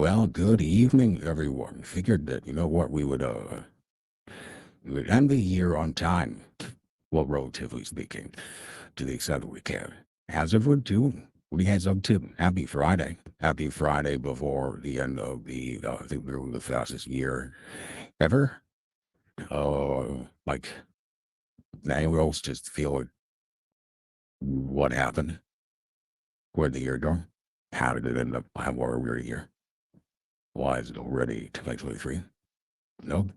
Well, good evening, everyone. Figured that, we would end the year on time. Well, relatively speaking, to the extent that we can. How's everyone doing? What are you guys up to? Happy Friday. Happy Friday before the end of I think we're the fastest year ever. Like, anyone else just feel what happened? Where'd the year go? How did it end up? How are we here? Why is it already 2023? No,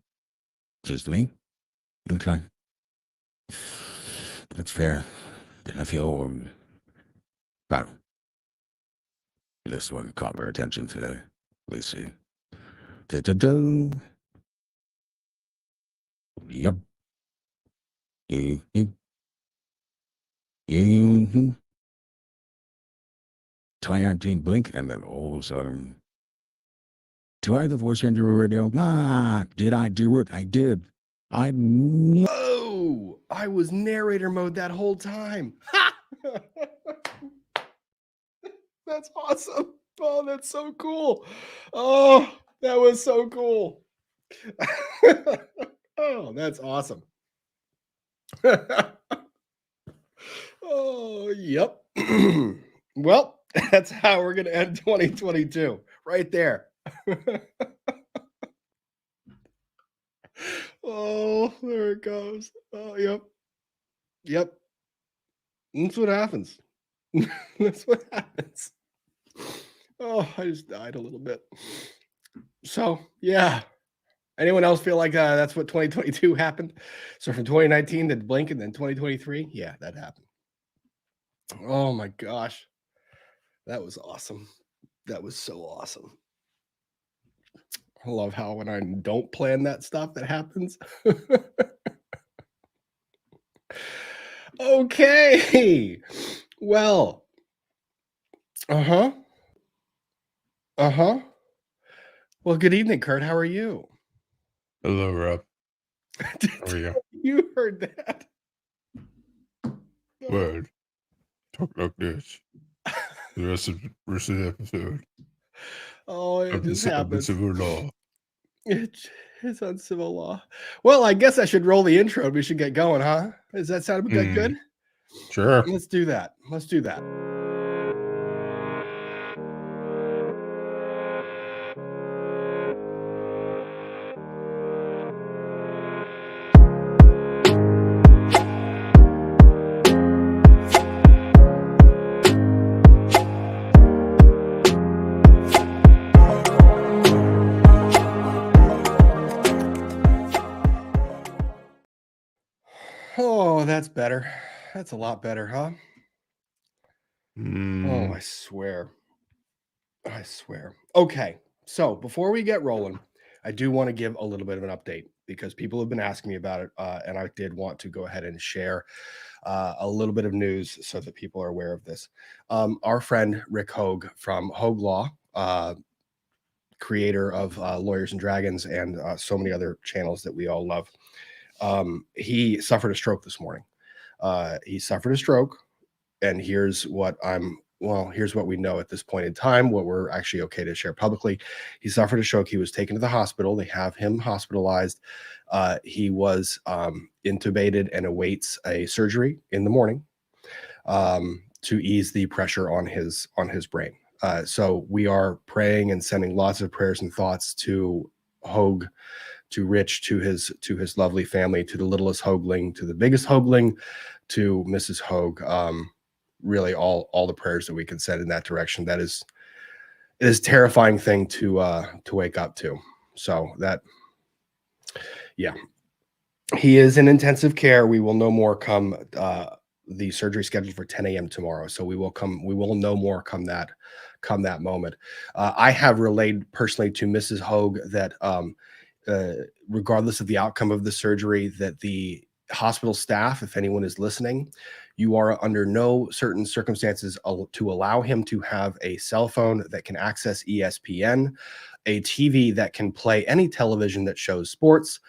just me? Okay. That's fair. I feel about this one caught my attention today. Let's see. Da-da-da. Yep. Mm-hmm. Mm-hmm. 2019 blink, and then all of a sudden, do I have the voice changer radio? Ah, did I do it? I did. Oh, I was narrator mode that whole time. That's awesome. Oh, that's so cool. Oh, that was so cool. Oh, that's awesome. Oh, yep. Well, that's how we're going to end 2022 right there. Oh, there it goes. Oh, yep. Yep. That's what happens. That's what happens. Oh, I just died a little bit. So, yeah. Anyone else feel like that's what 2022 happened? So from 2019 to blink and then 2023? Yeah, that happened. Oh my gosh. That was awesome. That was so awesome. I love how when I don't plan that stuff, that happens. Okay. Well. Uh-huh. Uh-huh. Well, good evening, Kurt. How are you? Hello, Rob. How are you? You heard that. Word. Talk like this. The rest of the episode. Oh, it just happens. Civil law. It's on civil law. Well, I guess I should roll the intro. We should get going, huh? Does that sound good? Sure. Let's do that. Let's do that. Oh, that's better. That's a lot better, huh? Oh, I swear. I swear. Okay, so before we get rolling, I do want to give a little bit of an update because people have been asking me about it, and I did want to go ahead and share a little bit of news so that people are aware of this. Our friend Rick Hogue from Hogue Law, creator of Lawyers and Dragons and so many other channels that we all love, he suffered a stroke this morning. He suffered a stroke, and here's what we know at this point in time, what we're actually okay to share publicly. He suffered a stroke. He was taken to the hospital. They have him hospitalized. He was intubated and awaits a surgery in the morning to ease the pressure on his brain. So we are praying and sending lots of prayers and thoughts to Hogue, to Rich, to his lovely family, to the littlest Hoagling, to the biggest Hoagling, to Mrs. Hogue. Really, all the prayers that we can send in that direction. It is a terrifying thing to wake up to. So that, yeah, he is in intensive care. We will know more come the surgery scheduled for 10 a.m. tomorrow. So we will know more come that moment. I have relayed personally to Mrs. Hogue that regardless of the outcome of the surgery, that the hospital staff, if anyone is listening, you are under no certain circumstances to allow him to have a cell phone that can access ESPN, a TV that can play any television that shows sports,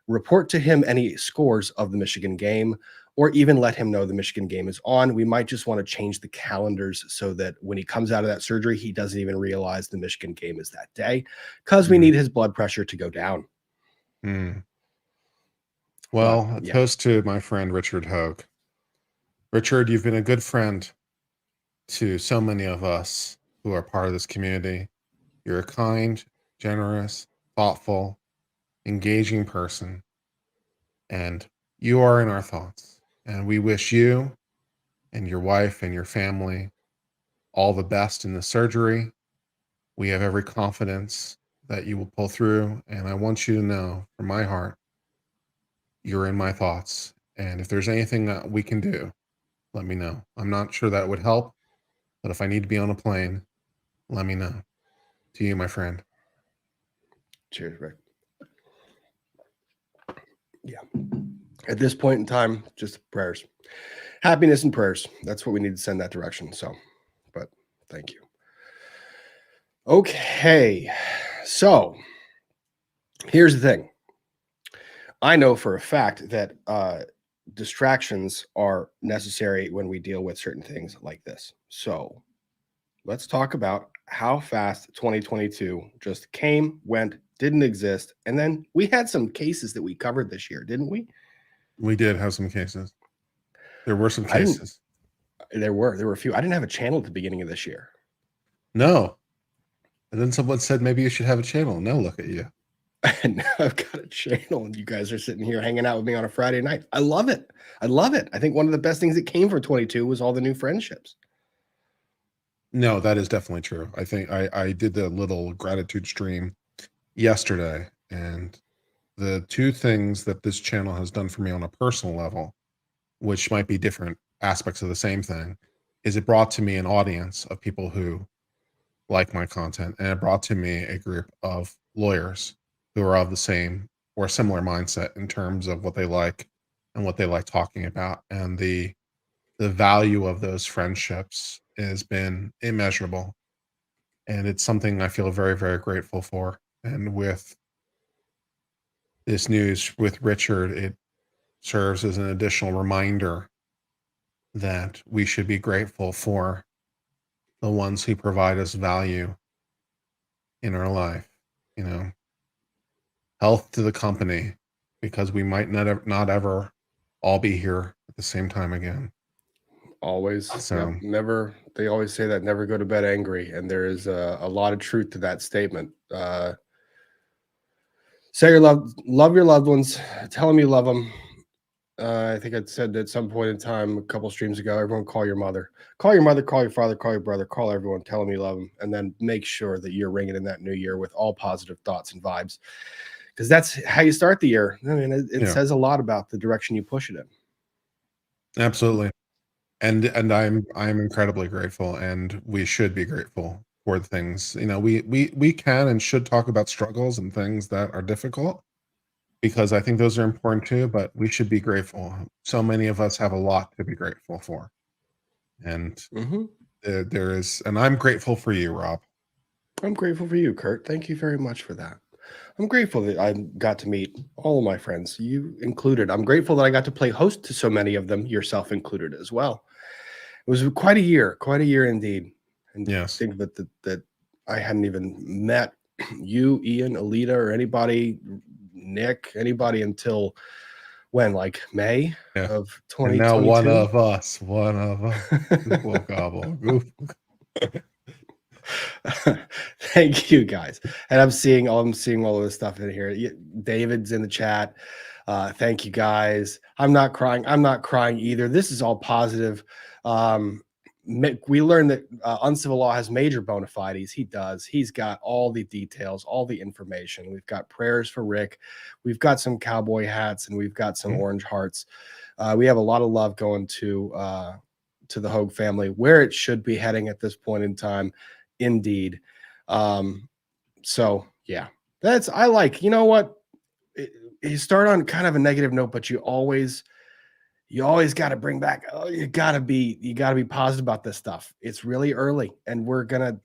report to him any scores of the Michigan game, or even let him know the Michigan game is on. We might just want to change the calendars so that when he comes out of that surgery, he doesn't even realize the Michigan game is that day, because we need his blood pressure to go down. Well, But, a yeah. toast to my friend Richard Hogue. Richard, you've been a good friend to so many of us who are part of this community. You're a kind, generous, thoughtful, engaging person, and you are in our thoughts. And we wish you and your wife and your family all the best in the surgery. We have every confidence that you will pull through. And I want you to know from my heart, you're in my thoughts. And if there's anything that we can do, let me know. I'm not sure that would help, but if I need to be on a plane, let me know. To you, my friend. Cheers, Rick. Yeah. At this point in time, just prayers, happiness and prayers. That's what we need to send that direction. So, but thank you. Okay. So here's the thing. I know for a fact that distractions are necessary when we deal with certain things like this. So let's talk about how fast 2022 just came, went, didn't exist. And then we had some cases that we covered this year, didn't we? We did have some cases. There were some I didn't- cases. There were a few. I didn't have a channel at the beginning of this year. No. And then someone said, maybe you should have a channel. Now look at you. And now I've got a channel and you guys are sitting here hanging out with me on a Friday night. I love it. I love it. I think one of the best things that came from 22 was all the new friendships. No, that is definitely true. I think I did the little gratitude stream yesterday, and the two things that this channel has done for me on a personal level, which might be different aspects of the same thing, is it brought to me an audience of people who like my content, and it brought to me a group of lawyers who are of the same or similar mindset in terms of what they like and what they like talking about. And the value of those friendships has been immeasurable. And it's something I feel very, very grateful for. And with this news with Richard, it serves as an additional reminder that we should be grateful for the ones who provide us value in our life. You know, health to the company, because we might not ever all be here at the same time again. Always. So never. They always say that never go to bed angry. And there is a lot of truth to that statement. Say your love your loved ones, tell them you love them. I think I said at some point in time, a couple streams ago, everyone call your mother, call your father, call your brother, call everyone, tell them you love them, and then make sure that you're ringing in that new year with all positive thoughts and vibes, because that's how you start the year. I mean, it says a lot about the direction you push it in. Absolutely. And I'm incredibly grateful, and we should be grateful for the things, you know, we can and should talk about struggles and things that are difficult, because I think those are important too, but we should be grateful. So many of us have a lot to be grateful for. And there is, and I'm grateful for you, Rob. I'm grateful for you, Kurt. Thank you very much for that. I'm grateful that I got to meet all of my friends, you included. I'm grateful that I got to play host to so many of them, yourself included as well. It was quite a year indeed. And Yes. think that I hadn't even met you, Ian, Alita, or anybody, Nick, anybody until when, like May of 2022. And now one of us. Google gobble. Thank you guys. And I'm seeing all of this stuff in here. David's in the chat. Thank you guys. I'm not crying either. This is all positive. We learned that uncivil law has major bona fides. He does. He's got all the details, all the information. We've got prayers for Rick. We've got some cowboy hats, and we've got some orange hearts. We have a lot of love going to the Hogue family, where it should be heading at this point in time. Indeed. So yeah, I like, you know what? You start on kind of a negative note, but you always got to bring back, you got to be positive about this stuff. It's really early, and we're gonna,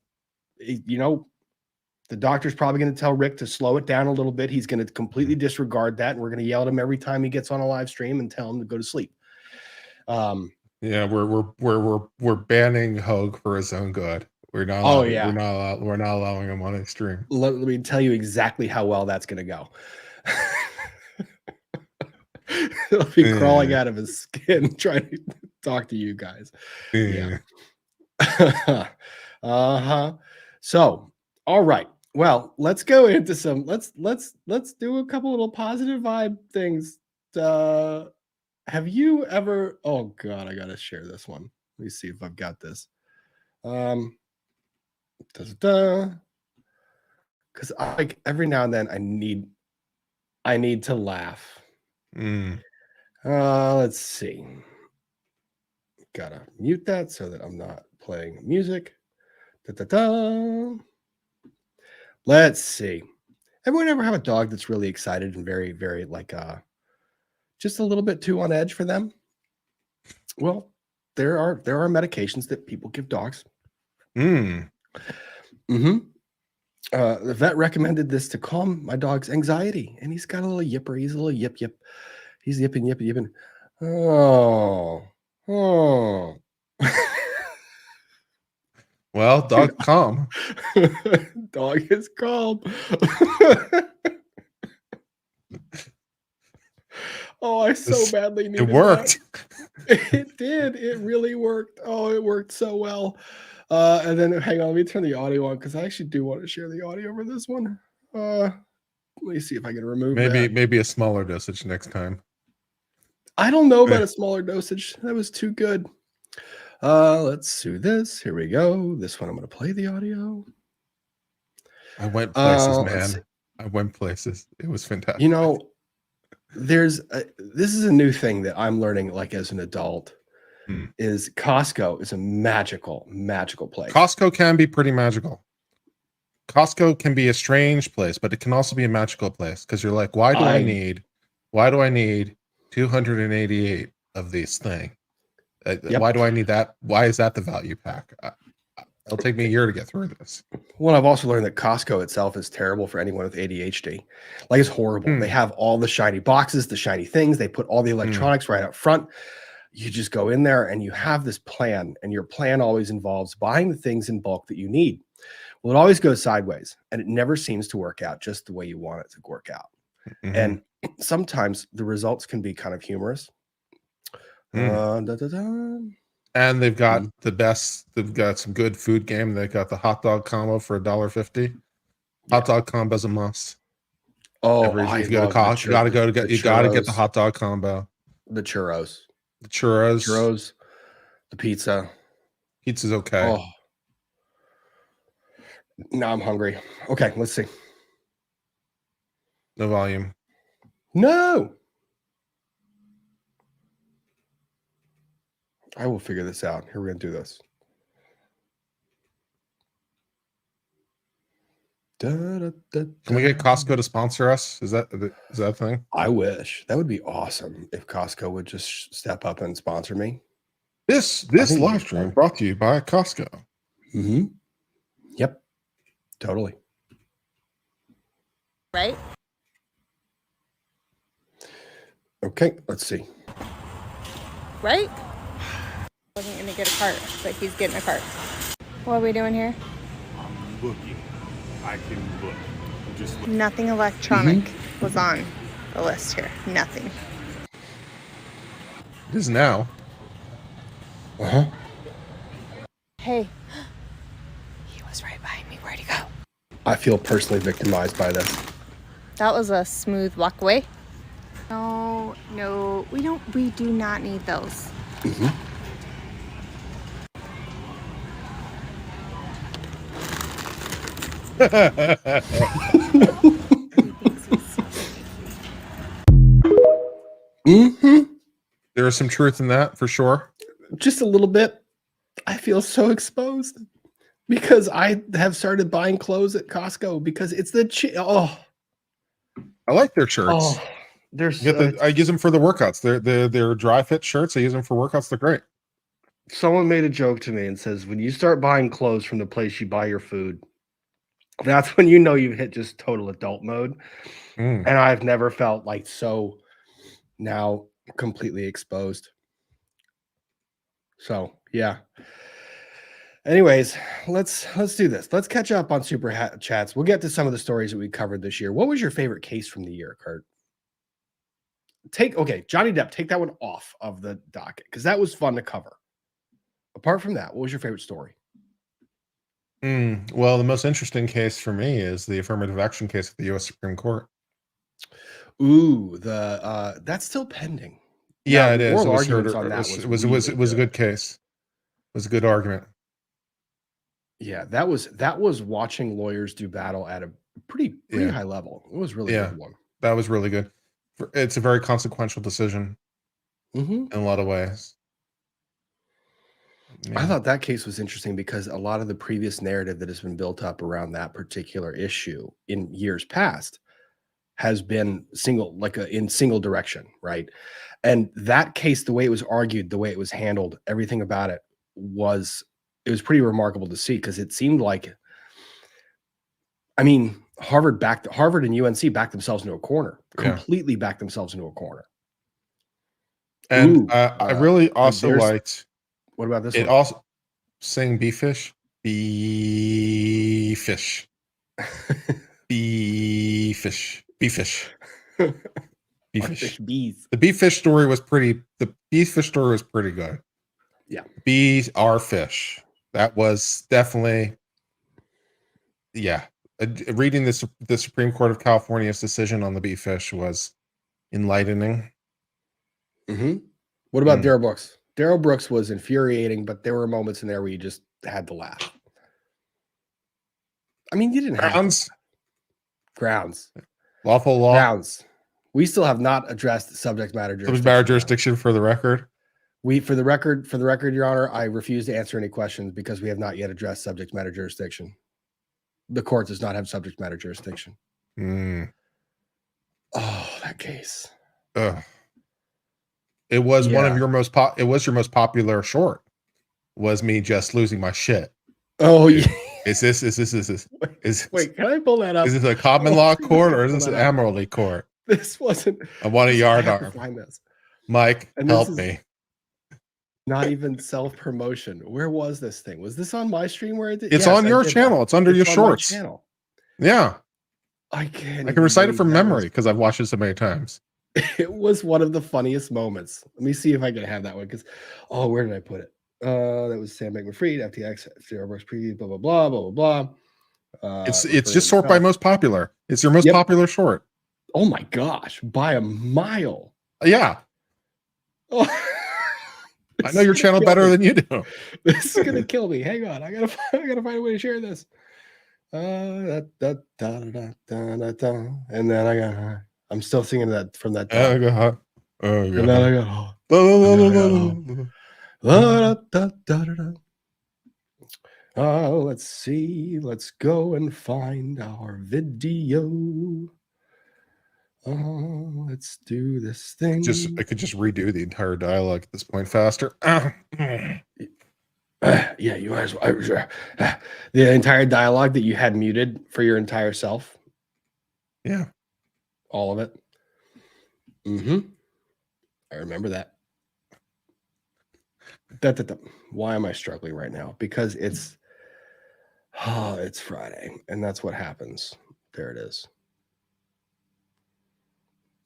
you know, The doctor's probably going to tell Rick to slow it down a little bit. He's going to completely disregard that, and we're going to yell at him every time he gets on a live stream and tell him to go to sleep. Yeah, we're banning Hogue for his own good. We're not. Oh, Allowing, yeah. we're not allowing him on his stream. Let me tell you exactly how well that's going to go. He'll be crawling out of his skin trying to talk to you guys. Yeah. So, all right. Well, let's go into some. Let's do a couple little positive vibe things. Have you ever? Oh God, I gotta share this one. Let me see if I've got this. Because every now and then I need to laugh. Let's see. Gotta mute that so that I'm not playing music. Let's see. Everyone ever have a dog that's really excited and very, very like just a little bit too on edge for them? Well, there are medications that people give dogs. The vet recommended this to calm my dog's anxiety, and he's got a little yipper. He's a little yip. He's yipping. Oh. Well, dog calm. Dog is calm. Oh, I so badly needed it worked. That. It did. It really worked. Oh, it worked so well. And then hang on, let me turn the audio on because I actually do want to share the audio for this one. Let me see if I can remove maybe a smaller dosage next time. I don't know about a smaller dosage. That was too good. Let's do this. Here we go. This one I'm going to play the audio. I went places, man. I went places. It was fantastic. You know, this is a new thing that I'm learning like as an adult. Is Costco is a magical place. Costco can be pretty magical. Costco can be a strange place, but it can also be a magical place because you're like, why do I need 288 of these things? Why do I need that? Why is that the value pack? It'll take me a year to get through this. Well, I've also learned that Costco itself is terrible for anyone with ADHD. Like, it's horrible. They have all the shiny boxes, the shiny things. They put all the electronics right up front. You just go in there and you have this plan, and your plan always involves buying the things in bulk that you need. Well, it always goes sideways, and it never seems to work out just the way you want it to work out. And sometimes the results can be kind of humorous. And they've got the best. They've got some good food game. They got the hot dog combo for $1.50. Hot dog combo is a must. Oh, you gotta get the hot dog combo. The churros, the pizza. Pizza's okay. Oh, now I'm hungry. Okay, let's see. No volume. No. I will figure this out. Here, we're going to do this. Can we get Costco to sponsor us? Is that a thing? I wish. That would be awesome if Costco would just step up and sponsor me. This live stream brought to you by Costco. Yep. Totally. Right? Okay, let's see. Right? Wasn't gonna get a cart, but he's getting a cart. What are we doing here? I'm looking. I can look. Just look. Nothing electronic was on the list here. Nothing. It is now. Hey. He was right behind me. Where'd he go? I feel personally victimized by this. That was a smooth walkway. No, we do not need those. There is some truth in that for sure. Just a little bit. I feel so exposed because I have started buying clothes at Costco because it's the I like their shirts. Oh, I use them for the workouts. They're dry fit shirts. I use them for workouts. They're great. Someone made a joke to me and says, when you start buying clothes from the place you buy your food, That's when you know you've hit just total adult mode. Mm. And I've never felt like so now completely exposed. So yeah. Anyways, let's do this. Let's catch up on super chats. We'll get to some of the stories that we covered this year. What was your favorite case from the year, Kurt? Okay, Johnny Depp, take that one off of the docket because that was fun to cover. Apart from that, what was your favorite story? Well, the most interesting case for me is the affirmative action case at the U.S. Supreme Court. Ooh, that's still pending. Yeah, Now, it the is. oral It was heard. arguments on It that was was a good case. It was a good argument. Yeah, that was watching lawyers do battle at a pretty Yeah. high level. It was really Yeah. good one. That was really good. It's a very consequential decision Mm-hmm. in a lot of ways. I Yeah. thought that case was interesting because a lot of the previous narrative that has been built up around that particular issue in years past has been in single direction, right? And that case, the way it was argued, the way it was handled, everything about it was pretty remarkable to see because it seemed like, I mean, Harvard and UNC backed themselves into a corner, completely backed themselves into a corner. And Ooh, I really also there's- liked What about this it one? also saying beefish. Beefish. Beefish. Beefish. Our Beefish. fish bees. The beefish story was pretty good. Yeah. Bees are fish. That was definitely, yeah. Reading the Supreme Court of California's decision on the beefish was enlightening. Mm-hmm. What about Darrell Brooks? Darrell Brooks was infuriating, but there were moments in there where you just had to laugh. I mean, you didn't have grounds. Lawful law. Grounds. We still have not addressed subject matter jurisdiction. Subject matter jurisdiction for the record. For the record, Your Honor, I refuse to answer any questions because we have not yet addressed subject matter jurisdiction. The court does not have subject matter jurisdiction. Mm. Oh, that case. Ugh. It was one of your most it was your most popular short. Was me just losing my shit. Oh yeah. Is this Wait, can I pull that up? Is this a common law court or is this an admiralty court? This wasn't. I want a yard arm. Find this. Mike, help me. Not even self-promotion. Where was this thing? Was this on my stream where it did? It's on your channel. It's under your shorts. Channel. Yeah. I can recite it from memory because I've watched it so many times. It was one of the funniest moments. Let me see if I can have that one because, where did I put it? That was Sam Bankman-Fried, FTX, Starbucks preview, blah, blah, blah, blah, blah, blah. It's just sort by most popular. It's your most popular short. Oh my gosh, by a mile. Yeah. Oh. I know your channel better than you do. This is gonna kill me. Hang on, I gotta find a way to share this. And then I'm still singing that from that. And then let's see. Let's go and find our video. Let's do this thing. I could just redo the entire dialogue at this point faster. Yeah, you might as well. The entire dialogue that you had muted for your entire self. Yeah. All of it. Mm-hmm. I remember that. Why am I struggling right now? Because it's Friday, and that's what happens. There it is.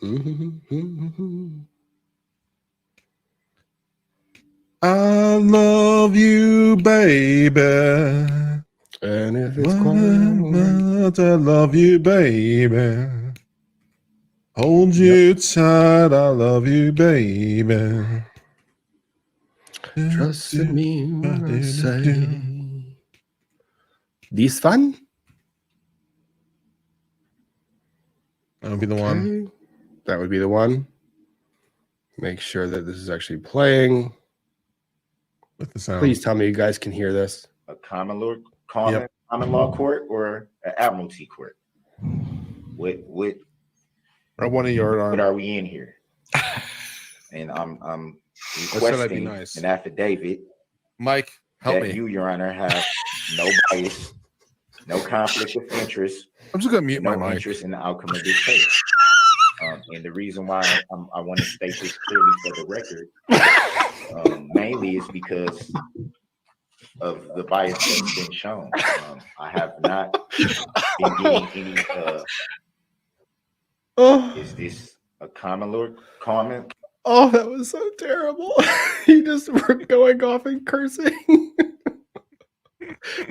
Mm-hmm. I love you, baby. And if it's quiet, I love you, baby. Hold you tight, I love you, baby. Trust in me when I say. This fun? That would be the one. That would be the one. Make sure that this is actually playing. With the sound. Please tell me you guys can hear this. A common law court or an admiralty court? What I want a yard arm. what are we in here? And I'm requesting an affidavit Mike, help that me. you, Your Honor, have no bias no conflict of interest, I'm just gonna mute no my mic. interest in the outcome of this case. And the reason why I want to state this clearly for the record, mainly is because of the bias that's been shown. I have not been getting any. Is this a comment? Oh, that was so terrible. You just were going off and cursing.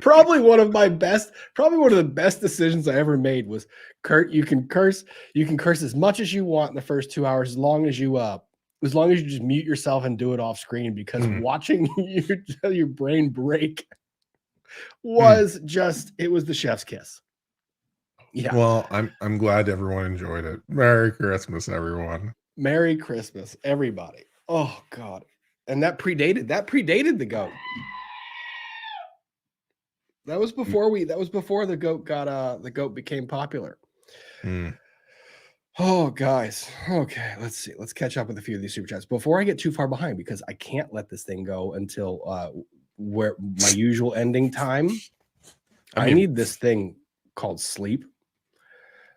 Probably one of the best decisions I ever made was, Kurt, you can curse as much as you want in the first 2 hours, as long as you just mute yourself and do it off screen, because watching your brain break was it was the chef's kiss. Yeah. Well, I'm glad everyone enjoyed it. Merry Christmas, everyone. Merry Christmas, everybody. Oh God. And that predated the goat. That was before the goat became popular. Oh, guys. Okay, let's see. Let's catch up with a few of these super chats before I get too far behind, because I can't let this thing go until where my usual ending time. I need this thing called sleep.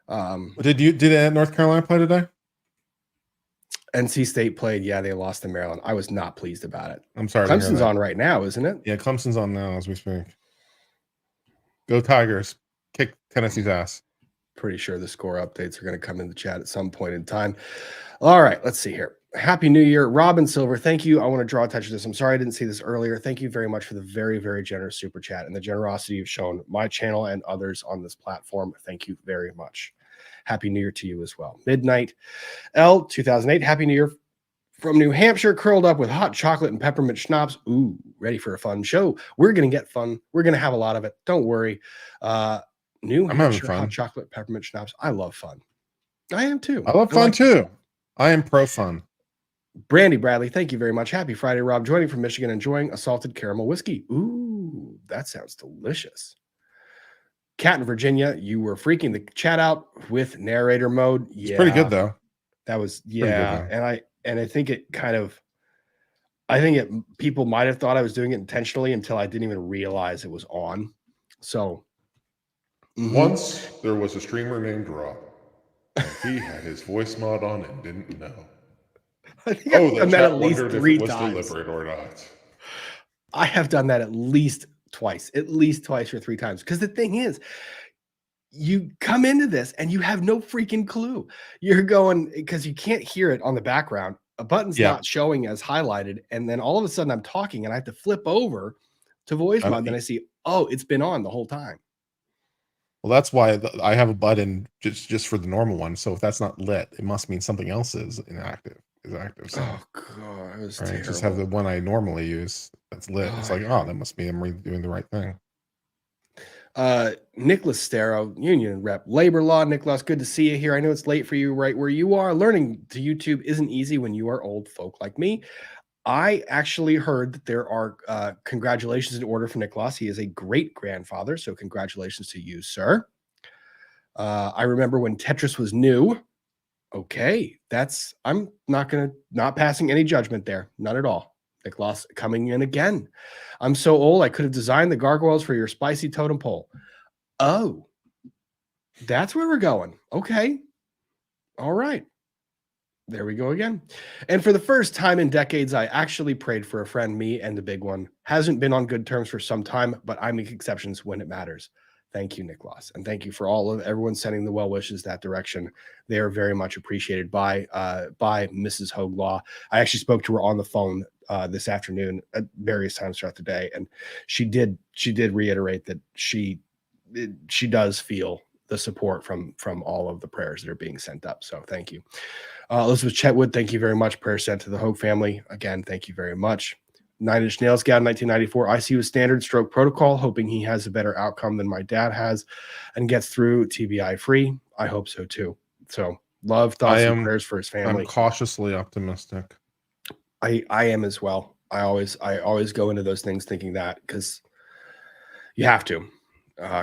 Did North Carolina play today? NC State played. Yeah, they lost to Maryland. I was not pleased about it. I'm sorry. Clemson's on right now, isn't it? Yeah, Clemson's on now as we speak. Go Tigers. Kick Tennessee's ass. Pretty sure the score updates are going to come in the chat at some point in time. All right, let's see here. Happy New Year. Robin Silver, thank you. I want to draw attention to this. I'm sorry I didn't see this earlier. Thank you very much for the very, very generous super chat and the generosity you've shown my channel and others on this platform. Thank you very much. Happy New Year to you as well. Midnight L 2008. Happy New Year from New Hampshire, curled up with hot chocolate and peppermint schnapps. Ooh, ready for a fun show. We're going to get fun. We're going to have a lot of it. Don't worry. New Hampshire hot chocolate peppermint schnapps. I love fun. I am too. I love fun too. I am pro fun. Brandy Bradley, thank you very much. Happy Friday, Rob. Joining from Michigan, enjoying a salted caramel whiskey. Ooh, that sounds delicious. Cat in Virginia, you were freaking the chat out with narrator mode. Yeah, it's pretty good though. That was and I think it kind of, people might have thought I was doing it intentionally until I didn't even realize it was on. So once there was a streamer named Rob, and he had his voice mod on and didn't know. I think I've done that at least 3 times. Deliberate or not. I have done that at least twice or 3 times. Because the thing is, you come into this and you have no freaking clue. You're going, because you can't hear it on the background. A button's not showing as highlighted. And then all of a sudden I'm talking and I have to flip over to voice mod. Then I see, oh, it's been on the whole time. Well, that's why I have a button just for the normal one. So if that's not lit, it must mean something else is inactive. Active. So, oh God, that was terrible. Just have the one I normally use that's lit. It's like, oh, that must mean I'm doing the right thing. Nicholas Stero, Union Rep, Labor Law. Nicholas, good to see you here. I know it's late for you right where you are. Learning to YouTube isn't easy when you are old folk like me. I actually heard that there are congratulations in order for Nicholas. He is a great grandfather, so congratulations to you, sir. I remember when Tetris was new. Okay, I'm not passing any judgment there. None at all. Nicholas coming in again. I'm so old, I could have designed the gargoyles for your spicy totem pole. Oh, that's where we're going. Okay. All right. There we go again. And for the first time in decades, I actually prayed for a friend. Me and the big one hasn't been on good terms for some time, but I make exceptions when it matters. Thank you, Nicholas. And thank you for everyone sending the well wishes that direction. They are very much appreciated by Mrs. Hogue Law. I actually spoke to her on the phone this afternoon at various times throughout the day. And she did reiterate that she does feel the support from all of the prayers that are being sent up. So thank you. Elizabeth Chetwood, thank you very much. Prayers sent to the Hogue family. Again, thank you very much. 9-Inch Nails Scout 1994. I see with standard stroke protocol, hoping he has a better outcome than my dad has and gets through TBI free. I hope so too. So love, thoughts, and prayers for his family. I'm cautiously optimistic. I am as well. I always go into those things thinking that, because you have to.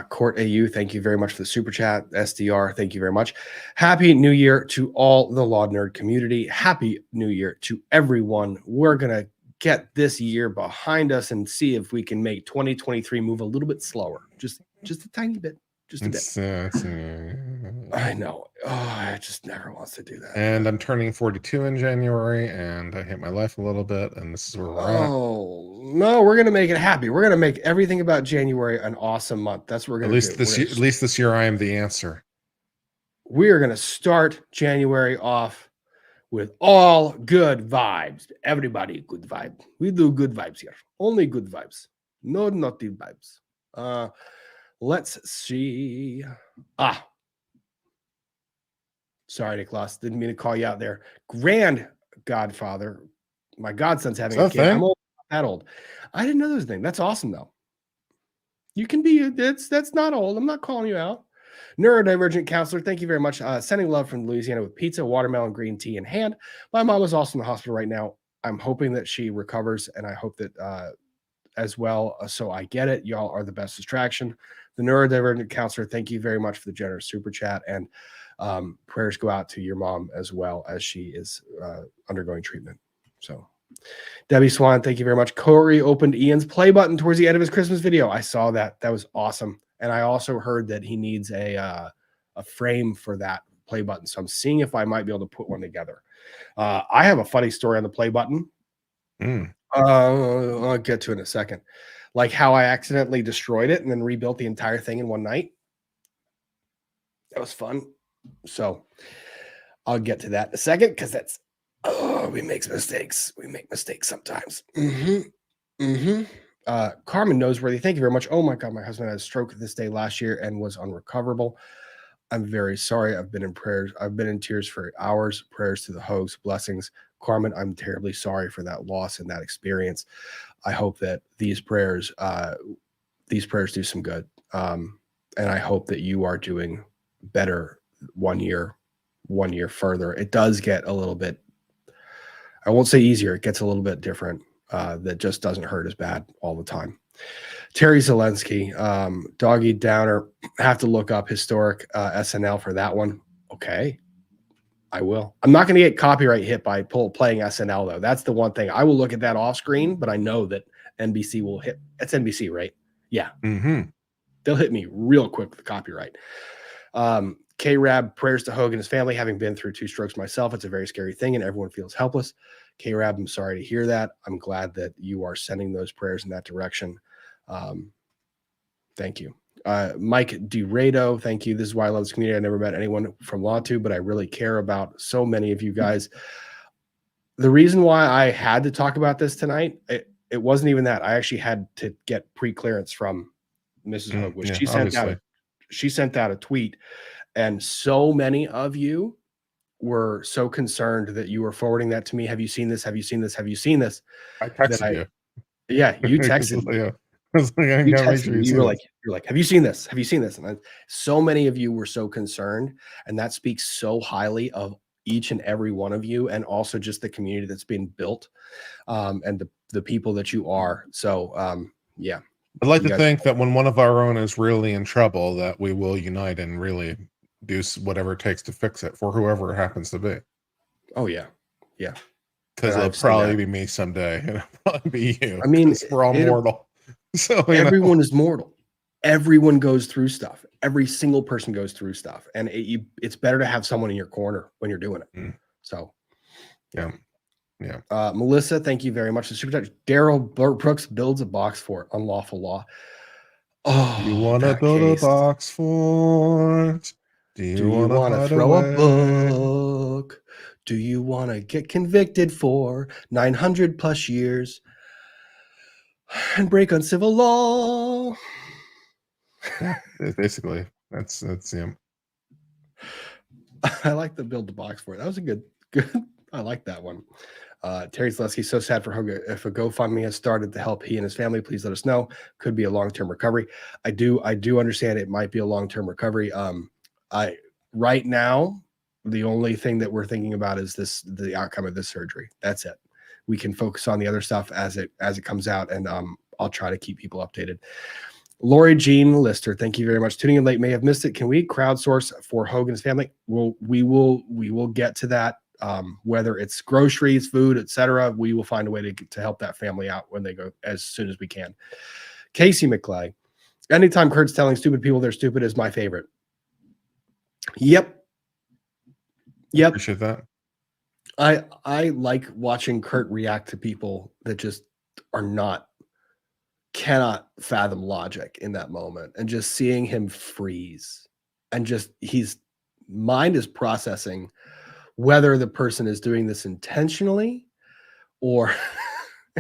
Court AU, thank you very much for the super chat. SDR, thank you very much. Happy New Year to all the Law Nerd community. Happy New Year to everyone. We're gonna get this year behind us and see if we can make 2023 move a little bit slower. Just just a tiny bit, just a bit. I know. Oh, I just never wants to do that. And I'm turning 42 in January, and I hate my life a little bit, and this is where we're at. Oh no, we're gonna make it happy. We're gonna make everything about January an awesome month. That's what we're gonna do. At least this year, I am the answer. We are gonna start January off with all good vibes. Everybody good vibe. We do good vibes here. Only good vibes. No naughty vibes. Let's see. Sorry, Nicholas. Didn't mean to call you out there. Grand godfather. My godson's having a kid. I'm old, that old. I didn't know there was a thing. That's awesome, though. You can be, that's not old. I'm not calling you out. Neurodivergent counselor, thank you very much. Sending love from Louisiana with pizza, watermelon, green tea in hand. My mom is also in the hospital right now. I'm hoping that she recovers, and I hope that as well. So I get it. Y'all are the best distraction. The neurodivergent counselor, thank you very much for the generous super chat, and prayers go out to your mom as well as she is undergoing treatment. So Debbie Swan, thank you very much. Corey opened Ian's play button towards the end of his Christmas video. I saw that. That was awesome. And I also heard that he needs a frame for that play button. So I'm seeing if I might be able to put one together. I have a funny story on the play button. I'll get to it in a second. Like how I accidentally destroyed it and then rebuilt the entire thing in one night. That was fun. So I'll get to that in a second because that's, we make mistakes. We make mistakes sometimes. Carmen Noseworthy, thank you very much. Oh my God, my husband had a stroke this day last year and was unrecoverable. I'm very sorry. I've been in prayers. I've been in tears for hours. Prayers to the Hogues. Blessings. Carmen, I'm terribly sorry for that loss and that experience. I hope that these prayers do some good. And I hope that you are doing better 1 year further. It does get a little bit, I won't say easier. It gets a little bit different. That just doesn't hurt as bad all the time. Terry Zelensky, Doggy Downer, have to look up historic SNL for that one. Okay, I will. I'm not going to get copyright hit by playing SNL, though. That's the one thing. I will look at that off screen, but I know that NBC will hit. It's NBC, right? Yeah. They'll hit me real quick with the copyright. K-Rab, prayers to Hogue and his family. Having been through 2 strokes myself, it's a very scary thing, and everyone feels helpless. K-Rab, I'm sorry to hear that. I'm glad that you are sending those prayers in that direction. Thank you. Mike DeRado, thank you. This is why I love this community. I never met anyone from Lawtube, but I really care about so many of you guys. The reason why I had to talk about this tonight, it wasn't even that. I actually had to get pre-clearance from Mrs. Hogue, which she sent out a tweet, and so many of you were so concerned that you were forwarding that to me. Have you seen this? Have you seen this? Have you seen this? I texted you. Yeah, you texted me. Yeah. I was like, I gotta make sure you're like, have you seen this? Have you seen this? And so many of you were so concerned, and that speaks so highly of each and every one of you, and also just the community that's being built, and the people that you are. So, yeah. I'd like to think that when one of our own is really in trouble, that we will unite and really do whatever it takes to fix it for whoever it happens to be. Oh yeah, yeah. Because it'll probably be me someday. It'll probably be you. I mean, we're all mortal. So everyone is mortal. Everyone goes through stuff. Every single person goes through stuff, and it's better to have someone in your corner when you're doing it. So, yeah. Melissa, thank you very much. The super chat. Daryl Brooks builds a box for unlawful law. Oh, you want to build a box for? Do you want to throw a book? Do you want to get convicted for 900 plus years and break uncivil law? Yeah, basically, that's him. I like the build the box for it. That was a good. I like that one. Terry Zaleski, so sad for Hogue. If a GoFundMe has started to help he and his family, please let us know. Could be a long-term recovery. I do understand it might be a long-term recovery. Right now, the only thing that we're thinking about is the outcome of this surgery. That's it. We can focus on the other stuff as it comes out, and I'll try to keep people updated. Lori Jean Lister, thank you very much. Tuning in late, may have missed it. Can we crowdsource for Hogue and his family? We will get to that. Whether it's groceries, food, etc., we will find a way to help that family out when they go as soon as we can. Casey McClay, Anytime Kurt's telling stupid people they're stupid is my favorite. Yep. Appreciate that. I like watching Kurt react to people that just cannot fathom logic in that moment, and just seeing him freeze, and just his mind is processing whether the person is doing this intentionally or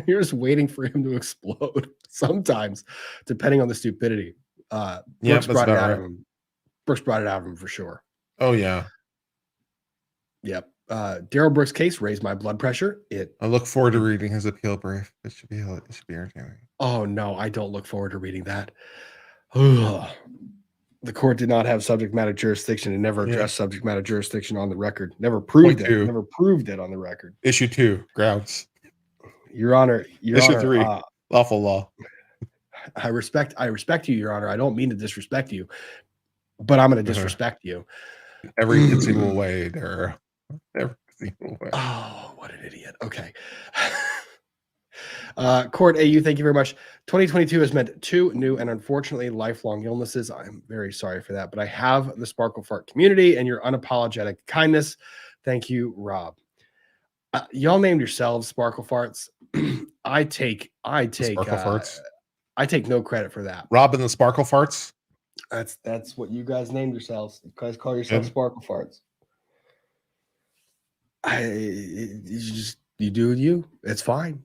you're just waiting for him to explode sometimes, depending on the stupidity. Brooks brought it out of him. Brooks brought it out of him for sure. Oh yeah. Yep. Daryl Brooks' case raised my blood pressure. I look forward to reading his appeal brief. It should be entertaining. Oh no, I don't look forward to reading that. Ugh. The court did not have subject matter jurisdiction and never addressed subject matter jurisdiction on the record. Never proved it. Never proved it on the record. Issue 2, grounds. Your Honor. Issue 3, lawful law. I respect you, Your Honor. I don't mean to disrespect you, but I'm going to disrespect you. Every conceivable way, there. Every conceivable way. Oh, what an idiot. Okay. Court AU, thank you very much. 2022 has meant 2 new and unfortunately lifelong illnesses. I'm very sorry for that, but I have the Sparkle Fart community and your unapologetic kindness. Thank you, Rob. Y'all named yourselves Sparkle Farts. I take Sparkle Farts. I take no credit for that. Rob and the Sparkle Farts. That's what you guys named yourselves. You guys call yourselves Sparkle Farts. You do you. It's fine.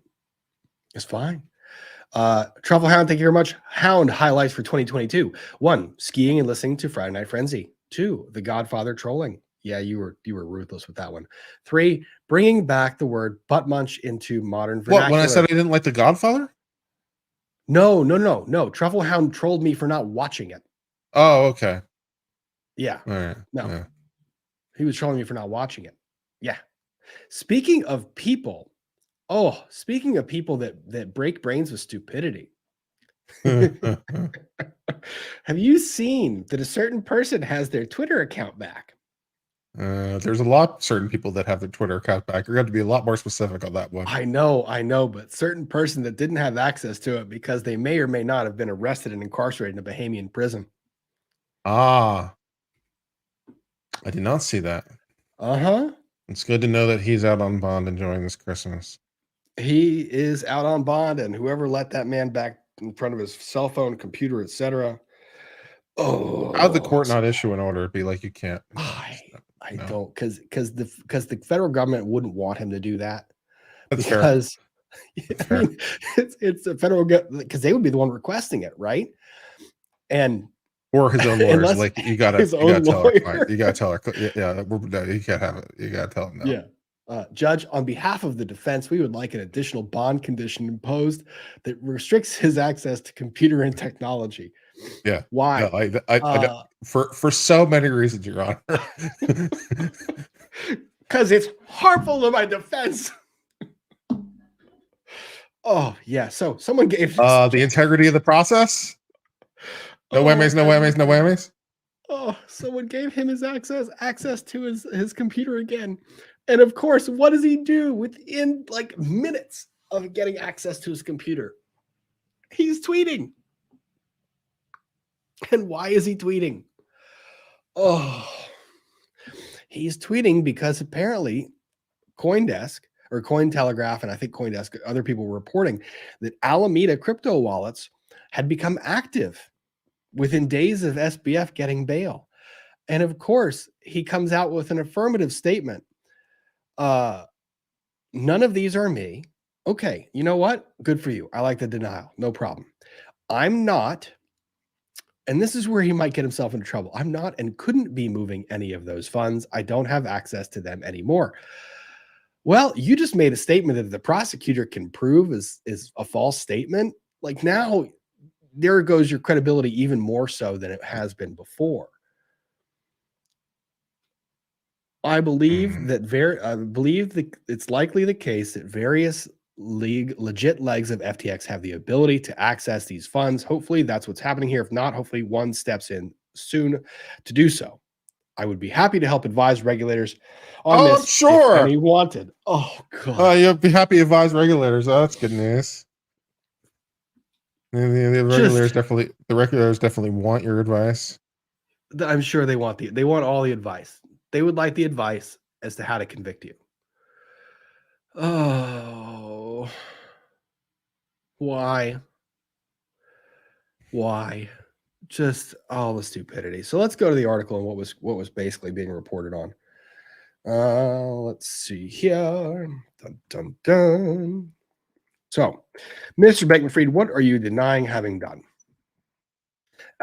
It's fine. Truffle Hound, thank you very much. Hound highlights for 2022. 1, skiing and listening to Friday Night Frenzy. 2, The Godfather trolling. Yeah, you were ruthless with that one. 3, bringing back the word butt munch into modern vernacular. What, when I said I didn't like The Godfather? No. Truffle Hound trolled me for not watching it. Oh, okay. Yeah. All right. No. Yeah. He was trolling me for not watching it. Yeah. Speaking of people that break brains with stupidity. Have you seen that a certain person has their Twitter account back? There's a lot certain people that have their Twitter account back. You're going to be a lot more specific on that one. I know, but certain person that didn't have access to it because they may or may not have been arrested and incarcerated in a Bahamian prison. Ah, I did not see that. It's good to know that he's out on bond enjoying this Christmas. He is out on bond, and whoever let that man back in front of his cell phone, computer, etc. Oh, how'd the court not issue an order? It'd be like, you can't. I don't, because the federal government wouldn't want him to do that. That's because fair. I mean, it's a federal government, because they would be the one requesting it, right? And or his own lawyers, like you gotta tell her client, you gotta tell her, you can't have it. You gotta tell him no. Yeah. Judge, on behalf of the defense, we would like an additional bond condition imposed that restricts his access to computer and technology. Yeah. Why? No, I for so many reasons, Your Honor. Because it's harmful to my defense. Oh yeah. So someone gave the integrity of the process. No whammies, no whammies, no whammies. Oh, someone gave him his access to his computer again. And of course, what does he do within like minutes of getting access to his computer? He's tweeting. And why is he tweeting? Oh, he's tweeting because apparently CoinDesk or Cointelegraph, and I think CoinDesk, other people were reporting that Alameda crypto wallets had become active within days of SBF getting bail. And of course, he comes out with an affirmative statement. None of these are me. Okay, you know what? Good for you. I like the denial. No problem. I'm not, and this is where he might get himself into trouble. I'm not and couldn't be moving any of those funds. I don't have access to them anymore. Well, you just made a statement that the prosecutor can prove is a false statement. Like now, there goes your credibility even more so than it has been before. I believe that it's likely the case that various legit legs of FTX have the ability to access these funds. Hopefully that's what's happening here. If not, hopefully one steps in soon to do so. I would be happy to help advise regulators on this. Sure. If any wanted. Oh God. You'll be happy to advise regulators. Oh, that's good news. The regulars definitely want your advice. I'm sure they want all the advice. They would like the advice as to how to convict you. Oh, why? Just all the stupidity. So let's go to the article and what was basically being reported on. Let's see here. Dun, dun, dun. So, Mr. Bankman-Fried, what are you denying having done?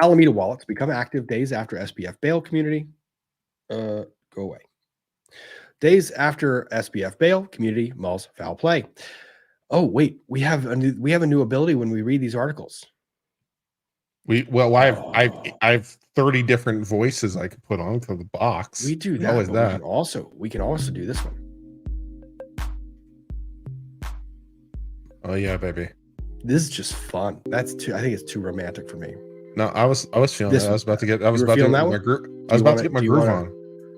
Alameda wallets become active days after SBF bail. Community, go away. Days after SBF bail, community mulls foul play. Oh wait, we have a new ability when we read these articles. I've 30 different voices I could put on to the box. We do that, always but that. we can also do this one. Oh yeah, baby. This is just fun. I think it's too romantic for me. No, I was feeling This that. I was about to get my groove. On.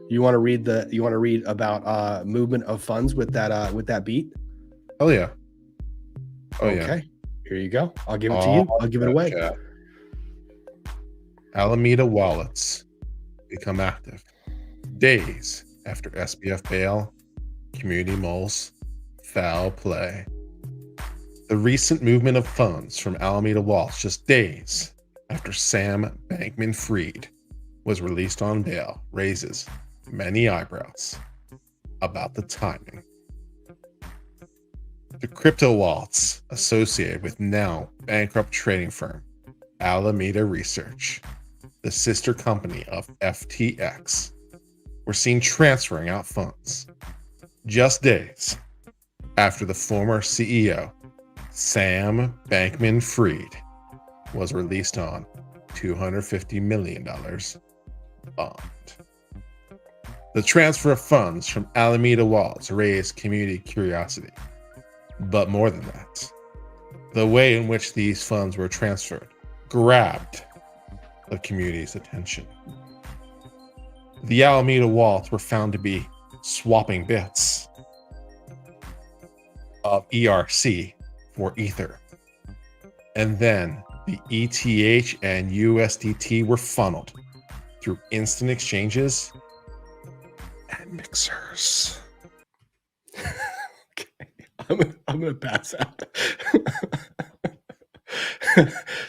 You want to read about movement of funds with that beat? Oh yeah. Okay. Here you go. I'll give it to you. I'll give it away. Chat. Alameda wallets become active days after SBF bail, community mulls foul play. The recent movement of funds from Alameda wallets just days after Sam Bankman-Fried was released on bail raises many eyebrows about the timing. The crypto wallets associated with now bankrupt trading firm Alameda Research, the sister company of FTX, were seen transferring out funds just days after the former CEO, Sam Bankman-Fried, was released on $250 million bond. The transfer of funds from Alameda wallets raised community curiosity. But more than that, the way in which these funds were transferred grabbed the community's attention. The Alameda wallets were found to be swapping bits of ERC for Ether. And then the ETH and USDT were funneled through instant exchanges and mixers. Okay, I'm gonna pass out.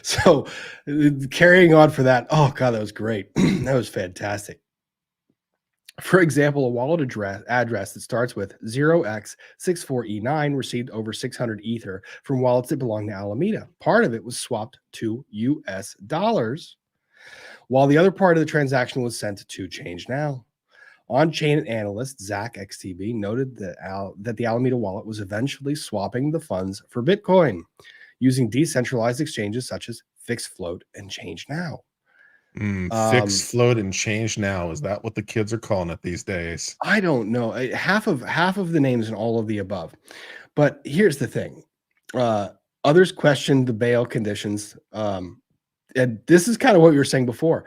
So carrying on for that. Oh god, that was great. That was fantastic. For example, a wallet address that starts with 0x64E9 received over 600 Ether from wallets that belong to Alameda. Part of it was swapped to US dollars, while the other part of the transaction was sent to Change Now. On-chain analyst Zach XTB noted that the Alameda wallet was eventually swapping the funds for Bitcoin using decentralized exchanges such as Fixed Float and Change Now. Fixed Float and Change Now, is that what the kids are calling it these days? I don't know. Half of the names and all of the above. But here's the thing. Others questioned the bail conditions. And this is kind of what you were saying before.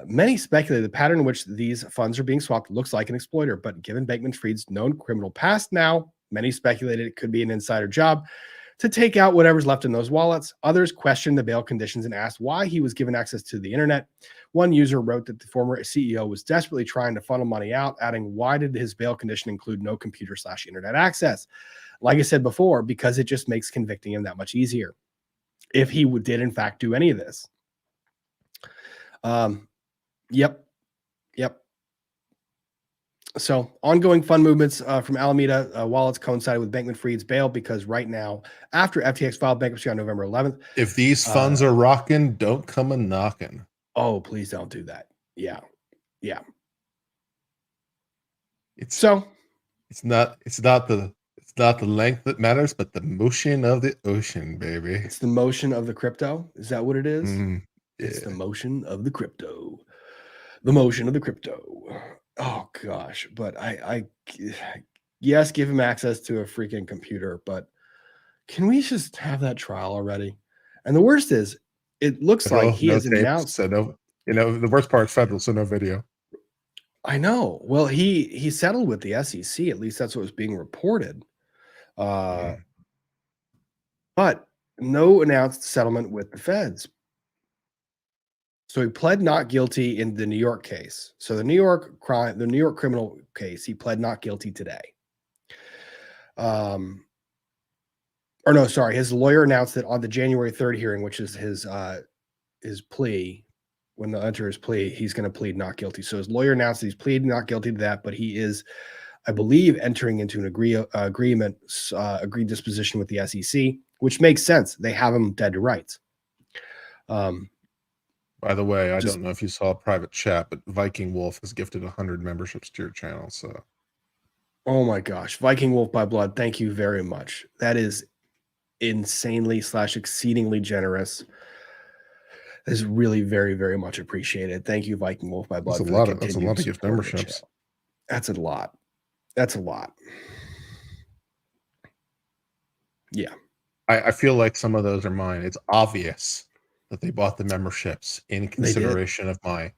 Many speculate the pattern in which these funds are being swapped looks like an exploiter, but given Bankman-Fried's known criminal past now, many speculated it could be an insider job to take out whatever's left in those wallets. Others questioned the bail conditions and asked why he was given access to the internet. One user wrote that the former CEO was desperately trying to funnel money out, adding, why did his bail condition include no computer/internet access? Like I said before, because it just makes convicting him that much easier if he did in fact do any of this. Yep. So ongoing fund movements from Alameda wallets coincided with Bankman-Fried's bail because right now, after FTX filed bankruptcy on November 11th. If these funds are rocking, don't come a knocking. Oh, please don't do that. Yeah. It's not the length that matters, but the motion of the ocean, baby. It's the motion of the crypto. Is that what it is? Yeah. It's the motion of the crypto. The motion of the crypto. Oh gosh, but I yes, give him access to a freaking computer, but can we just have that trial already? And the worst is, it looks like he has announced. So the worst part is federal, so no video. I know. Well, he settled with the SEC. At least that's what was being reported. But No announced settlement with the feds. So he pled not guilty in the New York case. So the New York criminal case, he pled not guilty today. Or no, sorry, his lawyer announced that on the January 3rd hearing, which is his plea, when they enter his plea, he's going to plead not guilty. So his lawyer announced that he's pleading not guilty to that, but he is, I believe, entering into an agreed disposition with the SEC, which makes sense. They have him dead to rights. By the way, I Just- don't know if you saw a private chat, but Viking Wolf has gifted 100 memberships to your channel. So, Oh my gosh, Viking Wolf by Blood, thank you very much. That is insanely / exceedingly generous. Is really very, very much appreciated. Thank you, Viking Wolf by Blood. that's a lot of gift memberships. That's a lot. That's a lot. Yeah. I feel like some of those are mine. It's obvious that they bought the memberships in consideration of my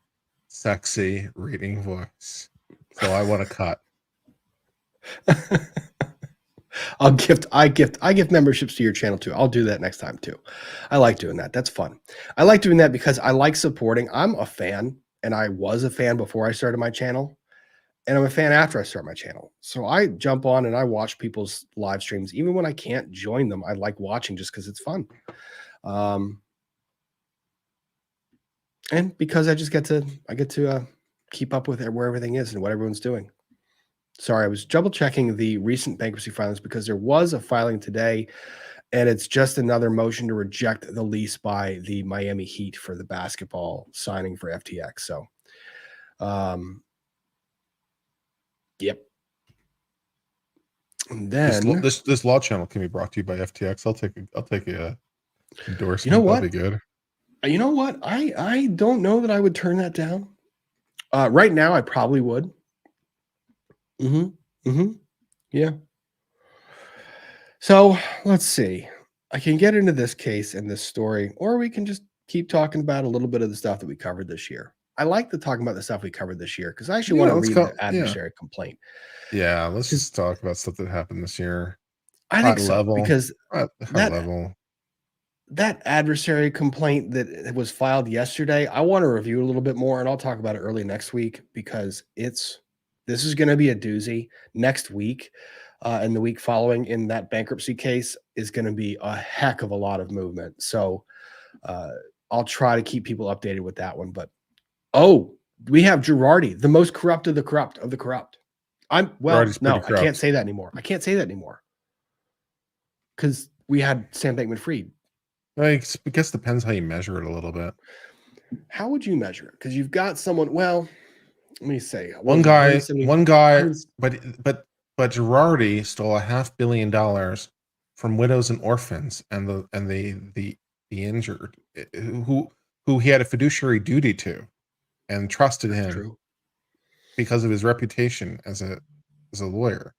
sexy reading voice. So I want to cut. I gift memberships to your channel too. I'll do that next time too. I like doing that. That's fun. I like doing that because I like supporting. I'm a fan, and I was a fan before I started my channel, and I'm a fan after I start my channel. So I jump on and I watch people's live streams, even when I can't join them. I like watching just because it's fun. And because I get to keep up with where everything is and what everyone's doing. Sorry, I was double checking the recent bankruptcy filings because there was a filing today, and it's just another motion to reject the lease by the Miami Heat for the basketball signing for FTX. So, yep. And then This law channel can be brought to you by FTX. I'll take a endorsement. You know what? That'll be good. You know what? I don't know that I would turn that down. Right now, I probably would. Yeah. So let's see. I can get into this case and this story, or we can just keep talking about a little bit of the stuff that we covered this year. I like to talk about the stuff we covered this year because I actually want to read the adversary complaint. Yeah, let's just talk about stuff that happened this year. I think so, because high level. That adversary complaint that was filed yesterday, I want to review a little bit more, and I'll talk about it early next week because this is going to be a doozy. Next week and the week following in that bankruptcy case is going to be a heck of a lot of movement. So I'll try to keep people updated with that one. But we have Girardi, the most corrupt of the corrupt of the corrupt. I can't say that anymore. Because we had Sam Bankman-Fried. I guess it depends how you measure it a little bit. How would you measure it? Because you've got someone. Well, let me say one guy, but Girardi stole $500 million from widows and orphans and the injured who he had a fiduciary duty to and trusted him because of his reputation as a lawyer.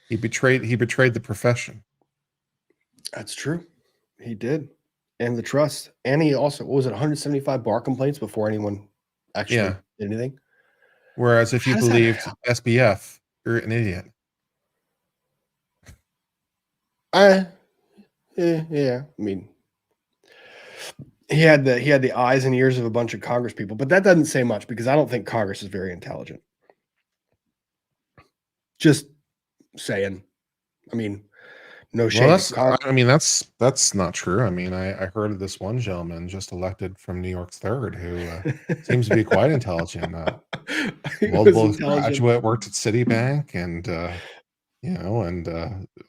He betrayed the profession. That's true. He did. And the trust. And he also, 175 bar complaints before anyone actually did anything? Whereas if you believed SBF, you're an idiot. Yeah. I mean, he had the eyes and ears of a bunch of Congress people, but that doesn't say much because I don't think Congress is very intelligent. Just saying. I mean, no shade. That's not true. I mean, I heard of this one gentleman just elected from New York's 3rd who seems to be quite intelligent. Multiple graduate, worked at Citibank, and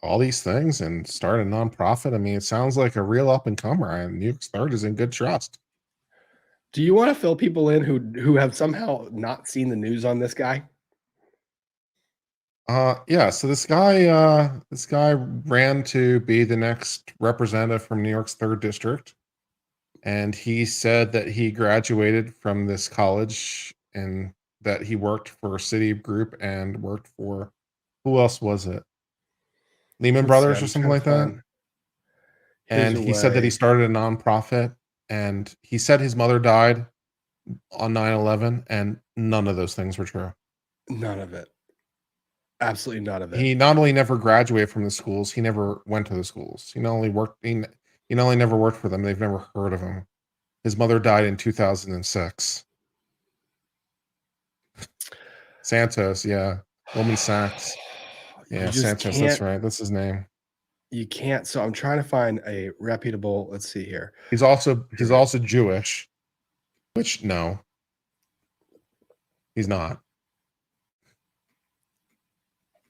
all these things, and started a nonprofit. I mean, it sounds like a real up and comer. And New York's 3rd is in good trust. Do you want to fill people in who have somehow not seen the news on this guy? So this guy ran to be the next representative from New York's 3rd district, and he said that he graduated from this college and that he worked for Citigroup and worked for, who else was it? Lehman Brothers or something like that. And he said that he started a nonprofit, and he said his mother died on 9/11, and none of those things were true. None of it. Absolutely none of it. He not only never graduated from the schools, he never went to the schools. He not only worked, he He not only never worked for them, they've never heard of him. His mother died in 2006. Santos, yeah. Goldman Sachs. You Yeah, just Santos, that's can't. right. That's his name. You can't. So I'm trying to find a reputable. Let's see here. He's also Jewish, which no, he's not.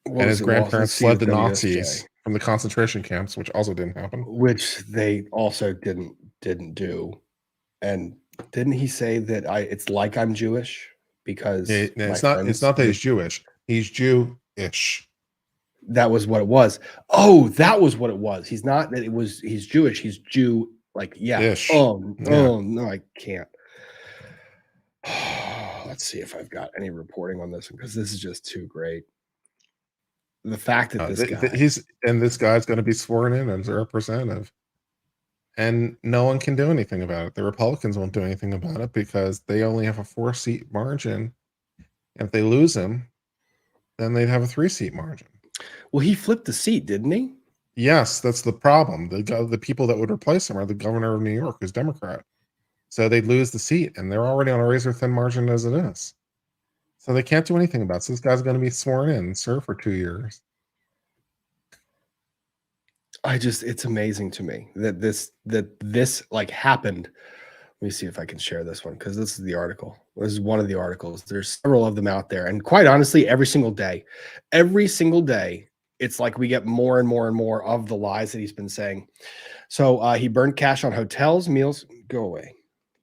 What And was his it? Well, let's grandparents see fled the WSJ, Nazis from the concentration camps, which also didn't happen. which they also didn't do. And didn't he say that it's like I'm Jewish because It's not that he's Jewish. He's Jewish. That was what it was. Oh, that was what it was. He's not that it was. He's Jewish. He's Jew. Like yeah. Ish. Oh Yeah. no, I can't. Let's see if I've got any reporting on this because this is just too great. The fact that this guy's going to be sworn in as a representative, and no one can do anything about it. The Republicans won't do anything about it because they only have a 4-seat margin. And if they lose him, then they'd have a 3-seat margin. Well, he flipped the seat, didn't he? Yes, that's the problem. The people that would replace him are the governor of New York, who's Democrat. So they'd lose the seat, and they're already on a razor-thin margin as it is. So they can't do anything about it. So this guy's going to be sworn in and serve for 2 years. It's amazing to me that this like happened. Let me see if I can share this one because this is the article. This is one of the articles. There's several of them out there. And quite honestly, every single day, it's like we get more and more and more of the lies that he's been saying. So he burned cash on hotels, meals. Go away.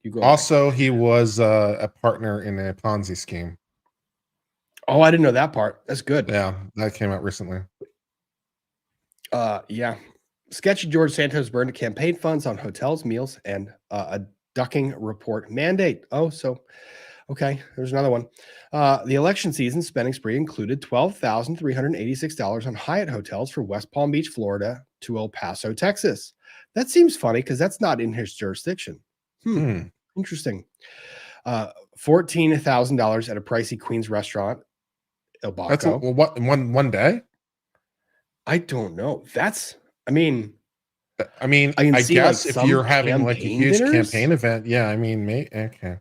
You go Also, away. he was a partner in a Ponzi scheme. Oh, I didn't know that part. That's good. Yeah, that came out recently. Yeah. Sketchy George Santos burned campaign funds on hotels, meals, and a ducking report mandate. Oh, so okay. There's another one. The election season spending spree included $12,386 on Hyatt hotels from West Palm Beach, Florida to El Paso, Texas. That seems funny because that's not in his jurisdiction. Interesting. $14,000 at a pricey Queens restaurant, El Baco. That's what one day? I don't know. I mean, I guess if you're having like a huge dinners? campaign event, yeah, I mean, okay.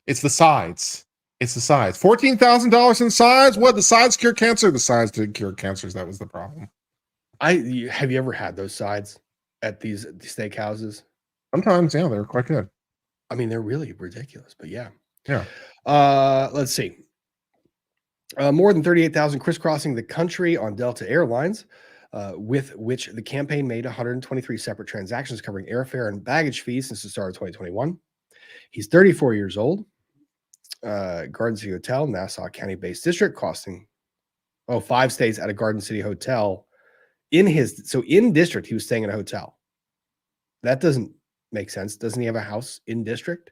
It's the sides. $14,000 in sides. What? The sides cure cancer? The sides did cure cancers. That was the problem. Have you ever had those sides at these steakhouses? Sometimes, yeah, they're quite good. I mean, they're really ridiculous, but yeah. Yeah. Let's see. More than 38,000 crisscrossing the country on Delta Airlines, with which the campaign made 123 separate transactions covering airfare and baggage fees since the start of 2021. He's 34 years old. Garden City Hotel, Nassau County-based district, costing 5 stays at a Garden City hotel. In district, he was staying in a hotel. That doesn't make sense. Doesn't he have a house in district?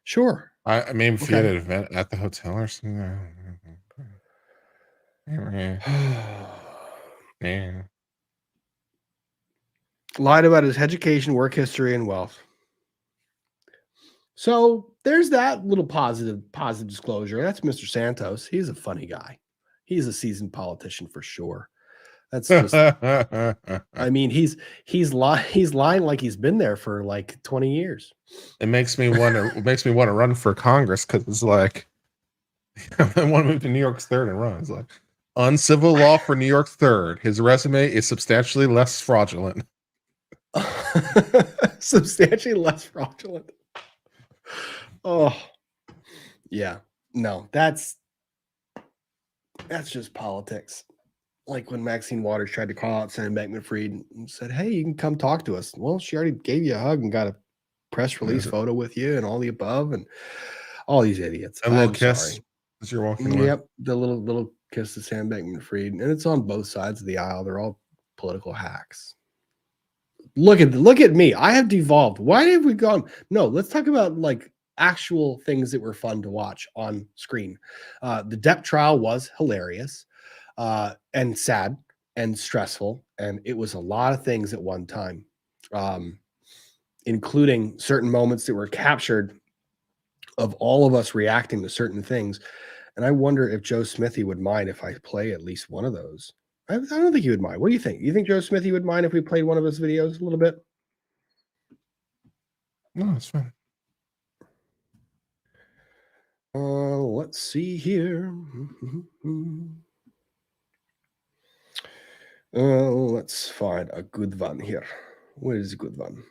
Sure. I mean, if you had an event at the hotel or something. Yeah. Lied about his education, work history, and wealth. So there's that little positive disclosure. That's Mr. Santos. He's a funny guy. He's a seasoned politician for sure. That's just, I mean, he's lying like he's been there for like 20 years. It makes me want to run for Congress because it's like I want to move to New York's 3rd and run. It's like uncivil law for New York's 3rd. His resume is substantially less fraudulent. Substantially less fraudulent. Oh, yeah. No, that's just politics. Like when Maxine Waters tried to call out Sam Bankman-Fried and said, "Hey, you can come talk to us." Well, she already gave you a hug and got a press release photo with you and all the above and all these idiots. A little kiss as you're walking away. Yep, the little kiss to Sam Bankman-Fried, and it's on both sides of the aisle. They're all political hacks. Look at me. I have devolved. Why have we gone? No, let's talk about like actual things that were fun to watch on screen. The Depp trial was hilarious. And sad and stressful. And it was a lot of things at one time, including certain moments that were captured of all of us reacting to certain things. And I wonder if Joe Smithy would mind if I play at least one of those. I don't think he would mind. What do you think? You think Joe Smithy would mind if we played one of his videos a little bit? No, it's fine. Let's see here. Let's find a good one here. Where is a good one?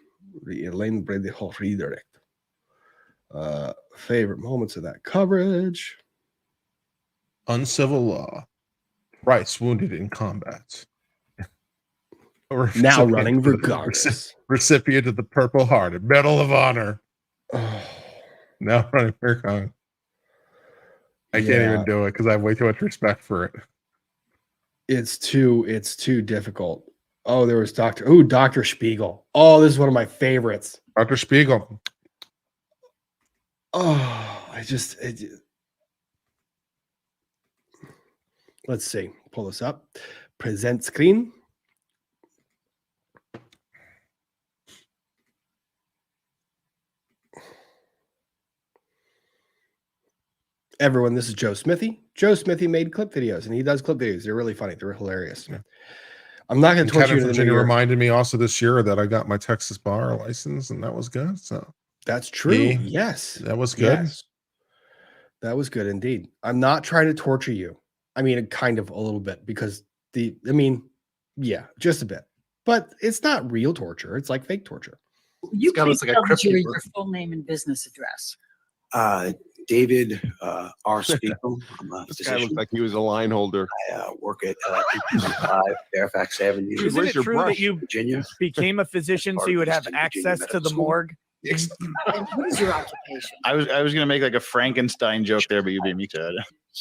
The Elaine Brady Hall redirect. Favorite moments of that coverage. Uncivil law. Rice wounded in combat. Now running for Congress. Recipient of the Purple Heart, a Medal of Honor. Oh, Now running for Congress. I can't even do it because I have way too much respect for it. it's too difficult. Oh, there was Dr. Spiegel. Oh, this is one of my favorites. Dr. Spiegel. Oh, let's see. Pull this up. Present screen. Everyone, this is Joe Smithy. Joe Smithy made clip videos, and he does clip videos. They're really funny. They're hilarious. Yeah. I'm not going to torture you. Virginia reminded me also this year that I got my Texas bar license, and that was good. So that's true. Yes, that was good. Yes. That was good indeed. I'm not trying to torture you. I mean, kind of a little bit because yeah, just a bit. But it's not real torture. It's like fake torture. You Got please us like a tell the cryptic jury word. your full name and business address. David R. Spiegel. I'm a This guy looked physician. like he was a line holder. I work at 825 Fairfax Avenue, Dude, Isn't where's it your true brush? that you Virginia. became a physician so Part you of would have Eastern Virginia access to Medical the School. morgue? And what is your occupation? I was gonna make like a Frankenstein joke there, but you beat me to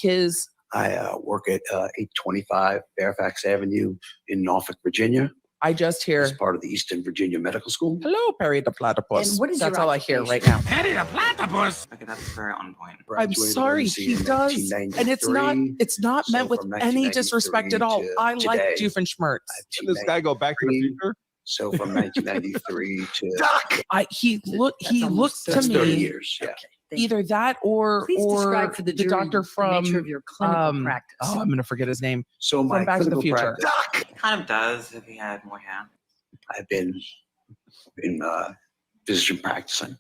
it. I work at 825 Fairfax Avenue in Norfolk, Virginia. I just As hear, part of the Eastern Virginia Medical School. hello, Perry the platypus. And what is That's your all I hear right occupation? now. Patty the platypus. Okay, that's very on point. I'm Graduated sorry, residency he in does. And it's 1993. not meant So with from any disrespect at all. 1993 I to like today, Doofenshmirtz. Didn't this guy go back to the future? So from 1993 to He almost looked to that's 30 me years. Yeah. Okay, thank you. either that or Please describe for the jury doctor the from nature of your clinical practice. oh, I'm gonna forget his name. So my Back to the clinical Future. practice, Kind of does if he had more hair. I've been in physician practicing.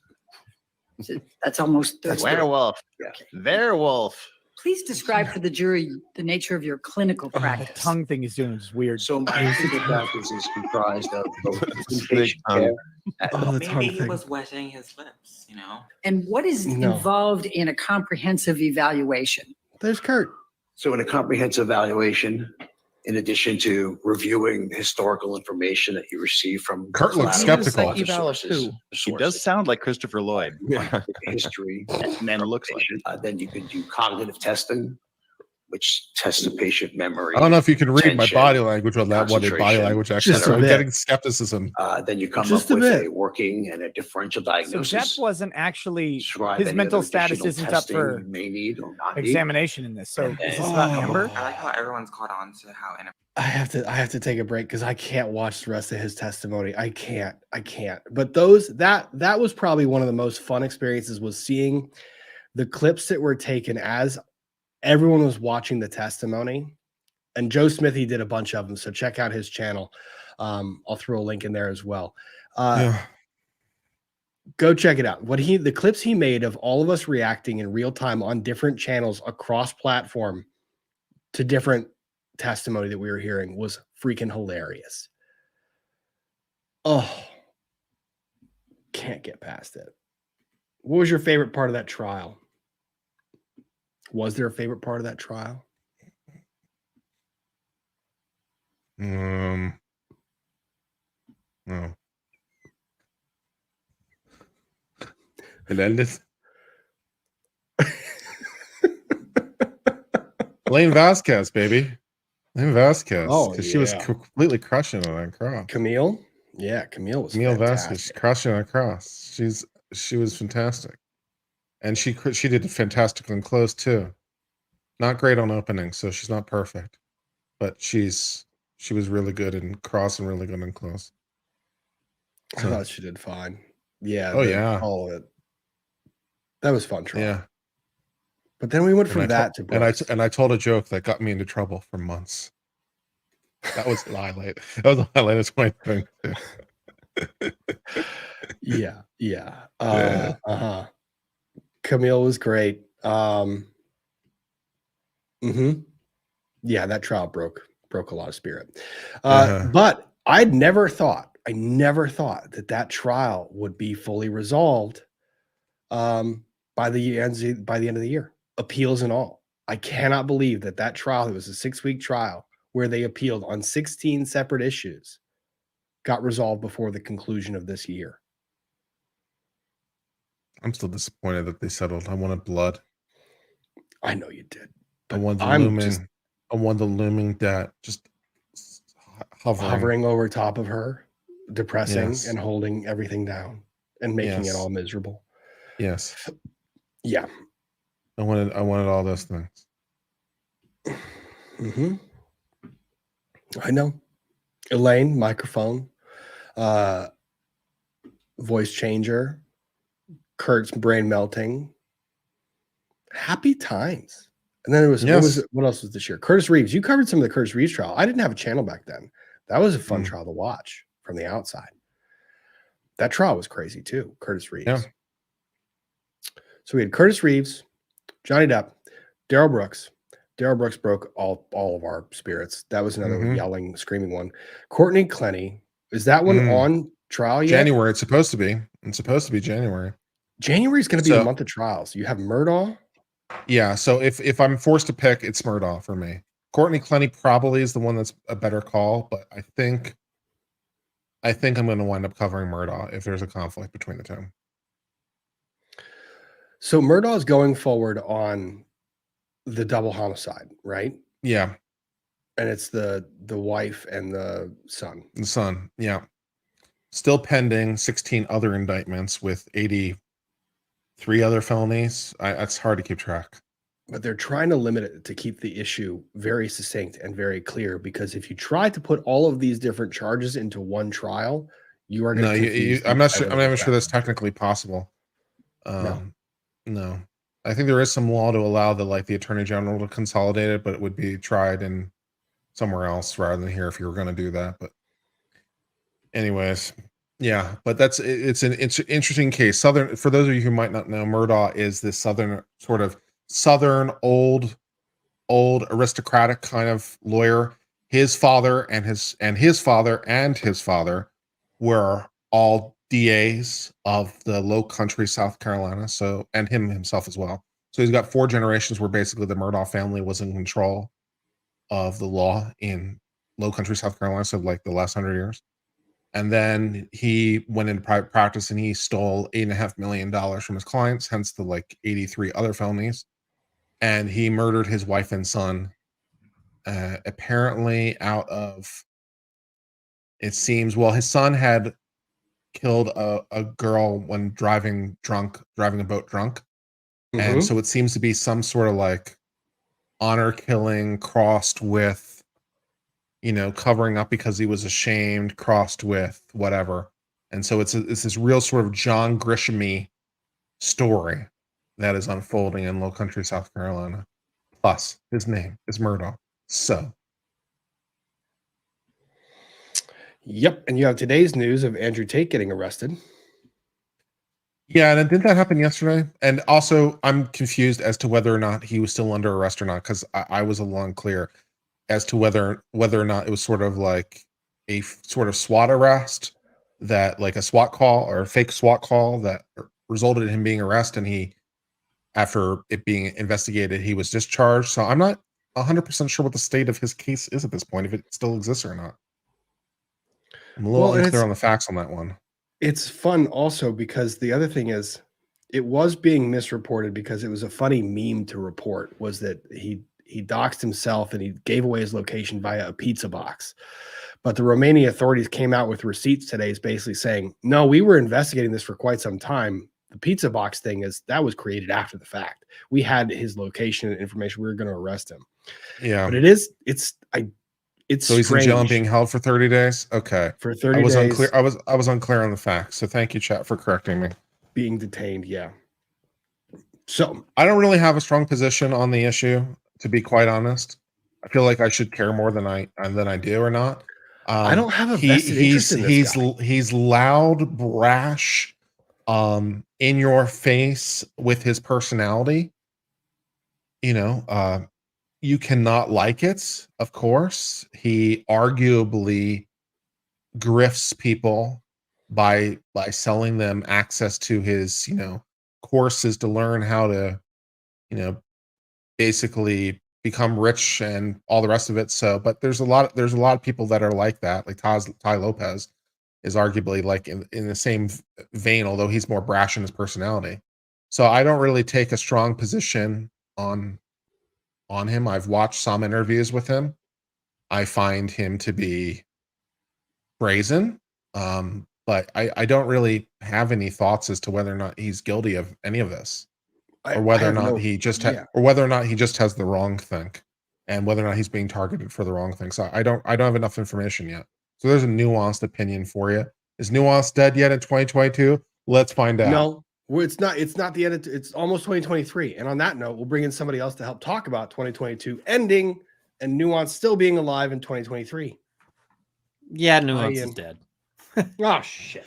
That's almost 30. Werewolf. Yeah. Werewolf. Please describe for the jury the nature of your clinical The practice. tongue thing he's doing is weird. So my clinical practice is comprised of both Big inpatient care. Oh, the tongue Maybe he thing. was wetting his lips, you know? And what is No. involved in a comprehensive evaluation? There's Kurt. So in a comprehensive evaluation, in addition to reviewing historical information that you receive from Kurt looks collateral skeptical. Psych eval of sources, who? He does sound like Christopher Lloyd. Yeah. history, And then looks like it. then you can do cognitive testing, which tests the patient memory. I don't know if you can read my attention, body language on that one. Body concentration, language actually. just a So I'm bit. getting skepticism. Then you come Just up a with bit. a working and a differential So diagnosis. Depp wasn't actually describe his any mental other status additional isn't up testing for you may need or not need. examination in this. So And is this then- about Oh. Amber? I like how everyone's caught on to how I have to take a break because I can't watch the rest of his testimony. I can't. But that was probably one of the most fun experiences was seeing the clips that were taken as everyone was watching the testimony. And Joe Smithy did a bunch of them. So check out his channel. I'll throw a link in there as well. Yeah. Go check it out. The clips he made of all of us reacting in real time on different channels across platform to different testimony that we were hearing was freaking hilarious. Oh, can't get past it. What was your favorite part of that trial? Was there a favorite part of that trial? No. Hernandez. Lane Vasquez, baby. Lane Vasquez. Oh, Because she was yeah. completely crushing on that cross. Camille? Yeah, Camille was Camille Vasquez, fantastic. she's crushing on that cross. She was fantastic. And she did fantastic in close too. Not great on opening, so she's not perfect. But she was really good in cross and really good in close. I thought she did fine. Yeah. Oh, yeah. All of it. That was fun trial. Yeah. But then we went from And that to and Brooks. I told a joke that got me into trouble for months. That was the highlight. That was the highlight of 2022. Yeah. Camille was great. Yeah, that trial broke a lot of spirit. But I never thought that trial would be fully resolved by the end of the year, appeals and all. I cannot believe that trial, it was a 6-week trial where they appealed on 16 separate issues, got resolved before the conclusion of this year. I'm still disappointed that they settled. I wanted blood. I know you did. I wanted the looming debt just hovering over top of her, depressing Yes. and holding everything down and making it all miserable. Yes. Yeah. I wanted all those things. I know. Elaine, microphone, voice changer, Kurt's brain melting. Happy times. And then what else was this year? Curtis Reeves. You covered some of the Curtis Reeves trial. I didn't have a channel back then. That was a fun trial to watch from the outside. That trial was crazy too, Curtis Reeves. Yeah. So we had Curtis Reeves, Johnny Depp, Daryl Brooks. Daryl Brooks broke all of our spirits. That was another yelling, screaming one. Courtney Clenny. Is that one on trial yet? January. It's supposed to be. It's supposed to be January. January is going to be the month of trials. You have Murdaugh. Yeah. So if I'm forced to pick, it's Murdaugh for me. Courtney Clenny probably is the one that's a better call, but I think I'm going to wind up covering Murdaugh if there's a conflict between the two. So Murdaugh is going forward on the double homicide, right? Yeah. And it's the wife and the son. The son, yeah. Still pending 16 other indictments with 83 other felonies. It's hard to keep track. But they're trying to limit it to keep the issue very succinct and very clear, because if you try to put all of these different charges into one trial, you are going to I'm not sure that's technically possible. No. I think there is some law to allow the attorney general to consolidate it, but it would be tried in somewhere else rather than here if you were going to do that. But anyways, yeah, but it's an interesting case. For those of you who might not know, Murdaugh is this southern old aristocratic kind of lawyer. His father and his father were all DAs of the Low Country, South Carolina. So, and himself as well. So he's got 4 generations where basically the Murdaugh family was in control of the law in Low Country, South Carolina. So the last 100 years. And then he went into private practice and he stole $8.5 million from his clients, hence the 83 other felonies. And he murdered his wife and son, apparently out of, it seems, his son had killed a girl when driving a boat drunk. And so it seems to be some sort of honor killing crossed with, covering up because he was ashamed, crossed with whatever. And so it's this real sort of John Grisham-y story that is unfolding in Low Country, South Carolina. Plus, his name is Murdaugh. So. Yep. And you have today's news of Andrew Tate getting arrested. Yeah, and didn't that happen yesterday? And also, I'm confused as to whether or not he was still under arrest or not, because I was a little unclear as to whether or not it was sort of like a sort of SWAT arrest, that a SWAT call or a fake SWAT call that resulted in him being arrested, and he, after it being investigated, he was discharged. So I'm not 100% sure what the state of his case is at this point, if it still exists or not. I'm a little unclear on the facts on that one. It's fun also because the other thing is, it was being misreported because it was a funny meme to report, was that he doxed himself and he gave away his location via a pizza box. But the Romanian authorities came out with receipts today, is basically saying, no, we were investigating this for quite some time. The pizza box thing that was created after the fact. We had his location and information. We were going to arrest him. Yeah. But it's so he's strange. in jail and being held for 30 days. Okay. For 30 days. Unclear. I was unclear on the facts. So thank you, chat, for correcting me. Being detained. Yeah. So I don't really have a strong position on the issue, to be quite honest. I feel like I should care more than I do or not. I don't have a vested interest in this guy. He's loud, brash, in your face with his personality. You know, you cannot like it, of course. He arguably grifts people by selling them access to his, you know, courses to learn how to, you know, basically become rich and all the rest of it. So, but there's a lot of people that are like that. Like Ty Lopez is arguably like in the same vein, although he's more brash in his personality. So I don't really take a strong position on him. I've watched some interviews with him. I find him to be brazen. But I don't really have any thoughts as to whether or not he's guilty of any of this. Or whether or not he just or whether or not he just has the wrong thing, and whether or not he's being targeted for the wrong thing. So I don't have enough information yet. So there's a nuanced opinion for you. Is nuance dead yet in 2022? Let's find out. No, it's not. It's not the end. It's almost 2023. And on that note, we'll bring in somebody else to help talk about 2022 ending and nuance still being alive in 2023. Yeah, nuance is dead. Oh shit.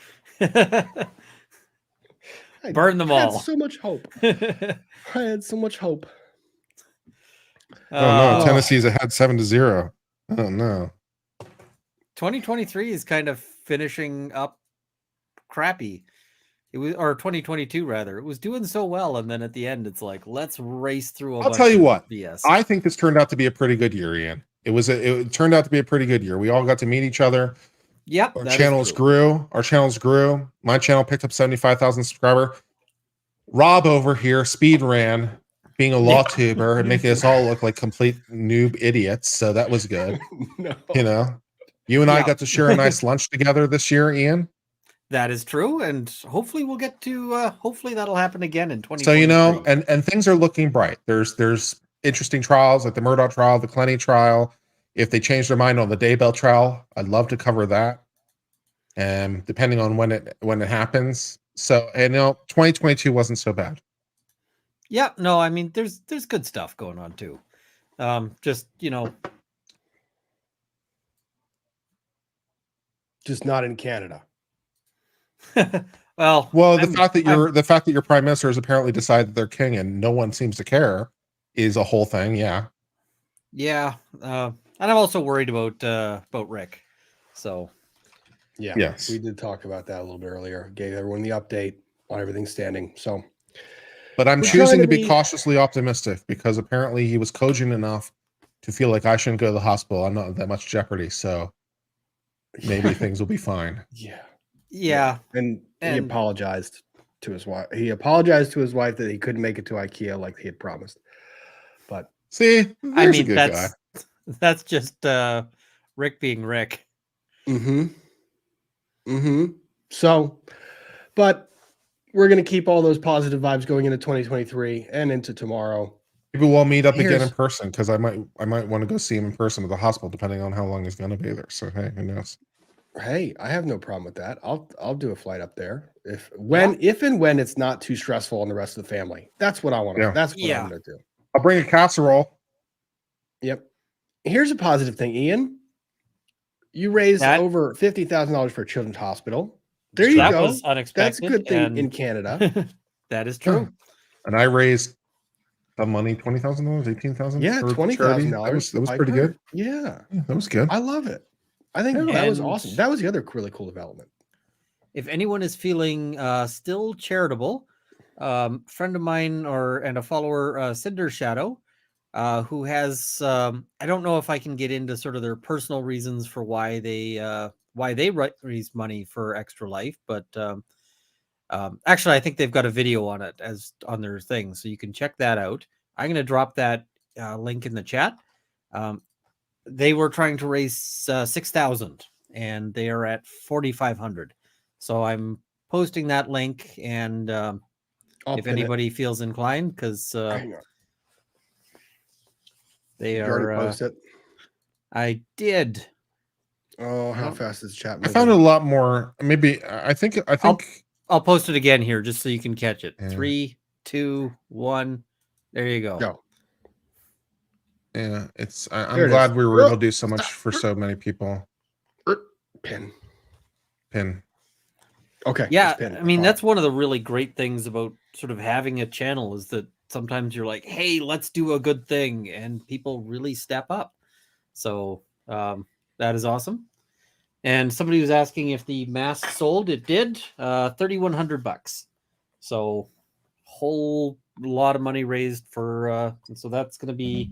Burn them I all. had so much hope. I had so much hope. Oh no, Tennessee's ahead 7-0. Oh no. 2023 is kind of finishing up crappy. It was, or 2022 rather. It was doing so well, and then at the end, it's like, let's race through. I'll tell you what. BS. I think this turned out to be a pretty good year, Ian. It turned out to be a pretty good year. We all got to meet each other. Yep. Our channels grew. My channel picked up 75,000 subscriber. Rob over here speed ran, being a law tuber and making us all look like complete noob idiots. So that was good. No. You know, you and I got to share a nice lunch together this year, Ian. That is true, and hopefully we'll get to. Hopefully that'll happen again in 2023. So you know, and things are looking bright. There's interesting trials like the Murdoch trial, the Clenny trial. If they change their mind on the Daybell trial, I'd love to cover that. And depending on when it happens. So, and you know, 2022 wasn't so bad. Yeah, no, I mean, there's good stuff going on too. Just, you know, just not in Canada. well, the fact that your prime minister has apparently decided that they're king and no one seems to care is a whole thing. Yeah. Yeah. And I'm also worried about Rick. So. Yeah. Yes. We did talk about that a little bit earlier. Gave everyone the update on everything standing. So. But I'm choosing to be cautiously optimistic because apparently he was cogent enough to feel like I shouldn't go to the hospital. I'm not in that much jeopardy. So maybe things will be fine. Yeah. Yeah. And he apologized to his wife. He apologized to his wife that he couldn't make it to IKEA like he had promised. But see, I mean, a good guy. That's just Rick being Rick. So, but we're going to keep all those positive vibes going into 2023 and into tomorrow. Maybe we'll meet up again in person because I might want to go see him in person at the hospital, depending on how long he's going to be there. So hey, who knows? Hey, I have no problem with that. I'll do a flight up there if and when it's not too stressful on the rest of the family. That's what I want to. Yeah. That's what I'm going to do. I'll bring a casserole. Yep. Here's a positive thing, Ian. You raised over $50,000 for a children's hospital. There you go. Was unexpected. That's a good thing in Canada. That is true. And I raised some money, $20,000, $18,000. Yeah, $20,000. That was pretty good. Yeah, that was good. I love it. I think that was awesome. That was the other really cool development. If anyone is feeling still charitable, friend of mine and a follower, Cinder Shadow, who has I don't know if I can get into sort of their personal reasons for why they raise money for Extra Life, but actually I think they've got a video on it as on their thing, so you can check that out. I'm going to drop that link in the chat. They were trying to raise 6,000 and they are at 4,500. So I'm posting that link, and if anybody feels inclined, because they are. Post it? I did. Oh, how fast is chat? I found a lot more. Maybe I think I'll post it again here just so you can catch it. 3, 2, 1. There you go. Go. Yeah, it's. There I'm it glad is. we were able to do so much for so many people. Pin. Pin. Okay. Yeah, it's pinned. I mean, All that's one of the really great things about sort of having a channel is that sometimes you're like, hey, let's do a good thing, and people really step up. So that is awesome. And somebody was asking if the mask sold. It did. $3,100. So whole lot of money raised for. And so that's going to be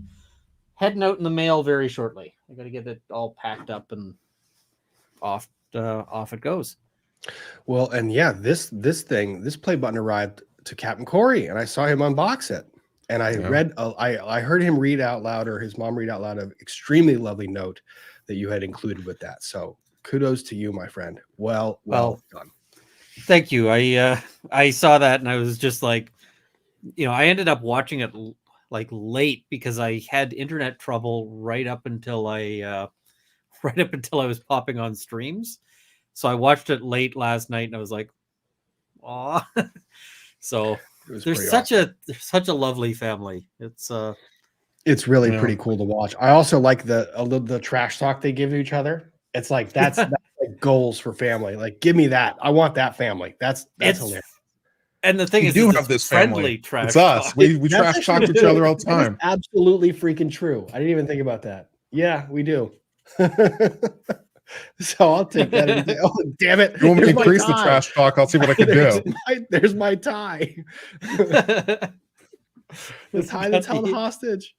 heading out in the mail very shortly. I got to get it all packed up and off it goes. Well, and yeah, this play button arrived to Captain Corey, and I saw him unbox it, and I read, I heard him read out loud, or his mom read out loud, an extremely lovely note that you had included with that. So kudos to you, my friend. Well done. Thank you. I saw that and I was just like, I ended up watching it like late because I had internet trouble right up until I was popping on streams. So I watched it late last night and I was like, "Aw." So there's such a lovely family. It's really pretty cool to watch. I also like the trash talk they give to each other. It's like that's like goals for family. Like, give me that. I want that family. That's hilarious. And the thing We is, do it's have this friendly family. trash. It's us. Talk. We trash talk each other all the time. Absolutely freaking true. I didn't even think about that. Yeah, we do. So I'll take that. Oh, damn it! You want me to increase the trash talk? I'll see what I can do. There's my tie. The tie that's held hostage.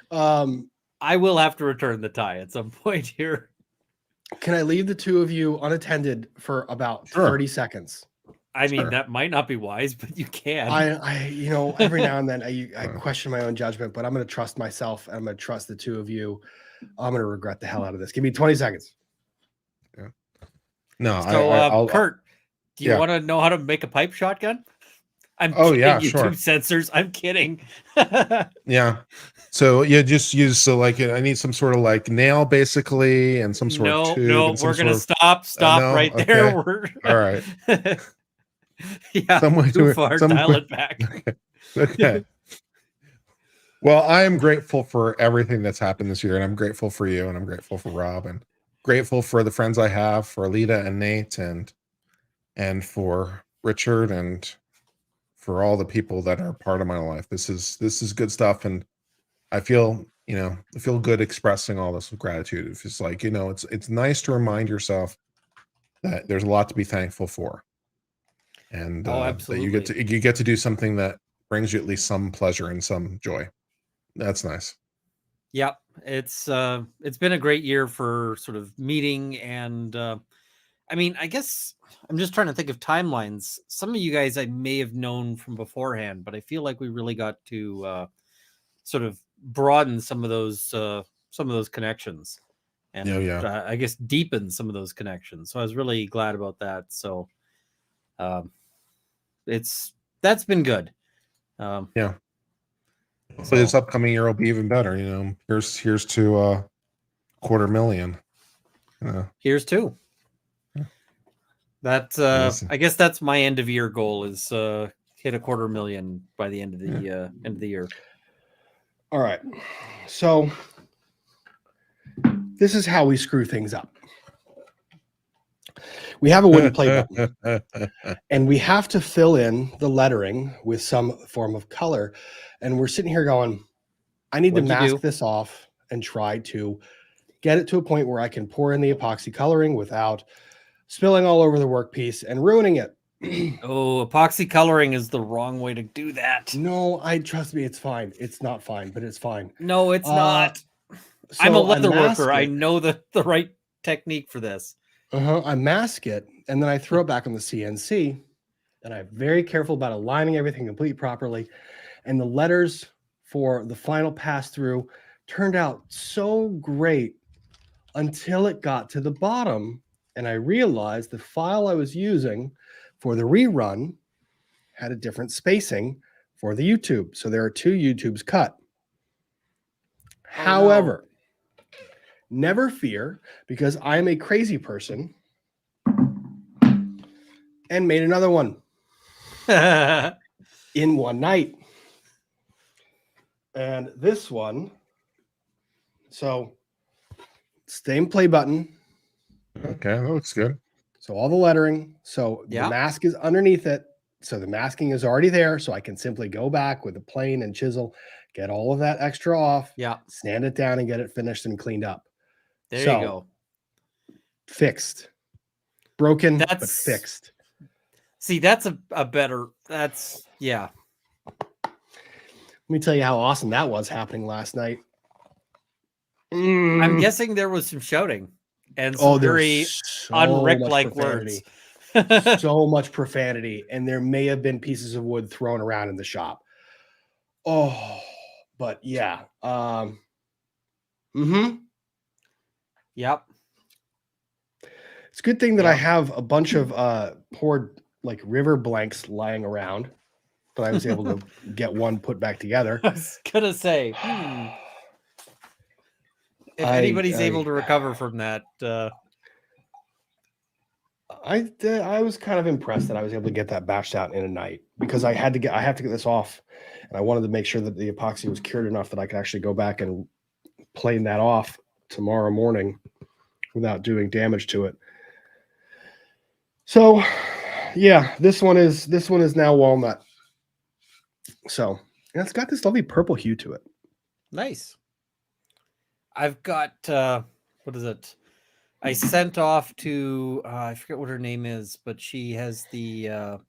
I will have to return the tie at some point here. Can I leave the two of you unattended for about 30 seconds? I mean, that might not be wise, but you can. I every now and then I question my own judgment, but I'm going to trust myself. I'm going to trust the two of you. I'm going to regret the hell out of this. Give me 20 seconds. Yeah. No, so Kurt, do you want to know how to make a pipe shotgun? I'm kidding, you sure. two sensors. I'm kidding. Yeah. So you just use I need some sort of like nail basically and some sort of tube. No, we're gonna stop right there. We're all right. Yeah, too far. Dial it back. Okay. Well, I am grateful for everything that's happened this year, and I'm grateful for you, and I'm grateful for Rob, and grateful for the friends I have, for Alita and Nate, and for Richard, and for all the people that are part of my life. This is good stuff, and I feel good expressing all this with gratitude. It's just like it's nice to remind yourself that there's a lot to be thankful for, and absolutely. that you get to do something that brings you at least some pleasure and some joy. That's nice. Yep, it's been a great year for sort of meeting, and I mean, I guess I'm just trying to think of timelines. Some of you guys I may have known from beforehand, but I feel like we really got to sort of broaden some of those connections, and I guess deepen some of those connections. So I was really glad about that. So that's been good. Yeah. So this upcoming year will be even better. Here's to $250,000. Here's to. That's I guess that's my end of year goal is hit $250,000 by the end of the year. All right. So this is how we screw things up. We have a wooden play button, and we have to fill in the lettering with some form of color. And we're sitting here going, I need to mask this off and try to get it to a point where I can pour in the epoxy coloring without spilling all over the workpiece and ruining it. Oh, epoxy coloring is the wrong way to do that. No, trust me, it's fine. It's not fine, but it's fine. No, it's not. So I'm a leather worker. I know the right technique for this. I mask it, and then I throw it back on the CNC, and I'm very careful about aligning everything completely properly. And the letters for the final pass through turned out so great until it got to the bottom, and I realized the file I was using for the rerun had a different spacing for the YouTube. So there are two YouTubes cut. However, never fear, because I am a crazy person and made another one in one night. And this one So same play button. Okay, that looks good. So all the lettering. So Yeah. the mask is underneath it. So the masking is already there. So I can simply go back with a plane and chisel, get all of that extra off, Yeah. sand it down and get it finished and cleaned up. There So, you go. Fixed. Broken, but That's fixed. See, that's a better, that's, yeah. Let me tell you how awesome that was happening last night. I'm guessing there was some shouting and some Oh, very there's so unrick much like profanity. words. So much profanity, and there may have been pieces of wood thrown around in the shop. Oh, but yeah. Yep. It's a good thing that I Yep. have a bunch of poured like river blanks lying around, but I was able to get one put back together. I was gonna say, if anybody's able to recover from that, I was kind of impressed that I was able to get that batched out in a night, because I have to get this off, and I wanted to make sure that the epoxy was cured enough that I could actually go back and plane that off tomorrow morning without doing damage to it. So yeah, this one is now walnut. So, and it's got this lovely purple hue to it. nice. I've got what is it? I sent off to I forget what her name is, but she has the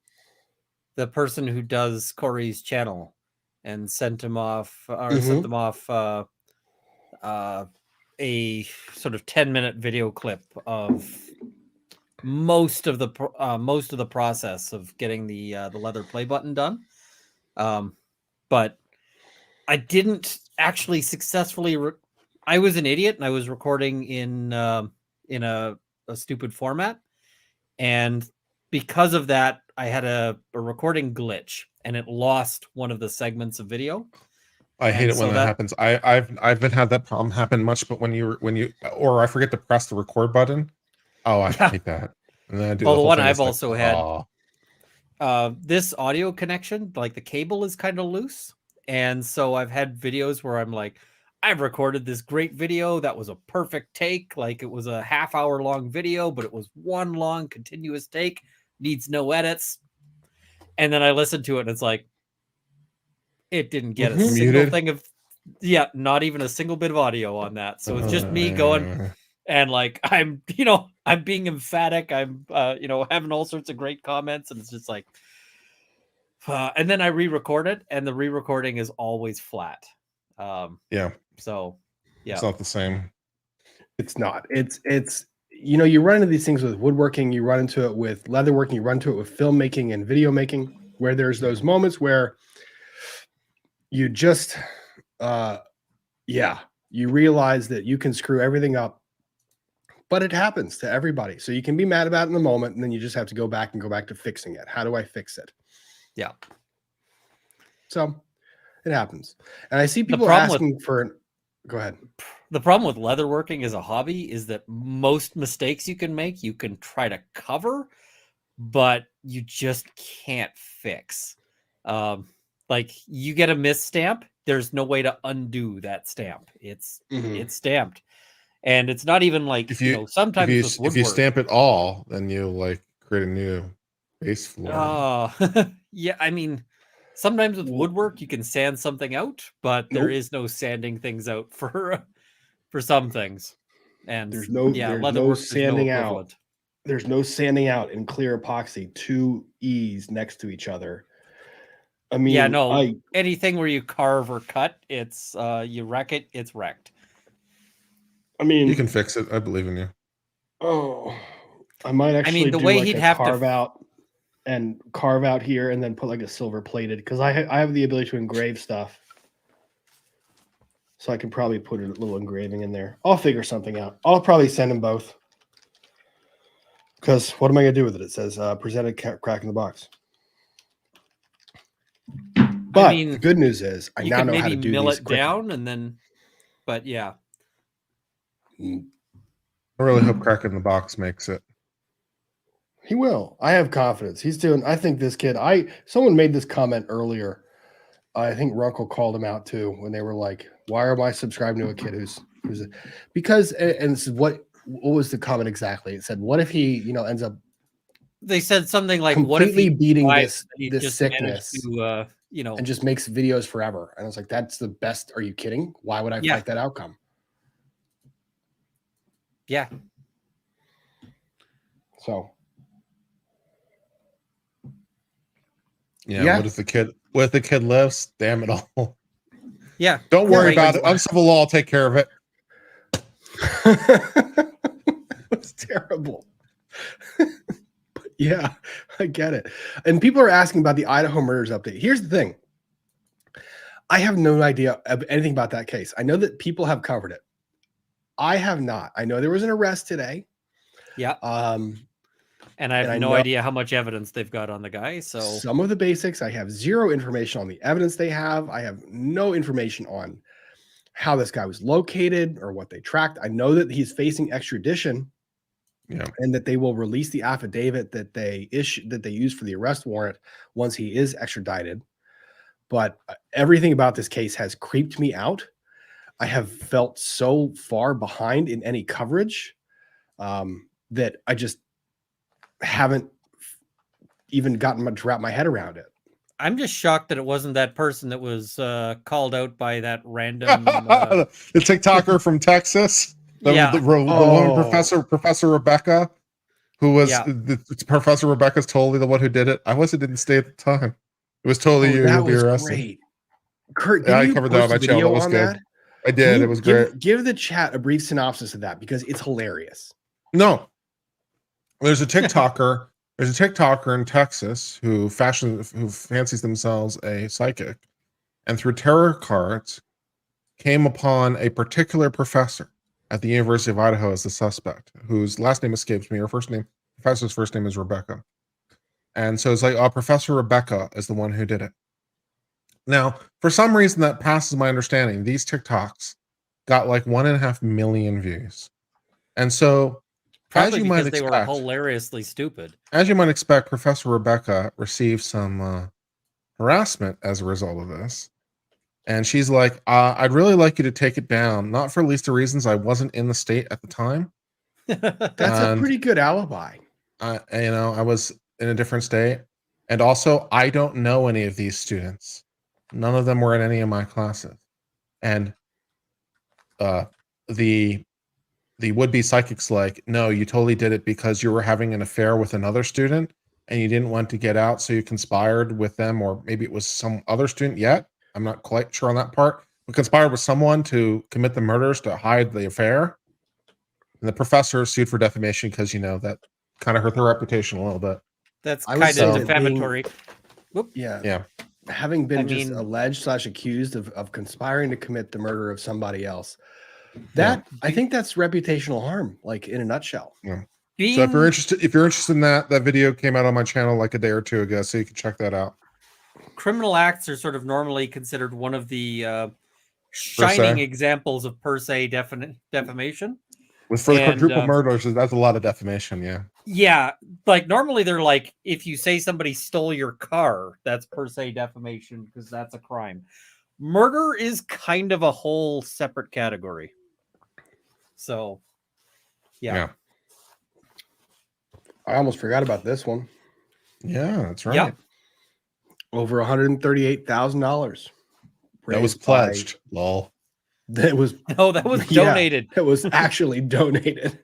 person who does Corey's channel, and sent him off or sent them off a sort of 10-minute video clip of most of the process of getting the leather play button done. But I didn't actually successfully I was an idiot, and I was recording in a stupid format, and because of that I had a recording glitch, and it lost one of the segments of video. I hate it when that happens. I've been had that problem happen much, but when you or I forget to press the record button. Oh, I hate that. And then I do Well, the the whole one thing, I've it's like, also had, this audio connection, like the cable is kind of loose, and so I've had videos where I'm like, I've recorded this great video that was a perfect take, like it was a half-hour long video, but it was one long continuous take, needs no edits, and then I listened to it and it's like, it didn't get a single thing of, not even a single bit of audio on that. So it's just me going, and like I'm being emphatic, I'm having all sorts of great comments, and it's just like, and then I re-record it, and the re-recording is always flat. So yeah, it's not the same. It's not. It's you run into these things with woodworking, you run into it with leatherworking, you run into it with filmmaking and video making, where there's those moments where you just you realize that you can screw everything up, but it happens to everybody. So you can be mad about it in the moment, and then you just have to go back to fixing it. How do I fix it? Yeah. So it happens. And I see people asking for go ahead. The problem with leatherworking as a hobby is that most mistakes you can make, you can try to cover, but you just can't fix. Like you get a misstamp, there's no way to undo that stamp. It's stamped, and it's not even like sometimes if you stamp it all, then you like create a new base floor. Yeah, I mean, sometimes with woodwork you can sand something out, but there is no sanding things out for some things, and there's no sanding out. There's no sanding out in clear epoxy, two E's next to each other. I mean, anything where you carve or cut, it's you wreck it, it's wrecked. I mean, you can fix it. I believe in you. Oh, I might actually. The way he'd have carve out here, and then put like a silver plated, because I have the ability to engrave stuff, so I can probably put a little engraving in there. I'll figure something out. I'll probably send them both, because what am I gonna do with it? It says presented crack in the box. But the good news is I now know how to do mill these it down, and then, but yeah. I really hope Crack in the Box makes it. He will. I have confidence. He's doing. I think this kid. Someone made this comment earlier. I think Runkle called him out too when they were like, "Why am I subscribing to a kid who's Because and this is what was the comment exactly? It said, what if he, ends up They said something like, "What if completely he beating survives this and he this just managed sickness to, and just makes videos forever?" And I was like, that's the best. Are you kidding? Why would I Yeah. fight that outcome? Yeah. So Yeah. What if the kid lives? Damn it all. Yeah. Don't worry Right. about it. Uncivil law will take care of it. It's terrible. But yeah, I get it. And people are asking about the Idaho murders update. Here's the thing. I have no idea of anything about that case. I know that people have covered it. I have not. I know there was an arrest today. Yeah. And I have I no know idea how much evidence they've got on the guy. So some of the basics, I have zero information on the evidence they have. I have no information on how this guy was located or what they tracked. I know that he's facing extradition. Yeah. And that they will release the affidavit that they use for the arrest warrant once he is extradited. But everything about this case has creeped me out. I have felt so far behind in any coverage that I just haven't even gotten to wrap my head around it. I'm just shocked that it wasn't that person that was called out by that random The TikToker from Texas. The woman, Professor Rebecca, who was Professor Rebecca's totally the one who did it. I didn't stay at the time. It was totally you. You'll be arrested. Great. Kurt, I covered that on my channel. That was good. That? I did. It was great. Give the chat a brief synopsis of that because it's hilarious. No, there's a TikToker. There's a TikToker in Texas who fancies themselves a psychic, and through tarot cards, came upon a particular professor at the University of Idaho as the suspect, whose last name escapes me. Professor's first name is Rebecca. And so it's like, oh, Professor Rebecca is the one who did it. Now, for some reason that passes my understanding, these TikToks got like 1.5 million views. And so, probably because they were hilariously stupid. As you might expect, Professor Rebecca received some harassment as a result of this. And she's like, I'd really like you to take it down, not for least the reasons I wasn't in the state at the time. That's a pretty good alibi. I was in a different state. And also, I don't know any of these students. None of them were in any of my classes. And the would-be psychic's like, no, you totally did it because you were having an affair with another student and you didn't want to get out, so you conspired with them, or maybe it was some other student yet. I'm not quite sure on that part. We conspired with someone to commit the murders to hide the affair. And the professor sued for defamation because, that kind of hurt their reputation a little bit. That's kind of defamatory. Yeah. Having been alleged / accused of conspiring to commit the murder of somebody else. I think that's reputational harm, like in a nutshell. Yeah. So if you're interested in that video came out on my channel like a day or two ago, so you can check that out. Criminal acts are sort of normally considered one of the shining examples of per se defamation. For the quadruple murders, that's a lot of defamation. Yeah. Yeah. Like normally they're like, if you say somebody stole your car, that's per se defamation because that's a crime. Murder is kind of a whole separate category. So, yeah. I almost forgot about this one. Yeah, that's right. Yep. Over $138,000. That was pledged. Lol. That was donated. It was actually donated.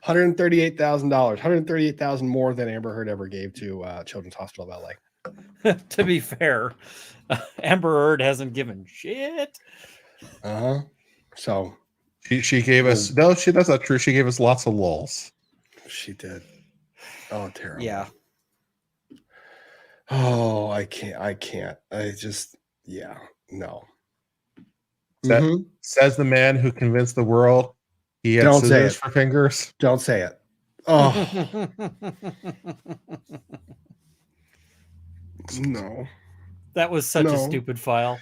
$138,000. $138,000 more than Amber Heard ever gave to Children's Hospital of LA. To be fair, Amber Heard hasn't given shit. So she gave us that's not true. She gave us lots of lulls. She did. Oh, terrible. Yeah. Oh, I can't. I just, no. Says the man who convinced the world he had scissors for fingers. Don't say it. Oh. No. That was such a stupid file.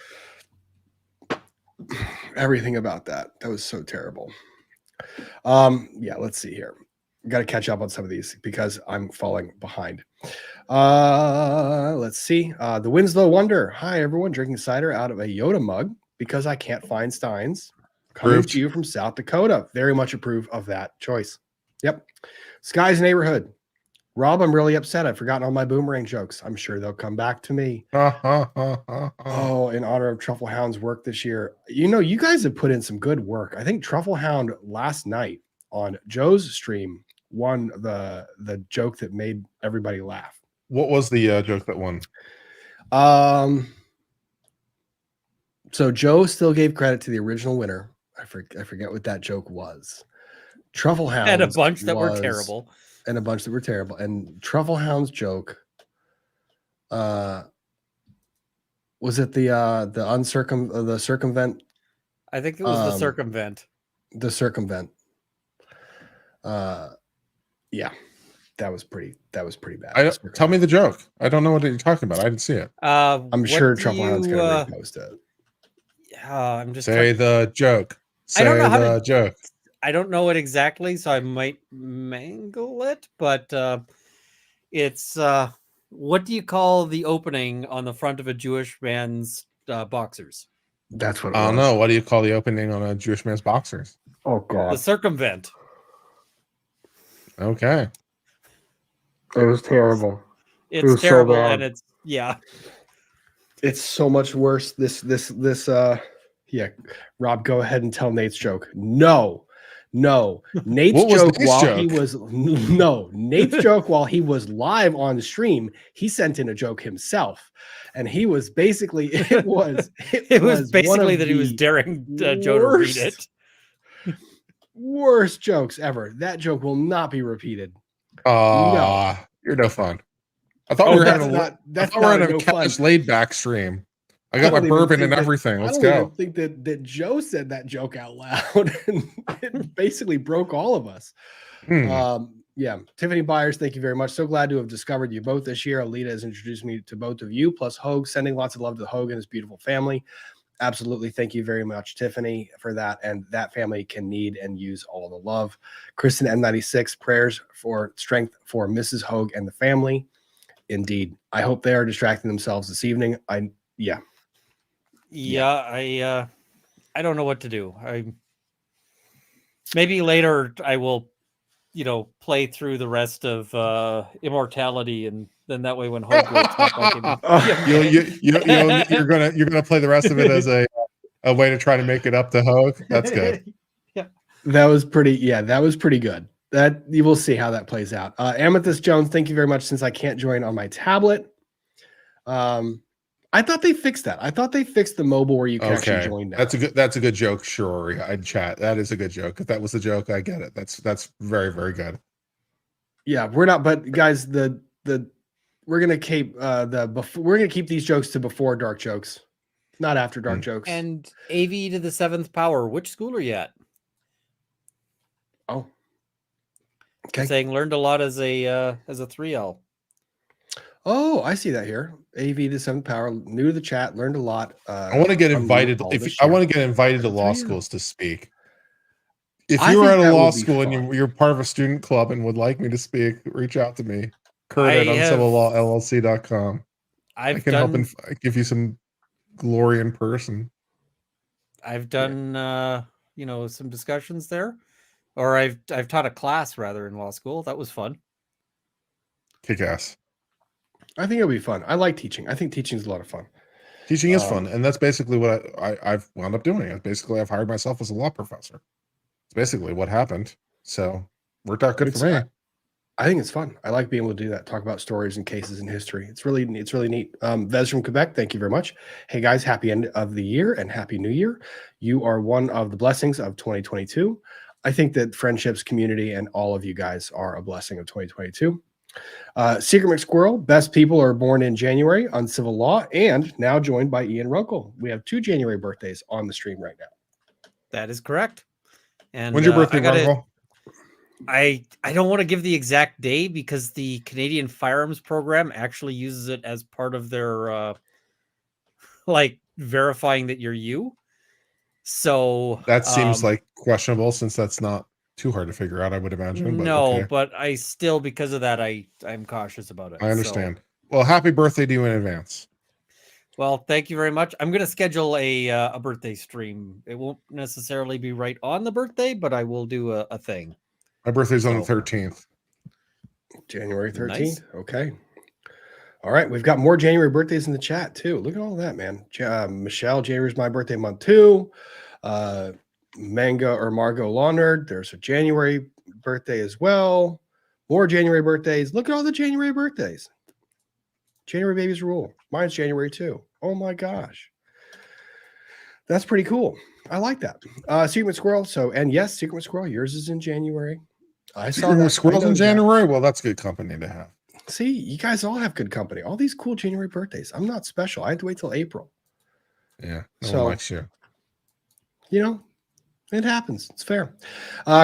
Everything about that was so terrible. Let's see here. Got to catch up on some of these because I'm falling behind. Let's see. The Winslow Wonder. Hi, everyone. Drinking cider out of a Yoda mug because I can't find Steins. Coming Approved. to you from South Dakota. Very much approve of that choice. Yep. Sky's neighborhood. Rob, I'm really upset. I've forgotten all my boomerang jokes. I'm sure they'll come back to me. Oh, in honor of Truffle Hound's work this year. You know, you guys have put in some good work. I think Truffle Hound last night on Joe's stream won the joke that made everybody laugh. What was the joke that won? So Joe still gave credit to the original winner. I forget what that joke was. Truffle Hound And a bunch that were terrible. And a bunch that were terrible. And Truffle Hound's joke, was it the circumvent? I think it was the circumvent. The circumvent. Yeah, that was pretty bad. Tell me the joke. I don't know what you're talking about. I didn't see it. I'm sure Truffle Hound's gonna repost it. I'm just say the joke. Say I don't know how the to joke. I don't know it exactly, so I might mangle it, but it's what do you call the opening on the front of a Jewish man's boxers? That's what it I don't was. know. What do you call the opening on a Jewish man's boxers? Oh god. The circumvent. Okay. It was terrible. It's was so terrible, bad. and it's It's so much worse. This yeah. Rob, go ahead and tell Nate's joke. No. Nate's What was joke Nate's while joke? he was Nate's joke while he was live on stream, he sent in a joke himself. And he was basically it was basically that he was daring Joe to read it. Worst jokes ever. That joke will not be repeated. You're no fun. I thought we were having a cash laid back stream. I got my bourbon and everything. Let's go. I don't even think that Joe said that joke out loud, and it basically broke all of us. Yeah, Tiffany Byers, thank you very much. So glad to have discovered you both this year. Alita has introduced me to both of you, plus Hogue, sending lots of love to Hogue and his beautiful family. Absolutely. Thank you very much, Tiffany, for that. And that family can need and use all the love. Kristen M96, prayers for strength for Mrs. Hogue and the family. Indeed. I hope they are distracting themselves this evening. I don't know what to do. Maybe later I will, play through the rest of Immortality, and then that way when Hogue wakes up, you're gonna play the rest of it as a way to try to make it up to Hogue. That's good. Yeah, that was pretty good. That you will see how that plays out. Amethyst Jones, thank you very much. Since I can't join on my tablet, I thought they fixed that. I thought they fixed the mobile where you can actually join now. That's a good joke. Sure, I'd chat. That is a good joke. If that was a joke, I get it. That's very, very good. Yeah, we're not. But guys, we're gonna keep we're gonna keep these jokes to before dark jokes, not after dark jokes. And AV to the 7th power. Which school are you at? Oh, okay. Saying learned a lot as a 3L. Oh, I see that here. AV to 7th power, new to the chat, learned a lot. I want to get invited. I want to get invited to law schools to speak. If you were at a law school and you're part of a student club and would like me to speak, reach out to me. Kurt at uncivillawllc.com. I can help and give you some glory in person. I've done some discussions there, or I've taught a class rather in law school. That was fun. Kick ass. I think it'll be fun. I like teaching. I think teaching is a lot of fun. Teaching is fun, and that's basically what I've wound up doing. I've hired myself as a law professor. It's basically what happened. So worked out good for me. I think it's fun. I like being able to do that. Talk about stories and cases in history. It's really neat. Vez from Quebec, thank you very much. Hey guys, happy end of the year and happy new year. You are one of the blessings of 2022. I think that friendships, community, and all of you guys are a blessing of 2022. Secret McSquirrel, best people are born in January on civil law, and now joined by Ian Runkle. We have 2 January birthdays on the stream right now. That is correct. And when's your birthday, Runkle? I don't want to give the exact day because the Canadian Firearms Program actually uses it as part of their verifying that you're you. So that seems like questionable since that's not too hard to figure out, I would imagine. But okay. But I still, because of that, I'm cautious about it. I understand. Well, happy birthday to you in advance. Well, thank you very much. I'm going to schedule a birthday stream. It won't necessarily be right on the birthday, but I will do a thing. My birthday's on the So- 13th. January 13th. Nice. Okay. All right. We've got more January birthdays in the chat too. Look at all that, man. Michelle, January's my birthday month too. Manga or Margot Lawnerd, there's a January birthday as well. More January birthdays. Look at all the January birthdays. January babies rule. Mine's January too. Oh my gosh. That's pretty cool. I like that. Secret Squirrel. So, and yes, Secret Squirrel, yours is in January. I saw Secret that. Squirrels I know in that. January. Well, that's good company to have. See, you guys all have good company. All these cool January birthdays. I'm not special. I had to wait till April. Yeah, no So- one likes you. You know, it happens. It's fair.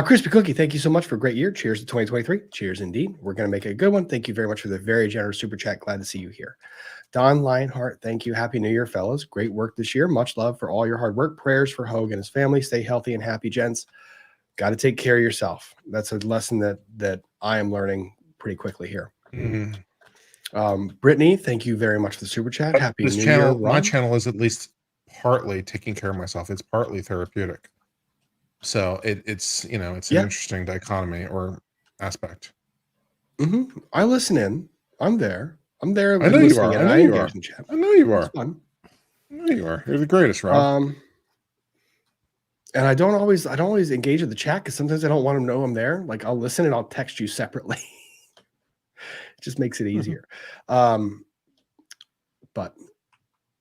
Crispy Cookie, thank you so much for a great year. Cheers to 2023. Cheers indeed. We're going to make it a good one. Thank you very much for the very generous super chat. Glad to see you here. Don Lionheart, thank you. Happy New Year, fellas. Great work this year. Much love for all your hard work. Prayers for Hogue and his family. Stay healthy and happy, gents. Got to take care of yourself. That's a lesson that I am learning pretty quickly here. Brittany, thank you very much for the super chat. Happy This New channel, Year. my Rob. channel is at least partly taking care of myself. It's partly therapeutic. So it's you know, it's an Yeah. interesting dichotomy or aspect. I listen in. I'm there. I'm there. I know you listening are. in, I know and you engage are. in the chat. I know you It's are. fun. I know you are. You're the greatest, Rob. And I don't always engage with the chat because sometimes I don't want to know I'm there. Like I'll listen and I'll text you separately. It just makes it easier. But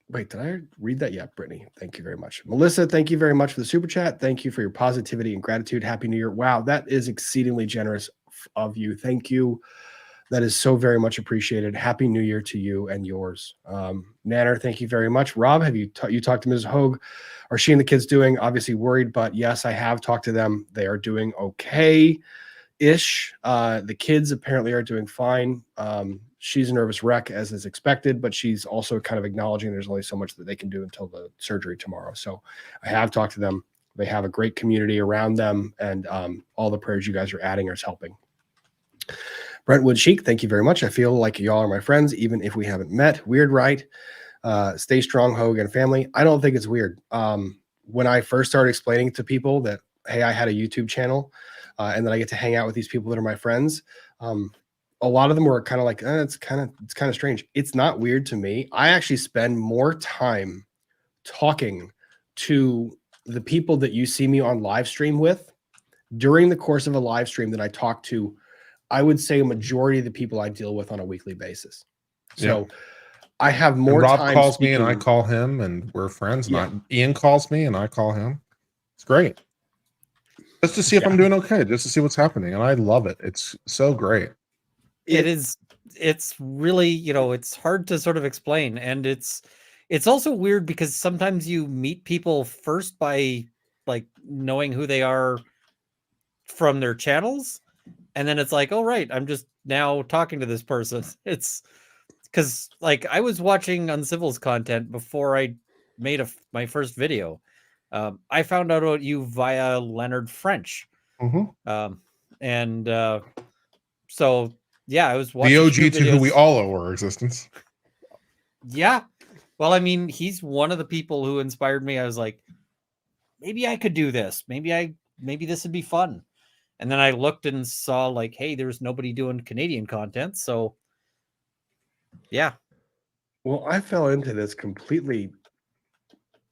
wait, did I read that yet, Brittany? Thank you very much. Melissa, thank you very much for the super chat. Thank you for your positivity and gratitude. Happy New Year. Wow, that is exceedingly generous of you. Thank you. That is so very much appreciated. Happy New Year to you and yours. Nanner, thank you very much. Rob, have you talked to Mrs. Hogue? Are she and the kids doing? Obviously worried, but yes, I have talked to them. They are doing okay-ish. The kids apparently are doing fine. She's a nervous wreck, as is expected, but she's also kind of acknowledging there's only so much that they can do until the surgery tomorrow. So I have talked to them. They have a great community around them, and all the prayers you guys are adding is helping. Brentwood Chic, thank you very much. I feel like y'all are my friends, even if we haven't met. Weird, right? Stay strong, Hogue and family. I don't think it's weird. When I first started explaining to people that, hey, I had a YouTube channel and that I get to hang out with these people that are my friends, a lot of them were kind of like, it's kind of strange. It's not weird to me. I actually spend more time talking to the people that you see me on live stream with during the course of a live stream than I talk to, I would say, a majority of the people I deal with on a weekly basis. So I have more And Rob time calls me and I speaking- call him, and we're friends. Yeah. And Ian calls me and I call him. It's great. Just to see if I'm doing okay, just to see what's happening. And I love it. It's so great. It's really, it's hard to sort of explain. And it's also weird because sometimes you meet people first by like knowing who they are from their channels. And then it's like, oh, right, I'm just now talking to this person. It's because like I was watching Uncivil's content before I made my first video. I found out about you via Leonard French. So yeah, I was watching The OG your to who we videos. all owe our existence. Yeah. Well, I mean, he's one of the people who inspired me. I was like, maybe I could do this. Maybe this would be fun. And then I looked and saw like, hey, there's nobody doing Canadian content. So yeah. Well, I fell into this completely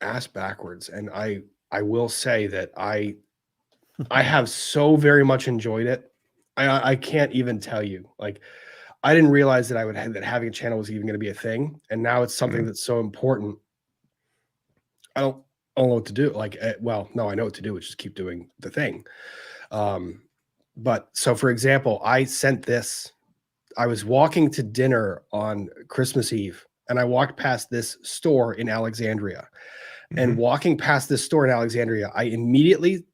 ass backwards. And I will say that I have so very much enjoyed it. I can't even tell you. Like, I didn't realize that that having a channel was even going to be a thing. And now it's something that's so important. I don't know what to do. Like, well, no, I know what to do, which is keep doing the thing. But so, for example, I sent this. I was walking to dinner on Christmas Eve, and I walked past this store in Alexandria. And walking past this store in Alexandria, I immediately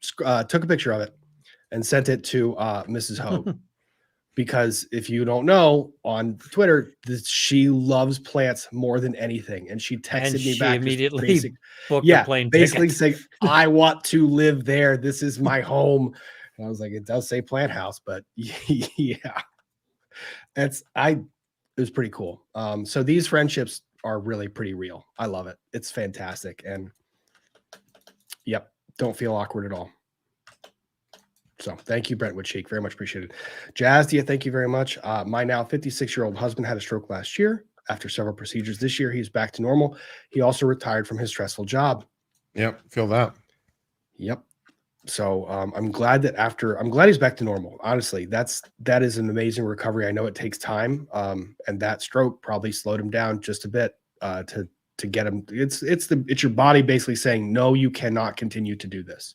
took a picture of it and sent it to Mrs. Hogue. Because if you don't know, on Twitter, she loves plants more than anything. And she texted me she back. immediately booked a plane basically ticket. saying, I want to live there. This is my home. And I was like, it does say plant house, but yeah. It was pretty cool. So these friendships are really pretty real. I love it. It's fantastic. And yep, don't feel awkward at all. So thank you, Brentwood Cheek. Very much appreciated. Jazdia, thank you very much. My now 56-year-old husband had a stroke last year. After several procedures this year, he's back to normal. He also retired from his stressful job. Yep, feel that. Yep. So I'm glad he's back to normal. Honestly, that is an amazing recovery. I know it takes time, and that stroke probably slowed him down just a bit to get him. It's your body basically saying, no, you cannot continue to do this.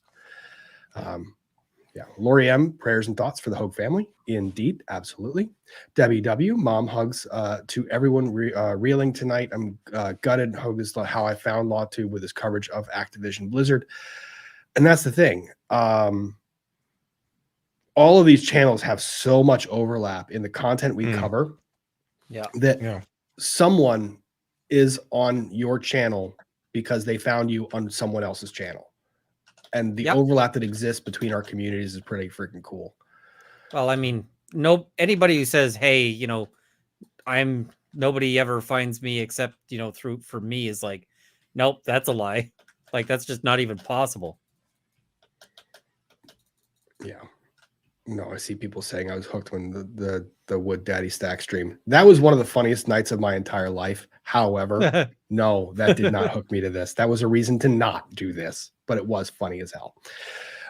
Yeah, Lori M, prayers and thoughts for the Hogue family. Indeed, absolutely. Debbie W, mom hugs to everyone reeling tonight. I'm gutted. Hogue is how I found LawTube with his coverage of Activision Blizzard. And that's the thing. All of these channels have so much overlap in the content we cover that someone is on your channel because they found you on someone else's channel. And the overlap that exists between our communities is pretty freaking cool. Well, I mean, anybody who says, hey, you know, nobody ever finds me except, you know, for me is like, nope, that's a lie. Like, that's just not even possible. Yeah. No, I see people saying I was hooked when the Wood Daddy Stack stream. That was one of the funniest nights of my entire life. However, no, that did not hook me to this. That was a reason to not do this, but it was funny as hell.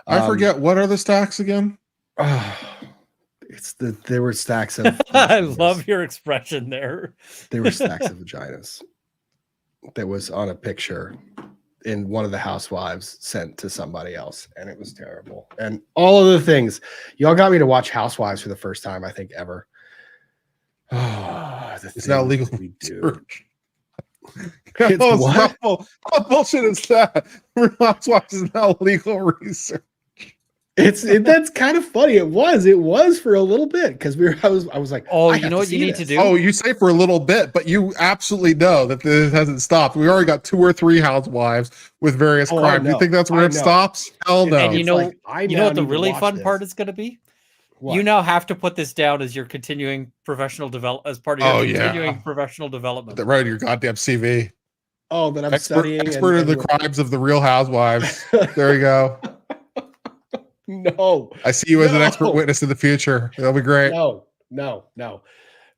I forget, what are the stacks again? There were stacks of I love your expression there. There were stacks of vaginas that was on a picture in one of the housewives sent to somebody else, and it was terrible. And all of the things, y'all got me to watch Housewives for the first time, I think, ever. Oh, it's now legal. We do. What bullshit is that? Housewives is now legal research. That's kind of funny. It was for a little bit because I was like, oh, you know what you need to do? Oh, you say for a little bit, but you absolutely know that this hasn't stopped. We already got 2 or 3 housewives with various crimes. You think that's where it stops? Hell no. And you know what the really fun part is going to be? What? You now have to put this down as your continuing professional development, as part of your continuing professional development. That right in your goddamn CV. Oh, that I'm studying. Expert in the crimes of the Real Housewives. There you go. No, I see you as an expert witness in the future. That'll be great. No.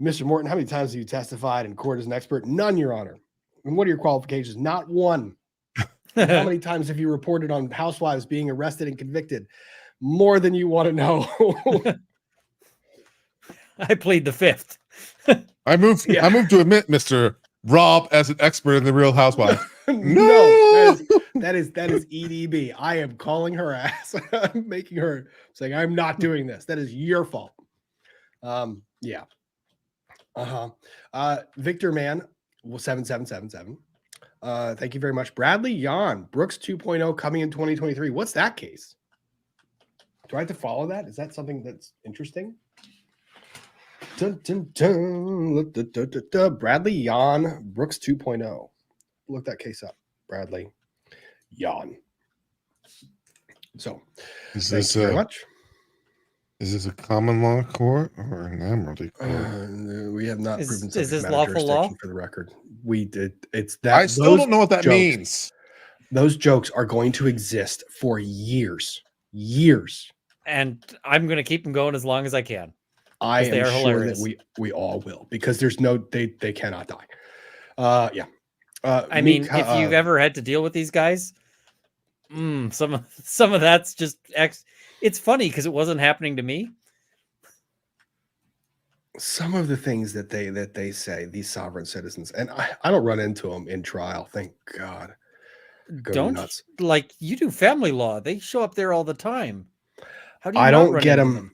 Mr. Morton, how many times have you testified in court as an expert? None, Your Honor. And what are your qualifications? Not one. How many times have you reported on housewives being arrested and convicted? More than you want to know. I plead the 5th. I move to admit, Mr. Rob, as an expert in the Real Housewives. No, that is EDB. I am calling her ass. I'm making her saying I'm not doing this. That is your fault. Yeah. Victor Man 7777. Thank you very much. Bradley Yan, Brooks 2.0 coming in 2023. What's that case? Do I have to follow that? Is that something that's interesting? Dun, dun, dun. Bradley Yan, Brooks 2.0. Look that case up. Bradley Yan. So, thank you very much. Is this a common law court or an admiralty court? We have not proven is this lawful law for the record. We did. It's that. I still don't know what that means. Those jokes are going to exist for years. And I'm going to keep them going as long as I can. I am sure that we all will, because there's they cannot die. Yeah. I mean, if you've ever had to deal with these guys, some of that's just it's funny because it wasn't happening to me. Some of the things that they say, these sovereign citizens, and I don't run into them in trial, thank God. Don't nuts. Like you do family law. They show up there all the time. How do you I don't get them?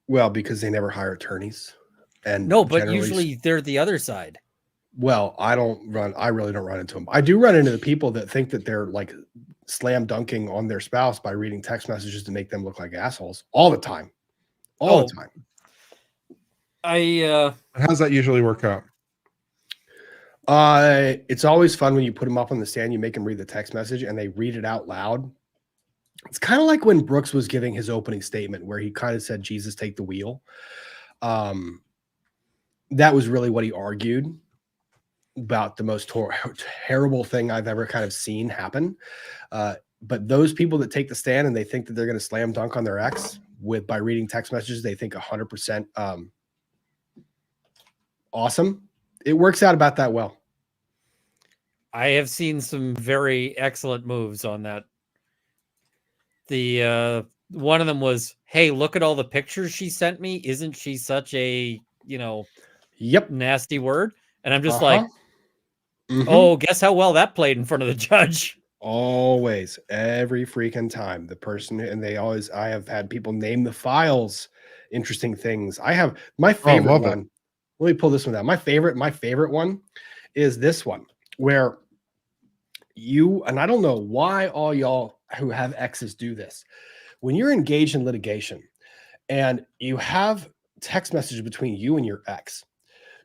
Well, because they never hire attorneys. And no, but usually they're the other side. Well, I really don't run into them. I do run into the people that think that they're like slam dunking on their spouse by reading text messages to make them look like assholes all the time. All the time. How does that usually work out? It's always fun when you put them up on the stand, you make them read the text message and they read it out loud. It's kind of like when Brooks was giving his opening statement where he kind of said, Jesus, take the wheel. That was really what he argued. about the most terrible thing I've ever kind of seen happen. But those people that take the stand and they think that they're going to slam dunk on their ex by reading text messages, they think 100% awesome. It works out about that well. I have seen some very excellent moves on that. The one of them was, hey, look at all the pictures she sent me. Isn't she such a, yep, nasty word? And I'm just like, Mhm. oh, guess how well that played in front of the judge. Always, every freaking time. The person, and I have had people name the files interesting things. I have my favorite love it. one. Let me pull this one out. My favorite one is this one, where and I don't know why all y'all who have exes do this. When you're engaged in litigation and you have text messages between you and your ex,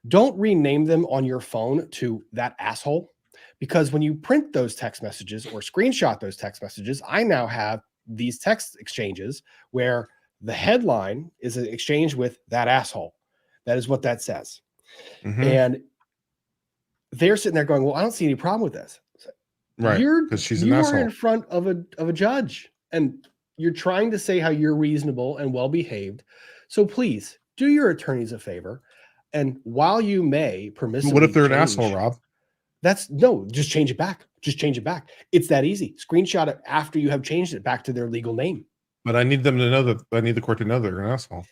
don't rename them on your phone to that asshole, because when you print those text messages or screenshot those text messages, I now have these text exchanges where the headline is an exchange with that asshole. That is what that says. And they're sitting there going, well, I don't see any problem with this. Right, because she's an asshole. You are in front of a judge, and you're trying to say how you're reasonable and well behaved. So please do your attorneys a favor, and while you may permissibly, What if they're an asshole, Rob? Just change it back. Just change it back. It's that easy. Screenshot it after you have changed it back to their legal name. But I need them to know that. I need the court to know they're an asshole.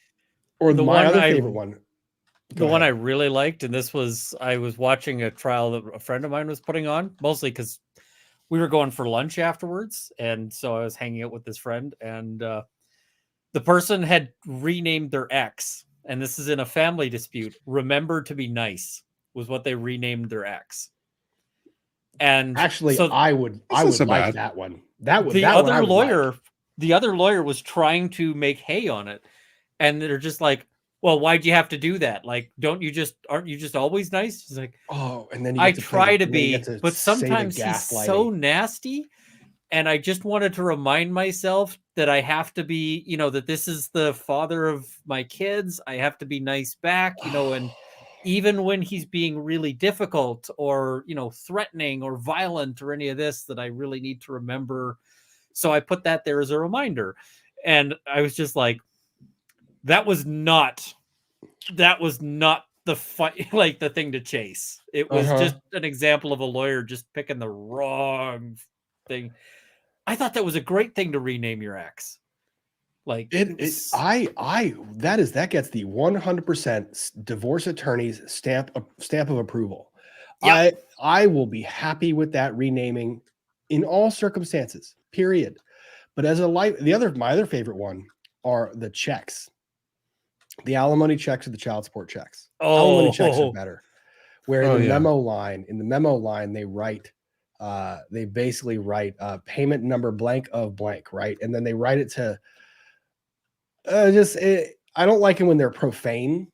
Or my other I favorite one. The one I really liked, and I was watching a trial that a friend of mine was putting on, mostly because we were going for lunch afterwards. And so I was hanging out with this friend, and the person had renamed their ex. And this is in a family dispute. Remember to be nice was what they renamed their ex. And actually, so I would like that one. The other lawyer was trying to make hay on it. And they're just like, well, why'd you have to do that? Like, aren't you just always nice? He's like, oh, and then I try to be, but sometimes he's so nasty. And I just wanted to remind myself that I have to be, that this is the father of my kids. I have to be nice back, and even when he's being really difficult or, threatening or violent or any of this, that I really need to remember. So I put that there as a reminder. And I was just like, that was not the fight, like the thing to chase. It was just an example of a lawyer just picking the wrong thing. I thought that was a great thing to rename your ex. Like that gets the 100% divorce attorney's stamp of approval. Yep. I will be happy with that renaming in all circumstances, period. But my other favorite one are the checks. The alimony checks or the child support checks. Alimony checks are better. Where in the memo line, they basically write payment number blank of blank, right? And then they write it to I don't like it when they're profane,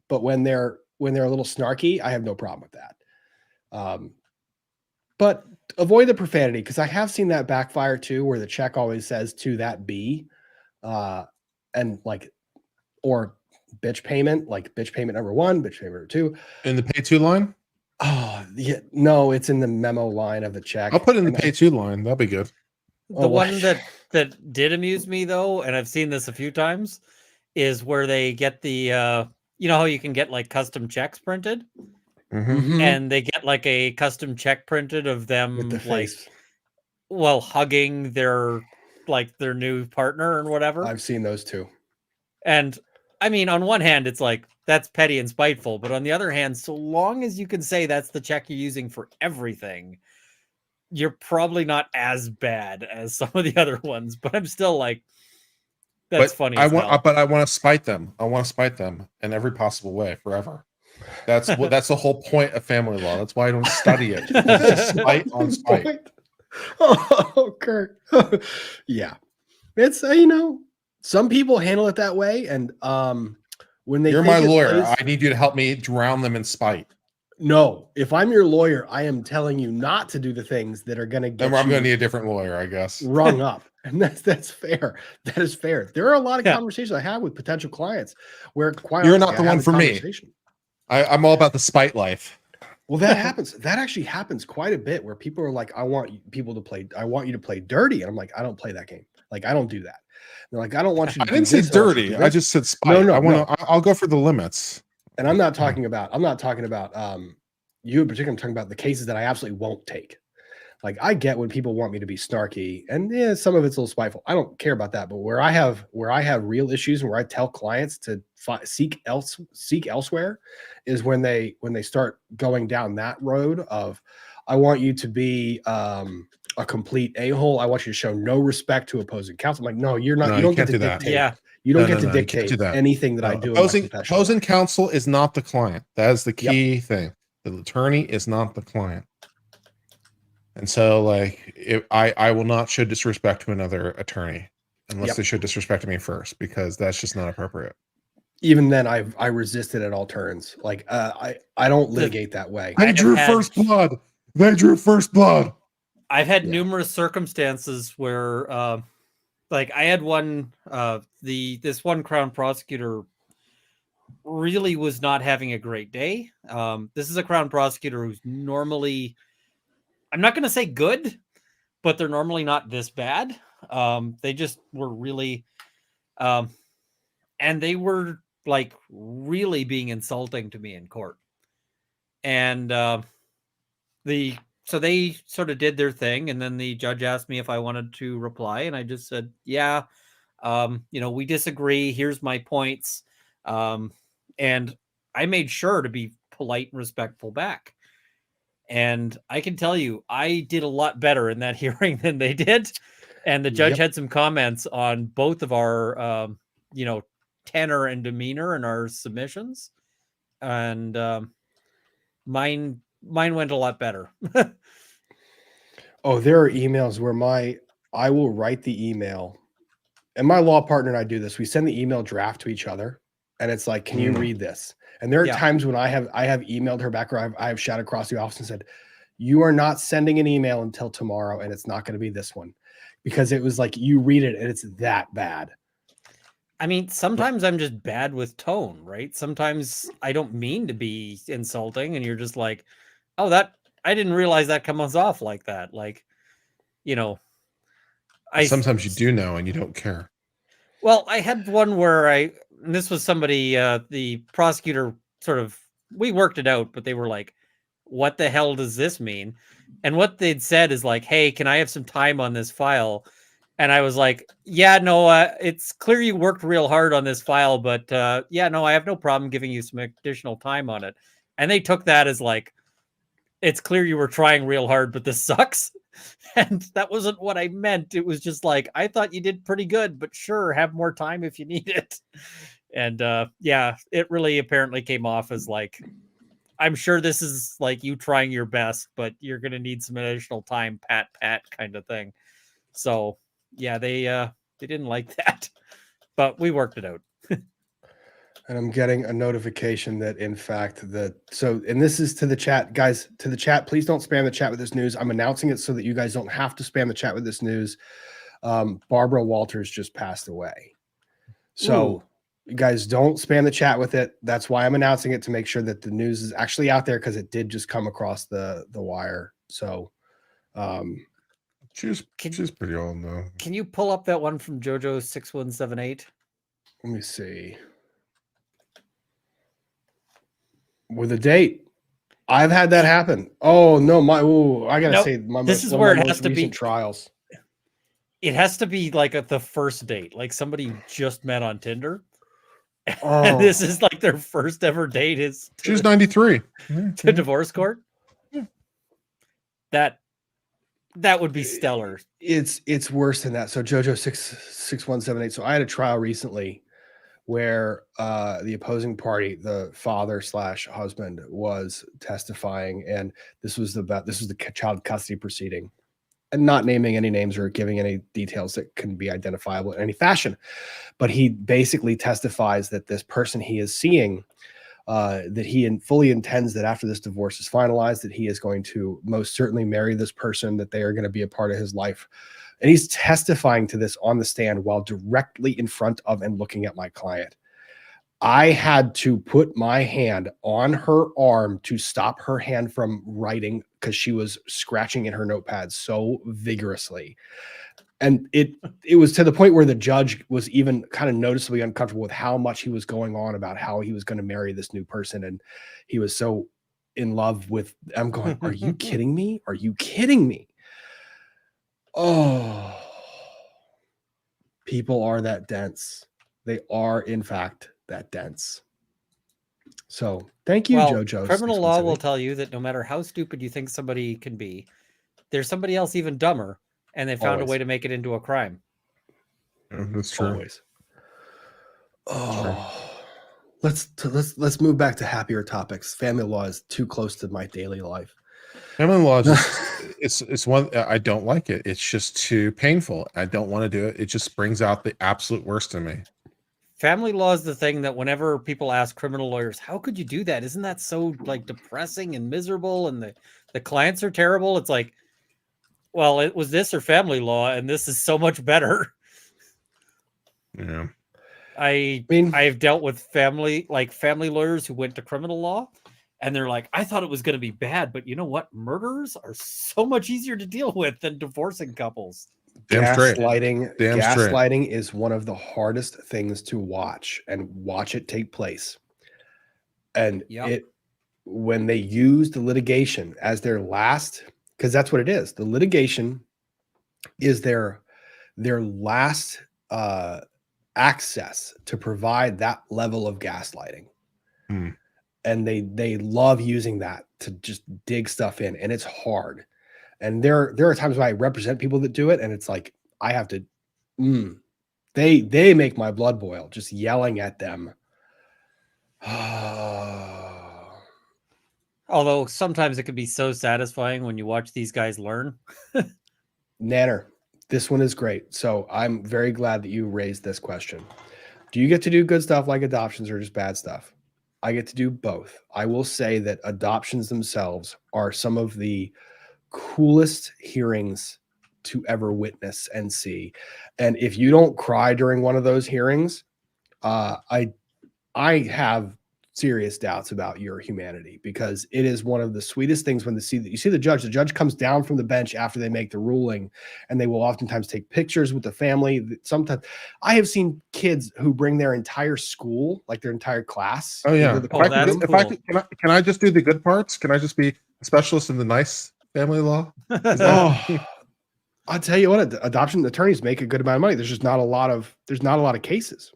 but when they're a little snarky, I have no problem with that. But avoid the profanity, because I have seen that backfire too, where the check always says to that B, and or bitch payment, like bitch payment number 1, bitch payment number 2. In the pay to line? Oh, yeah, no, it's in the memo line of the check. I'll put it in the pay to line. That'll be good. The one that did amuse me though, and I've seen this a few times, is where they get the how you can get like custom checks printed, and they get like a custom check printed of them with the face, hugging their new partner or whatever. I've seen those too. And I mean, on one hand, it's like, that's petty and spiteful. But on the other hand, so long as you can say that's the check you're using for everything, you're probably not as bad as some of the other ones. But I'm still like, that's funny. But I want to spite them. I want to spite them in every possible way forever. That's the whole point of family law. That's why I don't study it. It's spite on spite. Oh, Kurt. Yeah. It's, some people handle it that way, and when you're my lawyer, I need you to help me drown them in spite. No, if I'm your lawyer, I am telling you not to do the things that are going to get. I'm going to need a different lawyer, I guess. Rung up, and that's fair. That is fair. There are a lot of conversations I have with potential clients where you're not the one for me. I'm all about the spite life. Well, that happens. That actually happens quite a bit where people are like, I want you to play dirty. And I'm like, I don't play that game. Like, I don't do that. They're like, I don't want you I to do didn't say this. I want you to dirty. do I this." just said spite. No, no, I want no. to. I'll go for the limits. And I'm not talking about you in particular. I'm talking about the cases that I absolutely won't take. Like, I get when people want me to be snarky, and yeah, some of it's a little spiteful. I don't care about that. But where I have real issues and where I tell clients to seek elsewhere is when they start going down that road of, I want you to be a complete a-hole. I want you to show no respect to opposing counsel. I'm like, no, you're not. No, you you don't get can't to do that. dictate. Yeah. You don't No, get no, to no, you can't dictate do that. anything that I do. Opposing counsel is not the client. That is the key thing. The attorney is not the client. And so, like, I will not show disrespect to another attorney unless they show disrespect to me first, because that's just not appropriate. Even then, I resisted at all turns. Like, I don't litigate that way. They drew first blood. They drew first blood. I've had numerous circumstances where, like, I had one, this one Crown prosecutor really was not having a great day. This is a Crown prosecutor who's normally, I'm not going to say good, but they're normally not this bad. They just were really, and they were like really being insulting to me in court. And so they sort of did their thing, and then the judge asked me if I wanted to reply, and I just said, yeah, we disagree. Here's my points. And I made sure to be polite and respectful back. And I can tell you, I did a lot better in that hearing than they did. And the judge had some comments on both of our, tenor and demeanor in our submissions. And mine went a lot better. Oh, there are emails where I will write the email, and my law partner and I do this. We send the email draft to each other, and it's like, can you read this? And there are times when I have emailed her back, or I have shouted across the office and said, you are not sending an email until tomorrow, and it's not going to be this one, because it was like, you read it and it's that bad. I mean, sometimes I'm just bad with tone, right? Sometimes I don't mean to be insulting, and you're just like, oh, that I didn't realize that comes off like that. Like, Sometimes you do know and you don't care. Well, I had one where this was somebody, the prosecutor we worked it out, but they were like, what the hell does this mean? And what they'd said is like, hey, can I have some time on this file? And I was like, yeah, no, it's clear you worked real hard on this file, but yeah, no, I have no problem giving you some additional time on it. And they took that as like, it's clear you were trying real hard, but this sucks. And that wasn't what I meant. It was just like, I thought you did pretty good, but sure, have more time if you need it. And yeah, it really apparently came off as like, I'm sure this is like you trying your best, but you're going to need some additional time, pat kind of thing. So yeah, they didn't like that, but we worked it out. And I'm getting a notification that, in fact, and this is to the chat, guys, to the chat, please don't spam the chat with this news. I'm announcing it so that you guys don't have to spam the chat with this news. Barbara Walters just passed away. So you guys don't spam the chat with it. That's why I'm announcing it, to make sure that the news is actually out there, because it did just come across the wire. So she's pretty old though. Can you pull up that one from JoJo 6178? Let me see. With a date. I've had that happen. Oh no, I gotta say, this is where it has to be trials. It has to be like at the first date, like somebody just met on Tinder. Oh. And this is like their first ever date. She's 93 to divorce court. That would be stellar. It's worse than that. So JoJo 6178. So I had a trial recently where the opposing party, the father/husband, was testifying, and this was the child custody proceeding, and not naming any names or giving any details that can be identifiable in any fashion. But he basically testifies that this person he is seeing, that he fully intends that after this divorce is finalized, that he is going to most certainly marry this person, that they are going to be a part of his life. And he's testifying to this on the stand while directly in front of and looking at my client. I had to put my hand on her arm to stop her hand from writing because she was scratching in her notepad so vigorously. And it was to the point where the judge was even kind of noticeably uncomfortable with how much he was going on about how he was going to marry this new person. And he was so in love with, I'm going, are you kidding me? Are you kidding me? Oh, people are that dense. They are, in fact, that dense. So thank you, Well, JoJo. criminal law will tell you that no matter how stupid you think somebody can be, there's somebody else even dumber, and they found a way to make it into a crime. Yeah, that's true. Always. Oh, let's move back to happier topics. Family law is too close to my daily life. Family law just it's one I don't like it. It's just too painful. I don't want to do it. It just brings out the absolute worst in me. Family law is the thing that whenever people ask criminal lawyers, how could you do that? Isn't that so like depressing and miserable? And the clients are terrible. It's like, well, it was this or family law, and this is so much better. Yeah. I mean, I've dealt with family lawyers who went to criminal law, and they're like, I thought it was going to be bad, but you know what? Murderers are so much easier to deal with than divorcing couples. Gaslighting is one of the hardest things to watch and watch it take place. And when they use the litigation as their last, because that's what it is. The litigation is their last access to provide that level of gaslighting. And they love using that to just dig stuff in, and it's hard. And there are times when I represent people that do it, and it's like I have to. They make my blood boil just yelling at them. Although sometimes it can be so satisfying when you watch these guys learn. Nanner, this one is great. So I'm very glad that you raised this question. Do you get to do good stuff like adoptions or just bad stuff? I get to do both. I will say that adoptions themselves are some of the coolest hearings to ever witness and see. And if you don't cry during one of those hearings, I have serious doubts about your humanity, because it is one of the sweetest things when you see the judge comes down from the bench after they make the ruling, and they will oftentimes take pictures with the family. Sometimes I have seen kids who bring their entire school, like their entire class. Oh yeah. Can I just do the good parts? Can I just be a specialist in the nice family law? I'll tell you what, adoption attorneys make a good amount of money. There's just not a lot of cases.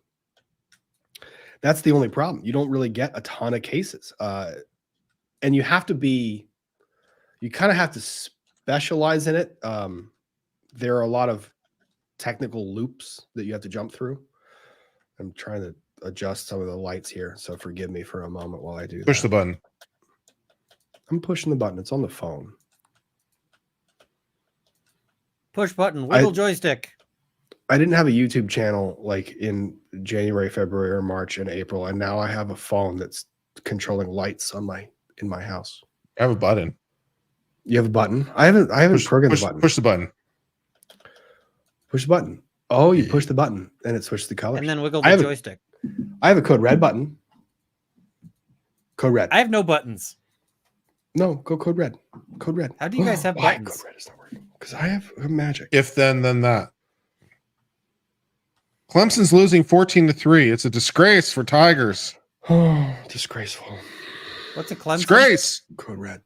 That's the only problem. You don't really get a ton of cases. And you kind of have to specialize in it. There are a lot of technical loops that you have to jump through. I'm trying to adjust some of the lights here, so forgive me for a moment while I do Push the button. I'm pushing the button. It's on the phone. Push button, wiggle joystick. I didn't have a YouTube channel like in January, February, or March and April, and now I have a phone that's controlling lights in my house. I have a button. You have a button? I haven't programmed the button. Push the button. Push the button. Oh, you push the button and it switches the colors. And then wiggle the joystick. I have a code red button. Code red. I have no buttons. No, go code red. Code red. How do you guys have buttons? Code red is not working. Because I have magic. If then that. Clemson's losing 14-3. It's a disgrace for Tigers. Oh, disgraceful. What's a Clemson? Disgrace. Code red.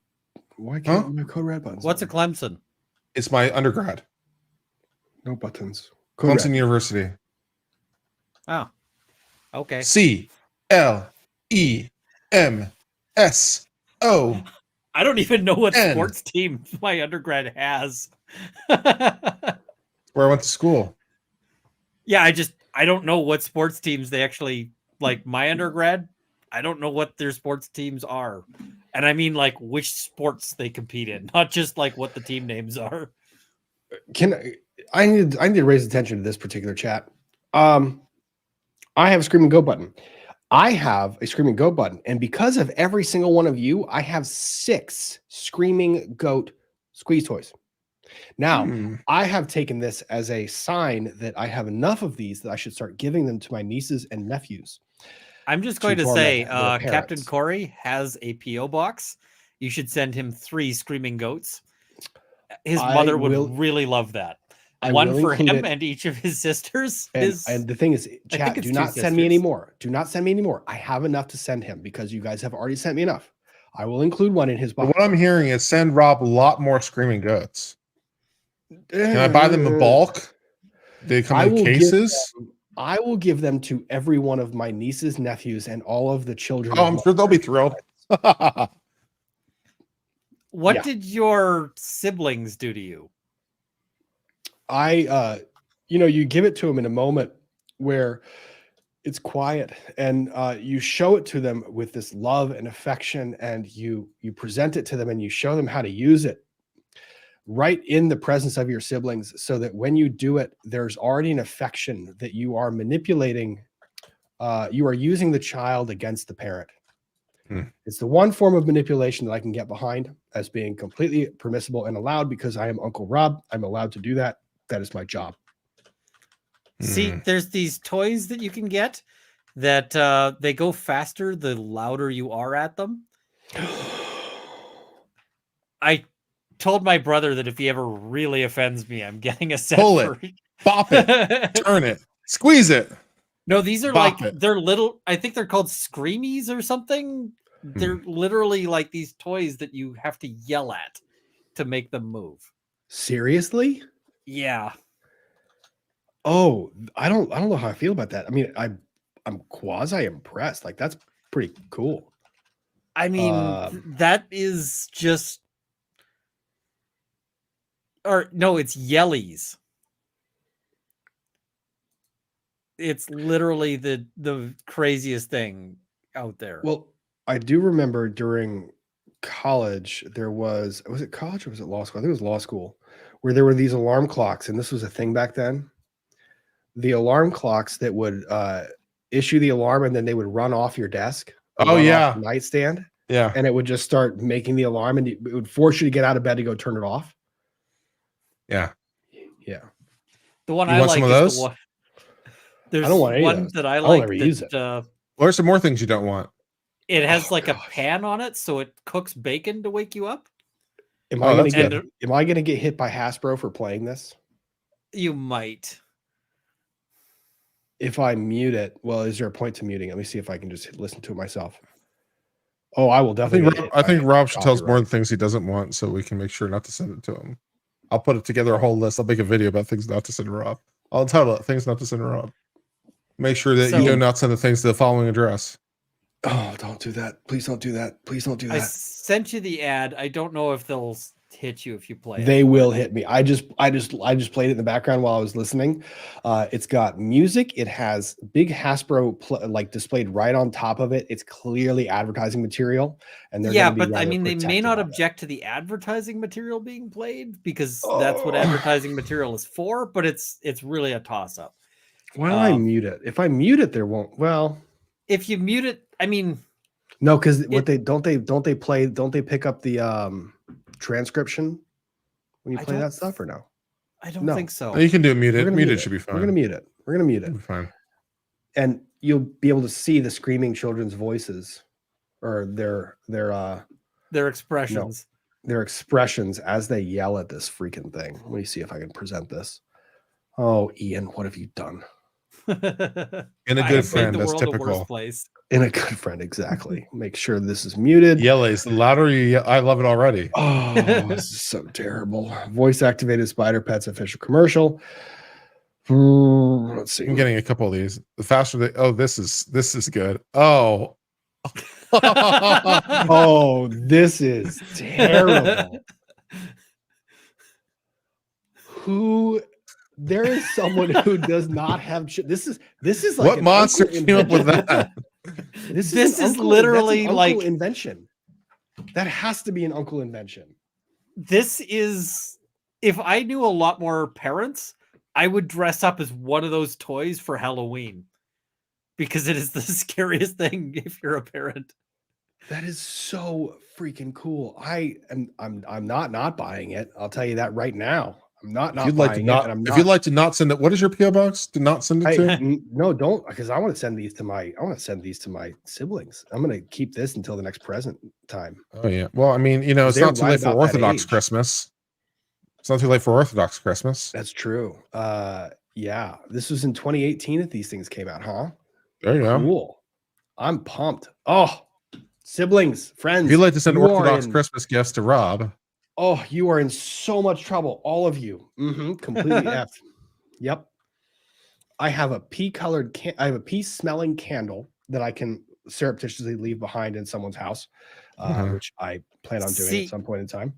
Why can't my code red buttons? What's a Clemson? It's my undergrad. No buttons. Code Clemson red. University. Oh. Okay. CLEMSO. I don't even know what sports team my undergrad has. Where I went to school. Yeah, I don't know what sports teams they actually like. My undergrad, I don't know what their sports teams are. And I mean like which sports they compete in, not just like what the team names are. I need to raise attention to this particular chat. I have a scream and go button. I have a screaming goat button, and because of every single one of you, I have 6 screaming goat squeeze toys. Now, I have taken this as a sign that I have enough of these that I should start giving them to my nieces and nephews. I'm just going to torment say, their Captain parents. Corey has a PO box. You should send him 3 screaming goats. His I mother would will- really love that. I One will for include him it. and each of his sisters. And the thing is, I chat, think it's do 2 not send me sisters. anymore. Do not send me anymore. I have enough to send him because you guys have already sent me enough. I will include one in his But box. what I'm hearing is send Rob a lot more screaming goats. Can I buy them in bulk? They come in cases. I will give them to every one of my nieces, nephews, and all of the children. Oh, of I'm my sure they'll be thrilled. What Yeah. did your siblings do to you? You give it to them in a moment where it's quiet, and you show it to them with this love and affection, and you present it to them, and you show them how to use it right in the presence of your siblings, so that when you do it, there's already an affection that you are manipulating. You are using the child against the parent. It's the one form of manipulation that I can get behind as being completely permissible and allowed, because I am Uncle Rob. I'm allowed to do that. That is my job. See, there's these toys that you can get that they go faster the louder you are at them. I told my brother that if he ever really offends me, I'm getting a set. Pull for... it, bop it, turn it, squeeze it. No, these are Bop like it. they're little. I think they're called screamies or something. They're literally like these toys that you have to yell at to make them move. Seriously? Yeah. Oh, I don't know how I feel about that. I mean, I'm quasi impressed. Like, that's pretty cool. I mean, that is just, or no, it's yellies. It's literally the craziest thing out there. Well, I do remember during college, there was it college or was it law school? I think it was law school, where there were these alarm clocks, and this was a thing back then. The alarm clocks that would issue the alarm, and then they would run off your desk. Oh, yeah. Nightstand. Yeah. And it would just start making the alarm, and it would force you to get out of bed to go turn it off. Yeah. Yeah. The one You I want like some of is those? the one. There's I don't want any of one those. that I I'll like never use it. that What are some more things you don't want? it has like a pan on it, so it cooks bacon to wake you up. Am I that's good. gonna get hit by Hasbro for playing this? You might. If I mute it, well, is there a point to muting? Let me see if I can just listen to it myself. Oh, I will definitely. I think Rob should tell us more copyright. of the things he doesn't want, so we can make sure not to send it to him. I'll put it together a whole list. I'll make a video about things not to send to Rob. I'll title it "Things Not to Send to Rob." Make sure that you do not send the things to the following address. Oh, don't do that! Please don't do that! Please don't do that! I sent you the ad. I don't know if they'll hit you if you play it. They will hit me. I just played it in the background while I was listening. It's got music. It has big Hasbro like displayed right on top of it. It's clearly advertising material, and they're Yeah, gonna be but I rather mean, they may protective not of it. object to the advertising material being played because that's what advertising material is for. But it's really a toss up. Why don't I mute it? If I mute it, there won't. Well, if you mute it, I mean, no, because what they pick up the transcription when you play that stuff or no? I don't think so. You can do muted. We're gonna Muted should be fine. We're gonna mute it. We're gonna mute it. It'll be fine. And you'll be able to see the screaming children's voices or their expressions. Their expressions as they yell at this freaking thing. Let me see if I can present this. Oh, Ian, what have you done? In a good friend, that's typical. In a good friend, exactly. Make sure this is muted. Yellies, the louder you yell, I love it already. Oh, this is so terrible. Voice activated Spider Pets official commercial. Let's see. I'm getting a couple of these. The faster they this is good. Oh. Oh, this is terrible. There is someone who does not have this is like what monster came up with that? This is literally like invention. That has to be an uncle invention. This is, if I knew a lot more parents, I would dress up as one of those toys for Halloween because it is the scariest thing if you're a parent. That is so freaking cool. I'm not buying it. I'll tell you that right now. I'm not If you'd like to buying it, not, and I'm if not. you'd like to not send it, what is your PO box? To not send it to? No, don't, because I want to send these to my. I want to send these to my siblings. I'm going to keep this until the next present time. Oh yeah. Well, I mean, you know, it's They're not too right late for about that Orthodox age. Christmas. It's not too late for Orthodox Christmas. That's true. Yeah, this was in 2018 that these things came out, huh? There you go. Cool. I'm pumped. Oh, siblings, friends. If you'd like to send you are Orthodox in- Christmas gifts to Rob, Oh, you are in so much trouble, all of you. Completely effed. Yep. I have a pea-colored I have a pea-smelling candle that I can surreptitiously leave behind in someone's house, which I plan on doing See, at some point in time.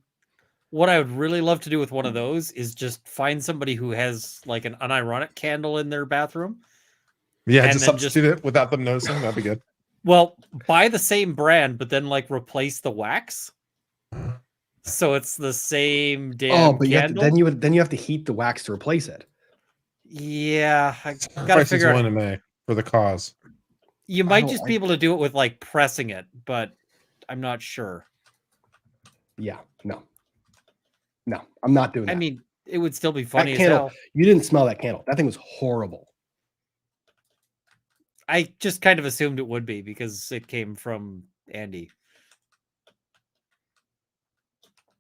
What I would really love to do with one of those is just find somebody who has like an unironic candle in their bathroom. yeah, And just then substitute it without them noticing. That'd be good. Well, buy the same brand, but then like replace the wax. So it's the same damn Oh, but candle. then you have to heat the wax to replace it. Yeah, I gotta Price is figure out. willing to make for the cause. You might just be able to do it with like pressing it, but I'm not sure. Yeah, no, I'm not doing that. I mean, it would still be that funny as candle, hell. you didn't smell that candle. That thing was horrible. I just kind of assumed it would be because it came from Andy.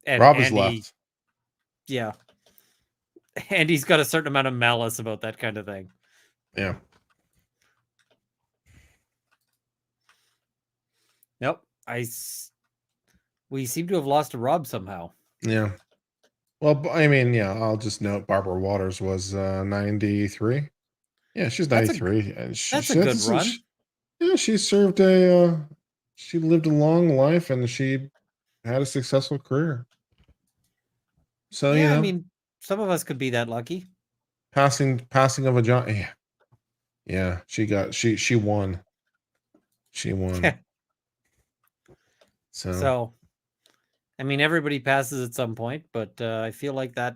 And Rob is Andy, left. yeah. Andy's got a certain amount of malice about that kind of thing. Yeah. Nope. We seem to have lost a Rob somehow. Yeah. Well, I mean, yeah, I'll just note Barbara Waters was 93. Yeah, she's 93. And That's a good run. Yeah, she served she lived a long life and she had a successful career. So, Yeah, you know, I mean, some of us could be that lucky. passing of a John. Yeah. Yeah, she won. She won. So, I mean, everybody passes at some point, but I feel like that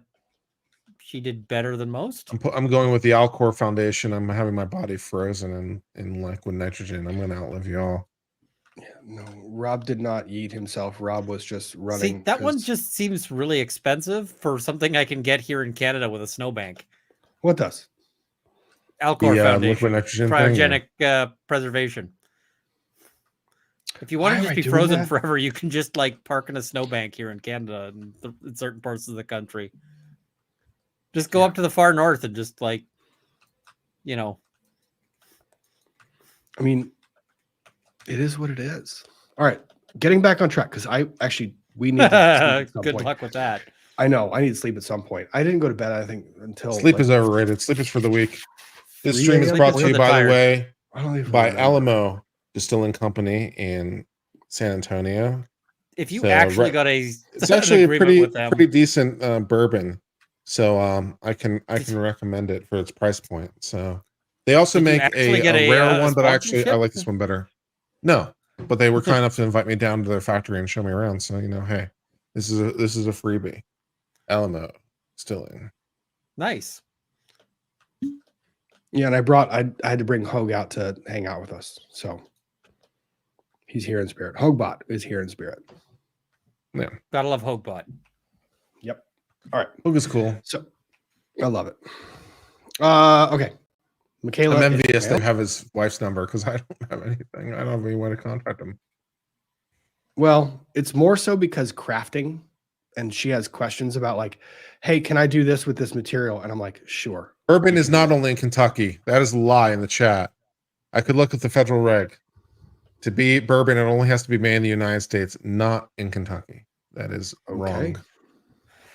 she did better than most. I'm going with the Alcor Foundation. I'm having my body frozen in liquid nitrogen. I'm going to outlive y'all. Yeah, no, Rob did not eat himself. Rob was just running. See, that one just seems really expensive for something I can get here in Canada with a snowbank. What does? Alcor Foundation. Liquid nitrogen Cryogenic preservation. If you want Why to am I just be doing frozen that? forever, you can just like park in a snowbank here in Canada and in certain parts of the country. Just go up to the far north and just like, you know. I mean, it is what it is. All right, getting back on track because we need to sleep at some Good point. luck with that. I know I need to sleep at some point. I didn't go to bed. I think until Sleep is overrated. Sleep is for the weak. This 3 stream is a.m. brought to you, by the way, I don't even by remember. Alamo Distilling Company in San Antonio. If you So, actually got it's an actually a agreement with them, pretty decent bourbon. So I can recommend it for its price point. So they also Did you make actually a get a, rare one, but actually I sponsorship? like this one better. No, but they were kind enough to invite me down to their factory and show me around. So you know, hey, this is a freebie. Alamo Distilling. nice. Yeah, and I had to bring Hogue out to hang out with us. So he's here in spirit. Hogbot is here in spirit. Yeah, Gotta love Hogbot. Yep. All right. Hogue is cool. So I love it. Okay. Michaela. I'm envious Ishmael. to have his wife's number because I don't have anything. I don't have any way to contact him. Well, it's more so because crafting, and she has questions about like, hey, can I do this with this material? And I'm like, sure. Bourbon is not only in Kentucky. That is a lie in the chat. I could look at the federal reg. To be bourbon, it only has to be made in the United States, not in Kentucky. That is wrong.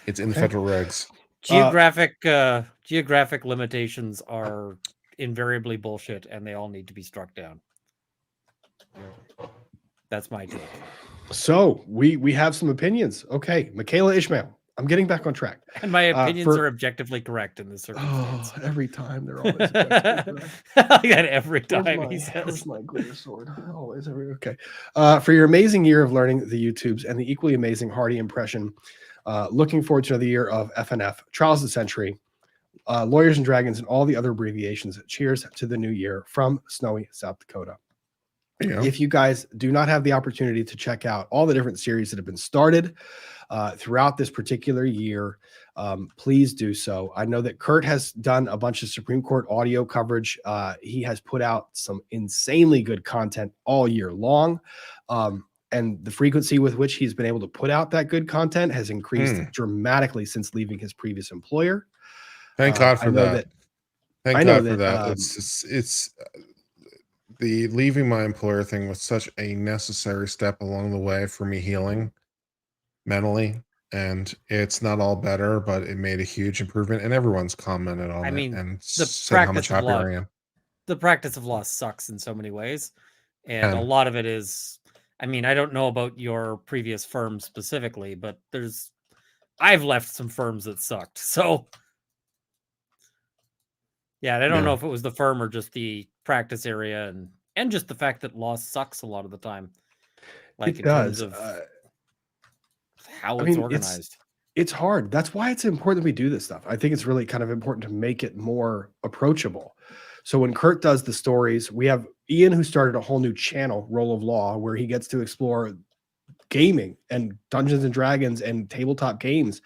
It's in the federal regs. Geographic limitations are invariably bullshit, and they all need to be struck down. That's my take. So we have some opinions. Okay, Michaela Ishmael. I'm getting back on track. And my opinions are objectively correct in this circumstance. Oh, every time they're always objectively correct. Like that every Where's time my, he says. where's my glitter sword? Always okay. For your amazing year of learning the YouTubes and the equally amazing Hardy impression, looking forward to another year of FNF, Trials of the Century, Lawyers and Dragons, and all the other abbreviations. Cheers to the new year from snowy South Dakota. if you guys do not have the opportunity to check out all the different series that have been started throughout this particular year, please do so. I know that Kurt has done a bunch of Supreme Court audio coverage. He has put out some insanely good content all year long. And the frequency with which he's been able to put out that good content has increased dramatically since leaving his previous employer. Thank God for that. Thank God for that. It's the leaving my employer thing was such a necessary step along the way for me healing mentally. And it's not all better, but it made a huge improvement, and everyone's commented on it and said how much happier I am. The practice of law sucks in so many ways. And a lot of it is, I mean, I don't know about your previous firm specifically, but I've left some firms that sucked. So yeah, I don't know if it was the firm or just the practice area and just the fact that law sucks a lot of the time. Like it does. Terms of how it's organized. It's hard. That's why it's important that we do this stuff. I think it's really kind of important to make it more approachable. So when Kurt does the stories, we have Ian, who started a whole new channel, Roll of Law, where he gets to explore gaming and Dungeons and Dragons and tabletop games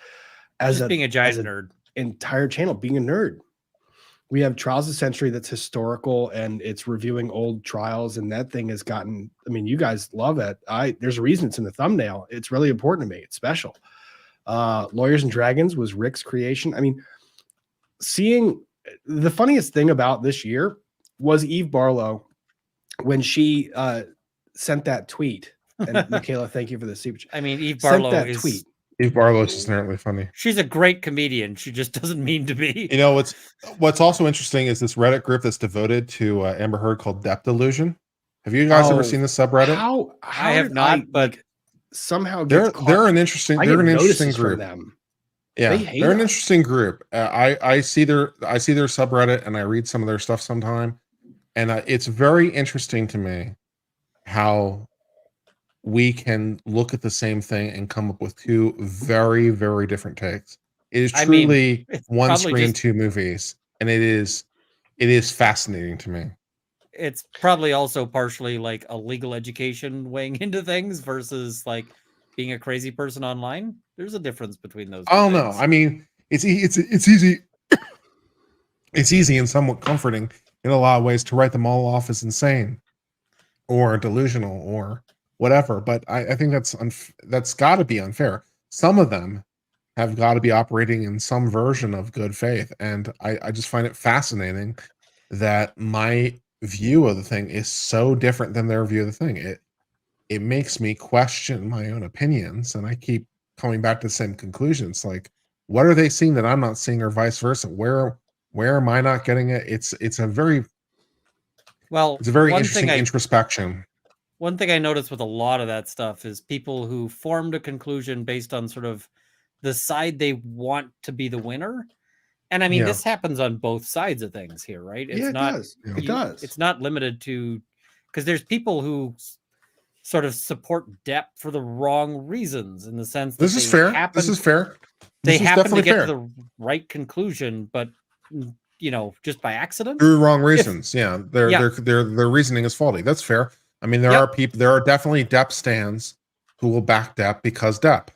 as being a giant nerd. Entire channel, being a nerd. We have Trials of the Century that's historical and it's reviewing old trials, and that thing has gotten, I mean, you guys love it. There's a reason it's in the thumbnail. It's really important to me. It's special. Lawyers and Dragons was Rick's creation. I mean, seeing the funniest thing about this year was Eve Barlow when she sent that tweet. And Michaela, thank you for the super. I mean, Eve Barlow sent that is tweet. Eve Barlow is inherently funny. She's a great comedian. She just doesn't mean to be. You know, what's also interesting is this Reddit group that's devoted to Amber Heard called Depp Delusion. Have you guys ever seen this subreddit? How I have not, but somehow they're an interesting group. Them. Yeah, they're an interesting group. I see their subreddit and I read some of their stuff sometime, and it's very interesting to me how we can look at the same thing and come up with two very, very different takes. It is truly one screen, two movies, and it is fascinating to me. It's probably also partially like a legal education weighing into things versus like being a crazy person online. There's a difference between those. Oh no, I mean it's easy. It's easy and somewhat comforting in a lot of ways to write them all off as insane or delusional or whatever, but I think that's got to be unfair. Some of them have got to be operating in some version of good faith, and I just find it fascinating that my view of the thing is so different than their view of the thing. It makes me question my own opinions, and I keep coming back to the same conclusions. Like, what are they seeing that I'm not seeing, or vice versa? Where am I not getting it? It's a very interesting introspection. One thing I noticed with a lot of that stuff is people who formed a conclusion based on sort of the side they want to be the winner. And I mean, this happens on both sides of things here, right? It's it does. It's not limited to, because there's people who sort of support Depp for the wrong reasons, in the sense that this is fair. They happen to get to the right conclusion, but just by accident through wrong reasons. Their reasoning is faulty. That's fair. I mean, there are definitely Depp stans who will back Depp because Depp,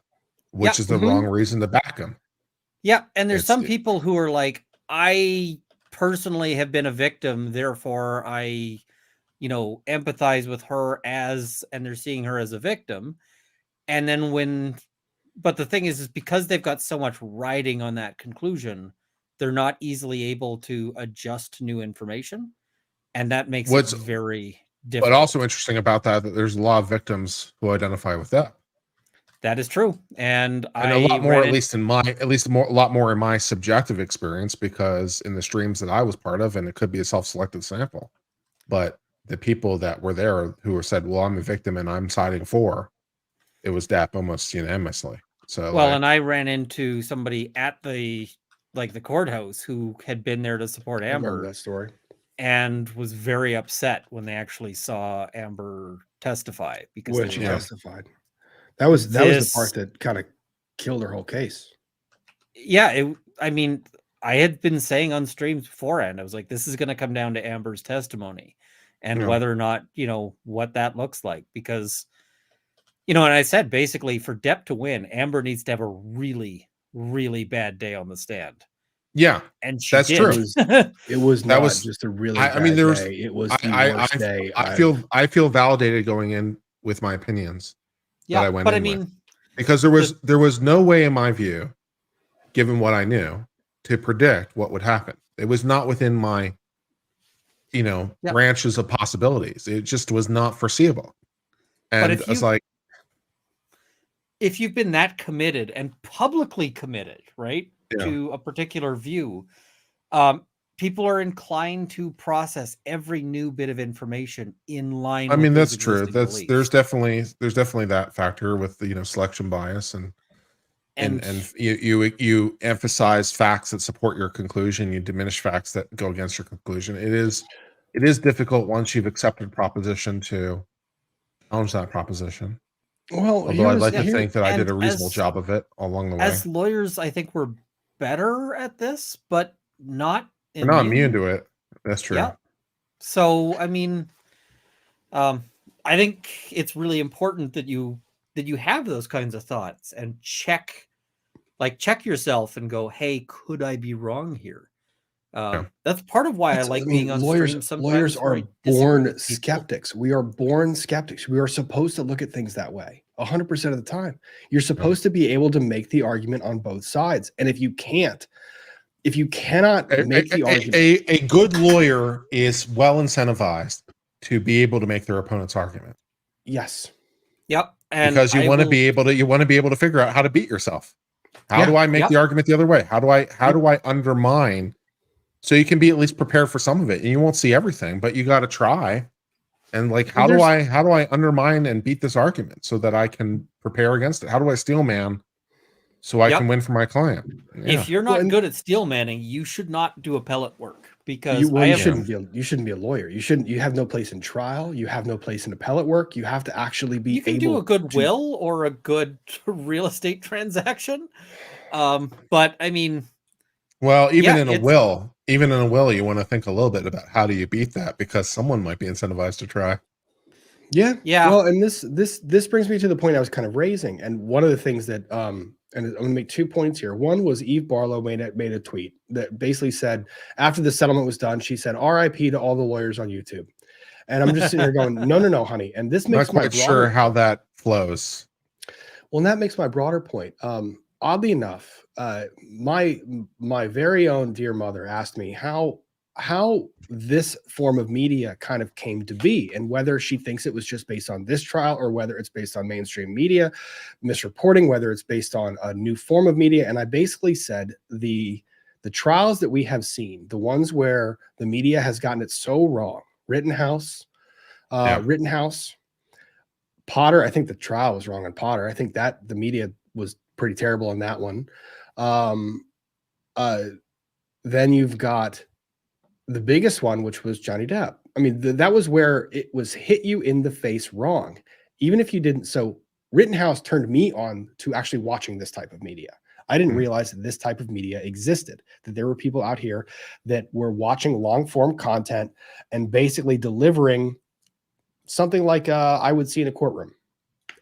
which is the wrong reason to back him. Yeah, and there's some people who are like, I personally have been a victim, therefore I, empathize with her and they're seeing her as a victim. And then but the thing is because they've got so much riding on that conclusion, they're not easily able to adjust to new information. And that makes it very difficult. But also interesting about that there's a lot of victims who identify with that. That is true, and a lot more, a lot more in my subjective experience, because in the streams that I was part of, and it could be a self-selected sample, but the people that were there who said, "Well, I'm a victim and I'm siding for," it was Depp almost unanimously. So, and I ran into somebody at the courthouse who had been there to support Amber. I remember that story, and was very upset when they actually saw Amber testify because she testified. That was the part that kind of killed her whole case. Yeah, I mean, I had been saying on streams beforehand, I was like, this is going to come down to Amber's testimony. and Yeah. whether or not, what that looks like. Because, and I said, basically, for Depp to win, Amber needs to have a really, really bad day on the stand. Yeah, And she that's did. true. It was That not was- just a really I mean, bad there was- day. It was the worst day. I feel validated going in with my opinions that I went but in I mean, with, because there was no way, in my view, given what I knew, to predict what would happen. It was not within my, branches of possibilities. It just was not foreseeable. And if it's like, if you've been that committed and publicly committed, right, Yeah. to a particular view, people are inclined to process every new bit of information in line. I mean, with that's those true. existing There's beliefs. definitely that factor with the selection bias and you emphasize facts that support your conclusion, you diminish facts that go against your conclusion. It is difficult once you've accepted proposition to challenge that proposition. Well, Although I'd like to think that I did a and reasonable as- job of it along the way. As lawyers, I think we're better at this, but not We're not immune to it. That's true. Yeah. So, I mean, I think it's really important that you have those kinds of thoughts and check yourself and go, hey, could I be wrong here? That's part of why I like being on stream sometimes. Lawyers where are I disagree born with people. skeptics. We are born skeptics. We are supposed to look at things that way 100% of the time. You're supposed to be able to make the argument on both sides. And if you cannot make the argument, a good lawyer is well incentivized to be able to make their opponent's argument. Yes. Yep. And because you want to be able to figure out how to beat yourself. How do I make the argument the other way? How do I undermine? So you can be at least prepared for some of it, and you won't see everything, but you got to try. And like, how do I undermine and beat this argument so that I can prepare against it? How do I steel man so I can win for my client? Yeah. If you're not good at steel manning, you should not do appellate work, because you shouldn't be a lawyer. You have no place in trial. You have no place in appellate work. You have to actually be you can do a good will or a good real estate transaction. But I mean, well, even in a will, you want to think a little bit about how do you beat that, because someone might be incentivized to try. Yeah. Yeah. Well, and this brings me to the point I was kind of raising. And one of the things that and I'm going to make 2 points here. One was Eve Barlow made a tweet that basically said, after the settlement was done, she said, RIP to all the lawyers on YouTube. And I'm just sitting here going, no, honey. And this makes not quite sure how that flows. Well, and that makes my broader point. Oddly enough, my very own dear mother asked me how this form of media kind of came to be, and whether she thinks it was just based on this trial or whether it's based on mainstream media misreporting, whether it's based on a new form of media. And I basically said the trials that we have seen, the ones where the media has gotten it so wrong, Rittenhouse, Potter. I think the trial was wrong on Potter. I think that the media was pretty terrible on that one. Then you've got the biggest one, which was Johnny Depp. I mean, that was where it was hit you in the face wrong, even if you didn't. So Rittenhouse turned me on to actually watching this type of media. I didn't realize that this type of media existed, that there were people out here that were watching long form content and basically delivering something like I would see in a courtroom.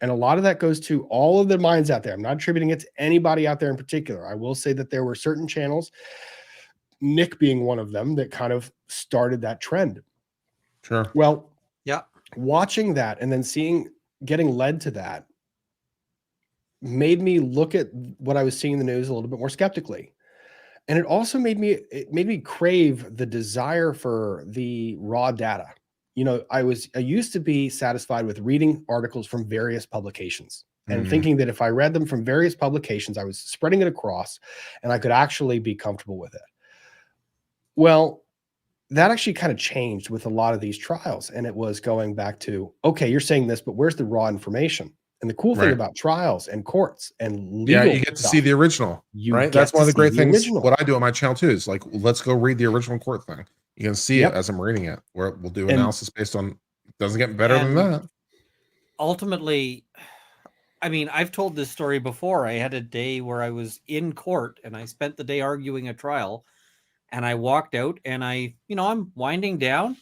And a lot of that goes to all of the minds out there. I'm not attributing it to anybody out there in particular. I will say that there were certain channels, Nick being one of them, that kind of started that trend. Sure. Well, yeah. Watching that and then getting led to that made me look at what I was seeing in the news a little bit more skeptically. And it also made me crave the desire for the raw data. You know, I used to be satisfied with reading articles from various publications and thinking that if I read them from various publications, I was spreading it across and I could actually be comfortable with it. Well, that actually kind of changed with a lot of these trials. And it was going back to, okay, you're saying this, but where's the raw information? And the cool thing about trials and courts and legal you get to see the original, right? That's one of the great things. What I do on my channel too is like, let's go read the original court thing. You can see it as I'm reading it, where we'll do analysis based on, doesn't get better than that. Ultimately, I mean, I've told this story before. I had a day where I was in court and I spent the day arguing a trial, and I walked out and I'm winding down,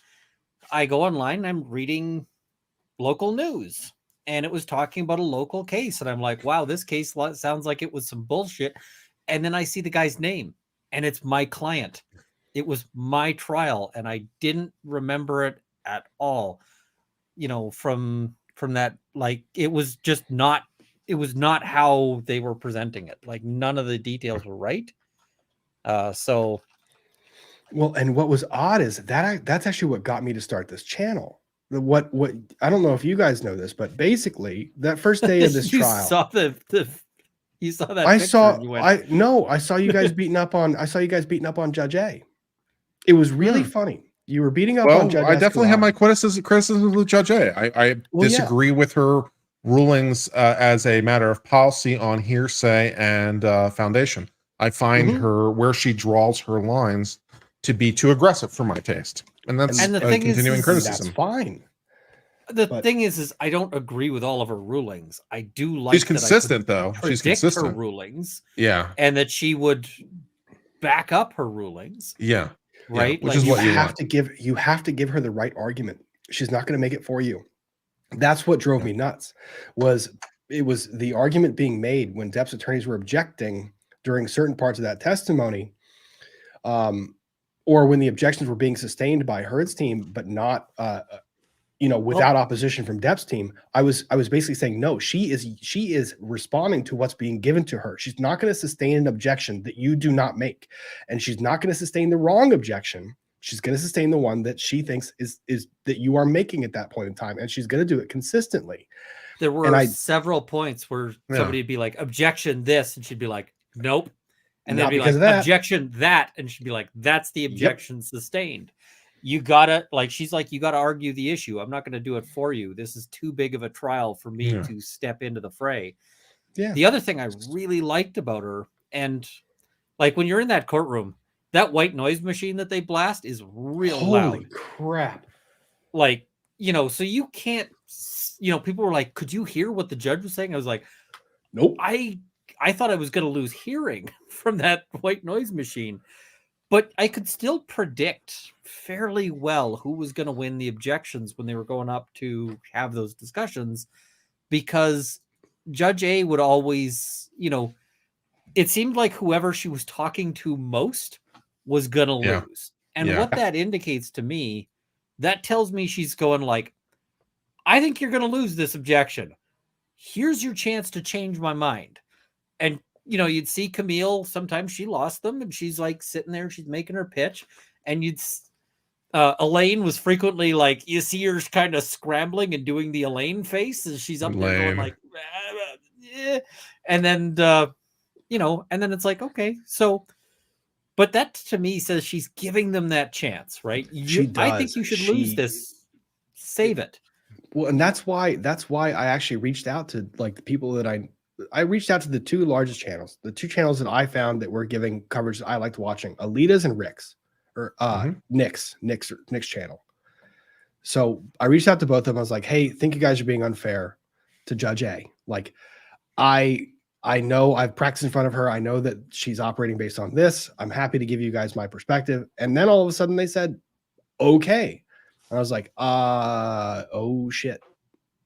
I go online, I'm reading local news, and it was talking about a local case, and I'm like, wow, this case sounds like it was some bullshit. And then I see the guy's name, and it's my client. It was my trial, and I didn't remember it at all. You know, from that, like, it was just not. It was not how they were presenting it. Like, none of the details were right. So, well, and what was odd is that's actually what got me to start this channel. What I don't know if you guys know this, but basically that first day of this you trial, saw you saw that. I picture saw and you went, I saw you guys beating up on Judge A. It was really funny. You were beating up on Judge. I definitely have my criticisms with Judge A. I disagree with her rulings as a matter of policy on hearsay and foundation. I find her where she draws her lines to be too aggressive for my taste, and that's And the a thing continuing is criticism. That's fine. The thing is I don't agree with all of her rulings. I do like She's that I could consistent, though. She's predict consistent. her rulings, Yeah, and that she would back up her rulings. yeah, Right. which Like, is what you have want. you have to give her the right argument. She's not going to make it for you. That's what drove me nuts. It was the argument being made when Depp's attorneys were objecting during certain parts of that testimony, or when the objections were being sustained by Heard's team, but not without opposition from Depp's team. I was basically saying, no, she is responding to what's being given to her. She's not going to sustain an objection that you do not make, and she's not going to sustain the wrong objection. She's going to sustain the one that she thinks is that you are making at that point in time, and she's going to do it consistently. There were several points where somebody would be like, objection this, and she'd be like, nope. And they'd be like, objection that, and she'd be like, that's the objection sustained. You gotta, like, she's like, you gotta argue the issue. I'm not going to do it for you. This is too big of a trial for me to step into the fray. Yeah. The other thing I really liked about her, and like when you're in that courtroom, that white noise machine that they blast is real loud. Holy crap. Like, so you can't, people were like, could you hear what the judge was saying? I was like, nope. I thought I was going to lose hearing from that white noise machine, but I could still predict fairly well who was going to win the objections when they were going up to have those discussions, because Judge A would always, it seemed like whoever she was talking to most was going to lose. And what that indicates to me, that tells me she's going like, I think you're going to lose this objection. Here's your chance to change my mind. And, you'd see Camille, sometimes she lost them, and she's like sitting there, she's making her pitch. And Elaine was frequently like, you see her kind of scrambling and doing the Elaine face as she's up there going like, and then, and then it's like, okay, so, but that to me says she's giving them that chance, right? I think you should lose this, save it. Well, and that's why I actually reached out to like the people that I reached out to the two largest channels, the two channels that I found that were giving coverage that I liked watching, Alita's and Rick's, or Nick's channel. So I reached out to both of them. I was like, hey, think you guys are being unfair to Judge A. Like, I know I've practiced in front of her. I know that she's operating based on this. I'm happy to give you guys my perspective. And then all of a sudden they said, okay. And I was like, oh shit.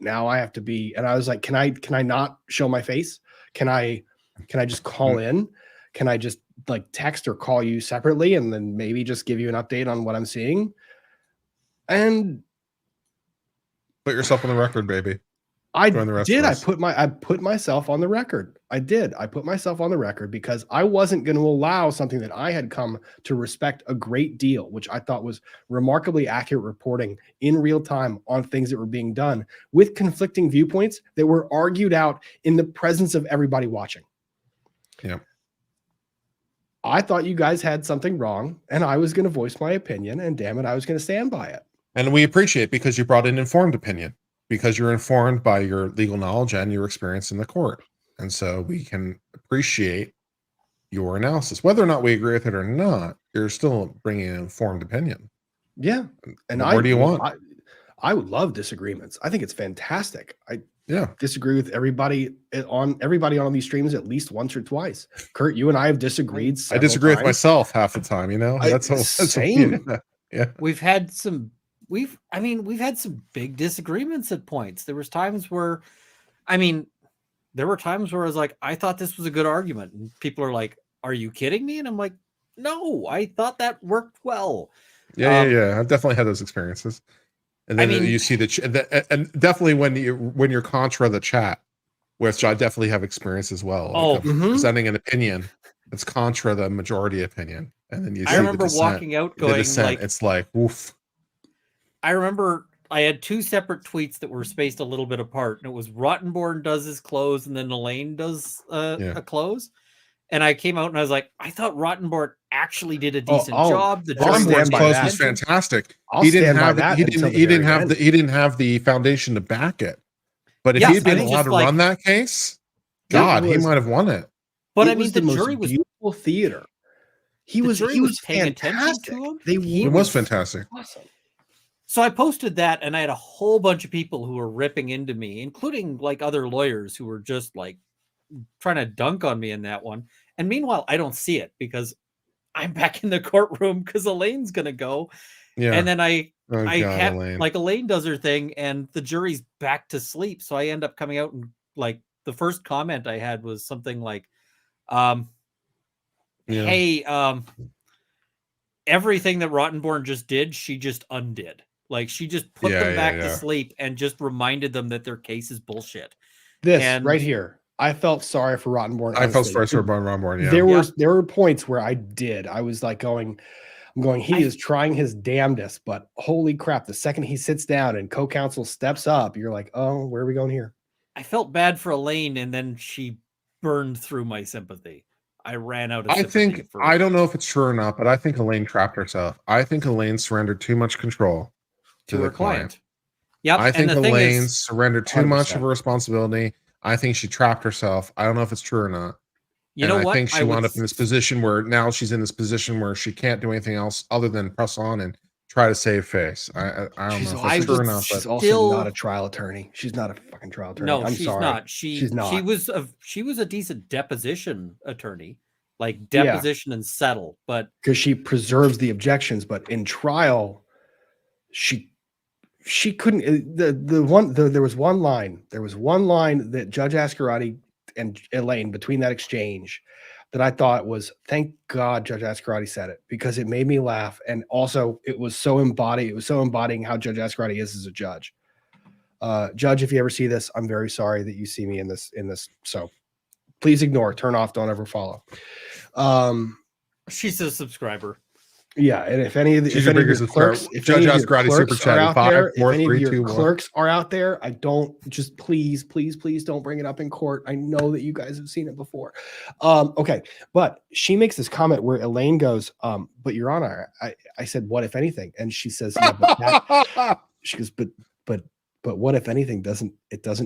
Now I have to be, and I was like, can I not show my face? Can I just call in? Can I just like text or call you separately and then maybe just give you an update on what I'm seeing? And put yourself on the record, baby. I did. I put myself on the record. I did. I put myself on the record because I wasn't going to allow something that I had come to respect a great deal, which I thought was remarkably accurate reporting in real time on things that were being done with conflicting viewpoints that were argued out in the presence of everybody watching. Yeah. I thought you guys had something wrong and I was going to voice my opinion, and damn it, I was going to stand by it. And we appreciate because you brought an informed opinion, because you're informed by your legal knowledge and your experience in the court. And so we can appreciate your analysis. Whether or not we agree with it or not, you're still bringing an informed opinion. Yeah. And what do you want? I would love disagreements. I think it's fantastic. I Yeah. disagree with everybody on these streams at least once or twice. Kurt, you and I have disagreed. I disagree with times. myself half the time, you know. That's same. Yeah. We've had some we've had some big disagreements at points. There was times where, I mean, there were times where I was like, I thought this was a good argument, and people are like, "Are you kidding me?" And I'm like, "No, I thought that worked well." Yeah. I've definitely had those experiences. And then you see and definitely when you're contra the chat, which I definitely have experience as well. Like presenting an opinion that's contra the majority opinion, and then you see I remember the dissent, walking out going like, it's like, oof. I remember I had two separate tweets that were spaced a little bit apart, and it was Rottenborn does his close, and then Elaine does a close. And I came out and I was like, I thought Rottenborn actually did a decent job. The Rottenborn's close was fantastic. He didn't have the foundation to back it. But if he'd been allowed to run that case, God, he might have won it. But I mean, the jury was beautiful theater. He was paying attention to him. It was fantastic. Awesome. So I posted that, and I had a whole bunch of people who were ripping into me, including like other lawyers who were just like trying to dunk on me in that one. And meanwhile, I don't see it because I'm back in the courtroom because Elaine's gonna go. Yeah. And then Elaine. like Elaine does her thing, and the jury's back to sleep. So I end up coming out and like the first comment I had was something like, hey, everything that Rottenborn just did, she just undid. Like she just put them back to sleep and just reminded them that their case is bullshit. Right here. I felt sorry for Rottenborn. I felt sorry for Rottenborn. Yeah. There were points where I was like going, he is trying his damnedest, but holy crap, the second he sits down and co-counsel steps up, you're like, oh, where are we going here? I felt bad for Elaine, and then she burned through my sympathy. I ran out of sympathy. I don't know if it's true or not, but I think Elaine trapped herself. I think Elaine surrendered too much control to her client. Yep. I think Elaine surrendered too much of her responsibility. I think she trapped herself. I don't know if it's true or not. I think she wound up in this position where now she's in this position where she can't do anything else other than press on and try to save face. I don't know if it's true or not. She's also not a trial attorney. She's not a fucking trial attorney. No, I'm she's sorry. not. She's not. She was a decent deposition attorney, like deposition and settle, but because she preserves the objections, but in trial, she couldn't. There was one line that Judge Ascarati and Elaine between that exchange that I thought was, thank God Judge Ascarati said it, because it made me laugh, and also it was so embodying how Judge Ascarati is as a judge. Judge, if you ever see this, I'm very sorry that you see me in this. So please ignore, turn off, don't ever follow. She's a subscriber. Yeah, and if any of the clerks, Judge Ascarati super chat out there, if any of your clerks are out there, I don't just please don't bring it up in court. I know that you guys have seen it before. Okay, but she makes this comment where Elaine goes, "But Your Honor, I said, what if anything?" And she says, yeah, she goes, but what if anything doesn't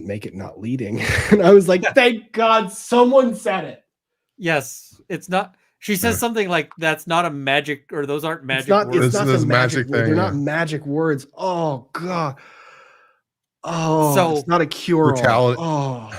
make it not leading? And I was like, thank God someone said it. Yes, it's not. She says something like, "That's not a magic," or "Those aren't magic words." It's not the magic thing. They're not magic words. Oh God. Oh, so it's not a cure. Brutality. Oh.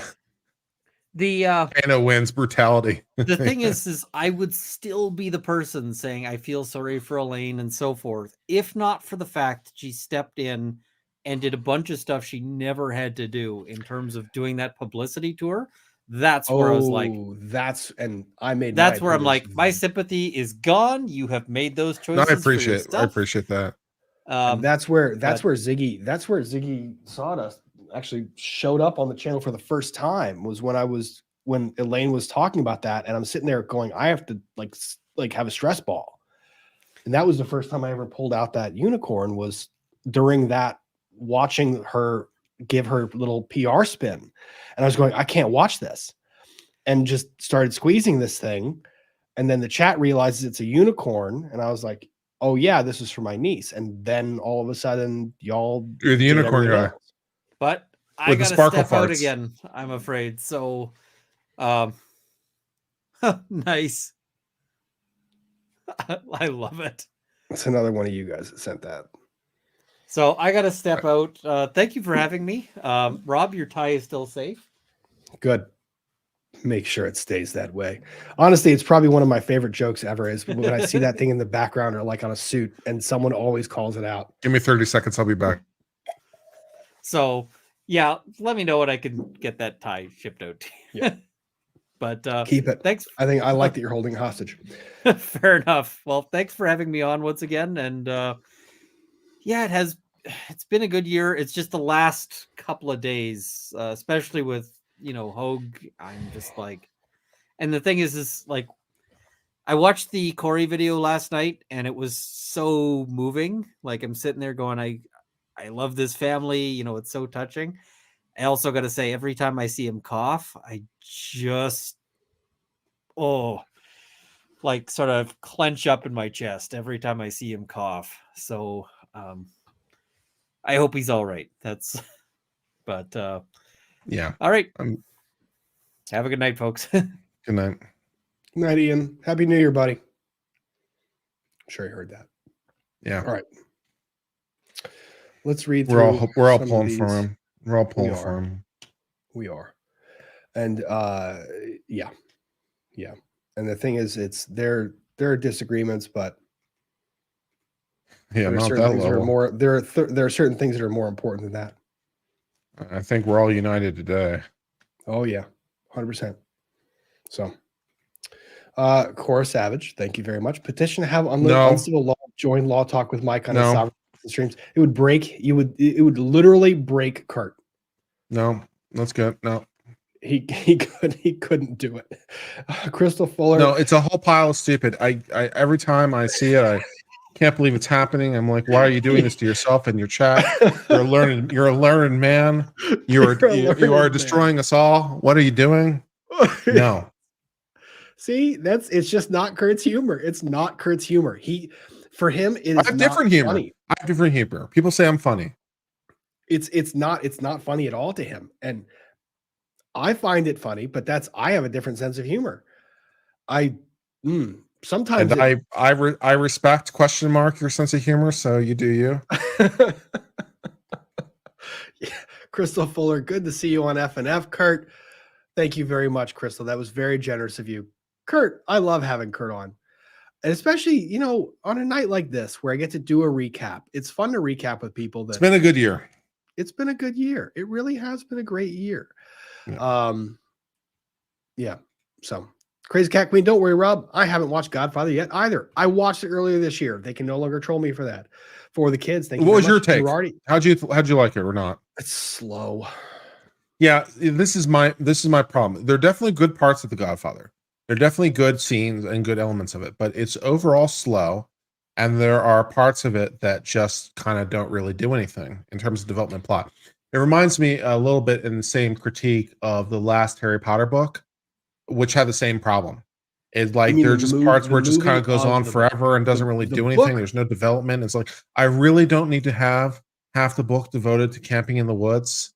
Anna wins brutality. The thing is I would still be the person saying I feel sorry for Elaine and so forth, if not for the fact she stepped in and did a bunch of stuff she never had to do in terms of doing that publicity to her. That's where I was like, that's where I'm like, my sympathy is gone. You have made those choices. No, I appreciate that. That's where Ziggy Sawdust actually showed up on the channel for the first time, was when Elaine was talking about that, and I'm sitting there going, I have to like have a stress ball. And that was the first time I ever pulled out that unicorn, was during that, watching her give her little PR spin. And I was going, I can't watch this, and just started squeezing this thing. And then the chat realizes it's a unicorn. And I was like, oh yeah, this is for my niece. And then all of a sudden y'all, you're the unicorn guy. But I gotta step out again, I'm afraid. So nice. I love it. It's another one of you guys that sent that. So I got to step out. Thank you for having me. Rob, your tie is still safe. Good. Make sure it stays that way. Honestly, it's probably one of my favorite jokes ever is when I see that thing in the background or like on a suit and someone always calls it out. Give me 30 seconds. I'll be back. So yeah, let me know when I can get that tie shipped out to you. Yeah. But Keep it. thanks. I think I like that you're holding it hostage. Fair enough. Well, thanks for having me on once again. And yeah, it's been a good year. It's just the last couple of days, especially with, Hogue. I'm just like, and the thing is like, I watched the Corey video last night and it was so moving. Like I'm sitting there going, I love this family. It's so touching. I also got to say, every time I see him cough, I just, like sort of clench up in my chest every time I see him cough. So I hope he's all right. But Yeah. All right. Have a good night, folks. Good night. Good night, Ian. Happy New Year, buddy. I'm sure you heard that. Yeah. All right. Let's read We're through. all some of pulling for these. him. We're all pulling We for are. him. We are. And yeah. And the thing is, there are disagreements, but Yeah, there are not certain that things that are level. more. There are certain things that are more important than that. I think we're all united today. Oh yeah, 100%. So, Cora Savage, thank you very much. Petition to have uncivil law join Law Talk with Mike on his sovereign streams. It would would literally break Kurt. No, that's good. No, he couldn't do it. Crystal Fuller. No, it's a whole pile of stupid. I every time I see it, I can't believe it's happening. I'm like, why are you doing this to yourself and your chat? You're a learned man. You are destroying us all. What are you doing? No. See, it's just not Kurt's humor. It's not Kurt's humor. For him, it is I have different humor. Funny. I have different humor. People say I'm funny. It's not funny at all to him. And I find it funny, but I have a different sense of humor. Sometimes and I respect your sense of humor, so you do you. Yeah. Crystal Fuller, good to see you on FNF. Kurt, thank you very much, Crystal. That was very generous of you. Kurt, I love having Kurt on. And especially, on a night like this where I get to do a recap. It's fun to recap with people. It's been a good year. It's been a good year. It really has been a great year. Yeah. So Crazy Cat Queen, don't worry, Rob. I haven't watched Godfather yet either. I watched it earlier this year. They can no longer troll me for that. For the kids, thank you. What was your take? Already... How'd you like it or not? It's slow. Yeah, this is my problem. There are definitely good parts of The Godfather. There are definitely good scenes and good elements of it, but it's overall slow. And there are parts of it that just kind of don't really do anything in terms of development plot. It reminds me a little bit in the same critique of the last Harry Potter book, which had the same problem. It's like there are just parts where it just kind of goes on forever and doesn't really do anything. There's no development. It's like, I really don't need to have half the book devoted to camping in the woods.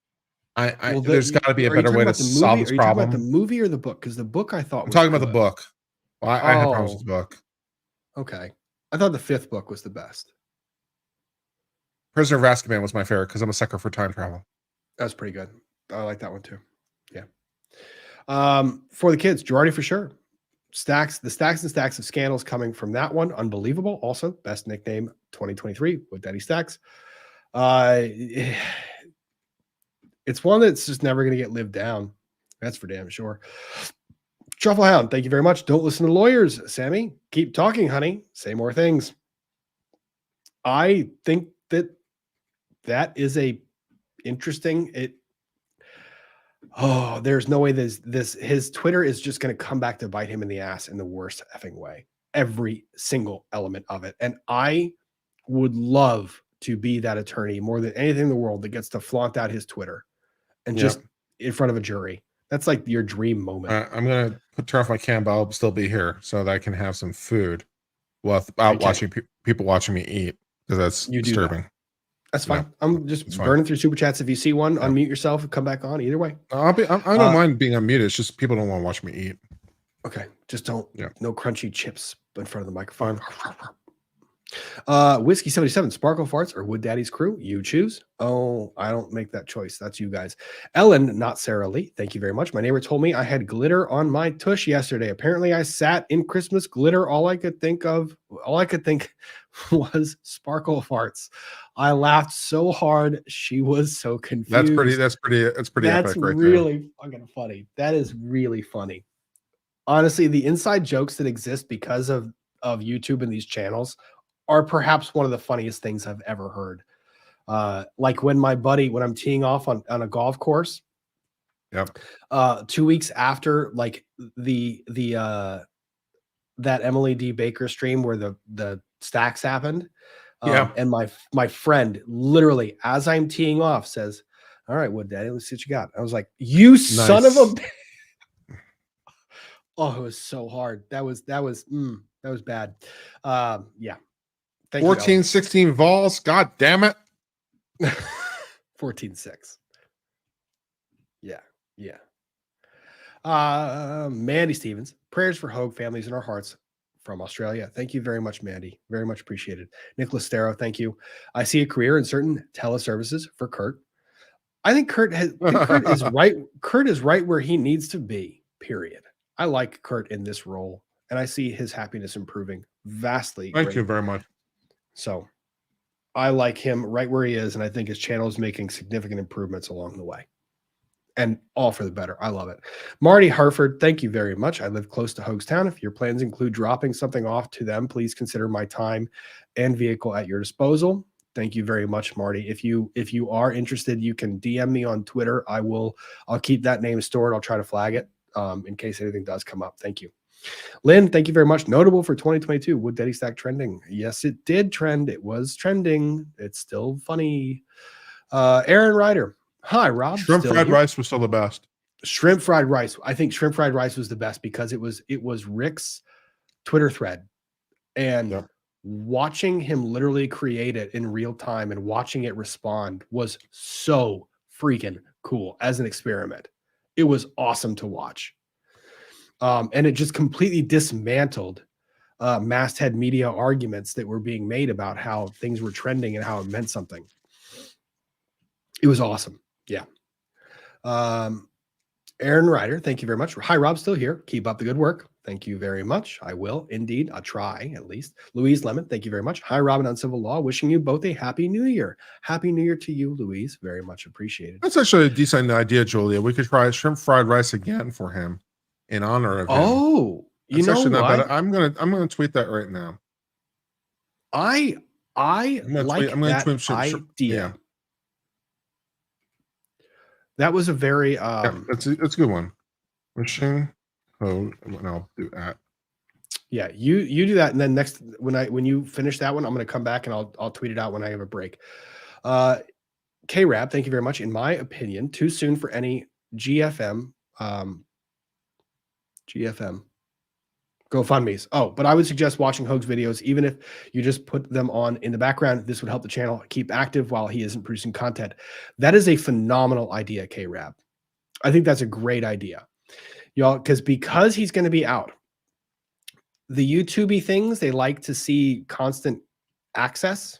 There's got to be a better way to solve this problem. Are you talking about the movie or the book? Because the book I thought I'm talking about the book. Well, I have problems with the book. Okay. I thought the fifth book was the best. Prisoner of Azkaban was my favorite because I'm a sucker for time travel. That's pretty good. I like that one too. Yeah. For the kids, Girardi for sure. Stacks and stacks of scandals coming from that one. Unbelievable. Also, best nickname 2023 with Daddy Stacks. It's one that's just never going to get lived down. That's for damn sure. Trufflehound, thank you very much. Don't listen to lawyers, Sammy. Keep talking, honey. Say more things. I think that is a interesting. There's no way his Twitter is just going to come back to bite him in the ass in the worst effing way. Every single element of it. And I would love to be that attorney more than anything in the world that gets to flaunt out his Twitter and just in front of a jury. That's like your dream moment. I'm going to turn off my cam, but I'll still be here so that I can have some food without watching people watching me eat, because that's disturbing. That's fine. Yeah, I'm just burning through super chats. If you see one, unmute yourself and come back on. Either way. I don't mind being unmuted. It's just people don't want to watch me eat. Okay. Just don't. No crunchy chips in front of the microphone. Whiskey 77, Sparkle Farts or Wood Daddy's Crew? You choose. Oh, I don't make that choice. That's you guys. Ellen, not Sarah Lee. Thank you very much. My neighbor told me I had glitter on my tush yesterday. Apparently, I sat in Christmas glitter. All I could think was Sparkle Farts. I laughed so hard. She was so confused. That's pretty That's epic right really fucking funny. That is really funny. Honestly, the inside jokes that exist because of YouTube and these channels are perhaps one of the funniest things I've ever heard. Like when I'm teeing off on a golf course. Yep. 2 weeks after like that Emily D. Baker stream where the stacks happened. Yeah. And my friend literally, as I'm teeing off, says, "All right, Wood Daddy, let's see what you got." I was like, "You son of a." Oh, it was so hard. That was bad. Yeah. Thank 14, 16 vols. God damn it. 14-6. Yeah. Yeah. Mandy Stevens, prayers for Hogue families in our hearts from Australia. Thank you very much, Mandy. Very much appreciated. Nicholas Stero, thank you. I see a career in certain teleservices for Kurt. I think Kurt is right. Kurt is right where he needs to be, period. I like Kurt in this role, and I see his happiness improving vastly. Thank you very much. So I like him right where he is, and I think his channel is making significant improvements along the way. And all for the better. I love it. Marty Harford, thank you very much. I live close to Hoguestown. If your plans include dropping something off to them, please consider my time and vehicle at your disposal. Thank you very much, Marty. If you are interested, you can DM me on Twitter. I'll keep that name stored. I'll try to flag it in case anything does come up. Thank you. Lynn, thank you very much. Notable for 2022, Wood Daddy Stack trending. Yes, it did trend. It was trending. It's still funny. Aaron Ryder. Hi, Rob. Shrimp fried rice was still the best. Shrimp fried rice. I think shrimp fried rice was the best because it was Rick's Twitter thread. And watching him literally create it in real time and watching it respond was so freaking cool as an experiment. It was awesome to watch. And it just completely dismantled masthead media arguments that were being made about how things were trending and how it meant something. It was awesome. Yeah. Aaron Ryder, thank you very much. Hi, Rob, still here. Keep up the good work. Thank you very much. I will indeed. I'll try at least. Louise Lemon, thank you very much. Hi, Robin on Civil Law. Wishing you both a happy new year. Happy new year to you, Louise. Very much appreciated. That's actually a decent idea, Julia. We could try shrimp fried rice again for him in honor of him. Oh, you know what? I'm gonna tweet that right now. I like that idea. Yeah. That was a very that's a good one. Wishing Hogue, and I'll do that. Yeah, you do that, and then next when you finish that one, I'm going to come back and I'll tweet it out when I have a break. K-Rab, thank you very much. In my opinion, too soon for any GFM GoFundMe's. Oh, but I would suggest watching Hogue's videos, even if you just put them on in the background. This would help the channel keep active while he isn't producing content. That is a phenomenal idea, K-Rab. I think that's a great idea, y'all, because he's going to be out. The YouTube-y things, they like to see constant access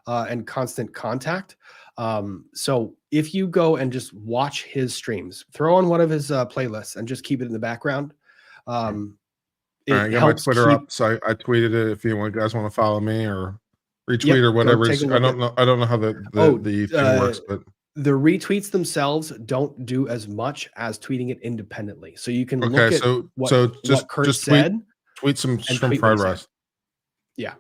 and constant contact. So if you go and just watch his streams, throw on one of his playlists and just keep it in the background. I got my Twitter up, so I tweeted it. If you guys want to follow me or retweet or whatever, I don't know how the thing works, but the retweets themselves don't do as much as tweeting it independently. So you can look at what Kurt said. Tweet some shrimp fried rice. Yeah.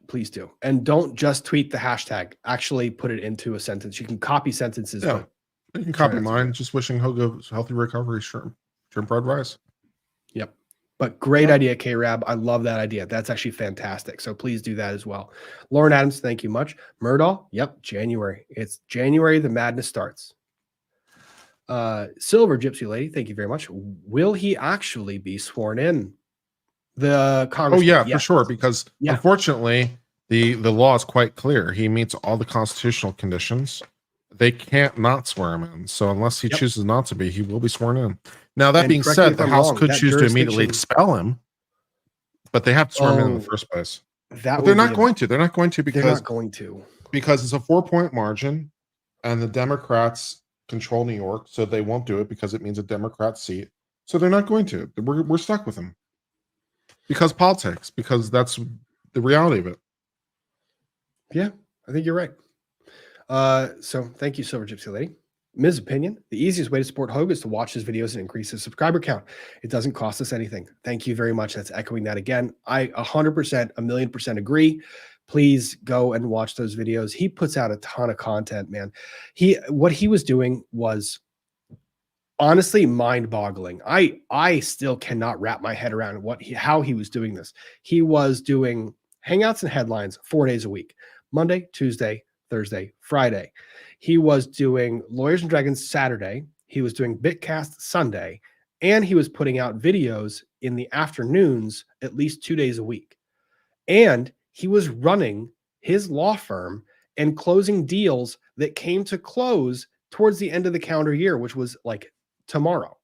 Please do, and don't just tweet the hashtag. Actually, put it into a sentence. You can copy sentences. Yeah. You can copy mine. Just wishing Hogue a healthy recovery. Shrimp fried rice. Yep. But great idea, K-Rab. I love that idea. That's actually fantastic. So please do that as well. Lauren Adams, thank you much. Murdahl, yep, January. It's January. The madness starts. Silver Gypsy Lady, thank you very much. Will he actually be sworn in? The Congress. Oh yeah, for sure. Because unfortunately, the law is quite clear. He meets all the constitutional conditions. They can't not swear him in. So unless he chooses not to be, he will be sworn in. Now, that being said, the House could choose to immediately expel him. but they have to swear him in the first place. That But they're not going to. They're not going to They're because not going to. because it's a 4-point margin, and the Democrats control New York, so they won't do it because it means a Democrat seat. So they're not going to. We're stuck with them because politics. Because that's the reality of it. Yeah, I think you're right. So thank you, Silver Gypsy Lady. Ms. Opinion, the easiest way to support Hogue is to watch his videos and increase his subscriber count. It doesn't cost us anything. Thank you very much. That's echoing that again. I 100%, a million percent agree. Please go and watch those videos. He puts out a ton of content, man. What he was doing was honestly mind-boggling. I still cannot wrap my head around how he was doing this. He was doing Hangouts and Headlines 4 days a week, Monday, Tuesday, Thursday, Friday. He was doing Lawyers and Dragons Saturday. He was doing Bitcast Sunday, and he was putting out videos in the afternoons at least 2 days a week. And he was running his law firm and closing deals that came to close towards the end of the calendar year, which was like tomorrow.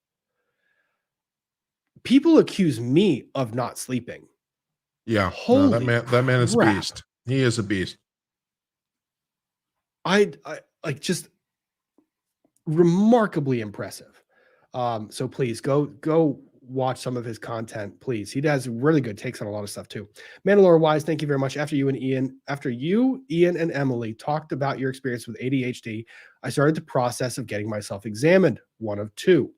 People accuse me of not sleeping. Yeah, Holy that man is a crap. beast. He is a beast. I like just remarkably impressive. So please go watch some of his content, please. He does really good takes on a lot of stuff too. Mandalore Wise, thank you very much. After you, Ian, and Emily talked about your experience with ADHD, I started the process of getting myself examined. 1 of 2.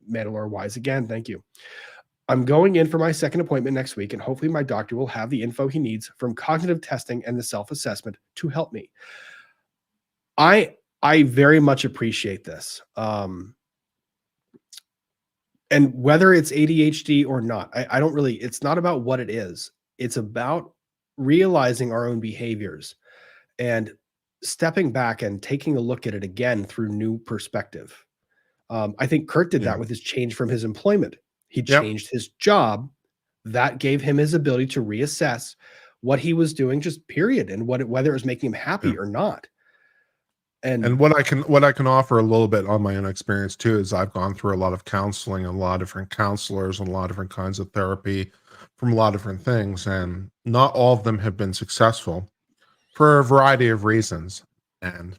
Mandalore Wise again, thank you. I'm going in for my second appointment next week, and hopefully my doctor will have the info he needs from cognitive testing and the self-assessment to help me. I very much appreciate this. And whether it's ADHD or not, I don't really, it's not about what it is. It's about realizing our own behaviors and stepping back and taking a look at it again through new perspective. I think Kurt did that with his change from his employment. He changed his job. That gave him his ability to reassess what he was doing, just period, and whether it was making him happy or not. And what I can offer a little bit on my own experience too is I've gone through a lot of counseling, a lot of different counselors, and a lot of different kinds of therapy from a lot of different things, and not all of them have been successful for a variety of reasons. And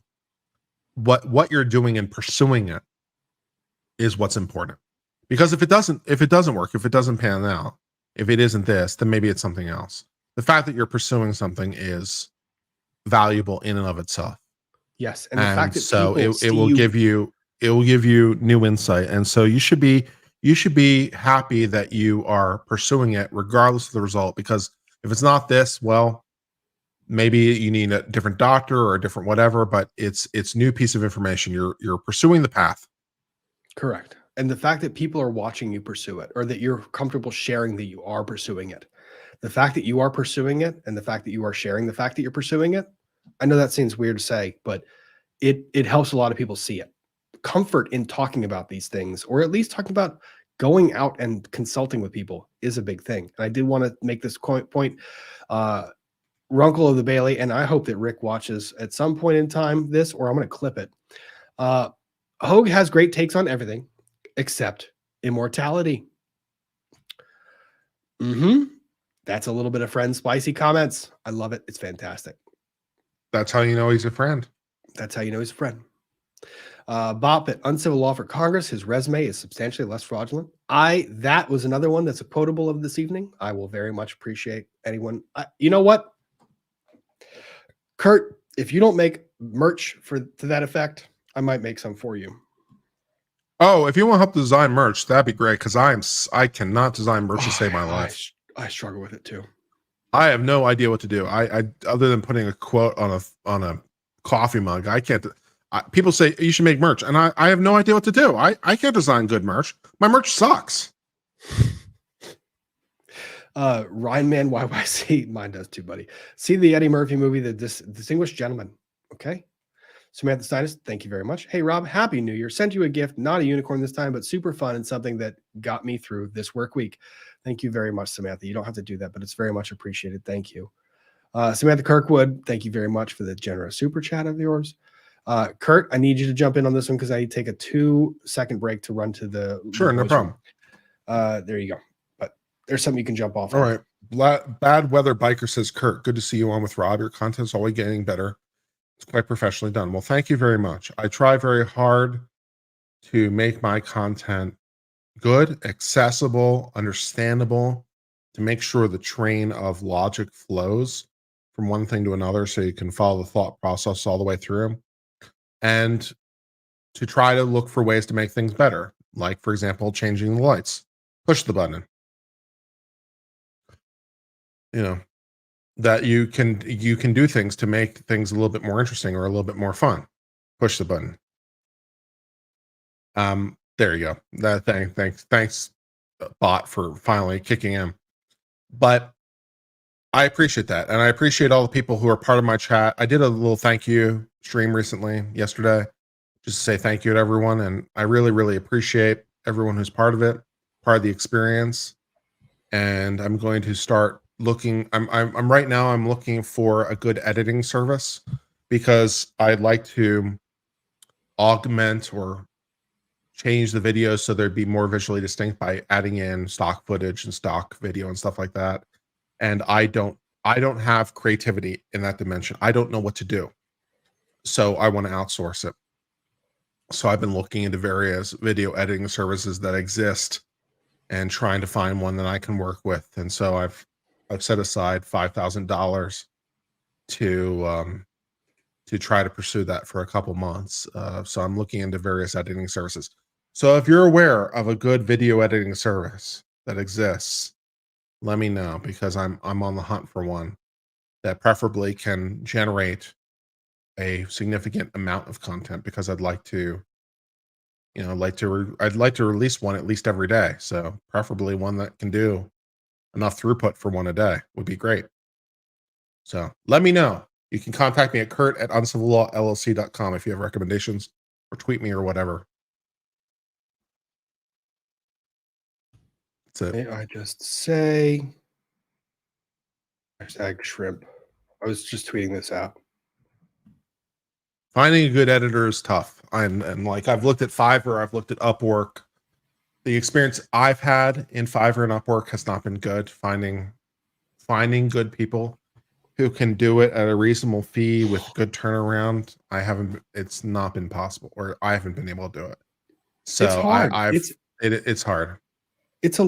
what you're doing and pursuing it is what's important. Because if it doesn't work, if it doesn't pan out, if it isn't this, then maybe it's something else. The fact that you're pursuing something is valuable in and of itself. Yes, and the fact that so people it will give you new insight, and so you should be happy that you are pursuing it regardless of the result. Because if it's not this, well, maybe you need a different doctor or a different whatever. But it's new piece of information. You're pursuing the path. Correct. And the fact that people are watching you pursue it, or that you're comfortable sharing that you are pursuing it, the fact that you are pursuing it, and the fact that you are sharing the fact that you're pursuing it. I know that seems weird to say, but it helps a lot of people see it. Comfort in talking about these things, or at least talking about going out and consulting with people, is a big thing. And I did want to make this point, Runkle of the Bailey, and I hope that Rick watches at some point in time this, or I'm going to clip it. Hogue has great takes on everything except immortality. That's a little bit of friend spicy comments. I love it. It's fantastic. That's how you know he's a friend. That's how you know he's a friend. Bop at Uncivil Law for Congress. His resume is substantially less fraudulent. That was another one that's a quotable of this evening. I will very much appreciate anyone. You know what, Kurt, if you don't make merch to that effect, I might make some for you. Oh, if you want help design merch, that'd be great. Because I cannot design merch to save my life. I struggle with it too. I have no idea what to do. I other than putting a quote on a coffee mug, I can't. People say you should make merch, and I have no idea what to do. I can't design good merch. My merch sucks. Ryan Man YYC, mine does too, buddy. See the Eddie Murphy movie, The Distinguished Gentleman. Okay. Samantha Steinis, thank you very much. Hey, Rob, Happy New Year. Sent you a gift, not a unicorn this time, but super fun and something that got me through this work week. Thank you very much, Samantha. You don't have to do that, but it's very much appreciated. Thank you. Samantha Kirkwood, thank you very much for the generous super chat of yours. Kurt, I need you to jump in on this one because I need to take a 2-second break to run to the. Sure, no problem. There you go. But there's something you can jump off. All right. Bad Weather Biker says, Kurt, good to see you on with Rob. Your content's always getting better. It's quite professionally done. Well, thank you very much. I try very hard to make my content good, accessible, understandable, to make sure the train of logic flows from one thing to another so you can follow the thought process all the way through. And to try to look for ways to make things better. Like, for example, changing the lights. Push the button. You know, that you can do things to make things a little bit more interesting or a little bit more fun. Push the button. There you go. Thanks, bot, for finally kicking in. But I appreciate that, and I appreciate all the people who are part of my chat. I did a little thank you stream yesterday, just to say thank you to everyone, and I really, really appreciate everyone who's part of it, part of the experience. And I'm going to start looking. I'm right now. I'm looking for a good editing service because I'd like to augment or change the videos so they'd be more visually distinct by adding in stock footage and stock video and stuff like that. And I don't have creativity in that dimension. I don't know what to do. So I want to outsource it. So I've been looking into various video editing services that exist and trying to find one that I can work with. And so I've set aside $5,000 to try to pursue that for a couple months. So I'm looking into various editing services. So if you're aware of a good video editing service that exists, let me know, because I'm on the hunt for one that preferably can generate a significant amount of content, because I'd like to, I'd like to release one at least every day. So preferably one that can do enough throughput for one a day would be great. So let me know. You can contact me at kurt@uncivillawllc.com if you have recommendations, or tweet me or whatever. That's it. May I just say #shrimp. I was just tweeting this out. Finding a good editor is tough. And like, I've looked at Fiverr, I've looked at Upwork. The experience I've had in Fiverr and Upwork has not been good. Finding good people who can do it at a reasonable fee with good turnaround, it's not been possible, or I haven't been able to do it. So It's hard. It's hard. It's a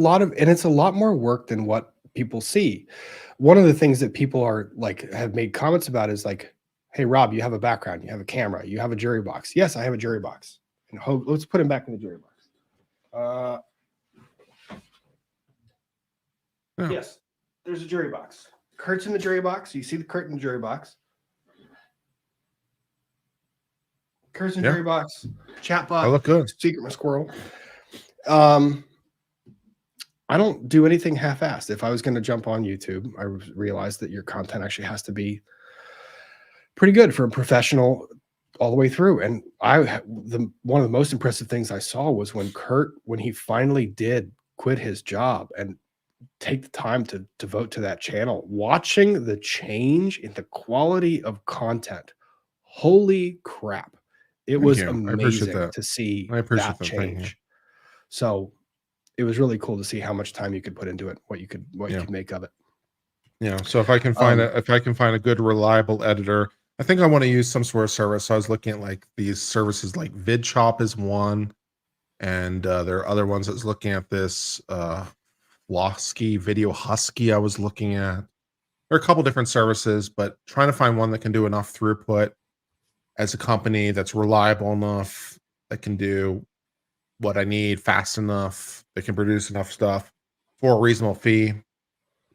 lot more work than what people see. One of the things that people are like, have made comments about is like, hey, Rob, you have a background, you have a camera, you have a jury box. Yes, I have a jury box. And Hogue, let's put him back in the jury box. Yes, there's a jury box. Kurt's in the jury box. You see the Kurt in the jury box. Kurt's in the jury box. Chat box. I look good. Secret my squirrel. I don't do anything half-assed. If I was going to jump on YouTube, I realized that your content actually has to be pretty good for a professional all the way through. And one of the most impressive things I saw was when Kurt, when he finally did quit his job and take the time to devote to that channel, watching the change in the quality of content. Holy crap. It was amazing to see that change. So it was really cool to see how much time you could put into it, what you could make of it. Yeah. So if I can find a good, reliable editor, I think I want to use some sort of service. So I was looking at like these services, like VidChop is one, and there are other ones. I was looking at this Video Husky I was looking at. There are a couple different services, but trying to find one that can do enough throughput as a company, that's reliable enough, that can do what I need fast enough, that can produce enough stuff for a reasonable fee.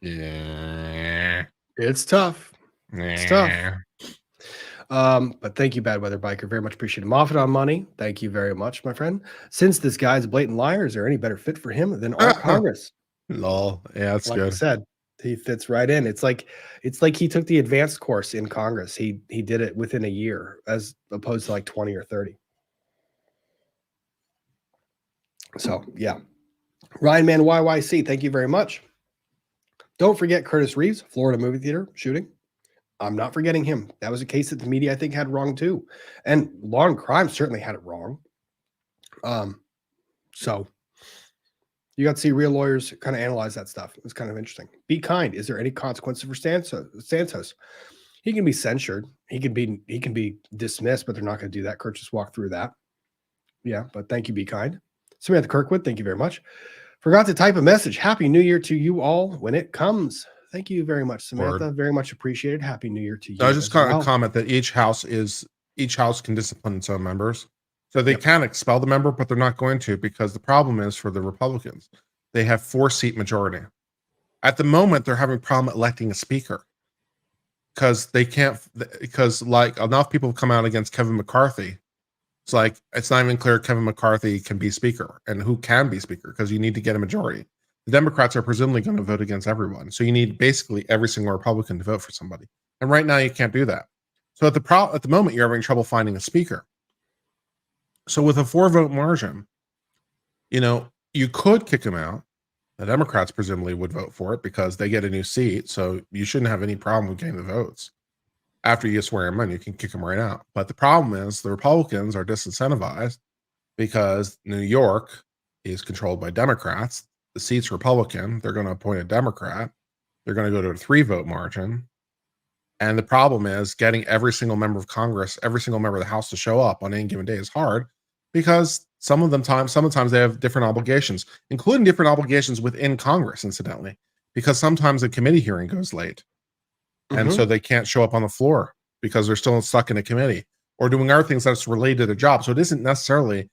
Yeah, it's tough. It's tough. But thank you, Bad Weather Biker. Very much appreciated. Moffat on money. Thank you very much, my friend. Since this guy's a blatant liar, is there any better fit for him than our Congress? Lol. Yeah, that's like good. I said, he fits right in. It's like he took the advanced course in Congress. He did it within a year, as opposed to like 20 or 30. So yeah. Ryan Man YYC, thank you very much. Don't forget Curtis Reeves, Florida movie theater shooting. I'm not forgetting him. That was a case that the media, I think, had wrong too. And Law and Crime certainly had it wrong. So You got to see real lawyers kind of analyze that stuff. It's kind of interesting. Be kind. Is there any consequences for Santos? He can be censured. He can be dismissed, but they're not going to do that. Kurt just walked through that. Yeah, but thank you. Be kind. Samantha Kirkwood, thank you very much. Forgot to type a message. Happy New Year to you all when it comes. Thank you very much, Samantha. Word. Very much appreciated. Happy New Year to you. I was just kind well. of comment that each house can discipline its own members. So they can expel the member, but they're not going to, because the problem is for the Republicans, they have 4-seat majority. At the moment, they're having a problem electing a speaker because they can't, because like enough people have come out against Kevin McCarthy. It's like, it's not even clear Kevin McCarthy can be speaker and who can be speaker, because you need to get a majority. The Democrats are presumably going to vote against everyone. So you need basically every single Republican to vote for somebody. And right now you can't do that. So at the moment, you're having trouble finding a speaker. So with a 4-vote margin, you could kick him out. The Democrats presumably would vote for it because they get a new seat. So you shouldn't have any problem with getting the votes. After you swear him in, you can kick him right out. But the problem is the Republicans are disincentivized because New York is controlled by Democrats. The seat's Republican. They're going to appoint a Democrat. They're going to go to a 3-vote margin. And the problem is getting every single member of Congress, every single member of the House to show up on any given day is hard, because sometimes they have different obligations, including different obligations within Congress, incidentally, because sometimes a committee hearing goes late. And so they can't show up on the floor because they're still stuck in a committee or doing other things that's related to their job. So it isn't necessarily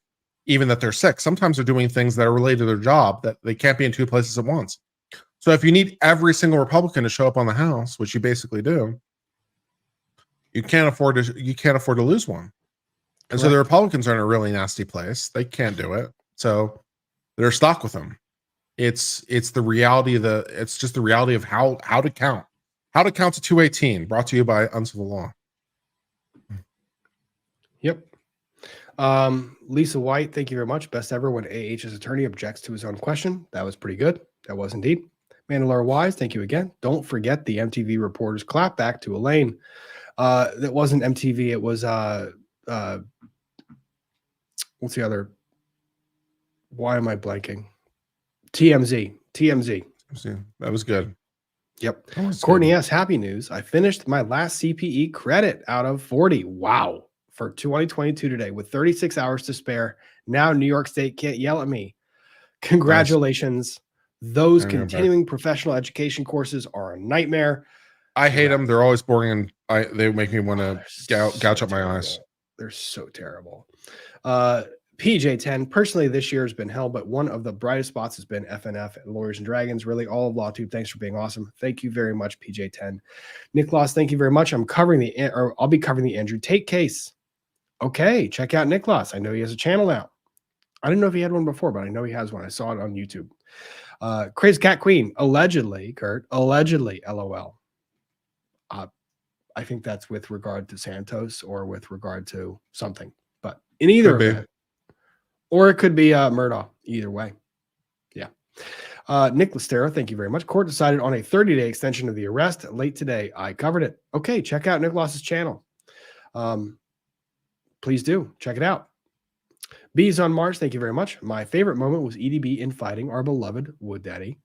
even that they're sick. Sometimes they're doing things that are related to their job that they can't be in 2 places at once. So if you need every single Republican to show up on the House, which you basically do, you can't afford to lose one. And so the Republicans are in a really nasty place. They can't do it. So they're stuck with them. It's the reality it's just the reality of how to count. How to count to 218, brought to you by Uncivil Law. Yep. Lisa White, thank you very much. Best ever when AH's attorney objects to his own question. That was pretty good. That was indeed. Mandalore Wise, thank you again. Don't forget the MTV reporters clap back to Elaine. That wasn't MTV. It was what's the other? Why am I blanking? TMZ. That was good. Yep. Courtney S. Happy news. I finished my last CPE credit out of 40. Wow. For 2022 today with 36 hours to spare. Now New York State can't yell at me. Congratulations. Nice. Those continuing professional education courses are a nightmare. I hate them. They're always boring, and they make me want to gouge up my eyes. They're so terrible. PJ10, personally, this year has been hell, but one of the brightest spots has been FNF and Lawyers and Dragons. Really, all of LawTube. Thanks for being awesome. Thank you very much, PJ10. Nick Loss, thank you very much. I'll be covering the Andrew Tate case. Okay, check out Nick Loss. I know he has a channel now. I didn't know if he had one before, but I know he has one. I saw it on YouTube. Crazy Cat Queen, allegedly, Kurt, allegedly, LOL. I think that's with regard to Santos or with regard to something, but in either event, or it could be Murdaugh. Either way, yeah. Nick Listero, thank you very much. Court decided on a 30-day extension of the arrest late today. I covered it. Okay, check out Nick Loss's channel. Please do check it out. Bees on Mars, thank you very much. My favorite moment was EDB infighting our beloved Wood Daddy.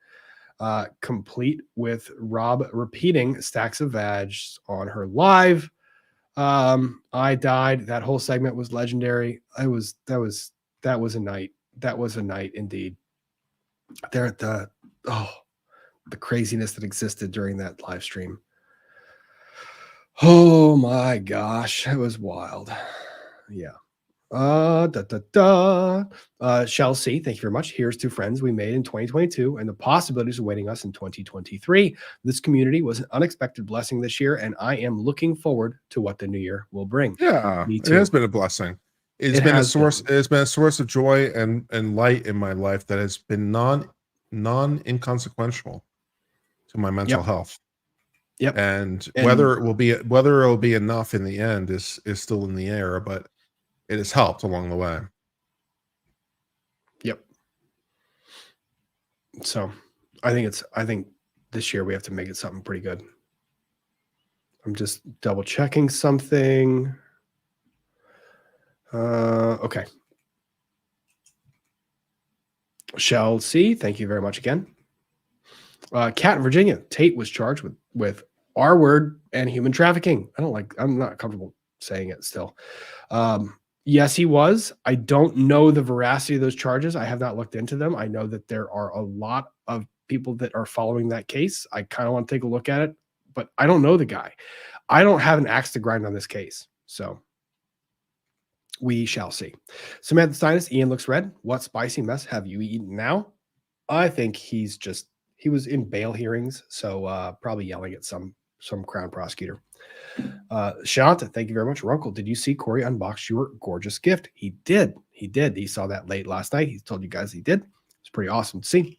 Complete with Rob repeating stacks of vags on her live. I died. That whole segment was legendary. That was a night. That was a night indeed. The craziness that existed during that live stream. Oh my gosh, it was wild. Yeah. Shall see. Thank you very much. Here's to friends we made in 2022 and the possibilities awaiting us in 2023. This community was an unexpected blessing this year, and I am looking forward to what the new year will bring. Yeah, it has been a blessing. It's been a source of joy and light in my life that has been non inconsequential to my mental health. Yep. And whether it will be enough in the end is still in the air, but it has helped along the way. Yep. So I think this year we have to make it something pretty good. I'm just double checking something. Okay. Shall see. Thank you very much again. Cat in Virginia. Tate was charged with R word and human trafficking. I'm not comfortable saying it still. Yes, he was. I don't know the veracity of those charges. I have not looked into them. I know that there are a lot of people that are following that case. I kind of want to take a look at it, but I don't know the guy. I don't have an axe to grind on this case. So we shall see. Samantha Steinus, Ian looks red. What spicy mess have you eaten now? I think he was in bail hearings, so probably yelling at some crown prosecutor. Shanta, thank you very much. Runkle, did you see Corey unbox your gorgeous gift? He did. He saw that late last night. He told you guys he did. It's pretty awesome to see.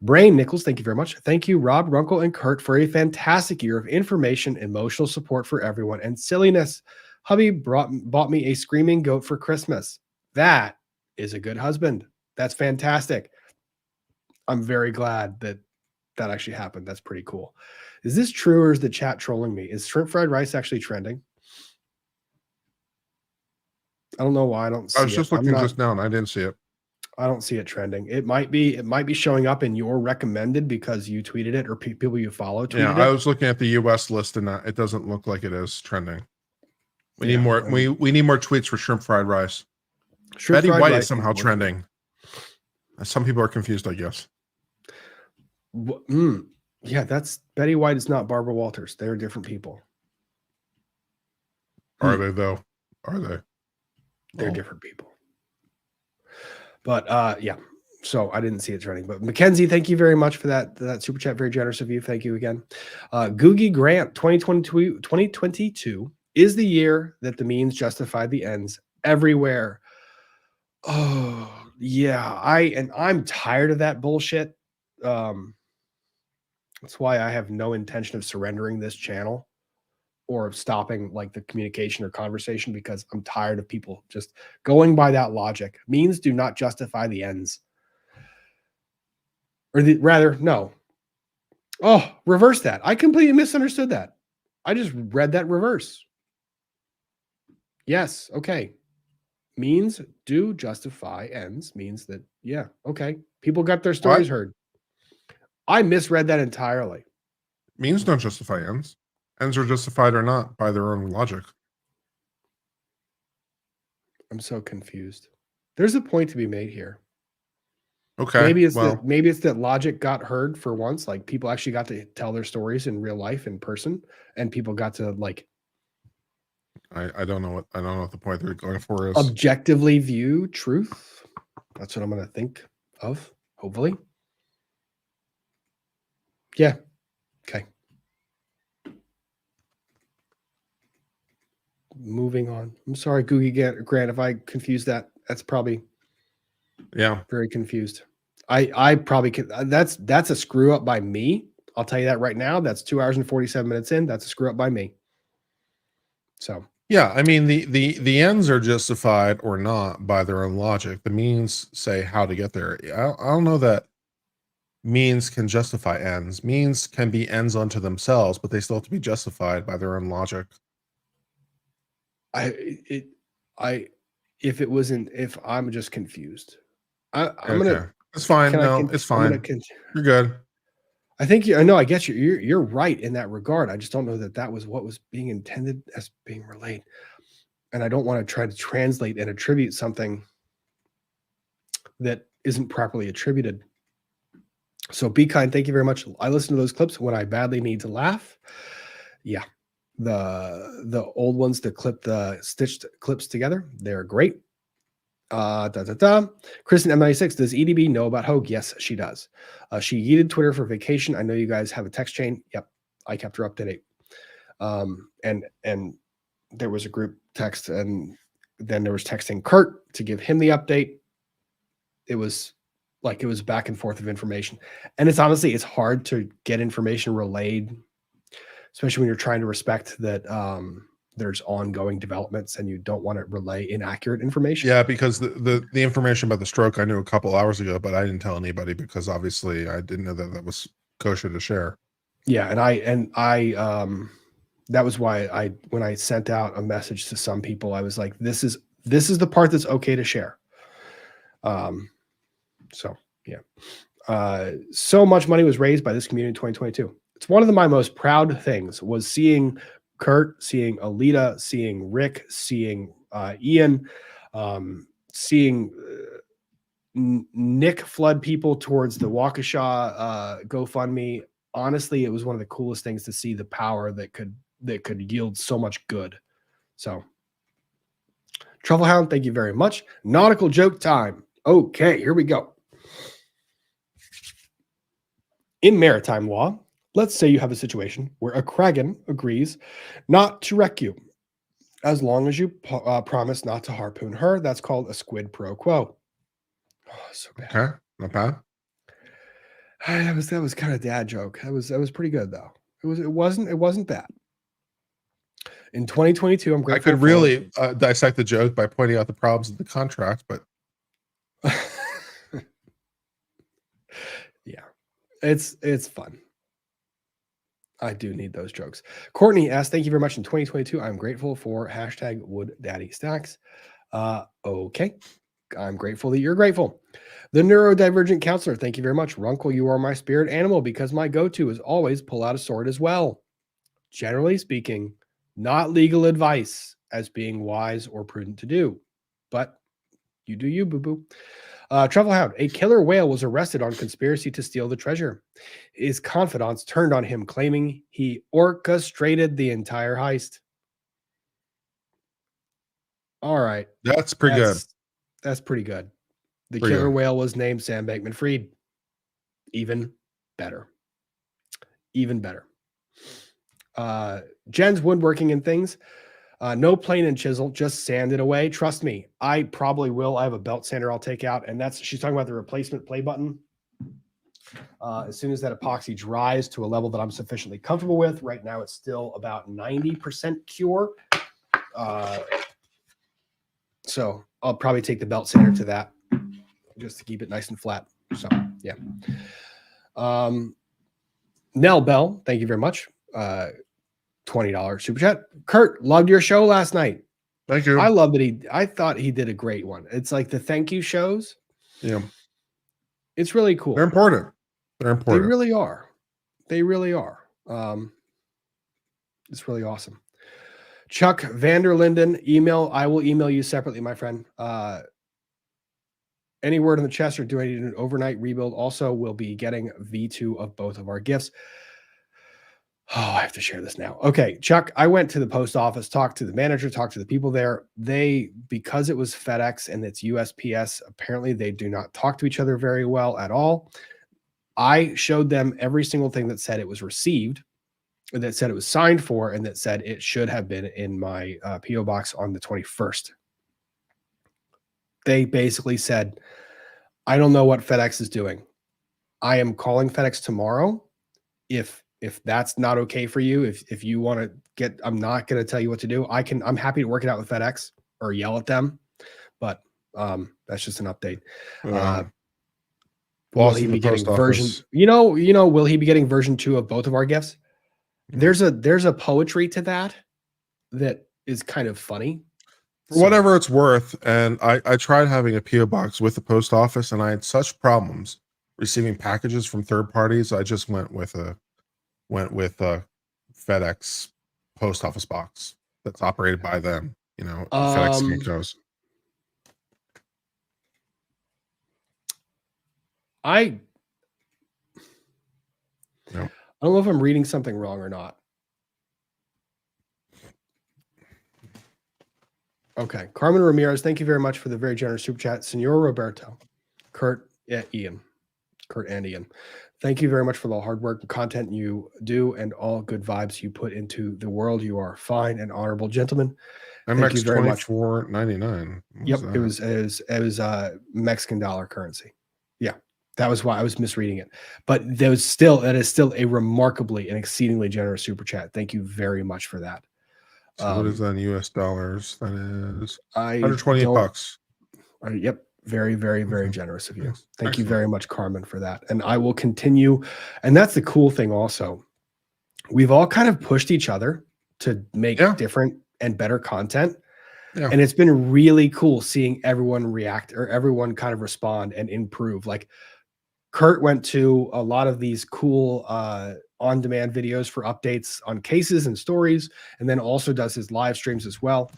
Brain Nichols, thank you very much. Thank you, Rob, Runkle, and Kurt, for a fantastic year of information, emotional support for everyone, and silliness. Hubby bought me a screaming goat for Christmas. That is a good husband. That's fantastic. I'm very glad that actually happened. That's pretty cool. Is this true, or is the chat trolling me? Is shrimp fried rice actually trending? I don't know why I don't see it. I was just looking just now and I didn't see it. I don't see it trending. It might be showing up in your recommended because you tweeted it or people you follow tweeted it. I was looking at the US list and it doesn't look like it is trending. We need more. We need more tweets for shrimp fried rice. Betty White is somehow trending. Some people are confused, I guess. Yeah, that's Betty White is not Barbara Walters. They're different people. Are they though? Are they? They're different people. But yeah. So I didn't see it trending. But Mackenzie, thank you very much for that super chat. Very generous of you. Thank you again. Googie Grant, 2022 is the year that the means justify the ends everywhere. Oh, yeah. I'm tired of that bullshit. That's why I have no intention of surrendering this channel or of stopping like the communication or conversation, because I'm tired of people just going by that logic. Means do not justify the ends. Or rather, no. Oh, reverse that. I completely misunderstood that. I just read that reverse. Yes. Okay. Means do justify ends means that, yeah. Okay. People got their stories heard. I misread that entirely. Means don't justify ends. Ends are justified or not by their own logic. I'm so confused. There's a point to be made here. Okay. Maybe it's that logic got heard for once. Like people actually got to tell their stories in real life in person, and people got to like. I don't know what the point they're going for is. Objectively view truth. That's what I'm going to think of. Hopefully. Yeah. Okay. Moving on. I'm sorry, Googie Grant, if I confused that. That's probably very confused. I probably could. That's a screw up by me. I'll tell you that right now. That's 2 hours and 47 minutes in. That's a screw up by me. So yeah, I mean the ends are justified or not by their own logic. The means say how to get there. I don't know that means can justify ends. Means can be ends unto themselves, but they still have to be justified by their own logic. If I'm just confused. I'm gonna. It's fine. It's fine. You're good. I think I know. I get you. You're right in that regard. I just don't know that was what was being intended as being relayed, and I don't want to try to translate and attribute something that isn't properly attributed. So be kind. Thank you very much. I listen to those clips when I badly need to laugh. Yeah, the old ones that clip the stitched clips together. They're great. Kristen M96, does EDB know about Hogue? Yes, she does. She yeeted Twitter for vacation. I know you guys have a text chain. Yep, I kept her up to date. And there was a group text, and then there was texting Kurt to give him the update. It was back and forth of information, and it's hard to get information relayed, especially when you're trying to respect that there's ongoing developments and you don't want to relay inaccurate information. Yeah, because the information about the stroke I knew a couple hours ago, but I didn't tell anybody because obviously I didn't know that was kosher to share. Yeah, and I that was why when I sent out a message to some people, I was like, this is the part that's okay to share. So So much money was raised by this community in 2022. It's one of my most proud things was seeing Kurt, seeing Alita, seeing Rick, seeing Ian, seeing Nick flood people towards the Waukesha GoFundMe. Honestly, it was one of the coolest things to see the power that could yield so much good. So, Trufflehound, thank you very much. Nautical joke time. Okay, here we go. In maritime law, let's say you have a situation where a Kragan agrees not to wreck you as long as you promise not to harpoon her. That's called a squid pro quo. Oh, so bad. Okay, not bad. That was kind of dad joke. That was pretty good though. It wasn't bad. In 2022, I'm grateful. I could really dissect the joke by pointing out the problems of the contract, but yeah, it's fun. I do need those jokes. Courtney asked, thank you very much. In 2022, I'm grateful for #WoodDaddyStacks. Okay. I'm grateful that you're grateful. The neurodivergent counselor, thank you very much. Runkle, you are my spirit animal because my go-to is always pull out a sword as well. Generally speaking, not legal advice as being wise or prudent to do, but you do you, boo-boo. Trufflehound, a killer whale was arrested on conspiracy to steal the treasure. His confidants turned on him, claiming he orchestrated the entire heist. All right. that's pretty good. That's pretty good. The Pretty killer good. whale was named Sam Bankman-Fried. Even better. Even better. Jen's woodworking and things. No plane and chisel, just sand it away. Trust me, I probably will. I have a belt sander I'll take out, and she's talking about the replacement play button. As soon as that epoxy dries to a level that I'm sufficiently comfortable with, right now it's still about 90% cure. So I'll probably take the belt sander to that just to keep it nice and flat. So yeah. Nell Bell, thank you very much. $20 super chat. Kurt, loved your show last night. Thank you. I love that I thought he did a great one. It's like the thank you shows. Yeah. It's really cool. They're important. They're important. They really are. They really are. It's really awesome. Chuck Vanderlinden, I will email you separately, my friend. Any word on the chest or do I need an overnight rebuild? Also, we'll be getting V2 of both of our gifts. Oh, I have to share this now. Okay, Chuck, I went to the post office, talked to the manager, talked to the people there. Because it was FedEx and it's USPS, apparently they do not talk to each other very well at all. I showed them every single thing that said it was received, that said it was signed for, and that said it should have been in my P.O. box on the 21st. They basically said, I don't know what FedEx is doing. I am calling FedEx tomorrow. If that's not okay for you, if you want to get, I'm not going to tell you what to do. I'm happy to work it out with FedEx or yell at them, but that's just an update. Will he be getting version? Will he be getting version 2 of both of our gifts? There's a poetry to that is kind of funny. For whatever it's worth, and I tried having a PO box with the post office, and I had such problems receiving packages from third parties. I just went with a FedEx post office box that's operated by them. FedEx goes. I don't know if I'm reading something wrong or not. Okay. Carmen Ramirez, thank you very much for the very generous super chat. Senor Roberto, Kurt, Ian. Kurt and Ian. Thank you very much for the hard work and content you do and all good vibes you put into the world. You are fine and honorable gentlemen. Thank you very much. $24.99. Yep. It was Mexican dollar currency. Yeah. That was why I was misreading it. But that is still a remarkably and exceedingly generous super chat. Thank you very much for that. So what is that in US dollars? That is $128. Yep. Very, very, very generous of you. Thank you very much, Carmen, for that. And I will continue. And that's the cool thing also. We've all kind of pushed each other to make different and better content. Yeah. And it's been really cool seeing everyone react or everyone kind of respond and improve. Like Kurt went to a lot of these cool on-demand videos for updates on cases and stories, and then also does his live streams as well.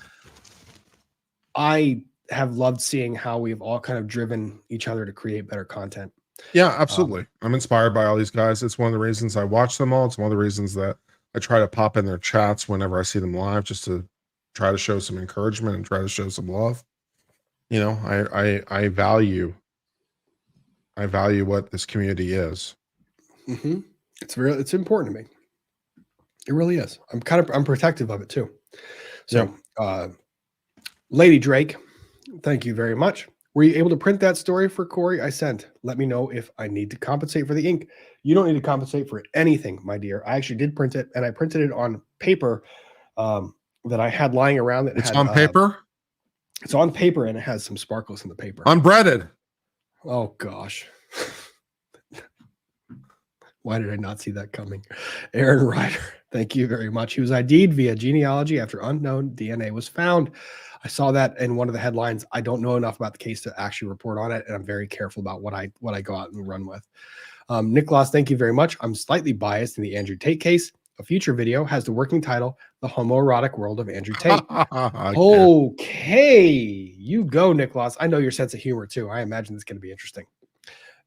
I have loved seeing how we've all kind of driven each other to create better content. Yeah, absolutely. I'm inspired by all these guys. It's one of the reasons I watch them all. It's one of the reasons that I try to pop in their chats whenever I see them live, just to try to show some encouragement and try to show some love. You know, I value what this community is. Mm-hmm. It's important to me. It really is. I'm protective of it too. So, Lady Drake, thank you very much. Were you able to print that story for Corey I sent? Let me know if I need to compensate for the ink. You don't need to compensate for anything, my dear. I actually did print it, and I printed it on paper that I had lying around. It's on paper? It's on paper, and it has some sparkles in the paper. Unbreaded. Oh, gosh. Why did I not see that coming? Aaron Ryder, thank you very much. He was ID'd via genealogy after unknown DNA was found. I saw that in one of the headlines. I don't know enough about the case to actually report on it, and I'm very careful about what I go out and run with. Nicholas, thank you very much. I'm slightly biased in the Andrew Tate case. A future video has the working title, The Homoerotic World of Andrew Tate. Okay, you go, Nicholas. I know your sense of humor, too. I imagine it's going to be interesting.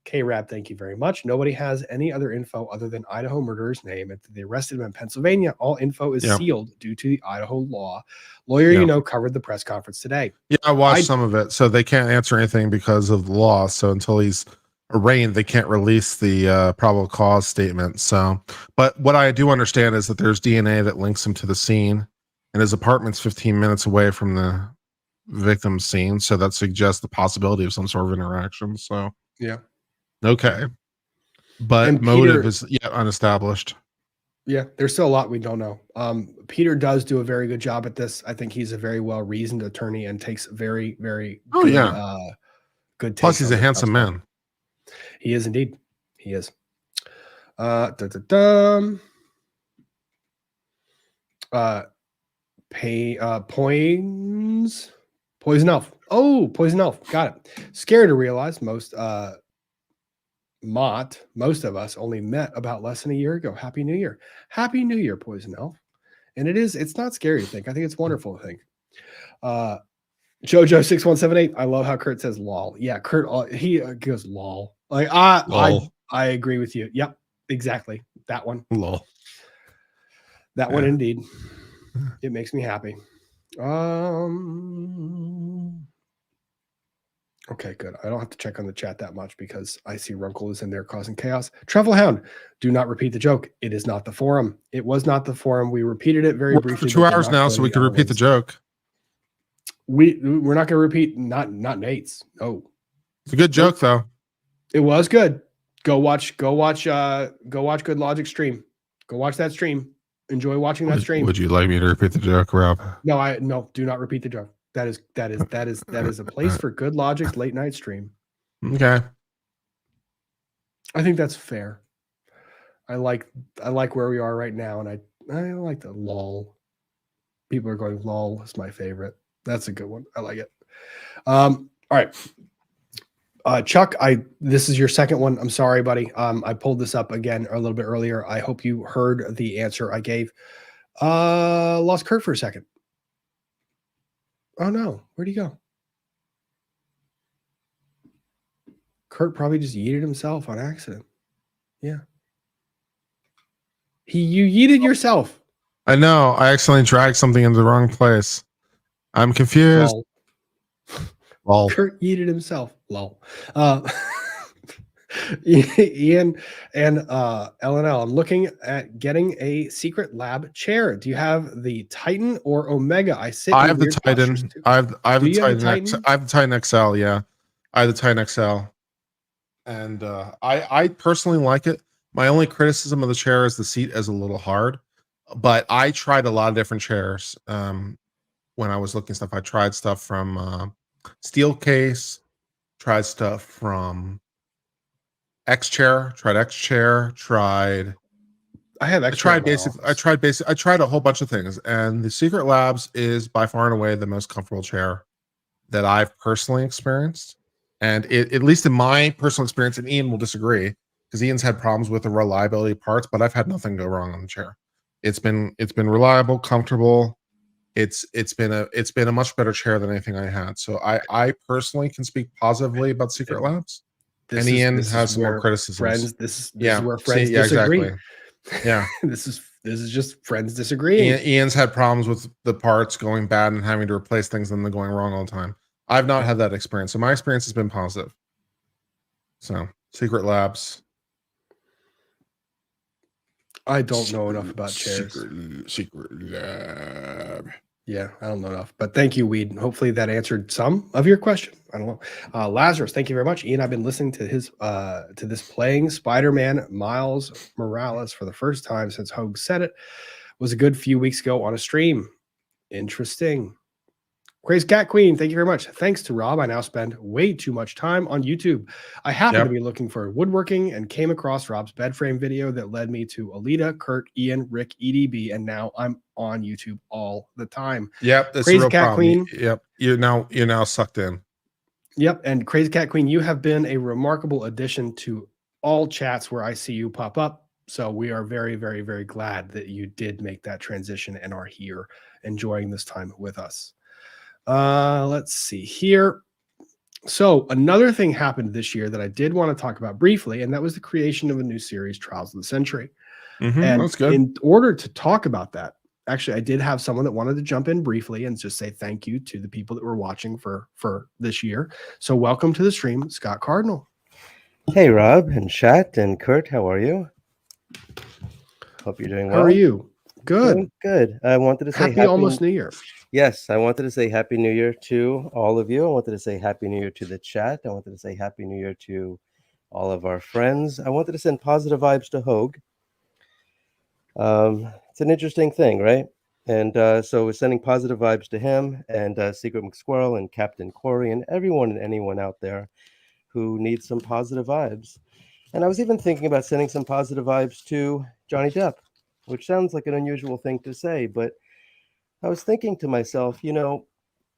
K-Rab, thank you very much. Nobody has any other info other than Idaho murderer's name. If they arrested him in Pennsylvania, all info is sealed due to the Idaho law. Lawyer, you know, covered the press conference today. Yeah, I watched some of it. So they can't answer anything because of the law. So until he's arraigned, they can't release the probable cause statement. So, but what I do understand is that there's DNA that links him to the scene, and his apartment's 15 minutes away from the victim's scene. So that suggests the possibility of some sort of interaction. So, yeah. Okay. But And motive Peter- is yet unestablished. Yeah, there's still a lot we don't know. Peter does do a very good job at this. I think he's a very well-reasoned attorney and takes very, very good, good Plus, takes he's on a the handsome stuff. man. He is indeed. He is. Poison Elf. Oh, Poison Elf. Got it. Scary to realize most of us only met about less than a year ago. Happy New Year. Happy New Year, Poison Elf. And it's not scary to think. I think it's wonderful to think. Jojo6178. I love how Kurt says lol. Yeah, Kurt, he goes lol. Like I agree with you. Yep, exactly. That one. Lol. That one indeed. It makes me happy. Okay, good. I don't have to check on the chat that much because I see Runkle is in there causing chaos. Truffle Hound, do not repeat the joke. It is not the forum. It was not the forum. We repeated it very briefly. For 2 hours now, so we can repeat the joke. We're not going to repeat. Not Nate's. No, it's a good joke though. It was good. Go watch Good Logic stream. Go watch that stream. Enjoy watching that stream. Would you like me to repeat the joke, Rob? No. Do not repeat the joke. That is a place for Good Logic's late night stream. Okay. I think that's fair. I like where we are right now, and I like the lol. People are going lol is my favorite. That's a good one. I like it. All right. Chuck, this is your second one. I'm sorry, buddy. I pulled this up again a little bit earlier. I hope you heard the answer I gave. Lost Kurt for a second. Oh no, where'd he go? Kurt probably just yeeted himself on accident. Yeah. You yeeted yourself. I know. I accidentally dragged something into the wrong place. I'm confused. Lol. Kurt yeeted himself. Lol. Ian and LNL. I'm looking at getting a secret lab chair. Do you have the Titan or Omega? I have the Titan. I have the Titan. I have the Titan XL. Yeah, I have the Titan XL, and I personally like it. My only criticism of the chair is the seat is a little hard, but I tried a lot of different chairs. When I was looking stuff, I tried stuff from Steelcase, tried stuff from X Chair, tried X Chair, tried. I tried a whole bunch of things, and the Secret Labs is by far and away the most comfortable chair that I've personally experienced. And at least in my personal experience, and Ian will disagree because Ian's had problems with the reliability of parts, but I've had nothing go wrong on the chair. It's been reliable, comfortable. It's been a much better chair than anything I had. So I personally can speak positively about Secret Labs. And Ian has some more criticisms. Friends, this is where friends yeah, disagree. exactly. Yeah. this is just friends disagreeing. Ian's had problems with the parts going bad and having to replace things and them going wrong all the time. I've not had that experience. So my experience has been positive. So Secret Labs. I don't know enough about chairs. Secret Lab. Yeah, I don't know enough. But thank you, Weed. Hopefully that answered some of your question. I don't know. Lazarus, thank you very much. Ian, I've been listening to his to this playing Spider-Man Miles Morales for the first time since Hogue said it. Was a good few weeks ago on a stream. Interesting. Crazy Cat Queen, thank you very much. Thanks to Rob, I now spend way too much time on YouTube. I happened to be looking for woodworking and came across Rob's bed frame video that led me to Alita, Kurt, Ian, Rick, EDB, and now I'm on YouTube all the time. Yep, that's Crazy a real Cat problem. Queen. Yep, you're now sucked in. Yep, and Crazy Cat Queen, you have been a remarkable addition to all chats where I see you pop up. So we are very, very, very glad that you did make that transition and are here enjoying this time with us. Let's see here. So another thing happened this year that I did want to talk about briefly, and that was the creation of a new series, Trials of the Century. And that's good. In order to talk about that, actually, I did have someone that wanted to jump in briefly and just say thank you to the people that were watching for this year. So welcome to the stream, Scott Cardinal. Hey, Rob and Chat and Kurt, how are you? Hope you're doing well. How are you? Good. Doing good. I wanted to say happy almost New Year. Yes, I wanted to say Happy New Year to all of you. I wanted to say Happy New Year to the chat. I wanted to say Happy New Year to all of our friends. I wanted to send positive vibes to Hogue. It's an interesting thing, right? And so we're sending positive vibes to him and Secret McSquirrel and Captain Corey and everyone and anyone out there who needs some positive vibes. And I was even thinking about sending some positive vibes to Johnny Depp, which sounds like an unusual thing to say, but I was thinking to myself, you know,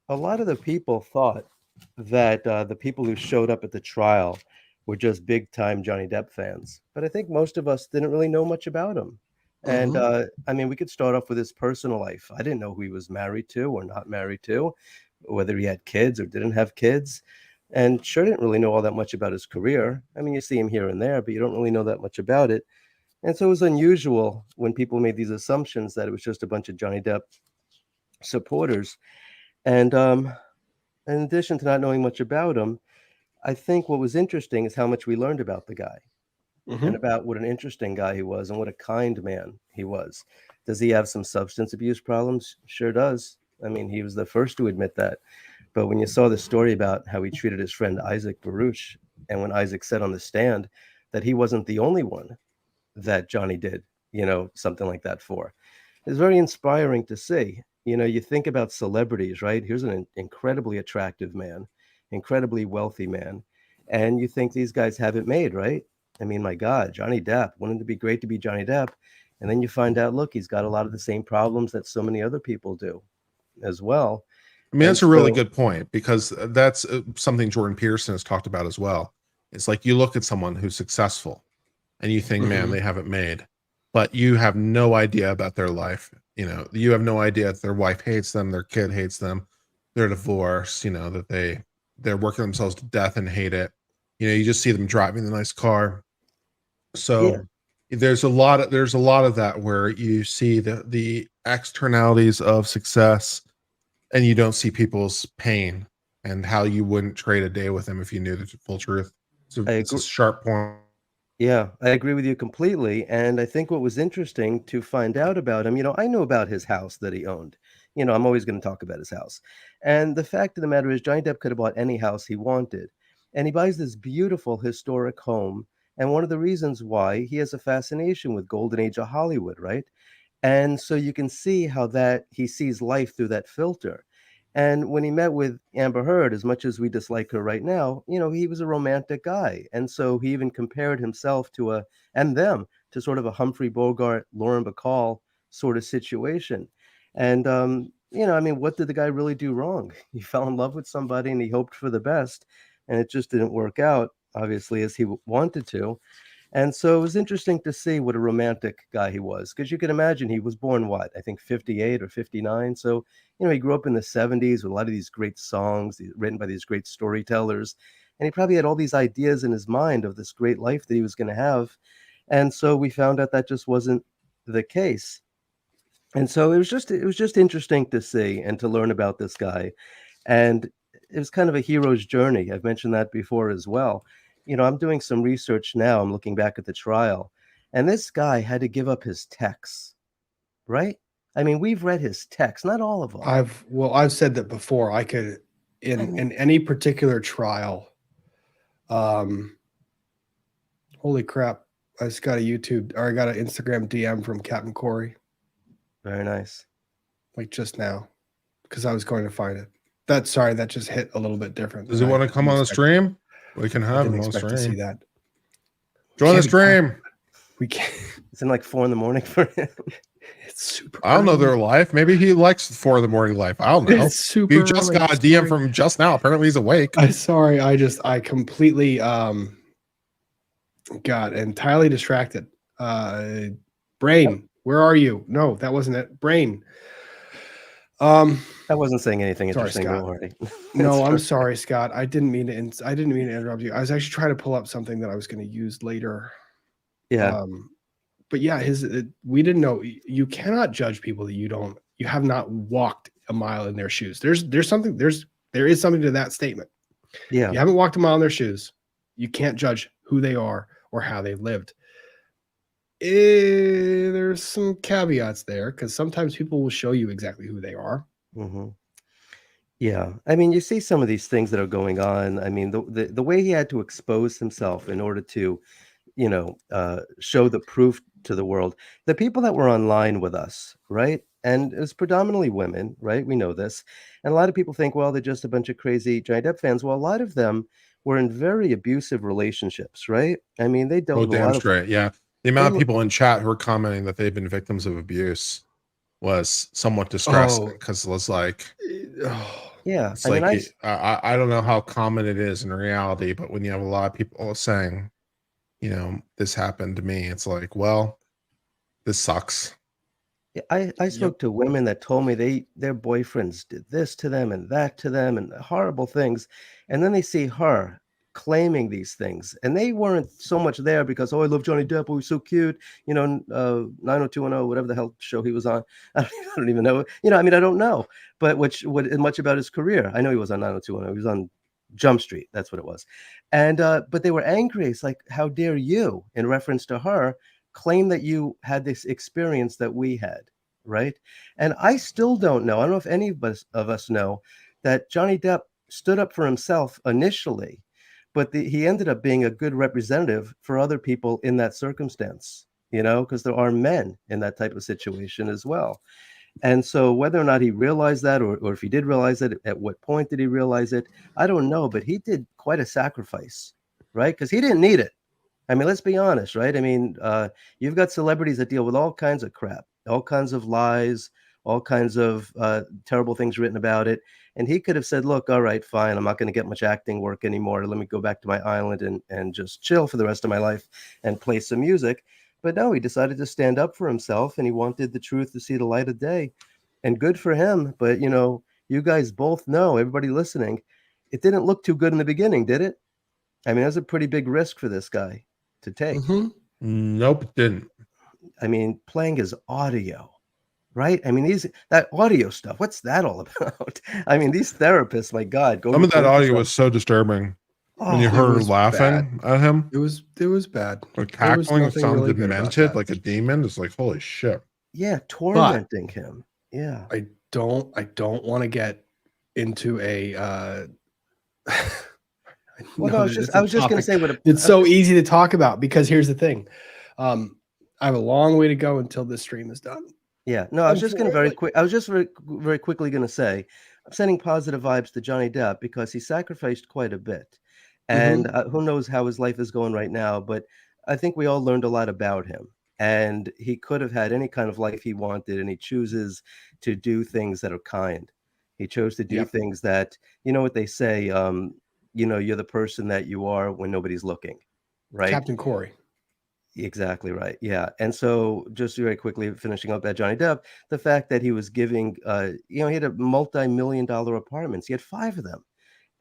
a lot of the people thought that the people who showed up at the trial were just big time Johnny Depp fans. But I think most of us didn't really know much about him. And I mean, we could start off with his personal life. I didn't know who he was married to or not married to, whether he had kids or didn't have kids. And sure didn't really know all that much about his career. I mean, you see him here and there, but you don't really know that much about it. And so it was unusual when people made these assumptions that it was just a bunch of Johnny Depp supporters. And in addition to not knowing much about him, I think what was interesting is how much we learned about the guy and about what an interesting guy he was and what a kind man he was. Does he have some substance abuse problems? Sure does. I mean, he was the first to admit that. But when you saw the story about how he treated his friend Isaac Baruch, and when Isaac said on the stand that he wasn't the only one that Johnny did, you know, something like that for, it's very inspiring to see. You know, you think about celebrities, right? Here's an incredibly attractive man, incredibly wealthy man, and you think these guys have it made, right? I mean, my God, Johnny Depp, wouldn't it be great to be Johnny Depp? And then you find out, look, he's got a lot of the same problems that so many other people do as well. I mean, that's a really good point, because that's something Jordan Peterson has talked about as well. It's like you look at someone who's successful and you think, man, they have it made, but you have no idea about their life. You know, you have no idea if their wife hates them, their kid hates them, they're divorced, you know, that they're working themselves to death and hate it. You know, you just see them driving the nice car. So there's a lot of that where you see the externalities of success, and you don't see people's pain and how you wouldn't trade a day with them if you knew the full truth. So it's a sharp point. Yeah, I agree with you completely. And I think what was interesting to find out about him, you know, I knew about his house that he owned. You know, I'm always going to talk about his house. And the fact of the matter is, Johnny Depp could have bought any house he wanted. And he buys this beautiful historic home. And one of the reasons why he has a fascination with Golden Age of Hollywood, right? And so you can see how that he sees life through that filter. And when he met with Amber Heard, as much as we dislike her right now, you know, he was a romantic guy. And so he even compared himself to them to sort of a Humphrey Bogart, Lauren Bacall sort of situation. And, you know, I mean, what did the guy really do wrong? He fell in love with somebody and he hoped for the best. and it just didn't work out, obviously, as he wanted to. And so it was interesting to see what a romantic guy he was, because you can imagine he was born, what, I think 58 or 59. So, he grew up in the 70s with a lot of these great songs written by these great storytellers. And he probably had all these ideas in his mind of this great life that he was going to have. And so we found out that just wasn't the case. And so it was just interesting to see and to learn about this guy. And it was kind of a hero's journey. I've mentioned that before as well. I'm doing some research now. I'm looking back at the trial, and this guy had to give up his texts, right? I mean, we've read his texts, not all of them. I've said that before. I could in any particular trial. Holy crap! I just got a YouTube, or I got an Instagram DM from Captain Corey. Very nice. Like just now, because I was going to find it. That just hit a little bit different. Does he want to come on the stream? We can have him on the expect to see stream. that. Join the stream. We can't. It's in like 4 a.m. for him. It's super. I don't know their life. Maybe he likes 4 a.m. life. I don't know. It's super. He just got a DM from just now. Apparently he's awake. I completely got entirely distracted. Brain, where are you? No, that wasn't it. Brain. I wasn't saying anything interesting. Scott. Don't worry. No, I'm sorry, Scott. I didn't mean to interrupt you. I was actually trying to pull up something that I was going to use later. Yeah. But yeah, we didn't know. You cannot judge people that you have not walked a mile in their shoes. There is something to that statement. Yeah. You haven't walked a mile in their shoes. You can't judge who they are or how they've lived. There's some caveats there, because sometimes people will show you exactly who they are. Mm-hmm. Yeah, I mean, you see some of these things that are going on. I mean, the way he had to expose himself in order to, show the proof to the world. The people that were online with us, right? And it was predominantly women, right? We know this. And a lot of people think, well, they're just a bunch of crazy Johnny Depp fans. Well, a lot of them were in very abusive relationships, right? I mean, they dealt with a lot straight. Yeah. The amount of people in chat who are commenting that they've been victims of abuse was somewhat distressing, because it was like, yeah, it's I don't know how common it is in reality, but when you have a lot of people saying, this happened to me, it's like, well, this sucks. I spoke to women that told me their boyfriends did this to them and that to them and horrible things, and then they see her claiming these things, and they weren't so much there because, I love Johnny Depp, he's so cute, 90210, whatever the hell show he was on. I don't even know. I don't know, but what much about his career. I know he was on 90210. He was on Jump Street. That's what it was. And but they were angry. It's like, how dare you, in reference to her, claim that you had this experience that we had, right? And I still don't know. I don't know if any of us know that Johnny Depp stood up for himself initially, but he ended up being a good representative for other people in that circumstance, because there are men in that type of situation as well. And so whether or not he realized that, or if he did realize it, at what point did he realize it? I don't know, but he did quite a sacrifice, right? Because he didn't need it. I mean, let's be honest, right? I mean, you've got celebrities that deal with all kinds of crap, all kinds of lies, all kinds of terrible things written about it. And he could have said, look, all right, fine, I'm not going to get much acting work anymore. Let me go back to my island and just chill for the rest of my life and play some music. But no, he decided to stand up for himself, and he wanted the truth to see the light of day. And good for him. But, you guys both know, everybody listening, it didn't look too good in the beginning, did it? I mean, it was a pretty big risk for this guy to take. Mm-hmm. Nope, it didn't. I mean, playing his audio, right? I mean, that audio stuff, what's that all about? I mean, these therapists, my God. Some of that audio was so disturbing. When you heard her laughing at him. It was bad. Or cackling, sounded demented, like a demon. It's like, holy shit. Yeah, tormenting him. Yeah. I don't want to get into a well, no, I was just going to say it's so easy to talk about, because here's the thing. I have a long way to go until this stream is done. Yeah, no, I was just going to very quickly going to say, I'm sending positive vibes to Johnny Depp because he sacrificed quite a bit. And who knows how his life is going right now, but I think we all learned a lot about him. And he could have had any kind of life he wanted, and he chooses to do things that are kind. He chose to do things that, what they say, you know, you're the person that you are when nobody's looking, right? Captain Corey. Exactly right. Yeah. And so just very quickly finishing up that Johnny Depp, the fact that he was giving, you know, he had a multi-million-dollar apartments. He had 5 of them.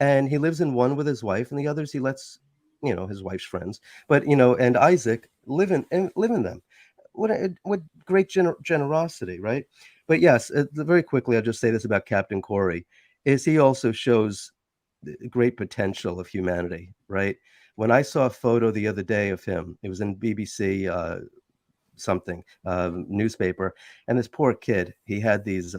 And he lives in one with his wife, and the others he lets, you know, his wife's friends, but, you know, and Isaac live in them. What great generosity, right? But yes, very quickly, I'll just say this about Captain Corey, is he also shows great potential of humanity, right? When I saw a photo the other day of him, it was in BBC something newspaper, and this poor kid, he had these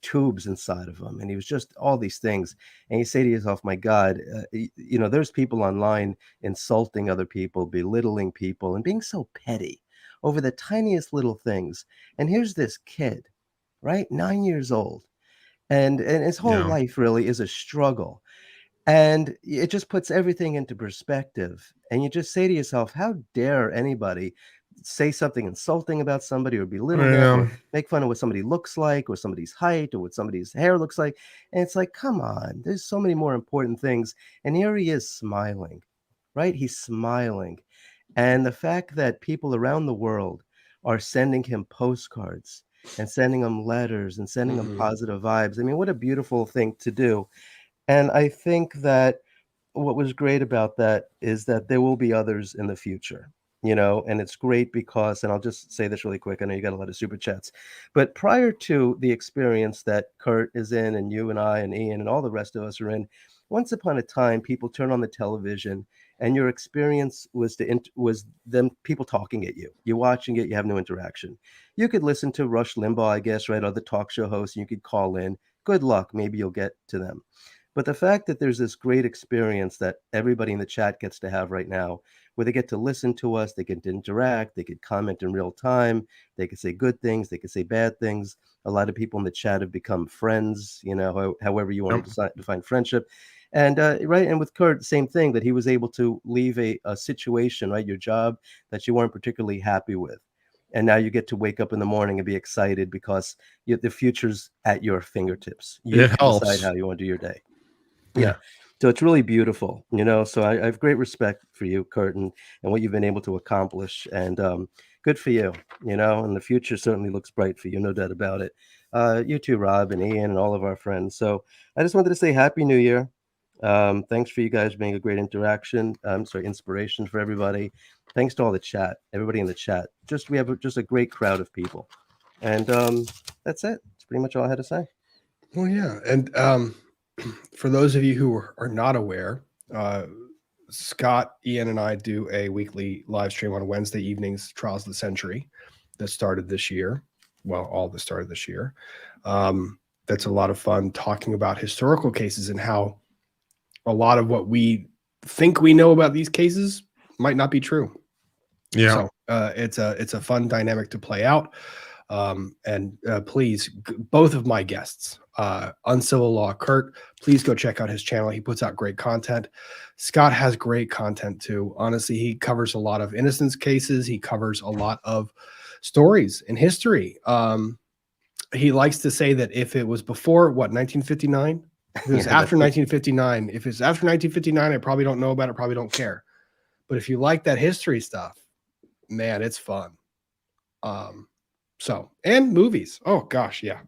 tubes inside of him, and he was just all these things, and you say to yourself, my God, you know, there's people online insulting other people, belittling people, and being so petty over the tiniest little things. And here's this kid, right, 9 years old, and his whole Yeah. life really is a struggle. And it just puts everything into perspective. And you just say to yourself, how dare anybody say something insulting about somebody or belittle them or make fun of what somebody looks like or somebody's height or what somebody's hair looks like. And it's like, come on, there's so many more important things. And here he is smiling, right? He's smiling. And the fact that people around the world are sending him postcards and sending him letters and sending him positive vibes. I mean, what a beautiful thing to do. And I think that what was great about that is that there will be others in the future, you know, and it's great because, and I'll just say this really quick, I know you got a lot of super chats, but prior to the experience that Kurt is in and you and I and Ian and all the rest of us are in, once upon a time, people turn on the television and your experience was was them people talking at you. You're watching it, you have no interaction. You could listen to Rush Limbaugh, I guess, right, or the talk show host, and you could call in. Good luck, maybe you'll get to them. But the fact that there's this great experience that everybody in the chat gets to have right now, where they get to listen to us, they get to interact, they could comment in real time, they could say good things, they could say bad things. A lot of people in the chat have become friends, you know, however you want to define friendship. And right, and with Kurt, same thing, that he was able to leave a situation, right, your job that you weren't particularly happy with. And now you get to wake up in the morning and be excited because the future's at your fingertips. You It can helps. decide how you want to do your day. Yeah. So it's really beautiful, you know, so I have great respect for you, Kurt, and what you've been able to accomplish, and good for you, you know, and the future certainly looks bright for you, no doubt about it. You too, Rob and Ian and all of our friends. So I just wanted to say Happy New Year. Thanks for you guys being a great inspiration for everybody. Thanks to all the chat, everybody in the chat. We have just a great crowd of people. And that's it. That's pretty much all I had to say. Well, yeah. And for those of you who are not aware, Scott, Ian, and I do a weekly live stream on Wednesday evenings, Trials of the Century, that started this year. Well, all that started this year. That's a lot of fun talking about historical cases and how a lot of what we think we know about these cases might not be true. Yeah. So it's a fun dynamic to play out. And please, both of my guests, Uncivil Law Kurt, please go check out his channel. He puts out great content. Scott has great content too. Honestly, he covers a lot of innocence cases. He covers a lot of stories in history. He likes to say that if it was before, 1959? If it was after 1959, if it's after 1959, I probably don't know about it, probably don't care. But if you like that history stuff, man, it's fun. So, and movies. Oh gosh, yeah.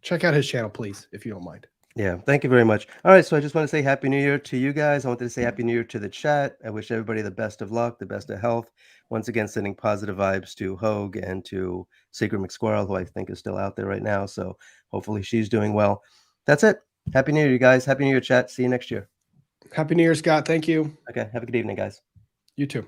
Check out his channel, please, if you don't mind. Yeah, thank you very much. All right, so I just want to say Happy New Year to you guys. I wanted to say Happy New Year to the chat. I wish everybody the best of luck, the best of health. Once again, sending positive vibes to Hogue and to Secret McSquirrel, who I think is still out there right now. So hopefully she's doing well. That's it. Happy New Year, you guys. Happy New Year, chat. See you next year. Happy New Year, Scott. Thank you. Okay, have a good evening, guys. You too.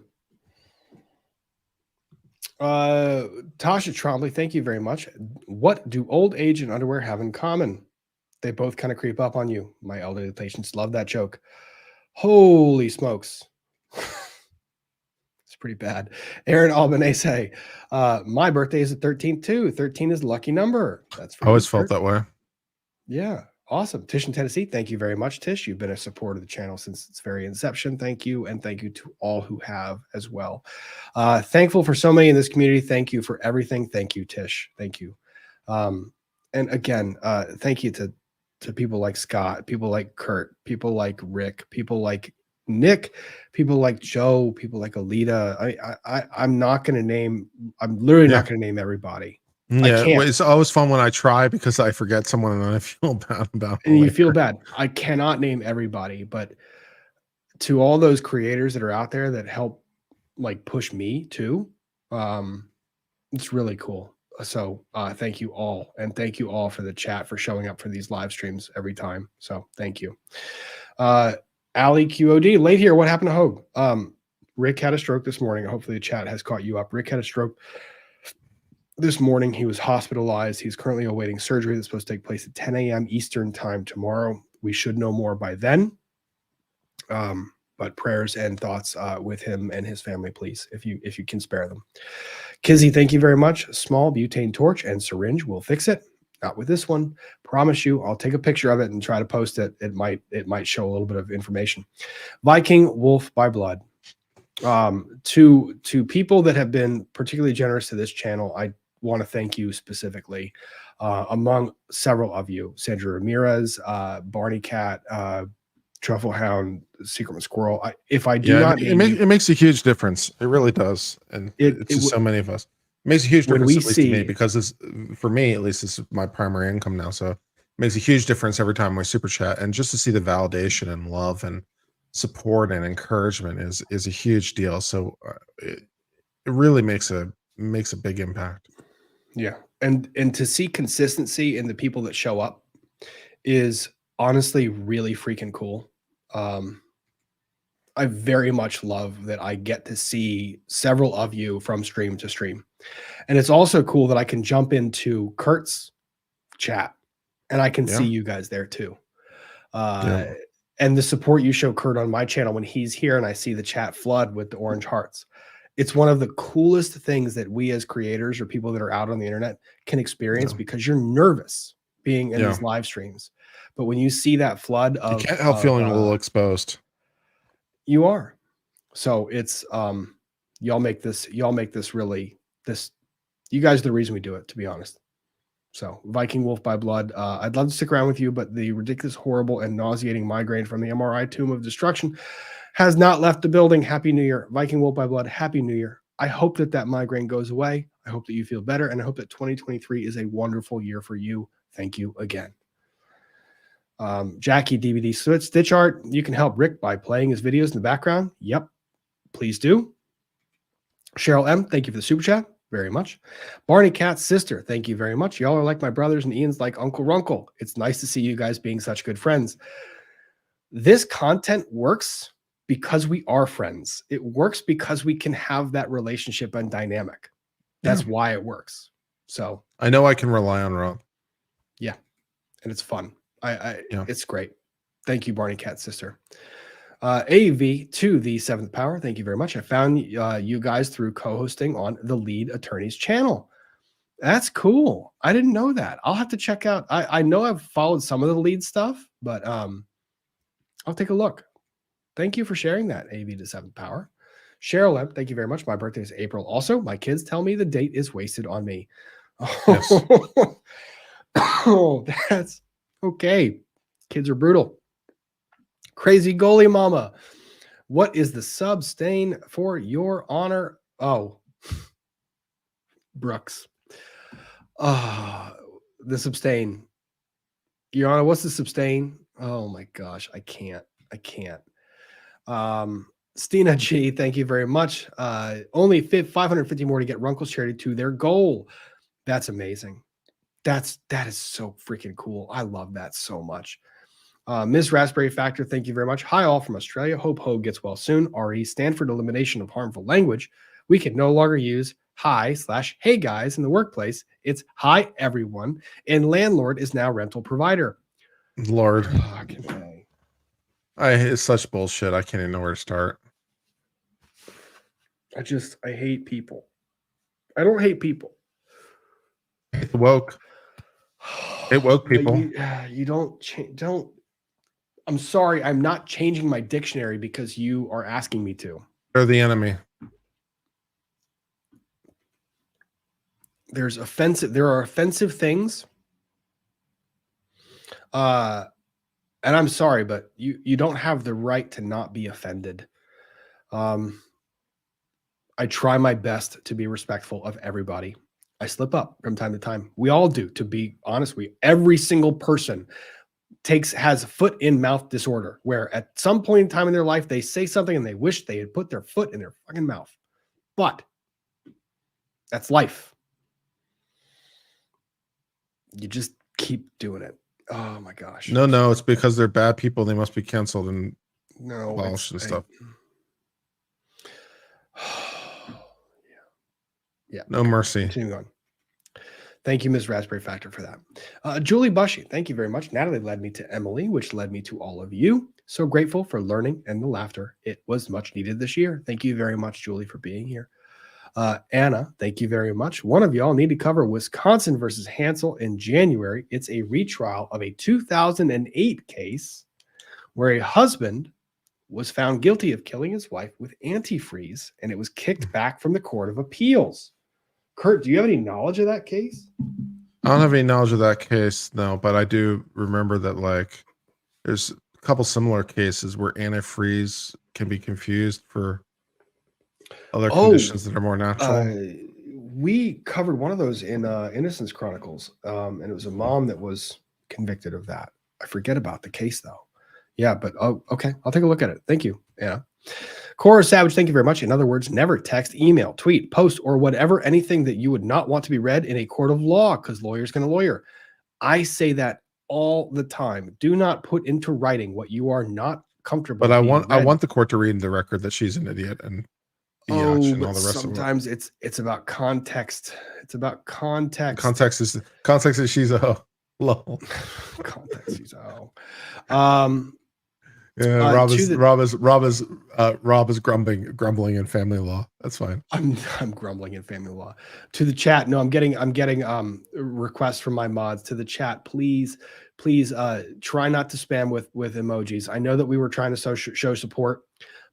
Tasha Trombley, thank you very much. What do old age and underwear have in common? They both kind of creep up on you. My elderly patients love that joke. Holy smokes. It's pretty bad. Aaron Albanese, my birthday is the 13th too. 13 is a lucky number. That's I always felt that way. Yeah. Awesome. Tish in Tennessee, thank you very much, Tish. You've been a supporter of the channel since its very inception. Thank you. And thank you to all who have as well. Thankful for so many in this community. Thank you for everything. Thank you, Tish. Thank you. And again, thank you to to people like Scott, people like Kurt, people like Rick, people like Nick, people like Joe, people like Alita. I'm not going to name. I'm literally not going to name everybody. I Yeah, can't. it's always fun when I try because I forget someone and then I feel bad about it. And you feel bad. I cannot name everybody, but to all those creators that are out there that help like push me too, it's really cool. So thank you all, and thank you all for the chat, for showing up for these live streams every time. So thank you. Ali QOD, late here. What happened to Hogue? Rick had a stroke this morning. Hopefully the chat has caught you up. Rick had a stroke this morning. He was hospitalized. He's currently awaiting surgery that's supposed to take place at 10 a.m. Eastern time tomorrow. We should know more by then. But prayers and thoughts with him and his family, please, if you can spare them. Kizzy, thank you very much. Small butane torch and syringe will fix it. Not with this one. Promise you, I'll take a picture of it and try to post it. It might show a little bit of information. Viking Wolf by Blood. To people that have been particularly generous to this channel, I want to thank you specifically. Among several of you, Sandra Ramirez, Barney Cat, Truffle Hound, Secret Squirrel. If I do not, it makes a huge difference. It really does, and it's just so many of us. It makes a huge difference, at least to me, because it's, for me at least, this is my primary income now. So it makes a huge difference every time we super chat, and just to see the validation and love and support and encouragement is a huge deal. So it really makes a big impact. Yeah, and to see consistency in the people that show up is honestly really freaking cool. I very much love that I get to see several of you from stream to stream. And it's also cool that I can jump into Kurt's chat and I can see you guys there too. And the support you show Kurt on my channel when he's here and I see the chat flood with the orange hearts. It's one of the coolest things that we as creators or people that are out on the internet can experience, because you're nervous being in these live streams. But when you see that flood of, you can't help feeling a little exposed. You are. So it's y'all make this really this. You guys are the reason we do it, to be honest. So Viking Wolf by Blood. I'd love to stick around with you, but the ridiculous, horrible, and nauseating migraine from the MRI tomb of destruction has not left the building. Happy New Year, Viking Wolf by Blood. Happy New Year. I hope that migraine goes away. I hope that you feel better, and I hope that 2023 is a wonderful year for you. Thank you again. Jackie DVD Stitch Art. You can help Rick by playing his videos in the background. Yep, please do. Cheryl M, thank you for the super chat very much. Barney Cat's sister, thank you very much. Y'all are like my brothers, and Ian's like Uncle Runkle. It's nice to see you guys being such good friends. This content works because we are friends. It works because we can have that relationship and dynamic. That's why it works. So I know I can rely on Rob. Yeah, and it's fun. It's great. Thank you, Barney Cat's sister. AV to the seventh power. Thank you very much. I found you guys through co-hosting on the Lead Attorney's channel. That's cool. I didn't know that. I'll have to check out. I know I've followed some of the lead stuff, but I'll take a look. Thank you for sharing that, AV to seventh power. Cheryl M, thank you very much. My birthday is April. Also, my kids tell me the date is wasted on me. Yes. Oh, that's okay. Kids are brutal. Crazy goalie mama. What is the sub stain for your honor? Oh, Brooks. The substain. Your Honor, what's the substain? Oh my gosh, I can't. Stina G, thank you very much. Only 550 more to get Runkle's charity to their goal. That's amazing. That is so freaking cool. I love that so much. Ms. Raspberry Factor, thank you very much. Hi, all from Australia. Hope Hogue gets well soon. RE, Stanford elimination of harmful language. We can no longer use hi/hey guys in the workplace. It's hi everyone. And landlord is now rental provider. Lord. It's such bullshit. I can't even know where to start. I hate people. I don't hate people. It woke. It woke people. You don't. I'm sorry. I'm not changing my dictionary because you are asking me to. They're the enemy. There are offensive things. And I'm sorry, but you don't have the right to not be offended. I try my best to be respectful of everybody. I slip up from time to time. We all do, to be honest. Every single person has foot in mouth disorder, where at some point in time in their life, they say something and they wish they had put their foot in their fucking mouth. But that's life. You just keep doing it. Oh my gosh. No, it's because they're bad people. They must be canceled and No, abolished and stuff. Yeah. No mercy. Continue on. Thank you, Ms. Raspberry Factor, for that. Julie Bushy, thank you very much. Natalie led me to Emily, which led me to all of you. So grateful for learning and the laughter. It was much needed this year. Thank you very much, Julie, for being here. Anna, thank you very much. One of y'all need to cover Wisconsin versus Hansel in January. It's a retrial of a 2008 case where a husband was found guilty of killing his wife with antifreeze, and it was kicked back from the Court of Appeals. Kurt, do you have any knowledge of that case? I don't have any knowledge of that case, no, but I do remember that like there's a couple similar cases where antifreeze can be confused for other conditions that are more natural. We covered one of those in Innocence Chronicles, and it was a mom that was convicted of that. I forget about the case though. Yeah, but okay, I'll take a look at it. Thank you. Yeah. Cora Savage, thank you very much. In other words, never text, email, tweet, post, or whatever, anything that you would not want to be read in a court of law, because lawyers can lawyer. I say that all the time. Do not put into writing what you are not comfortable. But I want the court to read in the record that she's an idiot and but all the rest sometimes it's about context. It's about context. Context is she's a lol. Context she's a yeah, Rob is grumbling in family law. That's fine. I'm grumbling in family law. To the chat, no, I'm getting requests from my mods to the chat. Please try not to spam with emojis. I know that we were trying to show support,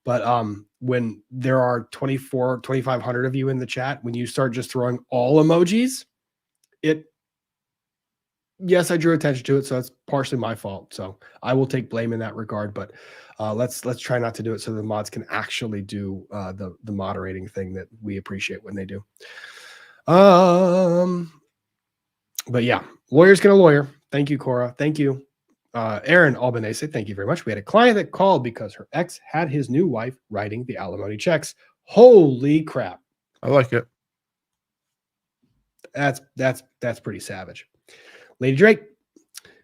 but when there are 2,500 of you in the chat, when you start just throwing all emojis, yes, I drew attention to it, so it's partially my fault. So I will take blame in that regard. But let's try not to do it so the mods can actually do the moderating thing that we appreciate when they do. But yeah, lawyer's gonna lawyer. Thank you, Cora. Thank you, Aaron Albanese. Thank you very much. We had a client that called because her ex had his new wife writing the alimony checks. Holy crap! I like it. That's pretty savage. Lady Drake,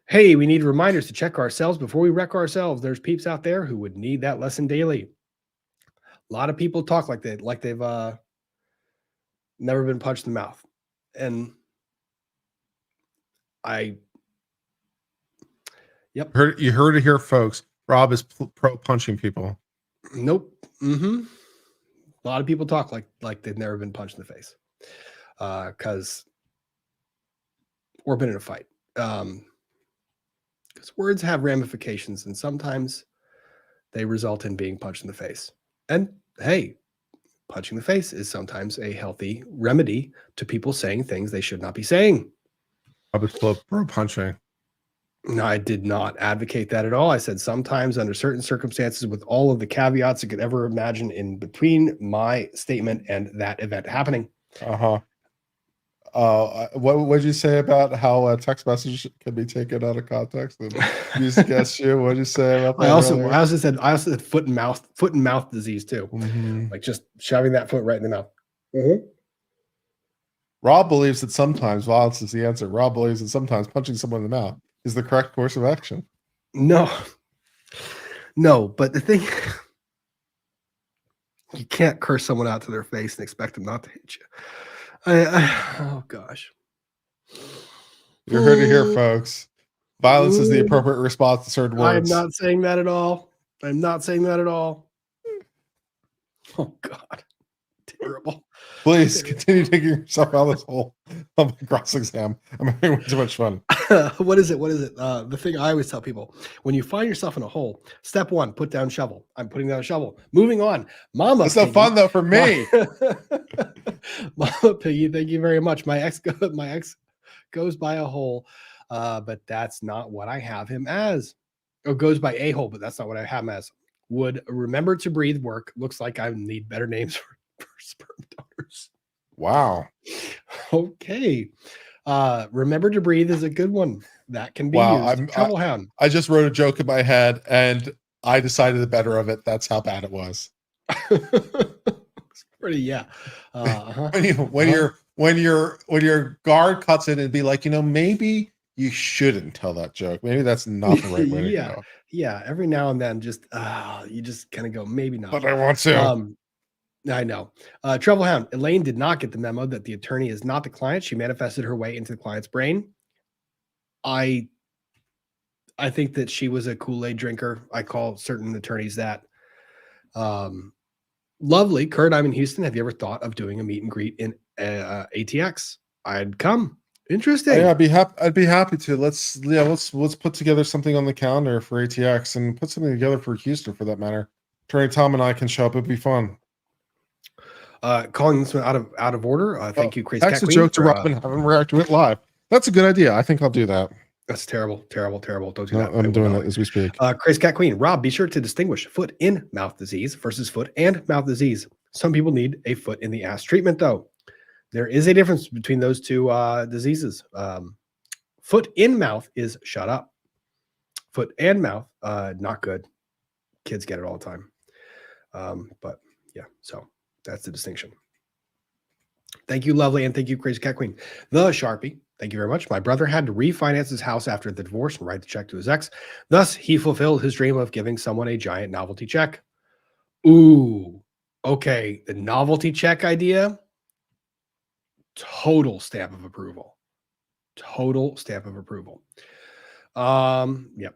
hey, we need reminders to check ourselves before we wreck ourselves. There's peeps out there who would need that lesson daily. A lot of people talk like they've never been punched in the mouth. And You heard it here, folks. Rob is pro punching people. Nope. A lot of people talk like they've never been punched in the face. Or been in a fight. Because words have ramifications, and sometimes they result in being punched in the face. And hey, punching the face is sometimes a healthy remedy to people saying things they should not be saying. I was pro punching. No, I did not advocate that at all. I said sometimes under certain circumstances with all of the caveats I could ever imagine in between my statement and that event happening. What would you say about how a text message can be taken out of context and used against you? What did you say about that? I also said foot and mouth disease too. Like just shoving that foot right in the mouth. Rob believes that sometimes violence is the answer. Rob believes that sometimes punching someone in the mouth is the correct course of action. No, but the thing, you can't curse someone out to their face and expect them not to hit you. Oh gosh. You heard it here, folks. Violence is the appropriate response to certain words. I'm not saying that at all. Oh God. Terrible. Please continue digging yourself out of this hole of my cross exam. I'm having way too much fun. What is it? The thing I always tell people, when you find yourself in a hole, step one, put down shovel. I'm putting down a shovel. Moving on. Mama It's no fun though for me. Mama Piggy, thank you very much. My ex goes by a hole. But that's not what I have him as. It goes by a-hole, but that's not what I have him as. Would remember to breathe work. Looks like I need better names for sperm donors. Wow. Okay. Remember to breathe is a good one. That can be Wow, used. Trouble hound. I just wrote a joke in my head and I decided the better of it. That's how bad it was. It's pretty, yeah. When your guard cuts in and be like, maybe you shouldn't tell that joke. Maybe that's not the right way to Yeah. go. Yeah. Every now and then, just you just kind of go, maybe not. But I want to. I know. Trouble hound. Elaine did not get the memo that the attorney is not the client. She manifested her way into the client's brain. I think that she was a Kool-Aid drinker. I call certain attorneys that. Lovely. Kurt, I'm in Houston. Have you ever thought of doing a meet and greet in ATX? I'd come. Interesting. Yeah, I'd be happy to. Let's put together something on the calendar for ATX and put something together for Houston for that matter. Attorney Tom and I can show up. It'd be fun. Calling this one out of order. Thank you, Crazy Text Cat a Queen. joke to Robin, have him react to it live. That's a good idea. I think I'll do that. That's terrible. Don't do that. I'm doing it as we speak. Crazy Cat Queen. Rob, be sure to distinguish foot in mouth disease versus foot and mouth disease. Some people need a foot in the ass treatment, though. There is a difference between those two diseases. Foot in mouth is shut up. Foot and mouth, not good. Kids get it all the time. But yeah, so that's the distinction. Thank you, lovely, and thank you, Crazy Cat Queen. The Sharpie, thank you very much. My brother had to refinance his house after the divorce and write the check to his ex. Thus, he fulfilled his dream of giving someone a giant novelty check. Ooh, okay. The novelty check idea, total stamp of approval. Total stamp of approval. Yep.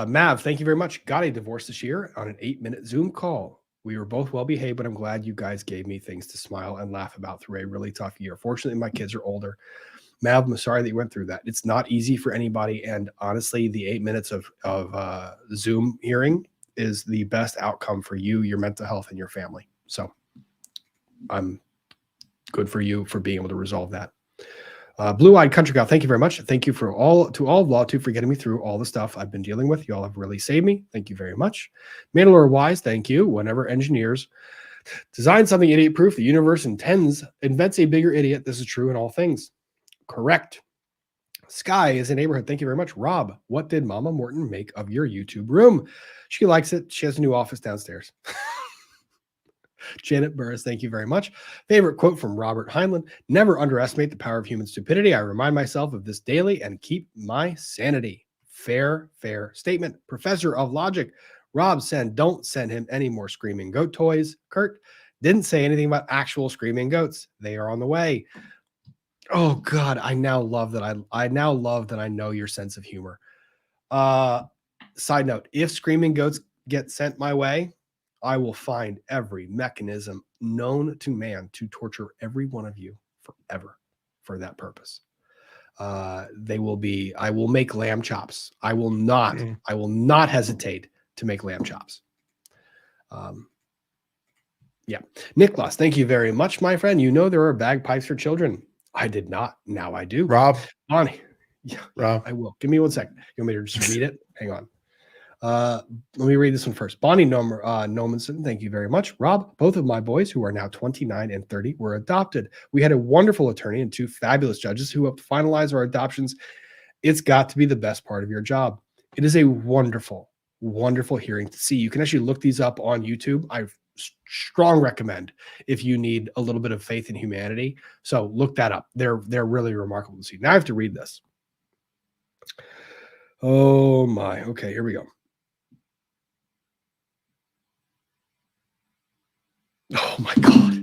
Mav, thank you very much. Got a divorce this year on an 8-minute Zoom call. We were both well behaved, but I'm glad you guys gave me things to smile and laugh about through a really tough year. Fortunately, my kids are older. Mav, I'm sorry that you went through that. It's not easy for anybody. And honestly, the 8 minutes of Zoom hearing is the best outcome for you, your mental health, and your family. So I'm good for you for being able to resolve that. Blue-eyed country gal, thank you very much. Thank you to all of Law2 for getting me through all the stuff I've been dealing with. Y'all have really saved me. Thank you very much. Mandalore Wise, thank you. Whenever engineers design something idiot-proof, the universe invents a bigger idiot. This is true in all things. Correct. Sky is a neighborhood. Thank you very much. Rob, what did Mama Morton make of your YouTube room? She likes it. She has a new office downstairs. Janet Burris, thank you very much. Favorite quote from Robert Heinlein: never underestimate the power of human stupidity. I remind myself of this daily and keep my sanity. Fair statement. Professor of Logic, Rob said, don't send him any more screaming goat toys. Kurt didn't say anything about actual screaming goats. They are on the way. Oh God, I now love that I know your sense of humor. Side note, if screaming goats get sent my way, I will find every mechanism known to man to torture every one of you forever for that purpose. I will make lamb chops. I will not hesitate to make lamb chops. Yeah. Nicholas, thank you very much, my friend. You know there are bagpipes for children. I did not. Now I do. Rob. Bonnie. Yeah, Rob. I will. Give me 1 second. You want me to just read it? Hang on. Let me read this one first. Bonnie Nomanson, thank you very much. Rob, both of my boys, who are now 29 and 30, were adopted. We had a wonderful attorney and 2 fabulous judges who helped finalize our adoptions. It's got to be the best part of your job. It is a wonderful, wonderful hearing to see. You can actually look these up on YouTube. I strong recommend if you need a little bit of faith in humanity. So look that up. They're really remarkable to see. Now I have to read this. Oh my. Okay, here we go. Oh my God.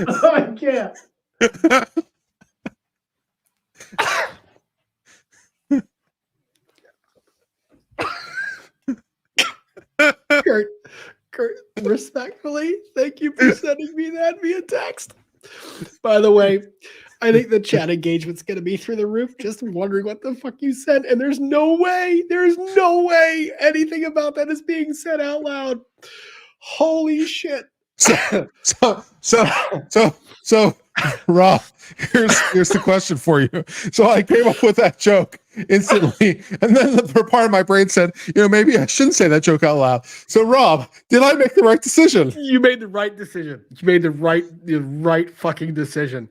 I can't. Kurt, respectfully, thank you for sending me that via text. By the way, I think the chat engagement's going to be through the roof, just wondering what the fuck you said. And there's no way anything about that is being said out loud. Holy shit. So, Rob, here's the question for you. So I came up with that joke instantly, and then the part of my brain said, maybe I shouldn't say that joke out loud. So, Rob, did I make the right decision? You made the right decision. You made the right fucking decision.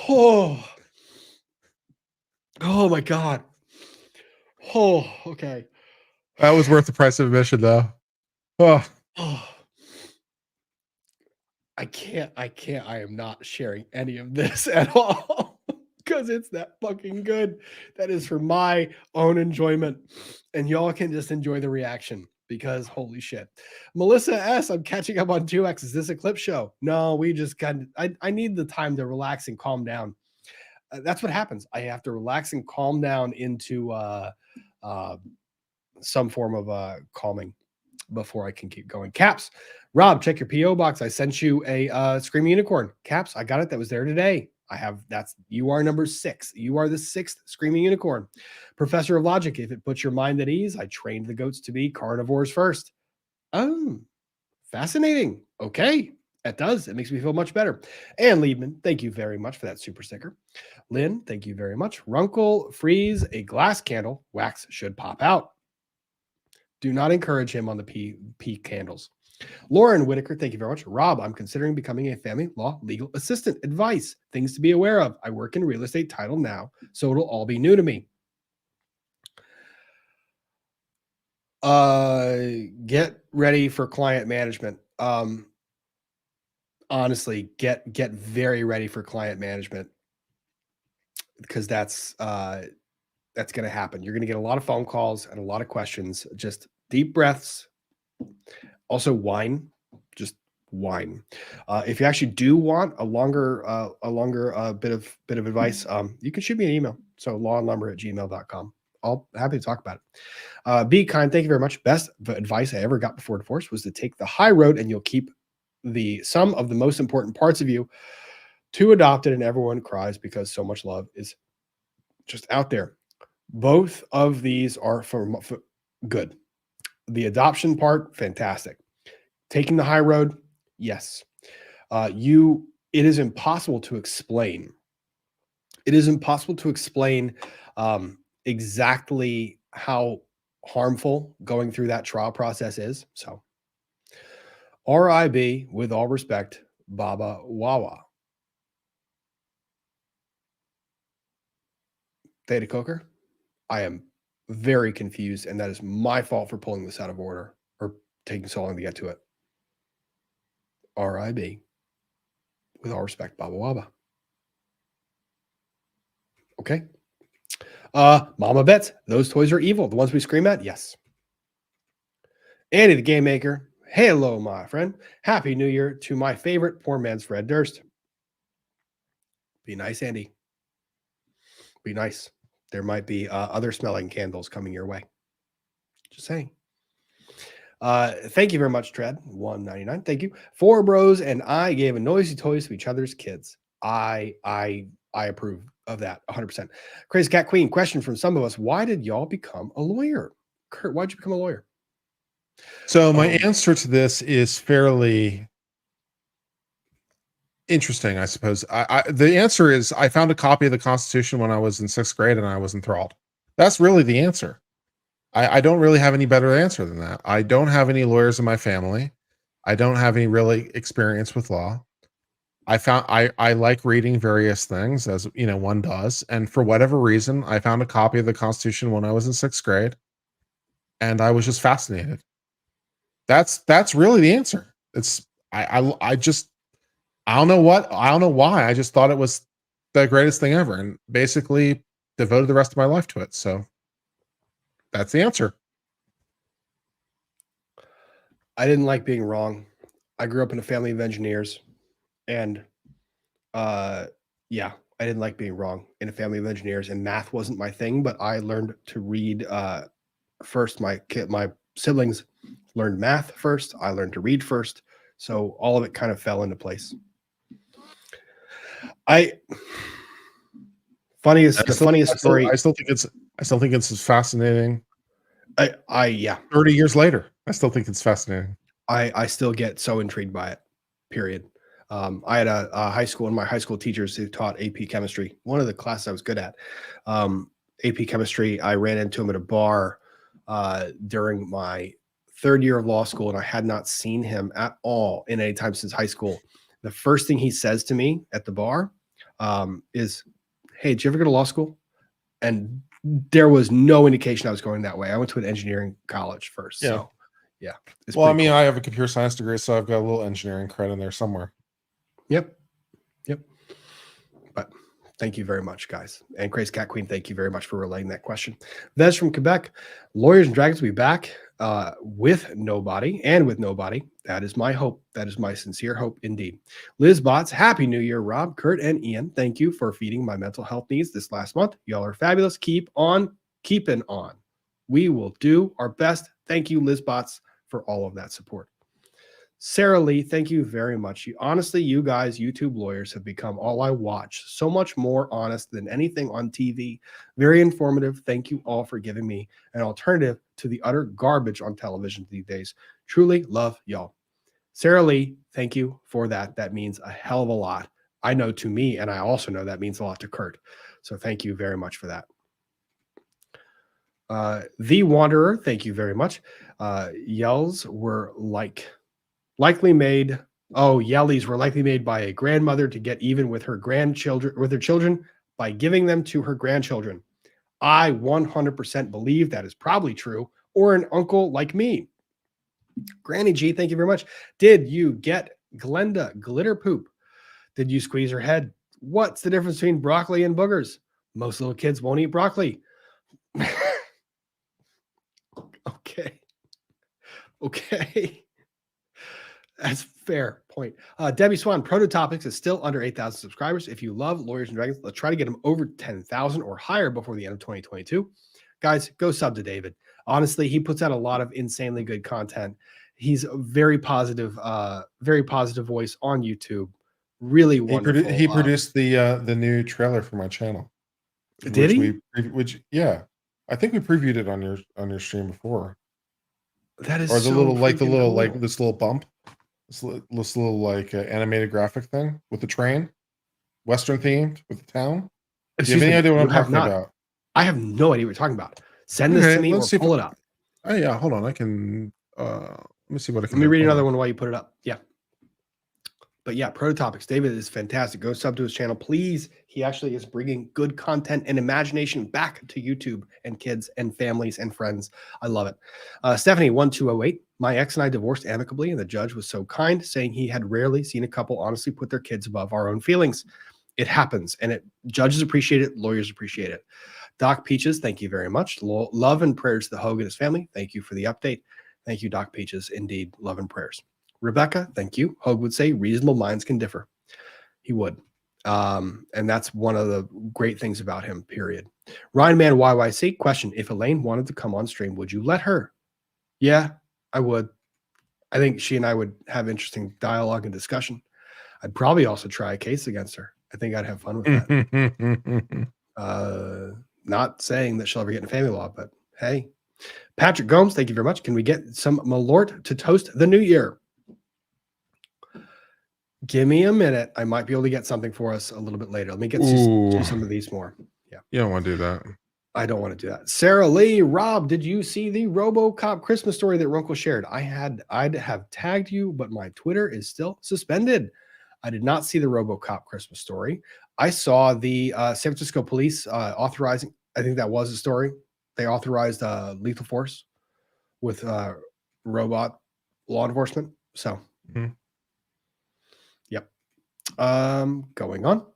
Oh my God. Oh, okay. That was worth the price of admission, though. Oh. I can't. I am not sharing any of this at all because it's that fucking good. That is for my own enjoyment. And y'all can just enjoy the reaction because holy shit. Melissa S., I'm catching up on 2X. Is this a clip show? No, we just I need the time to relax and calm down. That's what happens. I have to relax and calm down into some form of calming before I can keep going. Caps, Rob, check your PO box. I sent you a Screaming Unicorn. Caps, I got it. That was there today. You are number 6. You are the 6th Screaming Unicorn. Professor of Logic, if it puts your mind at ease, I trained the goats to be carnivores first. Oh, fascinating. Okay. That does. It makes me feel much better. And Liebman, thank you very much for that super sticker. Lynn, thank you very much. Runkle, freeze a glass candle. Wax should pop out. Do not encourage him on the pee candles. Lauren Whitaker, thank you very much. Rob, I'm considering becoming a family law legal assistant. Advice, things to be aware of. I work in real estate title now, so it'll all be new to me. Get ready for client management. Honestly, get very ready for client management because that's going to happen. You're going to get a lot of phone calls and a lot of questions. Just deep breaths. Also, wine. Just wine. If you actually do want a longer bit of advice, you can shoot me an email. So lawandlumber@gmail.com. I'll happy to talk about it. Be kind. Thank you very much. Best advice I ever got before divorce was to take the high road, and you'll keep some of the most important parts of you to adopt it, and everyone cries because so much love is just out there. Both of these are for good. The adoption part, fantastic. Taking the high road, yes. It is impossible to explain. It is impossible to explain exactly how harmful going through that trial process is. So, RIB, with all respect, Baba Wawa. Theta Coker, I am very confused, and that is my fault for pulling this out of order or taking so long to get to it. RIB, with all respect, Baba Waba. Okay. Mama Bets, those toys are evil. The ones we scream at? Yes. Andy the Game Maker, hello, my friend. Happy New Year to my favorite poor man's Fred Durst. Be nice, Andy. Be nice. There might be other smelling candles coming your way. Just saying. Thank you very much, Tread. $1.99. Thank you. 4 bros and I gave a noisy toys to each other's kids. I approve of that 100%. Crazy Cat Queen, question from some of us. Why did y'all become a lawyer? Kurt, why'd you become a lawyer? So my answer to this is fairly interesting, I suppose. The answer is I found a copy of the Constitution when I was in 6th grade and I was enthralled. That's really the answer. I don't really have any better answer than that. I don't have any lawyers in my family. I don't have any really experience with law. I like reading various things, as you know, one does. And for whatever reason, I found a copy of the Constitution when I was in 6th grade, and I was just fascinated. That's really the answer. I don't know why. I just thought it was the greatest thing ever, and basically devoted the rest of my life to it. So that's the answer. I didn't like being wrong. I grew up in a family of engineers, and yeah, I didn't like being wrong in a family of engineers, and math wasn't my thing, but I learned to read first. My siblings learned math first. I learned to read first. So all of it kind of fell into place. The funniest story. I still think it's fascinating. Yeah. 30 years later, I still think it's fascinating. I still get so intrigued by it. Period. I had a high school, and my high school teachers who taught AP chemistry. One of the classes I was good at, AP chemistry. I ran into him at a bar during my third year of law school, and I had not seen him at all in any time since high school. The first thing he says to me at the bar is, "Hey, did you ever go to law school?" And there was no indication I was going that way. I went to an engineering college first. Yeah. So yeah. Well, I mean, I have a computer science degree, so I've got a little engineering credit in there somewhere. Yep. But thank you very much, guys. And Crazy Cat Queen, thank you very much for relaying that question. Vez from Quebec. Lawyers and Dragons will be back with nobody. That is my hope. That is my sincere hope indeed. Liz Bots, Happy New Year, Rob, Kurt, and Ian. Thank you for feeding my mental health needs this last month. Y'all are fabulous. Keep on keeping on. We will do our best. Thank you, Liz Bots, for all of that support. Sarah Lee, thank you very much. Honestly, you guys, YouTube lawyers, have become all I watch. So much more honest than anything on TV. Very informative. Thank you all for giving me an alternative to the utter garbage on television these days. Truly love y'all. Sarah Lee, thank you for that. That means a hell of a lot. I know to me, and I also know that means a lot to Kurt. So thank you very much for that. The Wanderer, thank you very much. Yells were likely made by a grandmother to get even with her children by giving them to her grandchildren. I 100% believe that is probably true, or an uncle like me. Granny G, thank you very much. Did you get Glenda glitter poop? Did you squeeze her head? What's the difference between broccoli and boogers? Most little kids won't eat broccoli. Okay. That's fair point. Debbie Swan, Prototopics is still under 8,000 subscribers. If you love Lawyers and Dragons, let's try to get them over 10,000 or higher before the end of 2022. Guys, go sub to David. Honestly, he puts out a lot of insanely good content. He's a very positive voice on YouTube. Really wonderful. He produced the new trailer for my channel. Did he? Yeah, I think we previewed it on your stream before. That is or the so little cool. this little bump, this little like animated graphic thing with the train, Western themed with the town. Do you have any idea what I'm talking about? I have no idea what you're talking about. Send this to me or pull it up. Oh yeah, hold on. I can let me see what I can Let me read another one while you put it up. Yeah. But yeah, Prototopics. David is fantastic. Go sub to his channel, please. He actually is bringing good content and imagination back to YouTube and kids and families and friends. I love it. Stephanie 1208. My ex and I divorced amicably, and the judge was so kind, saying he had rarely seen a couple honestly put their kids above our own feelings. It happens, and judges appreciate it, lawyers appreciate it. Doc Peaches, thank you very much. Love and prayers to the Hogue and his family. Thank you for the update. Thank you, Doc Peaches. Indeed, love and prayers. Rebecca, thank you. Hogue would say reasonable minds can differ. He would. And that's one of the great things about him, period. Ryan Man YYC, question. If Elaine wanted to come on stream, would you let her? Yeah, I would. I think she and I would have interesting dialogue and discussion. I'd probably also try a case against her. I think I'd have fun with that. Not saying that she'll ever get in family law, but hey. Patrick Gomes, thank you very much. Can we get some Malort to toast the new year? Give me a minute. I might be able to get something for us a little bit later. Let me get to some of these more. Yeah. You don't want to do that. I don't want to do that. Sarah Lee, Rob, did you see the RoboCop Christmas story that Runkle shared? I'd have tagged you, but my Twitter is still suspended. I did not see the RoboCop Christmas story. I saw the San Francisco police authorizing, I think that was a story. They authorized lethal force with robot law enforcement. So, yep. Going on.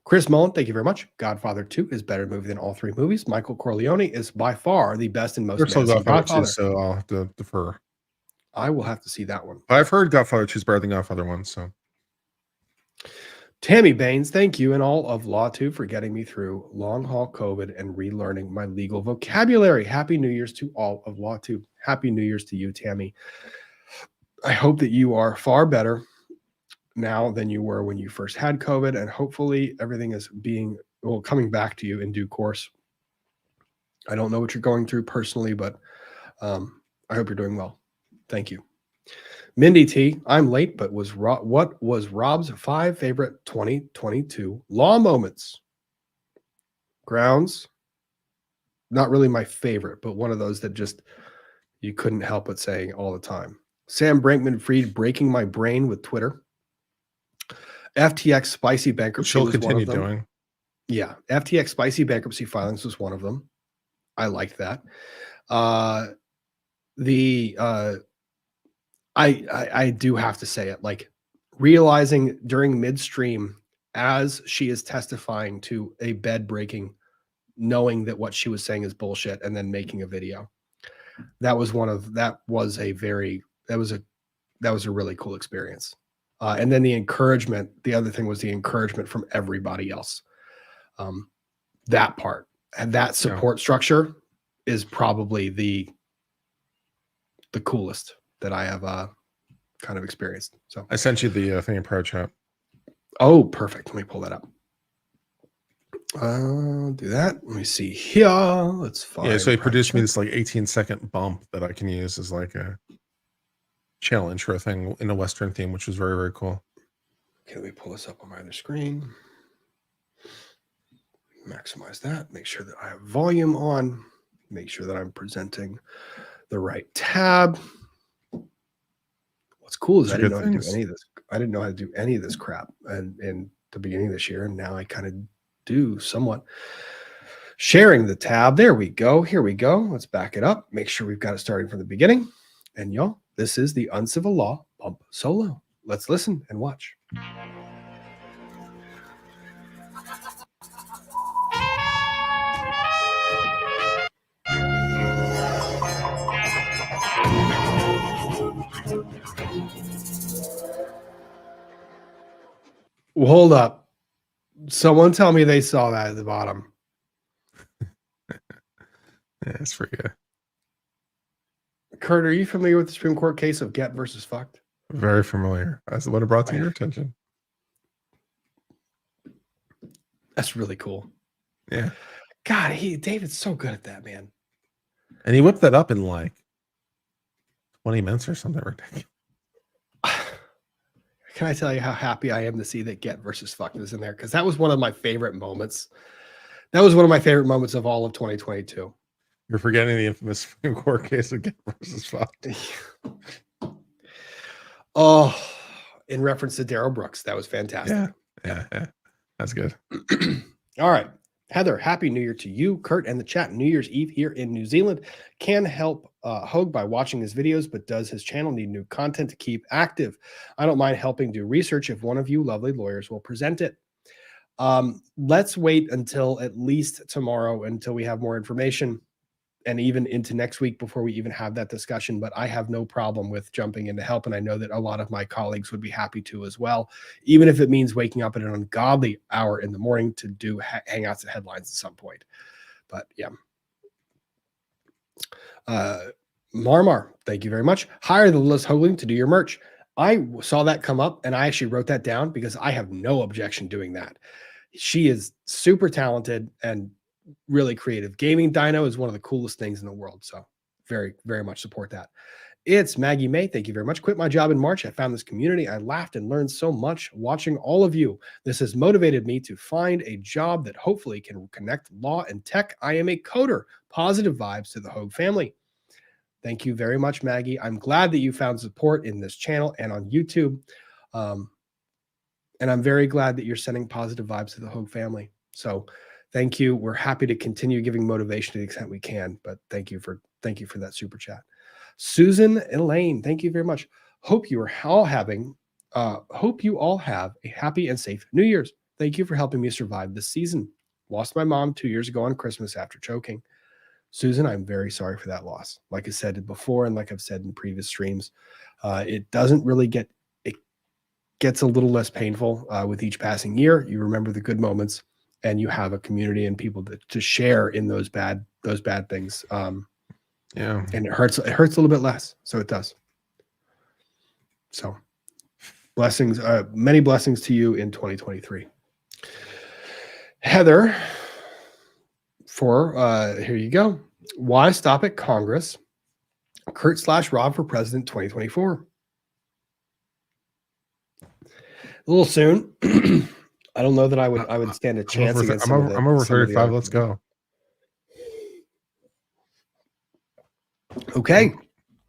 Chris Mullen, thank you very much. Godfather 2 is better movie than all three movies. Michael Corleone is by far the best and most menacing Godfather. So I'll have to defer. I will have to see that one. I've heard Godfather 2 is better than Godfather 1. So, Tammy Baines, thank you and all of Law 2 for getting me through long haul COVID and relearning my legal vocabulary. Happy New Year's to all of Law 2. Happy New Year's to you, Tammy. I hope that you are far better now than you were when you first had COVID, and hopefully everything is coming back to you in due course. I don't know what you're going through personally, but I hope you're doing well. Thank you. Mindy T, I'm late, but what was Rob's 5 favorite 2022 law moments? Grounds, not really my favorite, but one of those that just you couldn't help but saying all the time. Sam Brankman-Fried breaking my brain with Twitter. FTX spicy bankruptcy. She'll was continue one of them. doing. Yeah, FTX spicy bankruptcy filings was one of them. I liked that. I do have to say it, like realizing during midstream as she is testifying to a bed breaking, knowing that what she was saying is bullshit, and then making a video. That was a really cool experience. And then the encouragement, the other thing was the encouragement from everybody else. That part and that support structure is probably the coolest that I have kind of experienced. So I sent you the thing in Pro Chat. Oh, perfect. Let me pull that up. Do that. Let me see here. Let's find. Yeah, so he produced me this like 18-second bump that I can use as like a channel intro thing in a Western theme, which was very, very cool. Okay, let me pull this up on my other screen. Maximize that. Make sure that I have volume on. Make sure that I'm presenting the right tab. What's cool is I didn't know how to do any of this. I didn't know how to do any of this crap in the beginning of this year, and now I kind of do somewhat. Sharing the tab. There we go. Here we go. Let's back it up. Make sure we've got it starting from the beginning. And y'all, this is the Uncivil Law Pump Solo. Let's listen and watch. Well, hold up. Someone tell me they saw that at the bottom. Yeah, it's for you. Kurt, are you familiar with the Supreme Court case of Get versus Fucked? Very familiar. That's what it brought to your attention. That's really cool. Yeah. God, David's so good at that, man. And he whipped that up in like 20 minutes or something ridiculous. Can I tell you how happy I am to see that Get versus Fucked is in there? Because that was one of my favorite moments. That was one of my favorite moments of all of 2022. You're forgetting the infamous Supreme Court case of Get versus Fucked. Oh, in reference to Darryl Brooks. That was fantastic. Yeah. That's good. All right. Heather, happy New Year to you, Kurt, and the chat. New Year's Eve here in New Zealand. Can help Hogue by watching his videos, but does his channel need new content to keep active? I don't mind helping do research if one of you lovely lawyers will present it. Let's wait until at least tomorrow until we have more information, and even into next week before we even have that discussion. But I have no problem with jumping in to help. And I know that a lot of my colleagues would be happy to as well, even if it means waking up at an ungodly hour in the morning to do hangouts and headlines at some point. But yeah. Marmar, thank you very much. Hire the Liz Hoagling to do your merch. I saw that come up and I actually wrote that down because I have no objection doing that. She is super talented and really creative. Gaming Dino is one of the coolest things in the world. So very, very much support that. It's Maggie May. Thank you very much. Quit my job in March. I found this community. I laughed and learned so much watching all of you. This has motivated me to find a job that hopefully can connect law and tech. I am a coder. Positive vibes to the Hogue family. Thank you very much, Maggie. I'm glad that you found support in this channel and on YouTube. And I'm very glad that you're sending positive vibes to the Hogue family. So thank you. We're happy to continue giving motivation to the extent we can, but thank you for that super chat. Susan Elaine, thank you very much. Hope you all have a happy and safe New Year's. Thank you for helping me survive this season. Lost my mom 2 years ago on Christmas after choking. Susan, I'm very sorry for that loss. Like I said before, and like I've said in previous streams, it doesn't really gets a little less painful with each passing year. You remember the good moments, and you have a community and people to share in those bad things. Yeah, and it hurts a little bit less. So it does. So Blessings, many blessings to you in 2023. Heather, here you go. Why stop at Congress? Kurt/Rob for president 2024. A little soon. I don't know that I would stand a chance against I'm over 35. Let's go. Okay.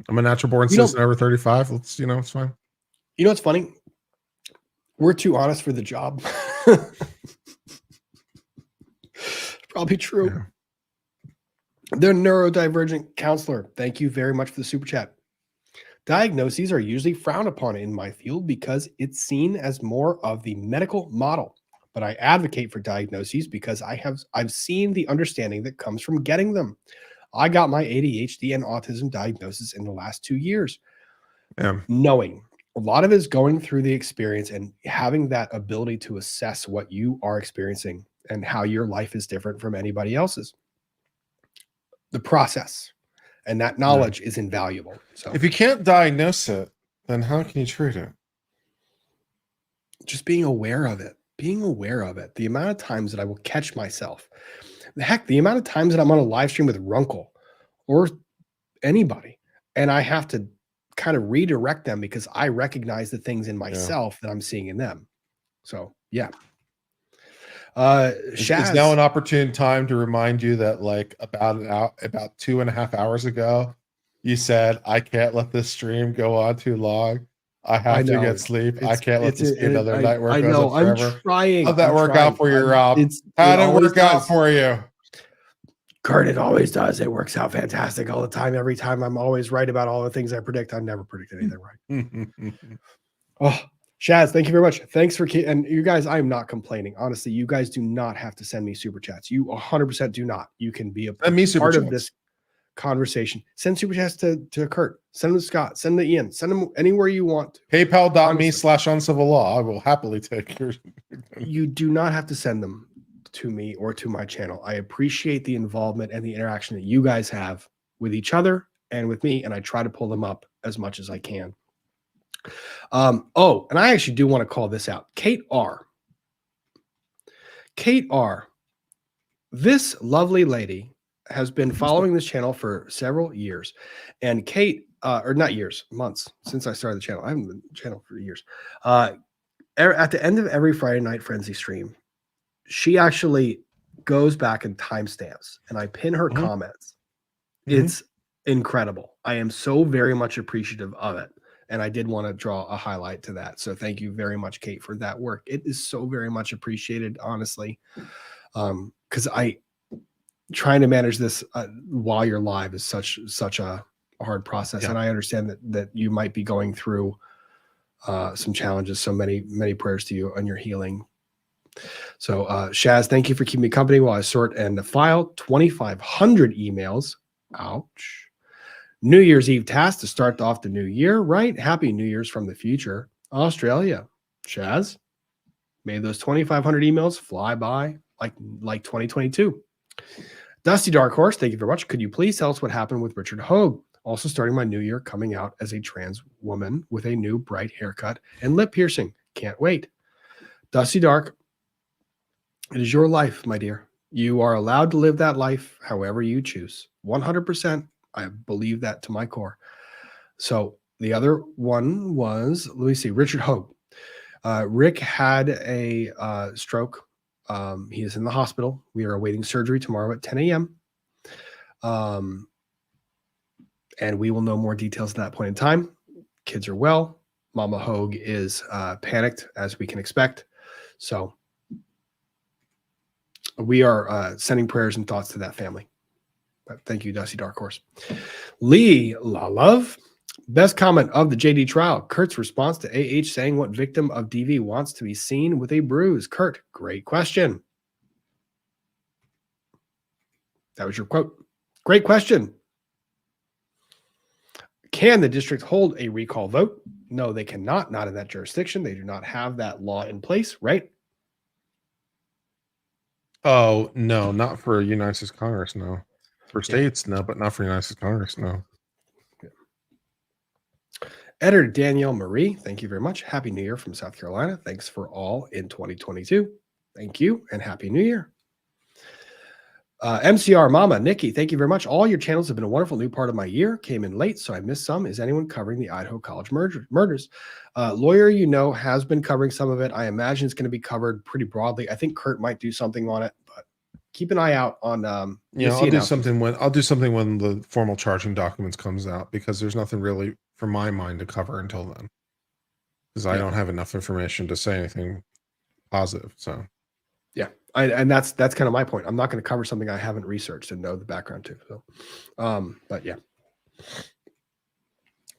I'm a natural born citizen over 35. Let's, it's fine. You know what's funny? We're too honest for the job. Probably true. Yeah. The neurodivergent counselor. Thank you very much for the super chat. Diagnoses are usually frowned upon in my field because it's seen as more of the medical model. But I advocate for diagnoses because I've seen the understanding that comes from getting them. I got my ADHD and autism diagnosis in the last 2 years. Yeah. Knowing a lot of it is going through the experience and having that ability to assess what you are experiencing and how your life is different from anybody else's. The process and that knowledge is invaluable. So if you can't diagnose it, then how can you treat it? Just being aware of it, the amount of times that I will catch myself, the amount of times that I'm on a live stream with Runkle or anybody, and I have to kind of redirect them because I recognize the things in myself that I'm seeing in them. So yeah. It's now an opportune time to remind you that about 2.5 hours ago, you said, I can't let this stream go on too long. I have to get sleep. I can't let this be another night where it goes on forever. I'm trying. How'd that work out for you, Rob? How'd it work out for you? Kurt, it always does. It works out fantastic all the time. Every time I'm always right about all the things I predict. I never predict anything right. Oh, Shaz, thank you very much. Thanks for and you guys, I'm not complaining. Honestly, you guys do not have to send me super chats. You 100% do not. You can be a part of this conversation. Send super chats to Kurt. Send them to Scott. Send them to Ian. Send them anywhere you want. PayPal.me/uncivil law. I will happily take yours. You do not have to send them to me or to my channel. I appreciate the involvement and the interaction that you guys have with each other and with me, and I try to pull them up as much as I can. And I actually do want to call this out. Kate R. This lovely lady has been following this channel for several years. And Kate, or not years, months since I started the channel. I haven't been on the channel for years. At the end of every Friday Night Frenzy stream, she actually goes back and timestamps, and I pin her comments. It's incredible. I am so very much appreciative of it. And I did want to draw a highlight to that. So thank you very much, Kate, for that work. It is so very much appreciated, honestly. Because trying to manage this while you're live is such a hard process. Yeah. And I understand that you might be going through some challenges. So many prayers to you on your healing. So Shaz, thank you for keeping me company while I sort and file 2,500 emails. Ouch. New Year's Eve task to start off the new year, right? Happy New Year's from the future. Australia. Shaz, may those 2,500 emails fly by like 2022. Dusty Dark Horse, thank you very much. Could you please tell us what happened with Richard Hogue? Also starting my new year, coming out as a trans woman with a new bright haircut and lip piercing. Can't wait. Dusty Dark, it is your life, my dear. You are allowed to live that life however you choose. 100%. I believe that to my core. So the other one was, let me see, Richard Hogue. Rick had a stroke. He is in the hospital. We are awaiting surgery tomorrow at 10 a.m. And we will know more details at that point in time. Kids are well. Mama Hogue is panicked, as we can expect. So we are sending prayers and thoughts to that family. But thank you, Dusty Dark Horse. Lee La Love. Best comment of the JD trial. Kurt's response to AH saying what victim of DV wants to be seen with a bruise. Kurt, great question. That was your quote. Great question. Can the district hold a recall vote? No, they cannot. Not in that jurisdiction. They do not have that law in place, right? Oh, no, not for United States Congress, no. For states, no, but not for United States Congress, no. Editor Danielle Marie, thank you very much. Happy New Year from South Carolina. Thanks for all in 2022. Thank you and Happy New Year. MCR Mama, Nikki, thank you very much. All your channels have been a wonderful new part of my year. Came in late, so I missed some. Is anyone covering the Idaho College murders? Lawyer, has been covering some of it. I imagine it's going to be covered pretty broadly. I think Kurt might do something on it, but keep an eye out on. I'll do something when the formal charging documents comes out, because there's nothing really for my mind to cover until then, because I don't have enough information to say anything positive. So. Yeah, and that's kind of my point. I'm not going to cover something I haven't researched and know the background to. So, but yeah.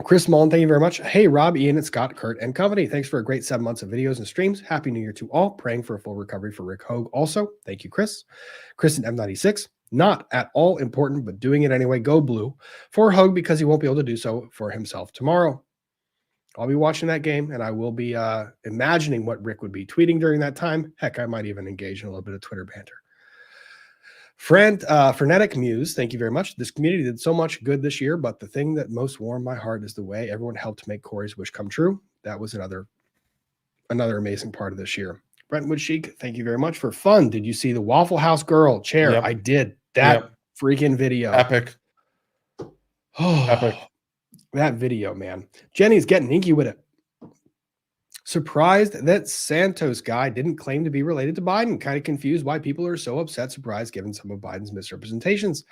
Chris Mullen, thank you very much. Hey, Rob, Ian, and Scott, Kurt, and company. Thanks for a great 7 months of videos and streams. Happy New Year to all. Praying for a full recovery for Rick Hogue. Also, thank you, Chris. Chris and M96. Not at all important, but doing it anyway. Go blue for Hogue, because he won't be able to do so for himself tomorrow. I'll be watching that game, and I will be imagining what Rick would be tweeting during that time. Heck, I might even engage in a little bit of Twitter banter. Frenetic Muse, thank you very much. This community did so much good this year, but the thing that most warmed my heart is the way everyone helped make Corey's wish come true. That was another amazing part of this year. Brentwood Chic, thank you very much for fun. Did you see the Waffle House girl chair? Yep. I did. That freaking video. Epic. Oh, Epic. That video, man. Jenny's getting inky with it. Surprised that Santos guy didn't claim to be related to Biden. Kind of confused why people are so upset. Surprised given some of Biden's misrepresentations.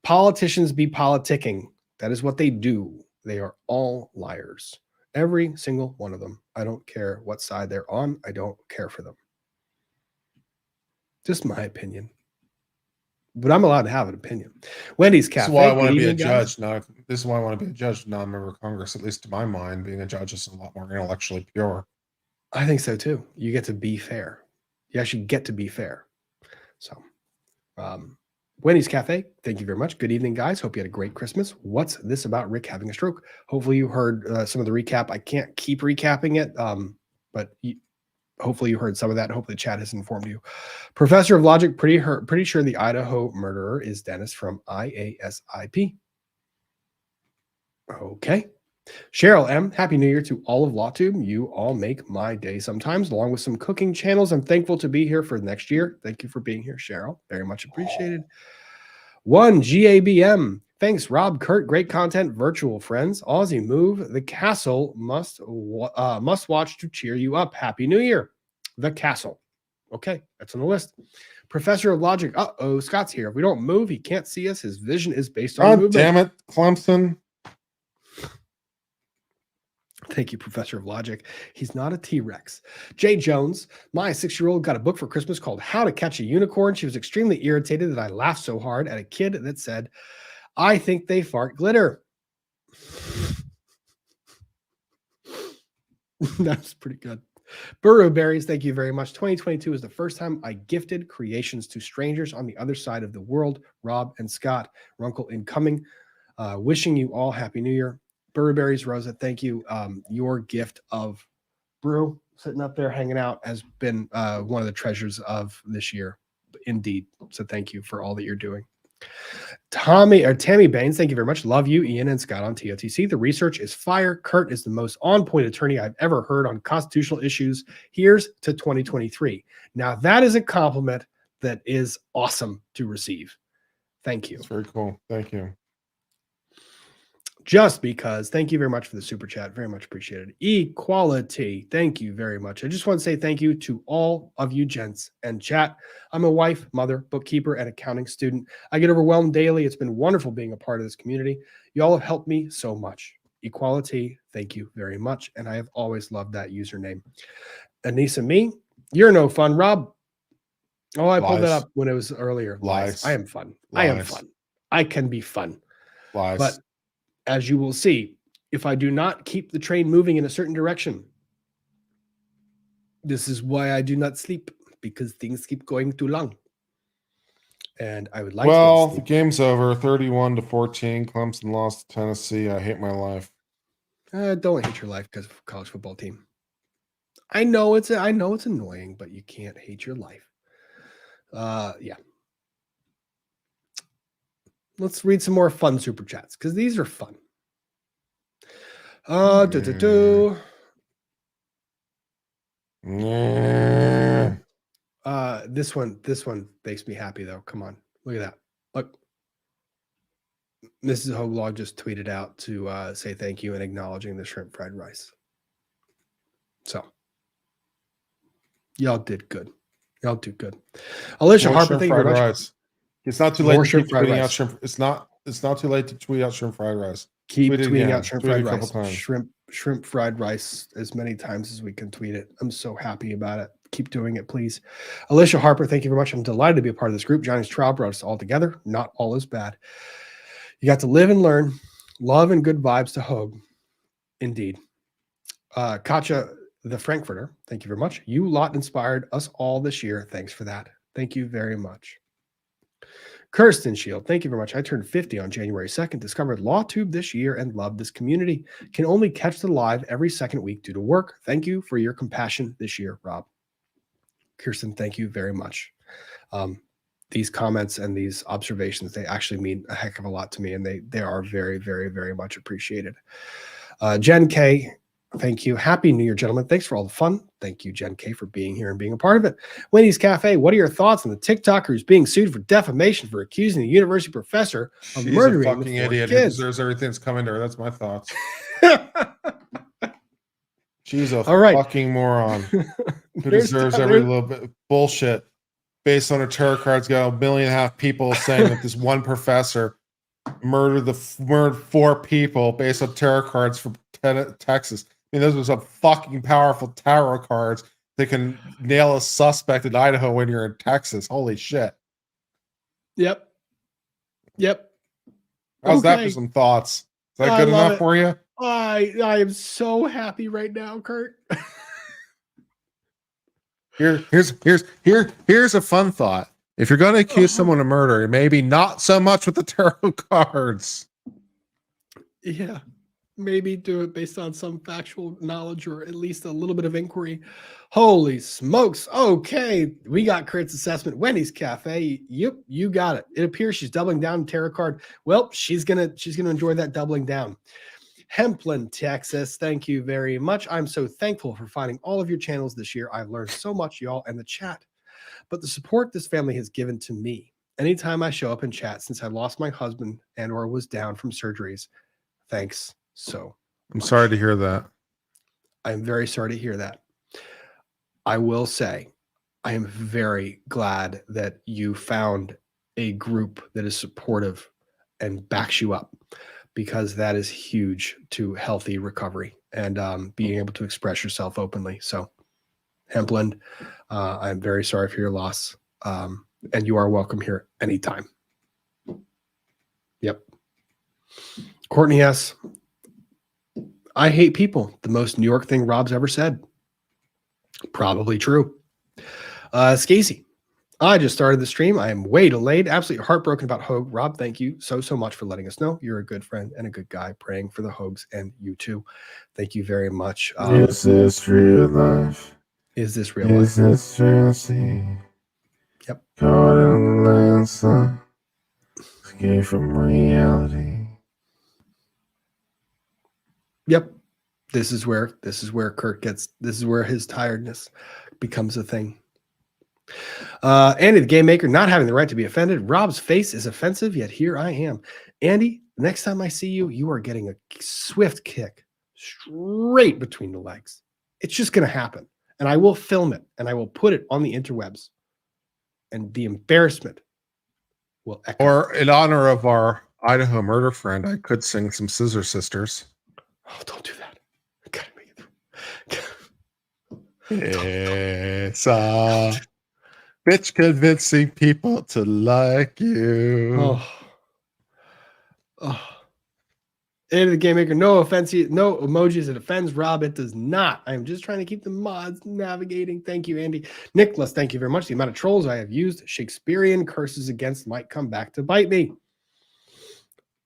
Politicians be politicking. That is what they do. They are all liars. Every single one of them. I don't care what side they're on. I don't care for them. Just my opinion. But I'm allowed to have an opinion. Wendy's Cafe. This is why I want to be a guys. judge. This is why I want to be a judge, not a member of Congress. At least to my mind, being a judge is a lot more intellectually pure. I think so too. You get to be fair. You actually get to be fair. So, Wendy's Cafe, thank you very much. Good evening, guys. Hope you had a great Christmas. What's this about Rick having a stroke? Hopefully you heard some of the recap. I can't keep recapping it, but hopefully you heard some of that. Hopefully the chat has informed you. Professor of Logic, pretty sure the Idaho murderer is Dennis from IASIP. Okay. Cheryl M, Happy New Year to all of LawTube. You all make my day sometimes, along with some cooking channels. I'm thankful to be here for next year. Thank you for being here, Cheryl. Very much appreciated. 1 GABM. Thanks, Rob, Kurt. Great content, virtual friends. Aussie Move. The Castle must watch to cheer you up. Happy New Year. The Castle. Okay, that's on the list. Professor of Logic. Uh-oh, Scott's here. If we don't move, he can't see us. His vision is based on movement. Damn it, Clemson. Thank you, Professor of Logic. He's not a T-Rex. Jay Jones, my 6-year-old got a book for Christmas called How to Catch a Unicorn. She was extremely irritated that I laughed so hard at a kid that said, I think they fart glitter. That's pretty good. Burrow Berries, thank you very much. 2022 is the first time I gifted creations to strangers on the other side of the world. Rob and Scott, Runkle incoming. Wishing you all Happy New Year. Burrow Berries, Rosa, thank you. Your gift of brew sitting up there hanging out has been one of the treasures of this year. Indeed. So thank you for all that you're doing. Tammy Baines, thank you very much. Love you, Ian and Scott on TOTC. The research is fire. Kurt is the most on-point attorney I've ever heard on constitutional issues. Here's to 2023. Now that is a compliment that is awesome to receive. Thank you. That's very cool. Thank you. Just because, thank you very much for the super chat. Very much appreciated. Equality, thank you very much. I just want to say thank you to all of you gents and chat. I'm a wife, mother, bookkeeper, and accounting student. I get overwhelmed daily. It's been wonderful being a part of this community. You all have helped me so much. Equality, thank you very much. And I have always loved that username. Anissa Me, you're no fun, Rob. Oh, I pulled that up when it was earlier. Lies. I am fun. Lies. I am fun. I can be fun. Lies. But as you will see, if I do not keep the train moving in a certain direction, this is why I do not sleep, because things keep going too long. And I would like well, to the game's over. 31-14. Clemson lost to Tennessee. I hate my life. Don't hate your life because of a college football team. I know it's annoying, but you can't hate your life. Yeah. Let's read some more fun super chats because these are fun. This one makes me happy though. Come on, look at that. Look, Mrs. Hogue just tweeted out to say thank you and acknowledging the shrimp fried rice. So y'all did good. Y'all do good. Alicia More Harper, shrimp thank you very fried much. rice. It's not too late More to shrimp keep fried tweeting out rice. shrimp. It's not too late to tweet out shrimp fried rice. Keep Tweet it tweeting again. out shrimp Tweet it fried a couple rice. times. Shrimp fried rice as many times as we can tweet it. I'm so happy about it. Keep doing it, please. Alicia Harper, thank you very much. I'm delighted to be a part of this group. Johnny's trial brought us all together. Not all is bad. You got to live and learn. Love and good vibes to Hogue. Indeed. Katja, the Frankfurter, thank you very much. You lot inspired us all this year. Thanks for that. Thank you very much. Kirsten Shield, thank you very much. I turned 50 on January 2nd, discovered LawTube this year and love this community. Can only catch the live every second week due to work. Thank you for your compassion this year, Rob. Kirsten, thank you very much. These comments and these observations, they actually mean a heck of a lot to me, and they are very, very, very much appreciated. Jen K, thank you. Happy New Year, gentlemen. Thanks for all the fun. Thank you, Jen K, for being here and being a part of it. Wendy's Cafe, what are your thoughts on the TikToker who's being sued for defamation for accusing the university professor of She's murdering a the fucking 4 idiot who kids? deserves everything that's coming to her. That's my thoughts. She's a All right. fucking moron who deserves every little bit of bullshit based on her tarot cards. Got 1.5 million people saying that this one professor murdered 4 people based on tarot cards from Texas. I mean, those are some fucking powerful tarot cards that can nail a suspect in Idaho when you're in Texas. Holy shit. Yep. How's that Okay. for some thoughts? Is that I good love enough it. for you? I am so happy right now, Kurt. Here's a fun thought. If you're going to accuse someone of murder, maybe not so much with the tarot cards. Yeah. Maybe do it based on some factual knowledge or at least a little bit of inquiry. Holy smokes. Okay. We got Kurt's assessment. Wendy's Cafe. Yep, you got it. It appears she's doubling down on tarot card. Well, she's gonna enjoy that doubling down. Hemplin, Texas. Thank you very much. I'm so thankful for finding all of your channels this year. I've learned so much, y'all, and the chat. But the support this family has given to me. Anytime I show up in chat since I lost my husband and or was down from surgeries. Thanks. So I'm sorry to hear that. I'm very sorry to hear that. I will say, I am very glad that you found a group that is supportive and backs you up, because that is huge to healthy recovery and being able to express yourself openly. So, Hempland, I'm very sorry for your loss, and you are welcome here anytime. Yep. Courtney S. I hate people. The most New York thing Rob's ever said. Probably true. Scasey, I just started the stream. I am way delayed. Absolutely heartbroken about Hogue. Rob, thank you so much for letting us know. You're a good friend and a good guy. Praying for the Hogues and you too. Thank you very much. Is this real life? Is this real life? Is this fantasy? Yep. Caught in the landslide. Escape from reality. Yep. This is where Kurt gets, this is where his tiredness becomes a thing. Andy, the game maker, not having the right to be offended. Rob's face is offensive, yet here I am. Andy, next time I see you, you are getting a swift kick straight between the legs. It's just going to happen. And I will film it and I will put it on the interwebs. And the embarrassment will echo. Or in honor of our Idaho murder friend, I could sing some Scissor Sisters. Oh, don't do that. It's a bitch convincing people to like you. And the game maker, no offense, no emojis. It offends Rob. It does not. I'm just trying to keep the mods navigating. Thank you, Andy. Nicholas, thank you very much. The amount of trolls I have used, Shakespearean curses against might come back to bite me.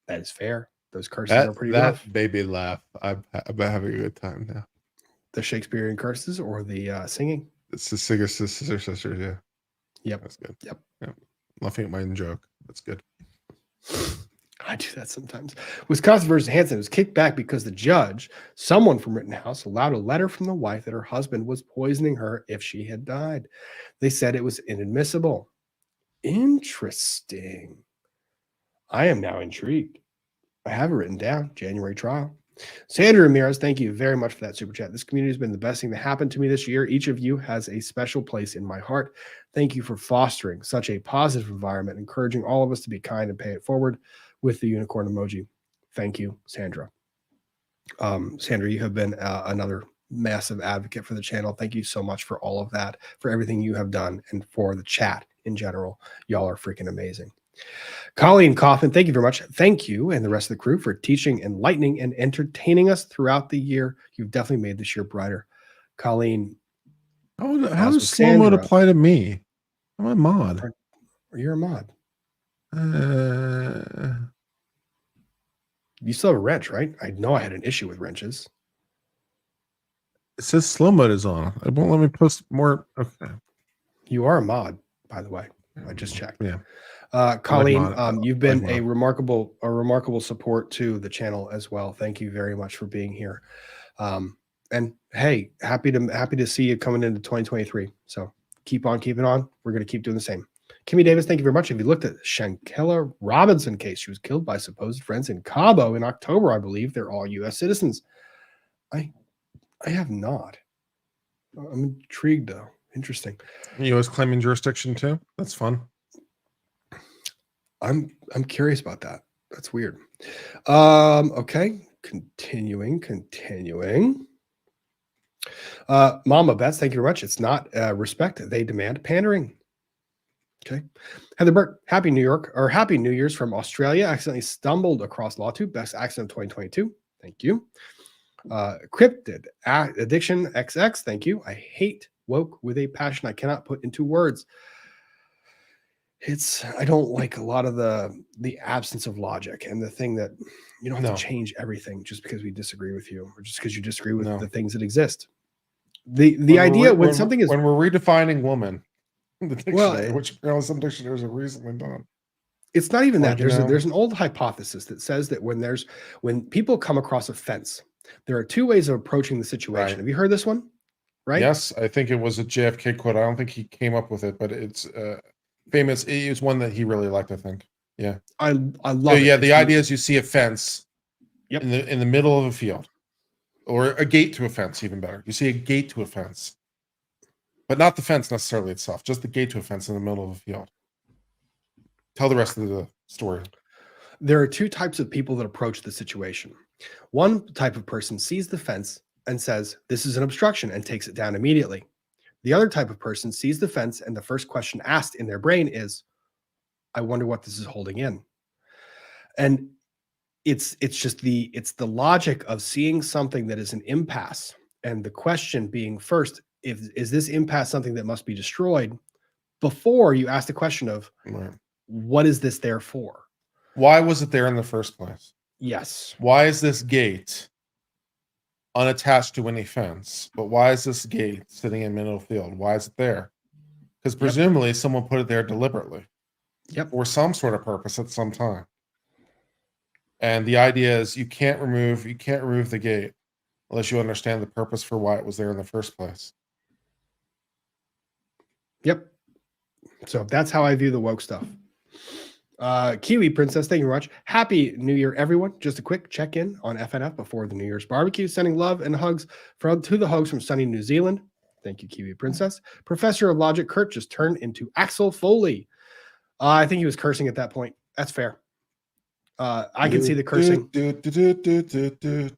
That is fair. Those curses are pretty rough. That made me laugh. I'm having a good time now. The Shakespearean curses or the singing? It's the Scissor Sisters, yeah. Yep. That's good. Yep. Laughing at my own joke. That's good. I do that sometimes. Wisconsin versus Hansen was kicked back because the judge, someone from Rittenhouse, allowed a letter from the wife that her husband was poisoning her if she had died. They said it was inadmissible. Interesting. I am now intrigued. I have it written down. January trial. Sandra Ramirez, thank you very much for that super chat. This community has been the best thing that happened to me this year. Each of you has a special place in my heart. Thank you for fostering such a positive environment, encouraging all of us to be kind and pay it forward with the unicorn emoji. Thank you, Sandra. Sandra, you have been another massive advocate for the channel. Thank you so much for all of that, for everything you have done, and for the chat in general. Y'all are freaking amazing. Colleen Kaufman, thank you very much. Thank you and the rest of the crew for teaching, enlightening, and entertaining us throughout the year. You've definitely made this year brighter. Colleen, How as does with slow mode Sandra- apply to me? I'm a mod. Or you're a mod. You still have a wrench, right? I know I had an issue with wrenches. It says slow mode is on. It won't let me post more. Okay. You are a mod, by the way. I just checked. Yeah. Colleen, mod. you've been like a remarkable support to the channel as well. Thank you very much for being here. And hey, happy to see you coming into 2023. So keep on keeping on. We're going to keep doing the same. Kimmy Davis, thank you very much. Have you looked at Shankella Robinson case? She was killed by supposed friends in Cabo in October, I believe. They're all U.S. citizens. I have not. I'm intrigued though. Interesting. U.S. claiming jurisdiction too. That's fun. I'm curious about that. That's weird. Okay. Continuing. Mama Bets, thank you very much. It's not respect. They demand pandering. Okay. Heather Burke, Happy New Year's from Australia. Accidentally stumbled across LawTube. Best accident of 2022. Thank you. Cryptid Addiction XX. Thank you. I hate woke with a passion I cannot put into words. I don't like a lot of the absence of logic and the thing that you don't have to change everything just because we disagree with you or just because you disagree with the things that exist. The idea when something is when we're redefining woman in the dictionary, which some dictionaries have recently done. It's not even that. There's an old hypothesis that says that when people come across a fence, there are two ways of approaching the situation. Right. Have you heard this one? Right? Yes, I think it was a JFK quote. I don't think he came up with it, but it's famous. It was one that he really liked, I think. Yeah. I love so, it. yeah, the idea is you see a fence in the middle of a field. Or a gate to a fence, even better. You see a gate to a fence. But not the fence necessarily itself, just the gate to a fence in the middle of a field. Tell the rest of the story. There are two types of people that approach the situation. One type of person sees the fence and says, this is an obstruction, and takes it down immediately. The other type of person sees the fence, and the first question asked in their brain is, I wonder what this is holding in. And it's the logic of seeing something that is an impasse, and the question being first, is this impasse something that must be destroyed, before you ask the question of what is this there for? Why was it there in the first place? Yes. Why is this gate unattached to any fence? But why is this gate sitting in middle field? Why is it there? Because presumably someone put it there deliberately. For some sort of purpose at some time. And the idea is you can't remove the gate unless you understand the purpose for why it was there in the first place. Yep. So that's how I view the woke stuff. Kiwi Princess, thank you very much. Happy New Year, everyone. Just a quick check-in on FNF before the New Year's barbecue. Sending love and hugs to the Hogues from sunny New Zealand. Thank you, Kiwi Princess. Professor of Logic Kurt just turned into Axel Foley. I think he was cursing at that point. That's fair. I can see the cursing.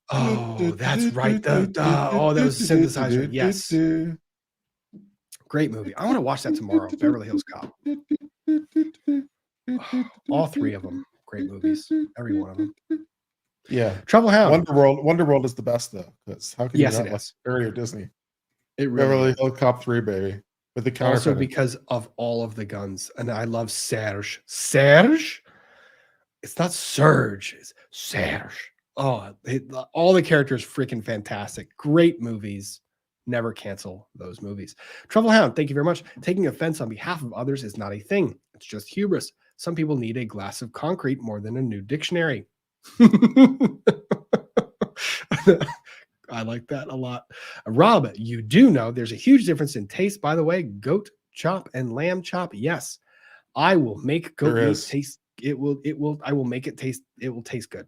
Oh, that's right. Oh, that was a synthesizer. Yes. Great movie. I want to watch that tomorrow. Beverly Hills Cop. All three of them. Great movies. Every one of them. Yeah. Trouble Hound. Wonderworld is the best though. Because how can you not like Barry or Disney? It really Beverly Hills Cop 3, baby. With the counter. Also because of all of the guns. And I love Serge. Serge? It's not Surge. It's Serge. Oh, all the characters freaking fantastic. Great movies. Never cancel those movies. Trouble Hound, thank you very much. Taking offense on behalf of others is not a thing. It's just hubris. Some people need a glass of concrete more than a new dictionary. I like that a lot. Rob, you do know there's a huge difference in taste, by the way. Goat chop and lamb chop. Yes, I will make goat There meat is. taste. I will make it taste. It will taste good.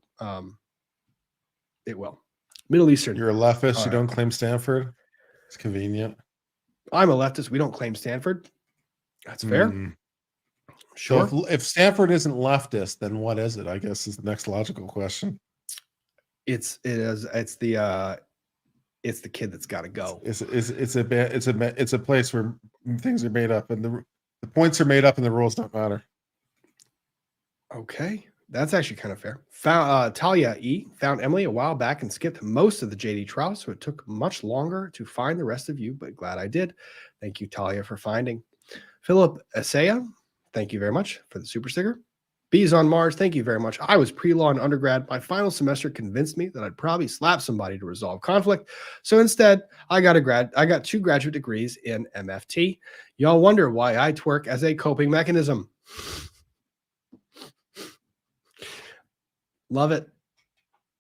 It will. Middle Eastern. You're a leftist. All You right. don't claim Stanford. It's convenient. I'm a leftist. We don't claim Stanford. That's fair. Mm. Sure. So if Stanford isn't leftist, then what is it? I guess is the next logical question. It's the kid that's got to go. It's a place where things are made up and the points are made up and the rules don't matter. Okay, that's actually kind of fair. Talia E found Emily a while back and skipped most of the JD trial, so it took much longer to find the rest of you, but glad I did. Thank you, Talia, for finding. Philip Asaya, thank you very much for the super sticker. Bees on Mars, thank you very much. I was pre-law in undergrad. My final semester convinced me that I'd probably slap somebody to resolve conflict. So instead, I got 2 graduate degrees in MFT. Y'all wonder why I twerk as a coping mechanism. Love it.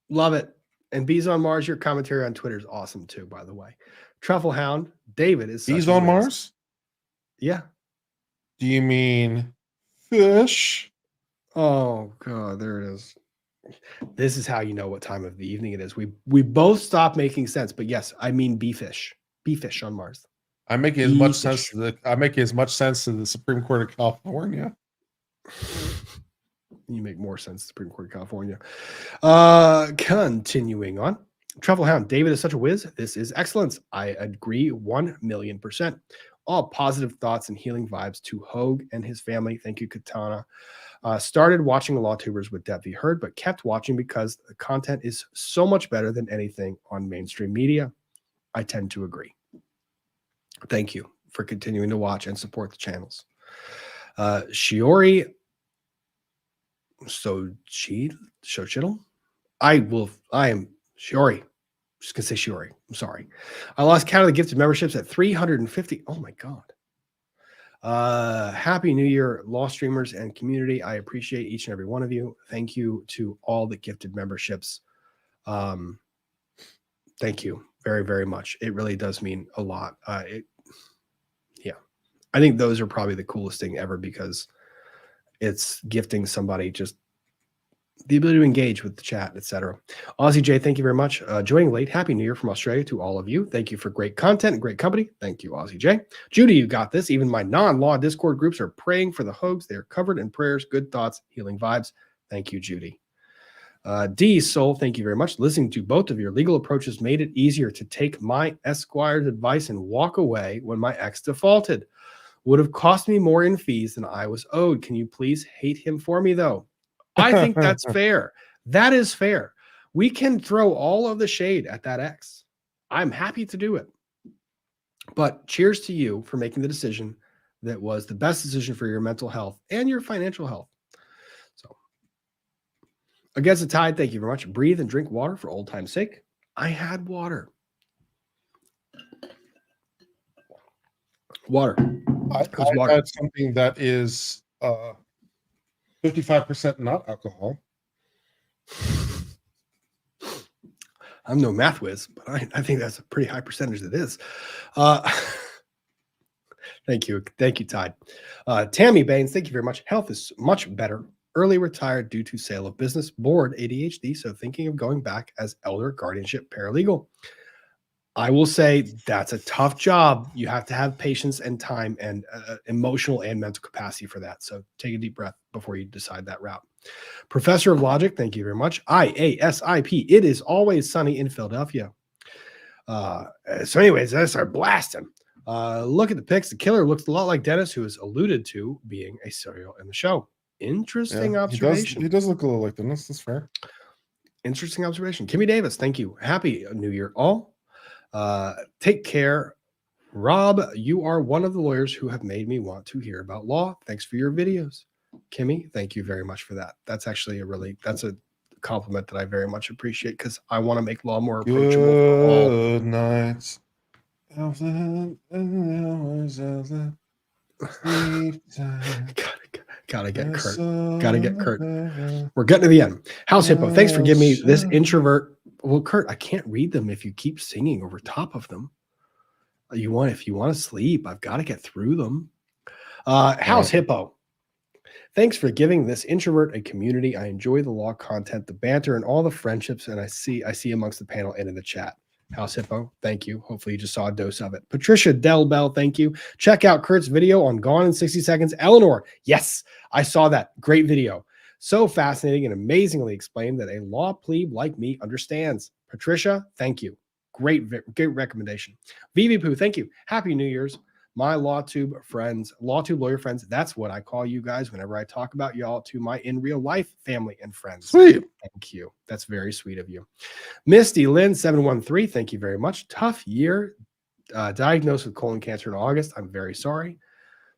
Love it. And Bees on Mars, your commentary on Twitter is awesome too, by the way. Truffle Hound, David is Bees such a on whiz. Mars? Yeah. Do you mean fish? Oh God, there it is. This is how you know what time of the evening it is. We both stopped making sense, but yes, I mean beefish. Beefish on Mars. I make as much sense to the Supreme Court of California. You make more sense, Supreme Court of California. Continuing on. Truffle Hound, David is such a whiz. This is excellence. I agree 1,000,000%. All positive thoughts and healing vibes to Hogue and his family. Thank you, Katana. Started watching Law Tubers with Depp v. Heard, but kept watching because the content is so much better than anything on mainstream media. I tend to agree. Thank you for continuing to watch and support the channels. Shiori Shochittle. I am Shiori. Just gonna say Shiori. I'm sorry. I lost count of the gifted memberships at 350. Oh my God. Happy New Year, Law streamers and community. I appreciate each and every one of you. Thank you to all the gifted memberships. Thank you very, very much. It really does mean a lot. Yeah, I think those are probably the coolest thing ever because it's gifting somebody just the ability to engage with the chat, etc. Aussie J, thank you very much. Joining late. Happy New Year from Australia to all of you. Thank you for great content and great company. Thank you, Aussie J. Judy, you got this. Even my non-law Discord groups are praying for the Hogues. They are covered in prayers, good thoughts, healing vibes. Thank you, Judy. D Soul, thank you very much. Listening to both of your legal approaches made it easier to take my Esquire's advice and walk away when my ex defaulted. Would have cost me more in fees than I was owed. Can you please hate him for me, though? I think that's fair. That is fair. We can throw all of the shade at that ex. I'm happy to do it. But cheers to you for making the decision that was the best decision for your mental health and your financial health. So, against the tide, thank you very much. Breathe and drink water for old time's sake. I had water. Water. I had something that is 55% not alcohol. I'm no math whiz, but I think that's a pretty high percentage that is. Thank you. Thank you, Tide. Tammy Baines, thank you very much. Health is much better. Early retired due to sale of business. Bored ADHD, so thinking of going back as elder guardianship paralegal. I will say that's a tough job. You have to have patience and time and emotional and mental capacity for that. So take a deep breath before you decide that route. Professor of Logic, thank you very much. IASIP, it is always sunny in Philadelphia. So anyways, let's start blasting. Look at the pics. The killer looks a lot like Dennis, who is alluded to being a serial in the show. Interesting observation. He does look a little like Dennis. That's fair. Interesting observation. Kimmy Davis, thank you. Happy New Year all. Take care. Rob, you are one of the lawyers who have made me want to hear about law. Thanks for your videos. Kimmy, thank you very much for that. That's actually that's a compliment that I very much appreciate because I want to make law more approachable for all. Good night. Gotta get Kurt. Gotta get Kurt. We're getting to the end. House Hippo, thanks for giving me this introvert. Well, Kurt, I can't read them if you keep singing over top of them. If you want to sleep, I've got to get through them. House Hippo, thanks for giving this introvert a community. I enjoy the law content, the banter, and all the friendships, and I see amongst the panel and in the chat. House Hippo, thank you. Hopefully you just saw a dose of it. Patricia Del Bell, thank you. Check out Kurt's video on Gone in 60 Seconds. Eleanor, yes, I saw that. Great video. So fascinating and amazingly explained that a law plebe like me understands. Patricia, thank you. Great recommendation. Vivi Poo, thank you. Happy New Year's. My LawTube friends, LawTube lawyer friends, that's what I call you guys whenever I talk about y'all to my in real life family and friends. Sweet. Thank you. That's very sweet of you. Misty Lynn 713, thank you very much. Tough year. Diagnosed with colon cancer in August. I'm very sorry.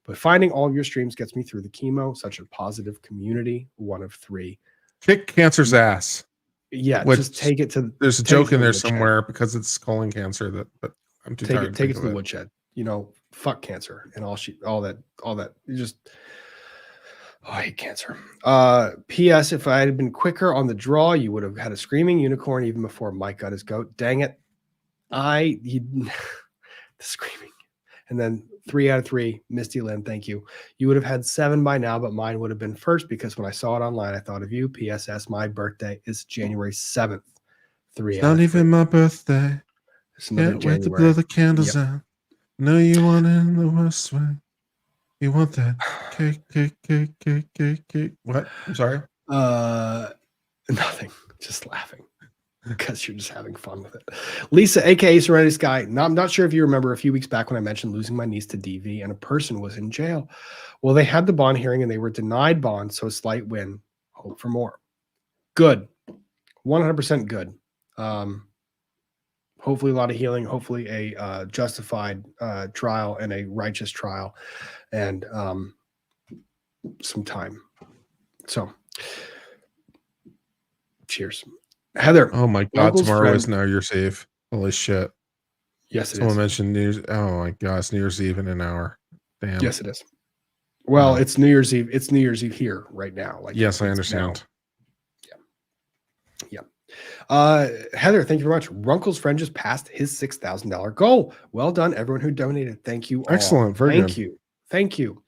But finding all of your streams gets me through the chemo. Such a positive community. 1 of 3. Kick cancer's ass. Yeah, Which, just take it to. There's a joke in there somewhere because it's colon cancer but I'm too tired. Take it to the woodshed. Fuck cancer and all that. You just, I hate cancer. P.S. If I had been quicker on the draw, you would have had a screaming unicorn even before Mike got his goat. Dang it. The screaming. And then 3 out of 3, Misty Lynn, thank you. You would have had 7 by now, but mine would have been first because when I saw it online, I thought of you. PSS, my birthday is January 7th. 3 It's out not of 3. even my birthday. It's another Can't wait to January. blow the candles out. No, you want it in the worst way. You want that cake. What? I'm sorry. Nothing. Just laughing because you're just having fun with it. Lisa, aka Serenity Sky. I'm not sure if you remember a few weeks back when I mentioned losing my niece to DV and a person was in jail. Well, they had the bond hearing and they were denied bond, so a slight win. Hope for more. Good. 100% good. Hopefully a lot of healing, hopefully a justified trial and a righteous trial and some time. So cheers. Heather. Oh my God, Uncle's tomorrow friend. is New Year's Eve. Holy shit. Yes, it Someone is. mentioned New Year's. Oh my God, it's New Year's Eve in an hour. Damn. Yes, it is. Well, it's New Year's Eve. It's New Year's Eve here right now. Yes, I understand. Yeah. Heather, thank you very much. Runkle's friend just passed his $6,000 goal. Well done, everyone who donated. Thank you all. Excellent. Very Thank good. you. Thank you.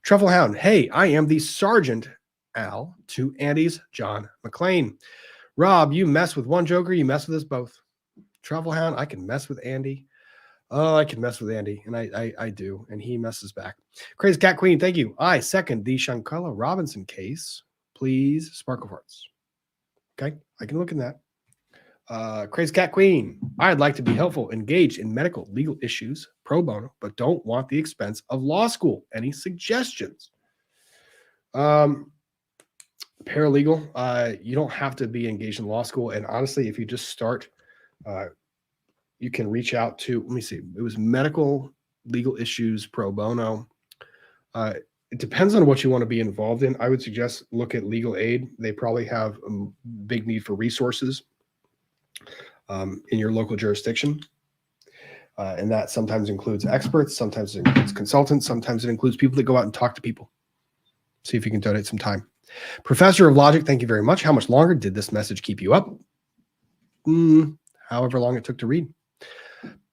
Truffle Hound. Hey, I am the Sergeant Al to Andy's John McClane. Rob, you mess with one Joker, you mess with us both. Truffle Hound, I can mess with Andy. Oh, I can mess with Andy, and I do, and he messes back. Crazy Cat Queen, thank you. I second the Shankala Robinson case. Please, Sparkle Hearts. Okay, I can look in that. Crazy Cat Queen, I'd like to be helpful, engaged in medical legal issues, pro bono, but don't want the expense of law school. Any suggestions? Paralegal, you don't have to be engaged in law school. And honestly, if you just start, you can reach out to, let me see, it was medical legal issues, pro bono. It depends on what you want to be involved in. I would suggest look at legal aid. They probably have a big need for resources in your local jurisdiction. And that sometimes includes experts, sometimes it includes consultants, sometimes it includes people that go out and talk to people. See if you can donate some time. Professor of Logic, thank you very much. How much longer did this message keep you up? However long it took to read.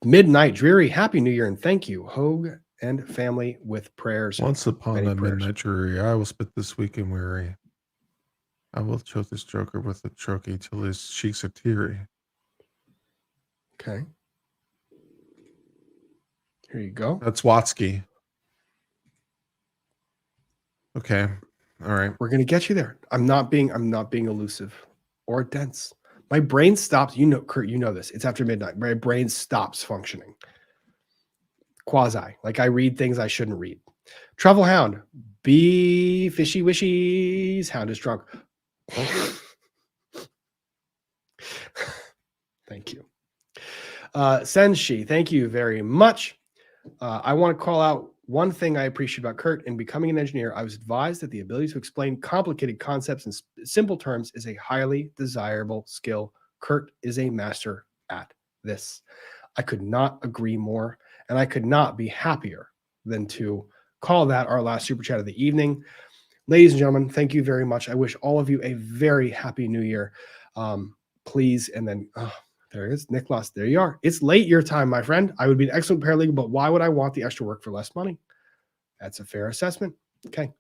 Midnight Dreary, Happy New Year and thank you. Hogue and family with prayers. Once upon Many a prayers. midnight dreary, I will spit this week in weary. I will choke this joker with a chokey till his cheeks are teary. Okay. Here you go. That's Watsky. Okay. All right. We're gonna get you there. I'm not being elusive or dense. My brain stops. You know, Kurt, you know this. It's after midnight. My brain stops functioning. Quasi. Like I read things I shouldn't read. Truffle Hound. Be fishy wishies. Hound is drunk. Thank you. Senshi, thank you very much. I want to call out one thing I appreciate about Kurt. In becoming an engineer, I was advised that the ability to explain complicated concepts in simple terms is a highly desirable skill. Kurt is a master at this. I could not agree more, and I could not be happier than to call that our last super chat of the evening. Ladies and gentlemen, thank you very much. I wish all of you a very happy new year. Please, and then there it is, Nicholas. There you are. It's late your time, my friend. I would be an excellent paralegal, but why would I want the extra work for less money? That's a fair assessment. Okay.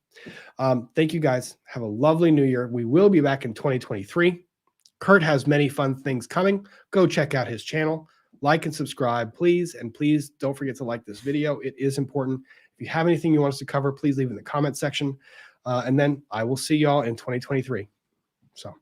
Thank you guys. Have a lovely new year. We will be back in 2023. Kurt has many fun things coming. Go check out his channel. Like and subscribe, please. And please don't forget to like this video. It is important. If you have anything you want us to cover, please leave in the comment section. And then I will see y'all in 2023. So.